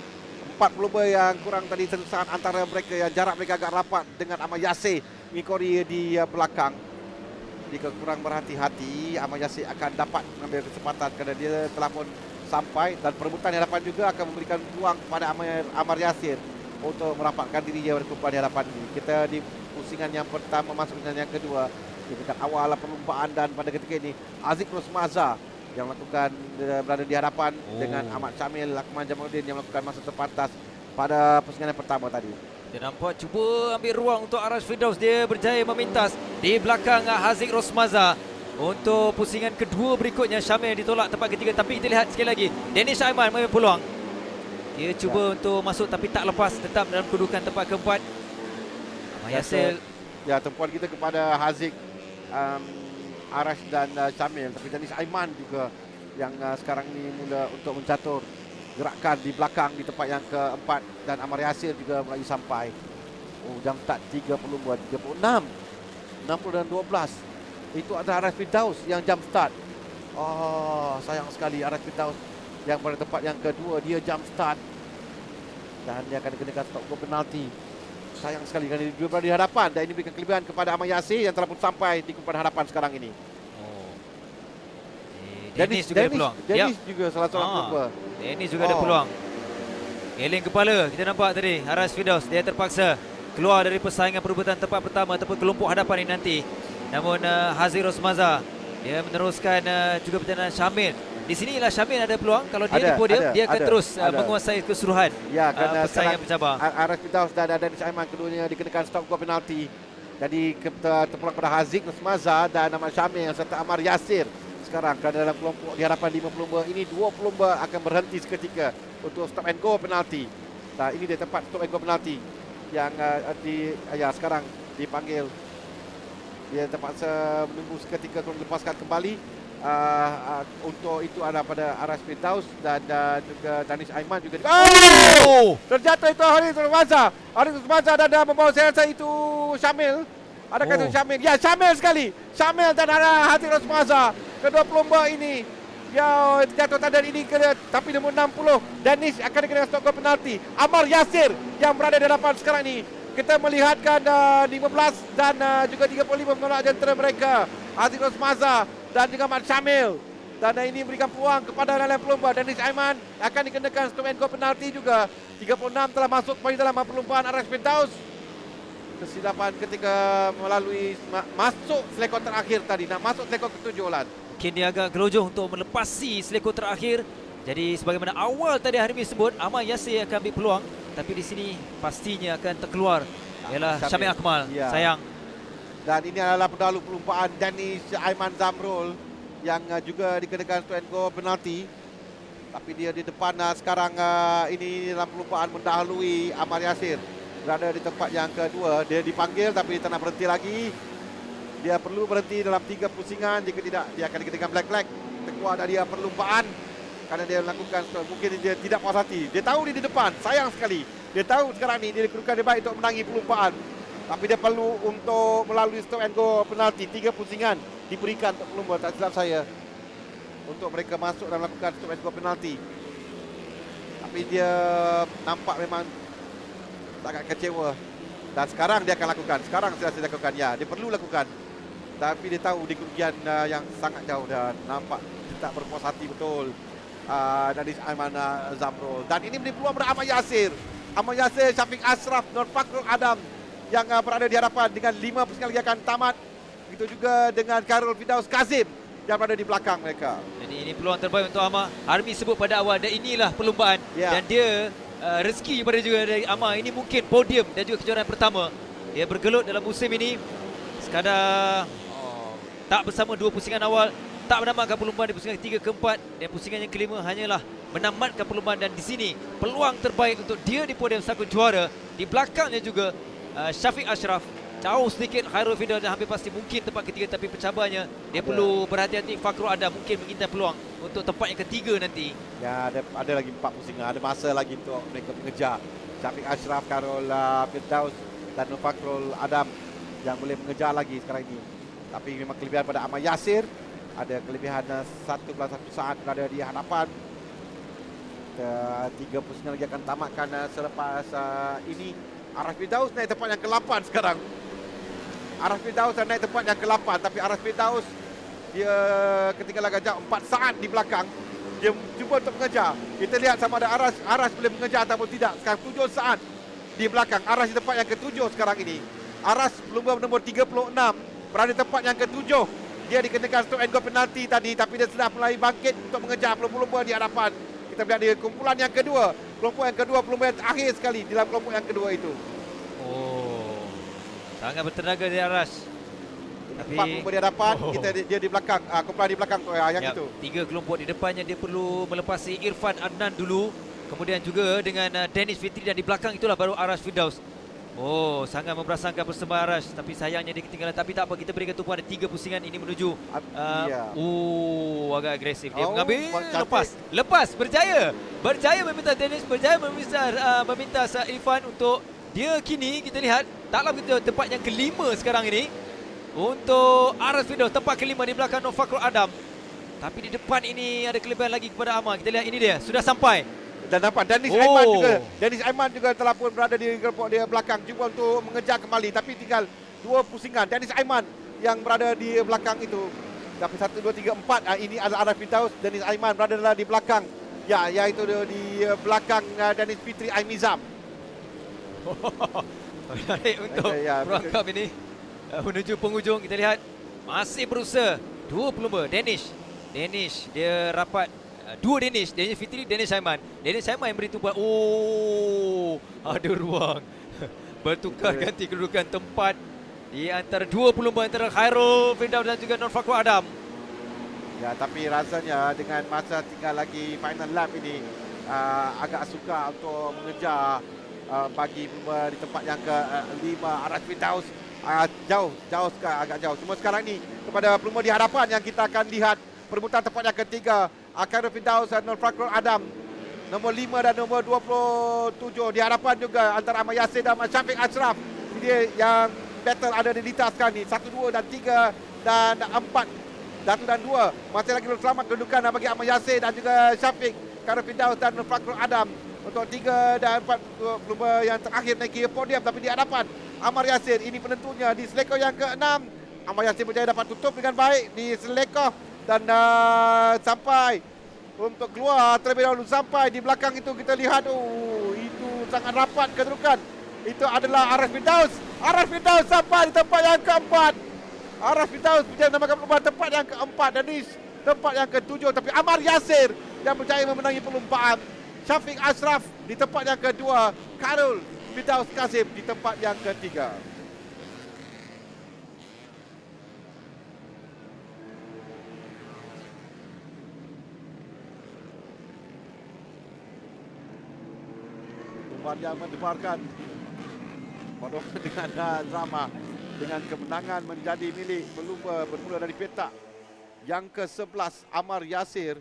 Speaker 17: 4 pelumba yang kurang tadi saat antara mereka yang jarak mereka agak rapat dengan Ahmad Yasir mengikori di belakang. Jika kurang berhati-hati, Ahmad Yasir akan dapat mengambil kesempatan kerana dia telah pun sampai dan perebutan di hadapan juga akan memberikan peluang kepada Ahmad Yasir untuk merapatkan dirinya berkumpul di hadapan ini. Kita di pusingan yang pertama masuk pusingan yang kedua. Di dekat awal perlumbaan dan pada ketika ini Aziz Rosmaza yang melakukan berada di hadapan dengan Ahmad Syamil Lakman Jamaluddin yang melakukan masa terpantas pada pusingan yang pertama tadi.
Speaker 14: Dia nampak cuba ambil ruang untuk Arash Firdaus. Dia berjaya memintas di belakang Haziq Rosmaza. Untuk pusingan kedua berikutnya Syamil ditolak tempat ketiga. Tapi kita lihat sekali lagi Danish Aiman mengambil peluang. Dia cuba untuk masuk tapi tak lepas, tetap dalam kedudukan tempat keempat. Ahmad Yasir.
Speaker 17: Ya, tumpuan kita kepada Haziq, Arash dan Syamil. Tapi Danish Aiman juga yang sekarang ini mula untuk mencatur gerakan di belakang di tempat yang keempat. Dan Ahmad Yasir juga mulai sampai. Jam start 30 buat 36 60 dan 12. Itu ada Arash Firdaus yang jam start. Sayang sekali Arash Firdaus yang pada tempat yang kedua dia jam start. Dan dia akan dikenakan stop goal penalti. Sayang sekali kerana dia berada di hadapan dan ini berikan kelebihan kepada Ahmad Yasir yang telah pun sampai di kumpulan hadapan sekarang ini.
Speaker 14: Dennis juga ada peluang.
Speaker 17: Dennis juga salah seorang pelumba.
Speaker 14: Dennis juga ada peluang. Eling kepala kita nampak tadi Arash Firdaus dia terpaksa keluar dari persaingan perebutan tempat pertama ataupun kelompok hadapan ini nanti. Namun Haziq Rosmaza dia meneruskan juga pertandingan Syamil. Di sinilah Syamil ada peluang kalau dia di podium dia akan terus menguasai keseluruhan persaingan pencabar.
Speaker 17: Arash Firdaus dan Danish Aiman keduanya dikenakan stop goal penalti. Jadi terpulang pada Haziq Rosmaza dan Ahmad Syamil serta Ahmad Yasir. Sekarang kerana dalam kelompok di hadapan 5 pelumba ini 2 pelumba akan berhenti seketika untuk stop and go penalti. Nah, ini dia tempat stop and go penalti yang sekarang dipanggil. Dia terpaksa menunggu seketika untuk melepaskan kembali. Untuk itu ada pada Arash Firdaus dan juga Danish Aiman juga. Terjatuh itu Haziq Rosmaza. Haziq Rosmaza dan membawa saya itu Syamil. Adakah itu Syamil? Ya, Syamil sekali. Syamil dan Haziq Rosmaza. Kedua pelumba ini ya terjatuh dan ini tapi nombor 60 Danish akan dikenakan stop goal penalti. Ahmad Yasir yang berada di hadapan sekarang ini. Kita melihatkan 15 dan juga 35 menolak jentera mereka. Haziq Rosmaza dan juga Ahmad Syamil. Dan ini berikan peluang kepada lain pelumba. Danish Aiman akan dikenakan stop and go penalti juga. 36 telah masuk kembali dalam perlumbaan Arash Firdaus. Kesilapan ketika melalui masuk selekor terakhir tadi. Nak masuk selekor ke-7 Lan.
Speaker 14: Mungkin dia agak gelojoh untuk melepasi selekor terakhir. Jadi sebagaimana awal tadi Harimi sebut, Ahmad Yasir akan ambil peluang. Tapi di sini pastinya akan terkeluar ialah Syamil Akmal.
Speaker 17: Ya.
Speaker 14: Sayang.
Speaker 17: Dan ini adalah pendahulu perlumbaan Danish Aiman Zamrul yang juga dikenakan stop and go penalti. Tapi dia di depan sekarang ini dalam perlumbaan mendahului Ahmad Yasir. Berada di tempat yang kedua. Dia dipanggil tapi dia tak nak berhenti lagi. Dia perlu berhenti dalam 3 pusingan. Jika tidak, dia akan dikenakan black flag. Terkeluar dari perlumbaan. Kerana dia melakukan, mungkin dia tidak puas hati. Dia tahu dia di depan, sayang sekali. Dia tahu sekarang ni dia kedudukan dia baik untuk menangi perlumbaan. Tapi dia perlu untuk melalui stop and go penalti. 3 pusingan diberikan untuk pelumba, tak silap saya. Untuk mereka masuk dan melakukan stop and go penalti. Tapi dia nampak memang agak kecewa. Dan sekarang dia akan lakukan. Sekarang sudah lakukan. Ya, dia perlu lakukan. Tapi dia tahu di kerugian yang sangat jauh dan nampak tak berpuas hati betul. Danish Aiman Zamrul. Dan ini beri peluang pada Ahmad Yasir. Ahmad Yasir, Syafiq Ashraf, Nur Fakrul Adam yang berada di hadapan dengan 5 pusingan lagi akan tamat. Begitu juga dengan Khairul Firdaus Kazim yang berada di belakang mereka.
Speaker 14: Jadi ini peluang terbaik untuk Ahmad. Harmi sebut pada awal dan inilah perlumbaan. Dan dia rezeki pada juga dari Ahmad. Ini mungkin podium dan juga kejuaraan pertama. Dia bergelut dalam musim ini. Sekadar tak bersama 2 pusingan awal. Tak menamatkan perlumbaan di pusingan ketiga keempat. Dan pusingan yang kelima hanyalah menamatkan perlumbaan. Dan di sini peluang terbaik untuk dia di podium selaku juara. Di belakangnya juga Syafiq Ashraf. Jauh sedikit Khairul Firdaus yang hampir pasti mungkin tempat ketiga. Tapi pencabarnya dia perlu berhati-hati. Fakrul Adam mungkin mengintai peluang untuk tempat yang ketiga nanti.
Speaker 17: Ya, ada lagi 4 pusingan. Ada masa lagi untuk mereka mengejar. Syafiq Ashraf, Khairul Firdaus dan Fakrul Adam yang boleh mengejar lagi sekarang ini. Tapi memang kelebihan pada Ahmad Yasir. Ada kelebihan 1+1 saat berada di hadapan. Kita 3 pusingan lagi akan tamatkan selepas ini. Araf Firdaus naik tempat yang ke-8 sekarang. Araf Firdaus naik tempat yang ke-8, tapi Araf Firdaus dia ketinggalan gajah 4 saat di belakang. Dia cuba untuk mengejar. Kita lihat sama ada Aras boleh mengejar ataupun tidak. Sekarang 7 saat di belakang. Aras di tempat yang ke-7 sekarang ini. Aras pelumba nombor 36 berada di tempat yang ke-7. Dia dikenakan stop and go penalti tadi, tapi dia sudah mulai bangkit untuk mengejar pelumba di hadapan. Kita melihat di kumpulan yang kedua. Kelompok yang kedua, pelumba yang terakhir sekali dalam kelompok yang kedua itu.
Speaker 14: Oh, sangat bertenaga di Aras. Tapi
Speaker 17: 4 pelumba di hadapan, dia di belakang, kumpulan di belakang yang itu.
Speaker 14: 3 kelompok di depannya dia perlu melepasi Irfan Adnan dulu. Kemudian juga dengan Dennis Fitri, dan di belakang itulah baru Aras Firdaus. Oh, sangat memperasangkan persembahan Aras, tapi sayangnya dia ketinggalan. Tapi tak apa, kita berikan tumpuan ada 3 pusingan ini menuju. Agak agresif. Dia mengambil, lepas berjaya meminta Dennis, berjaya meminta Irfan untuk dia. Kini kita lihat dalam tempat yang kelima sekarang ini untuk Aras Firdaus, tempat kelima di belakang Nur Fakrul Adam. Tapi di depan ini ada kelebihan lagi kepada Amar. Kita lihat ini dia, sudah sampai.
Speaker 17: Dan dapat Dennis Aiman juga. Dennis Aiman juga telah pun berada di kelompok dia belakang, cuba untuk mengejar kembali, tapi tinggal 2 pusingan. Dennis Aiman yang berada di belakang itu. Tapi 1, 2, 3, 4 ini adalah Araf Firdaus. Dennis Aiman berada di belakang. Ya, iaitu di belakang Dennis Fitri Aimizam.
Speaker 14: Menarik untuk program ini menuju penghujung. Kita lihat masih berusaha 2 pelumba. Dennis dia rapat. 2 Dennis Fitri, Dennis Aiman yang beri tumpuan. Oh, ada ruang bertukar ganti kedudukan tempat di antara 2 pelumba, antara Khairul Firdaus dan juga Nur Fakrul Adam.
Speaker 17: Ya, tapi rasanya dengan masa tinggal lagi final lap ini, agak suka untuk mengejar bagi pelumba di tempat yang ke-5 Aras Firdaus. Agak jauh. Cuma sekarang ni kepada pelumba di hadapan yang kita akan lihat perebutan tempat yang ke-3. Khairul Firdaus dan Nur Fakrul Adam, nombor 5 dan nombor 27. Di hadapan juga antara Ahmad Yasir dan Syafiq Ashraf. Dia yang battle ada di litas sekarang ni. 1, 2 dan 3 dan 4. 1 dan 2. Masih lagi selamat kedudukan bagi Ahmad Yasir dan juga Syafiq. Khairul Firdaus dan Nur Fakrul Adam. Untuk 3 dan 4 pelumba yang terakhir naiki podium, tapi di hadapan Ahmad Yasir. Ini penentunya di selekor yang ke-6. Ahmad Yasir berjaya dapat tutup dengan baik di selekor. Dan sampai untuk keluar terlebih dahulu. Sampai di belakang itu kita lihat, itu sangat rapat kedudukan. Itu adalah Aras Firdaus. Aras Firdaus sampai di tempat yang ke-4. Aras Firdaus berjaya menambahkan perlumbaan tempat yang ke-4 dan di tempat yang ke-7. Tapi Ahmad Yasir yang berjaya memenangi perlumbaan. Syafiq Ashraf di tempat yang ke-2. Khairul Firdaus Kazim di tempat yang ke-3. Yang mendebarkan dengan drama, dengan kemenangan menjadi milik pelumba bermula dari petak yang ke-11 Ahmad Yasir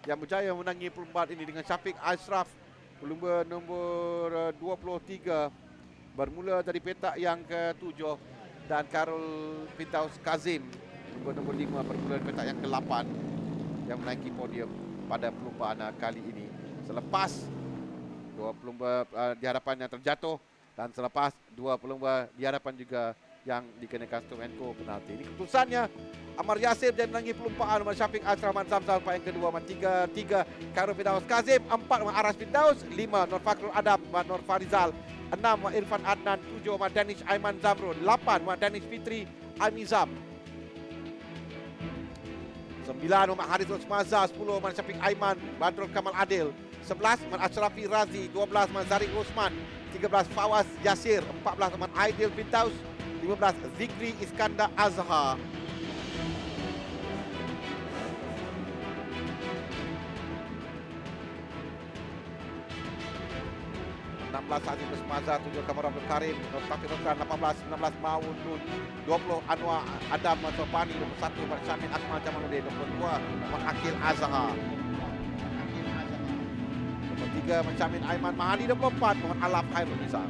Speaker 17: yang berjaya menangi perlumbaan ini dengan Syafiq Ashraf pelumba nombor 23 bermula dari petak yang ke-7 dan Khairul Firdaus Kazim pelumba nombor 5 bermula dari petak yang ke-8 yang menaiki podium pada perlumbaan kali ini. Selepas 2 pelumba di hadapan yang terjatuh dan selepas 2 pelumba di hadapan juga yang dikenakan stop and go penalti. Ini keputusannya. Ahmad Yasir dan menangi perlumbaan. Syafiq Ashraf Zamzam yang kedua. 3 Khairul Firdaus Kazim. 4 Aras Firdaus. 5 Nur Fakrul Adam Nur Farizal. 6 Irfan Adnan. 7 Dennis Aiman Zamrun. 8 Dennis Fitri Aimizam. 9 Haris Rosmaza. 10 Syafiq Aiman Badrul Kamal Adil. 11 Ashrafi Razi. 12 Zarik Osman. 13 Fawaz Yasir. 14 Aidil Firdaus. 15 Zikri Iskandar Azhar. 16 Aziz Rosmaza. 7 Kamar Abdul Karim. Taufik Roslan. 18 19 Maun Nun. 20 Anwar Adam Sopani. 21 Syamin Akmal Jamaluddin. 22 Akil Azhar. 3 Mencamin Aiman Mahali. 24 Muhammad Alaf Khairul Nisa.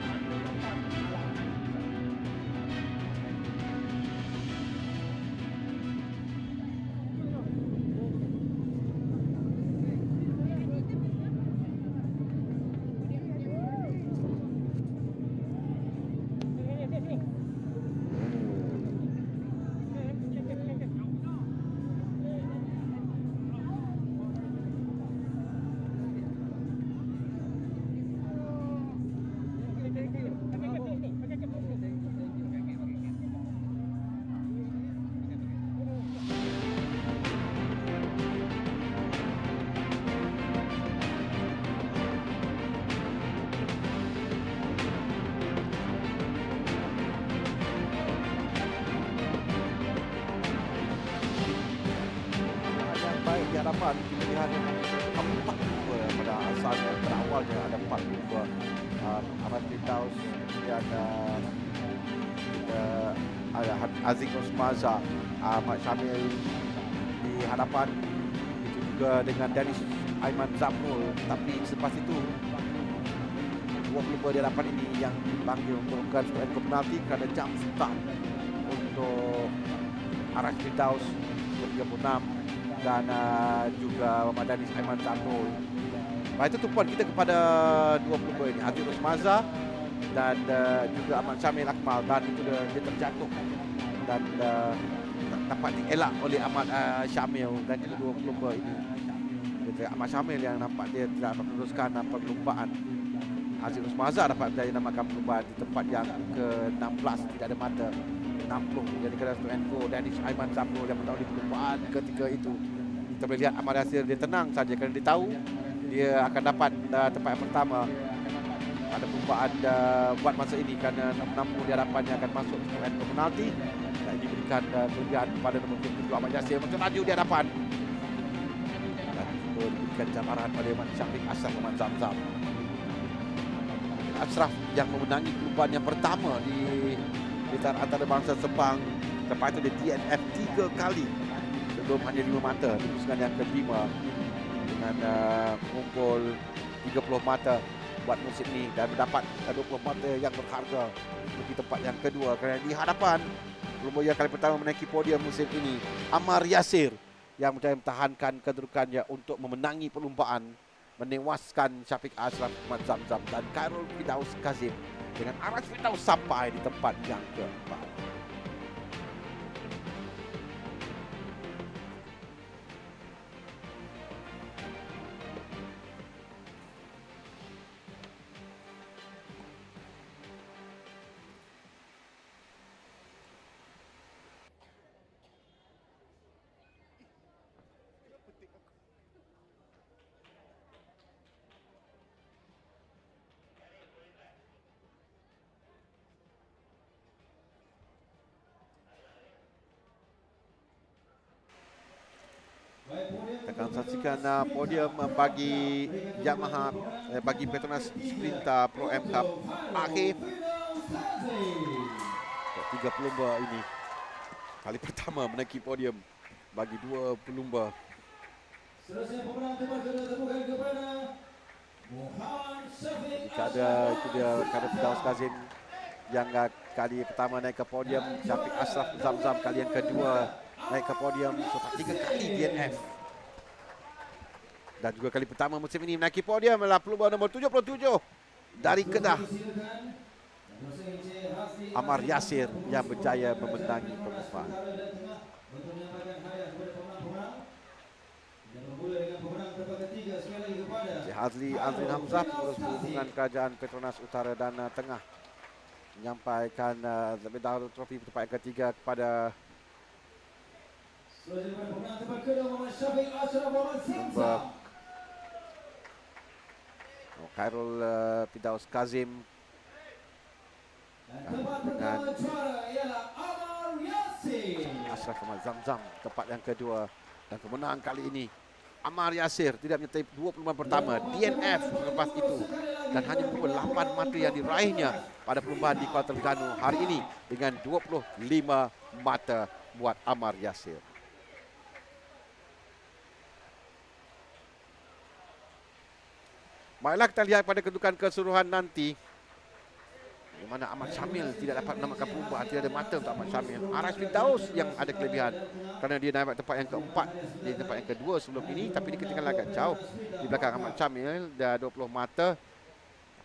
Speaker 17: hadapan kita lihat 4 pelumba pada asalnya, pada awalnya ada 4 pelumba. Ahmad Firdaus dan ada Aziz Osmaza, Ahmad Syamil di hadapan, itu juga dengan Danis Aiman Zamrul. Tapi selepas itu 2 pelumba di hadapan ini yang dipanggil untuk melakukan penalti kerana jam start untuk Ahmad Firdaus 36 dan juga Muhammad Danis Aiman Zamrul. Itu tumpuan kita kepada 2 pelumba ini, Aziz Osmaza dan juga Ahmad Syamil Akmal, dan itu dia terjatuh dan dapat dielak oleh Ahmad Syamil dan juga 2 pelumba ini. Ahmad Syamil yang nampak dia tidak dapat meneruskan perlumbaan. Aziz Osmaza dapat dinamakan perlumbaan di tempat yang ke-16, tidak ada mata 60. Jadi kena untuk Enko Danis Aiman Zamrul yang mendahului perlumbaan ketika itu. Kita boleh lihat Ahmad Yasir dia tenang saja kerana dia tahu dia akan dapat tempat yang pertama pada perlumbaan buat masa ini, kerana 60 di hadapannya akan masuk ke penalti dan diberikan kelebihan kepada nombor 7 Ahmad Yasir macam laju di hadapan dan juga diberikan cabaran pada Ahmad Syafiq Ashraf Ahmad Zamzam. Ashraf yang memenangi perlumbaan yang pertama di antarabangsa Sepang, tempat itu di TNF 3 kali sebelum hanya 5 mata di pusingan yang kelima dengan mengumpul 30 mata buat musim ini dan mendapat 20 mata yang berharga di tempat yang kedua, kerana di hadapan pelumba yang kali pertama menaiki podium musim ini, Ammar Yasir yang mempertahankan kedudukannya untuk memenangi perlumbaan, menewaskan Syafiq Ashraf Ahmad Zamzam dan Khairul Firdaus Kazim dengan Aras Firdaus sampai di tempat yang keempat. Kita akan saksikan podium bagi Yamaha, bagi Petronas Sprinter Pro M Cup akhir. 3 pelumba ini kali pertama menaiki podium bagi 2 pelumba.
Speaker 18: Seterusnya pemenang tempat kedua temukan kepada Muhammad Syafiq
Speaker 17: Khairul Firdaus Kazim yang kali pertama naik ke podium, Syafiq Ashraf Zamzam kali yang kedua naik ke podium setelah 3 kali DNF. Dan juga kali pertama musim ini menaiki podium adalah pelumba nombor 77 dari Kedah, Ammar Yasir yang berjaya memenangi perlumbaan. Hazli Azrin Hamzah, pengurus perhubungan kerajaan Petronas Utara dan Tengah, menyampaikan lebih dahulu trofi tempat yang ketiga kepada Khairul Firdaus Kazim dengan Ashraf Ahmad Zamzam tempat yang kedua, dan kemenangan kali ini Ammar Yasir tidak menyertai 2 perlumbaan pertama, DNF selepas itu, dan hanya 8 mata yang diraihnya pada perlumbaan di Kuala Terengganu hari ini dengan 25 mata buat Ammar Yasir. Baiklah, kita lihat pada kedudukan keseluruhan nanti, di mana Ahmad Syamil tidak dapat menamakan perlumbaan, tidak ada mata untuk Ahmad Syamil. Aras Firdaus yang ada kelebihan kerana dia dapat tempat yang keempat di tempat yang kedua sebelum ini, tapi dia ketinggalan agak jauh di belakang Ahmad Syamil, dah 20 mata,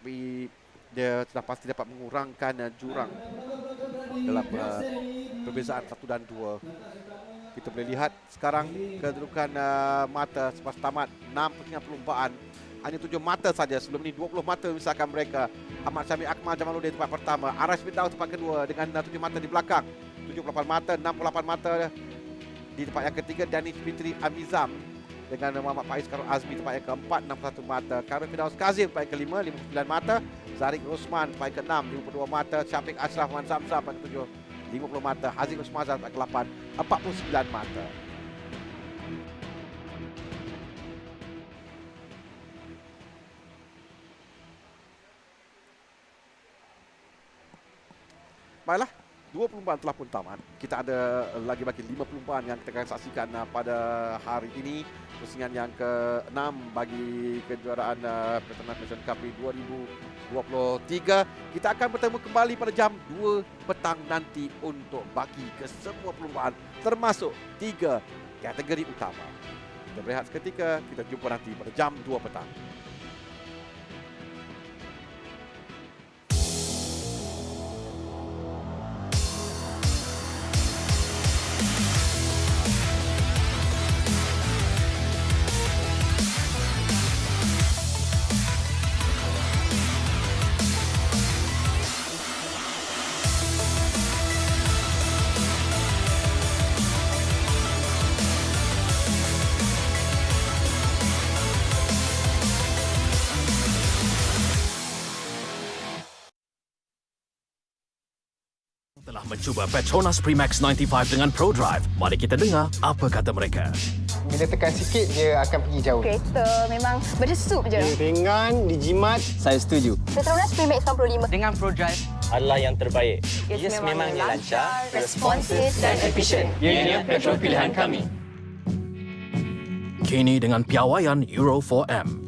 Speaker 17: tapi dia sudah pasti dapat mengurangkan jurang dalam perbezaan 1 dan 2. Kita boleh lihat sekarang kedudukan mata selepas tamat 6 perlumbaan. Hanya 7 mata saja, sebelum ini 20 mata memisahkan mereka. Ahmad Syamil Akmal Jamaluddin tempat pertama, Aras Firdaus tempat kedua dengan 7 mata di belakang. 78 mata, 68 mata di tempat yang ketiga. Danis Fitri Amizam dengan Muhammad Faiz Karul Azmi tempat yang keempat, 61 mata. Khairul Firdaus Kazim tempat yang kelima, 59 mata. Zarik Rosman tempat yang keenam, 52 mata. Syafiq Ashraf Ahmad Zamzam tempat yang ketujuh, 50 mata. Aziz Osmazan tempat ke-8, 49 mata. Baiklah, 2 perlumbaan telah pun tamat. Kita ada lagi 5 perlumbaan yang kita akan saksikan pada hari ini. Pusingan yang ke-6 bagi kejuaraan PETRONAS Malaysian Cub Prix 2023. Kita akan bertemu kembali pada jam 2 petang nanti untuk bagi ke semua perlumbaan termasuk 3 kategori utama. Kita berehat seketika, kita jumpa nanti pada jam 2 petang.
Speaker 2: Telah mencuba PETRONAS Premax 95 dengan ProDrive. Mari kita dengar apa kata mereka.
Speaker 3: Bila tekan sikit, dia akan pergi jauh.
Speaker 4: Kereta memang berdesuk je.
Speaker 3: Dia ringan, dijimat.
Speaker 16: Saya setuju.
Speaker 4: PETRONAS Premax 95
Speaker 9: Dengan ProDrive
Speaker 6: adalah yang terbaik.
Speaker 4: Yes, memangnya lancar, responsif
Speaker 6: Dan efisien. Ianya petrol pilihan kami.
Speaker 2: Kini dengan piawaian Euro 4M.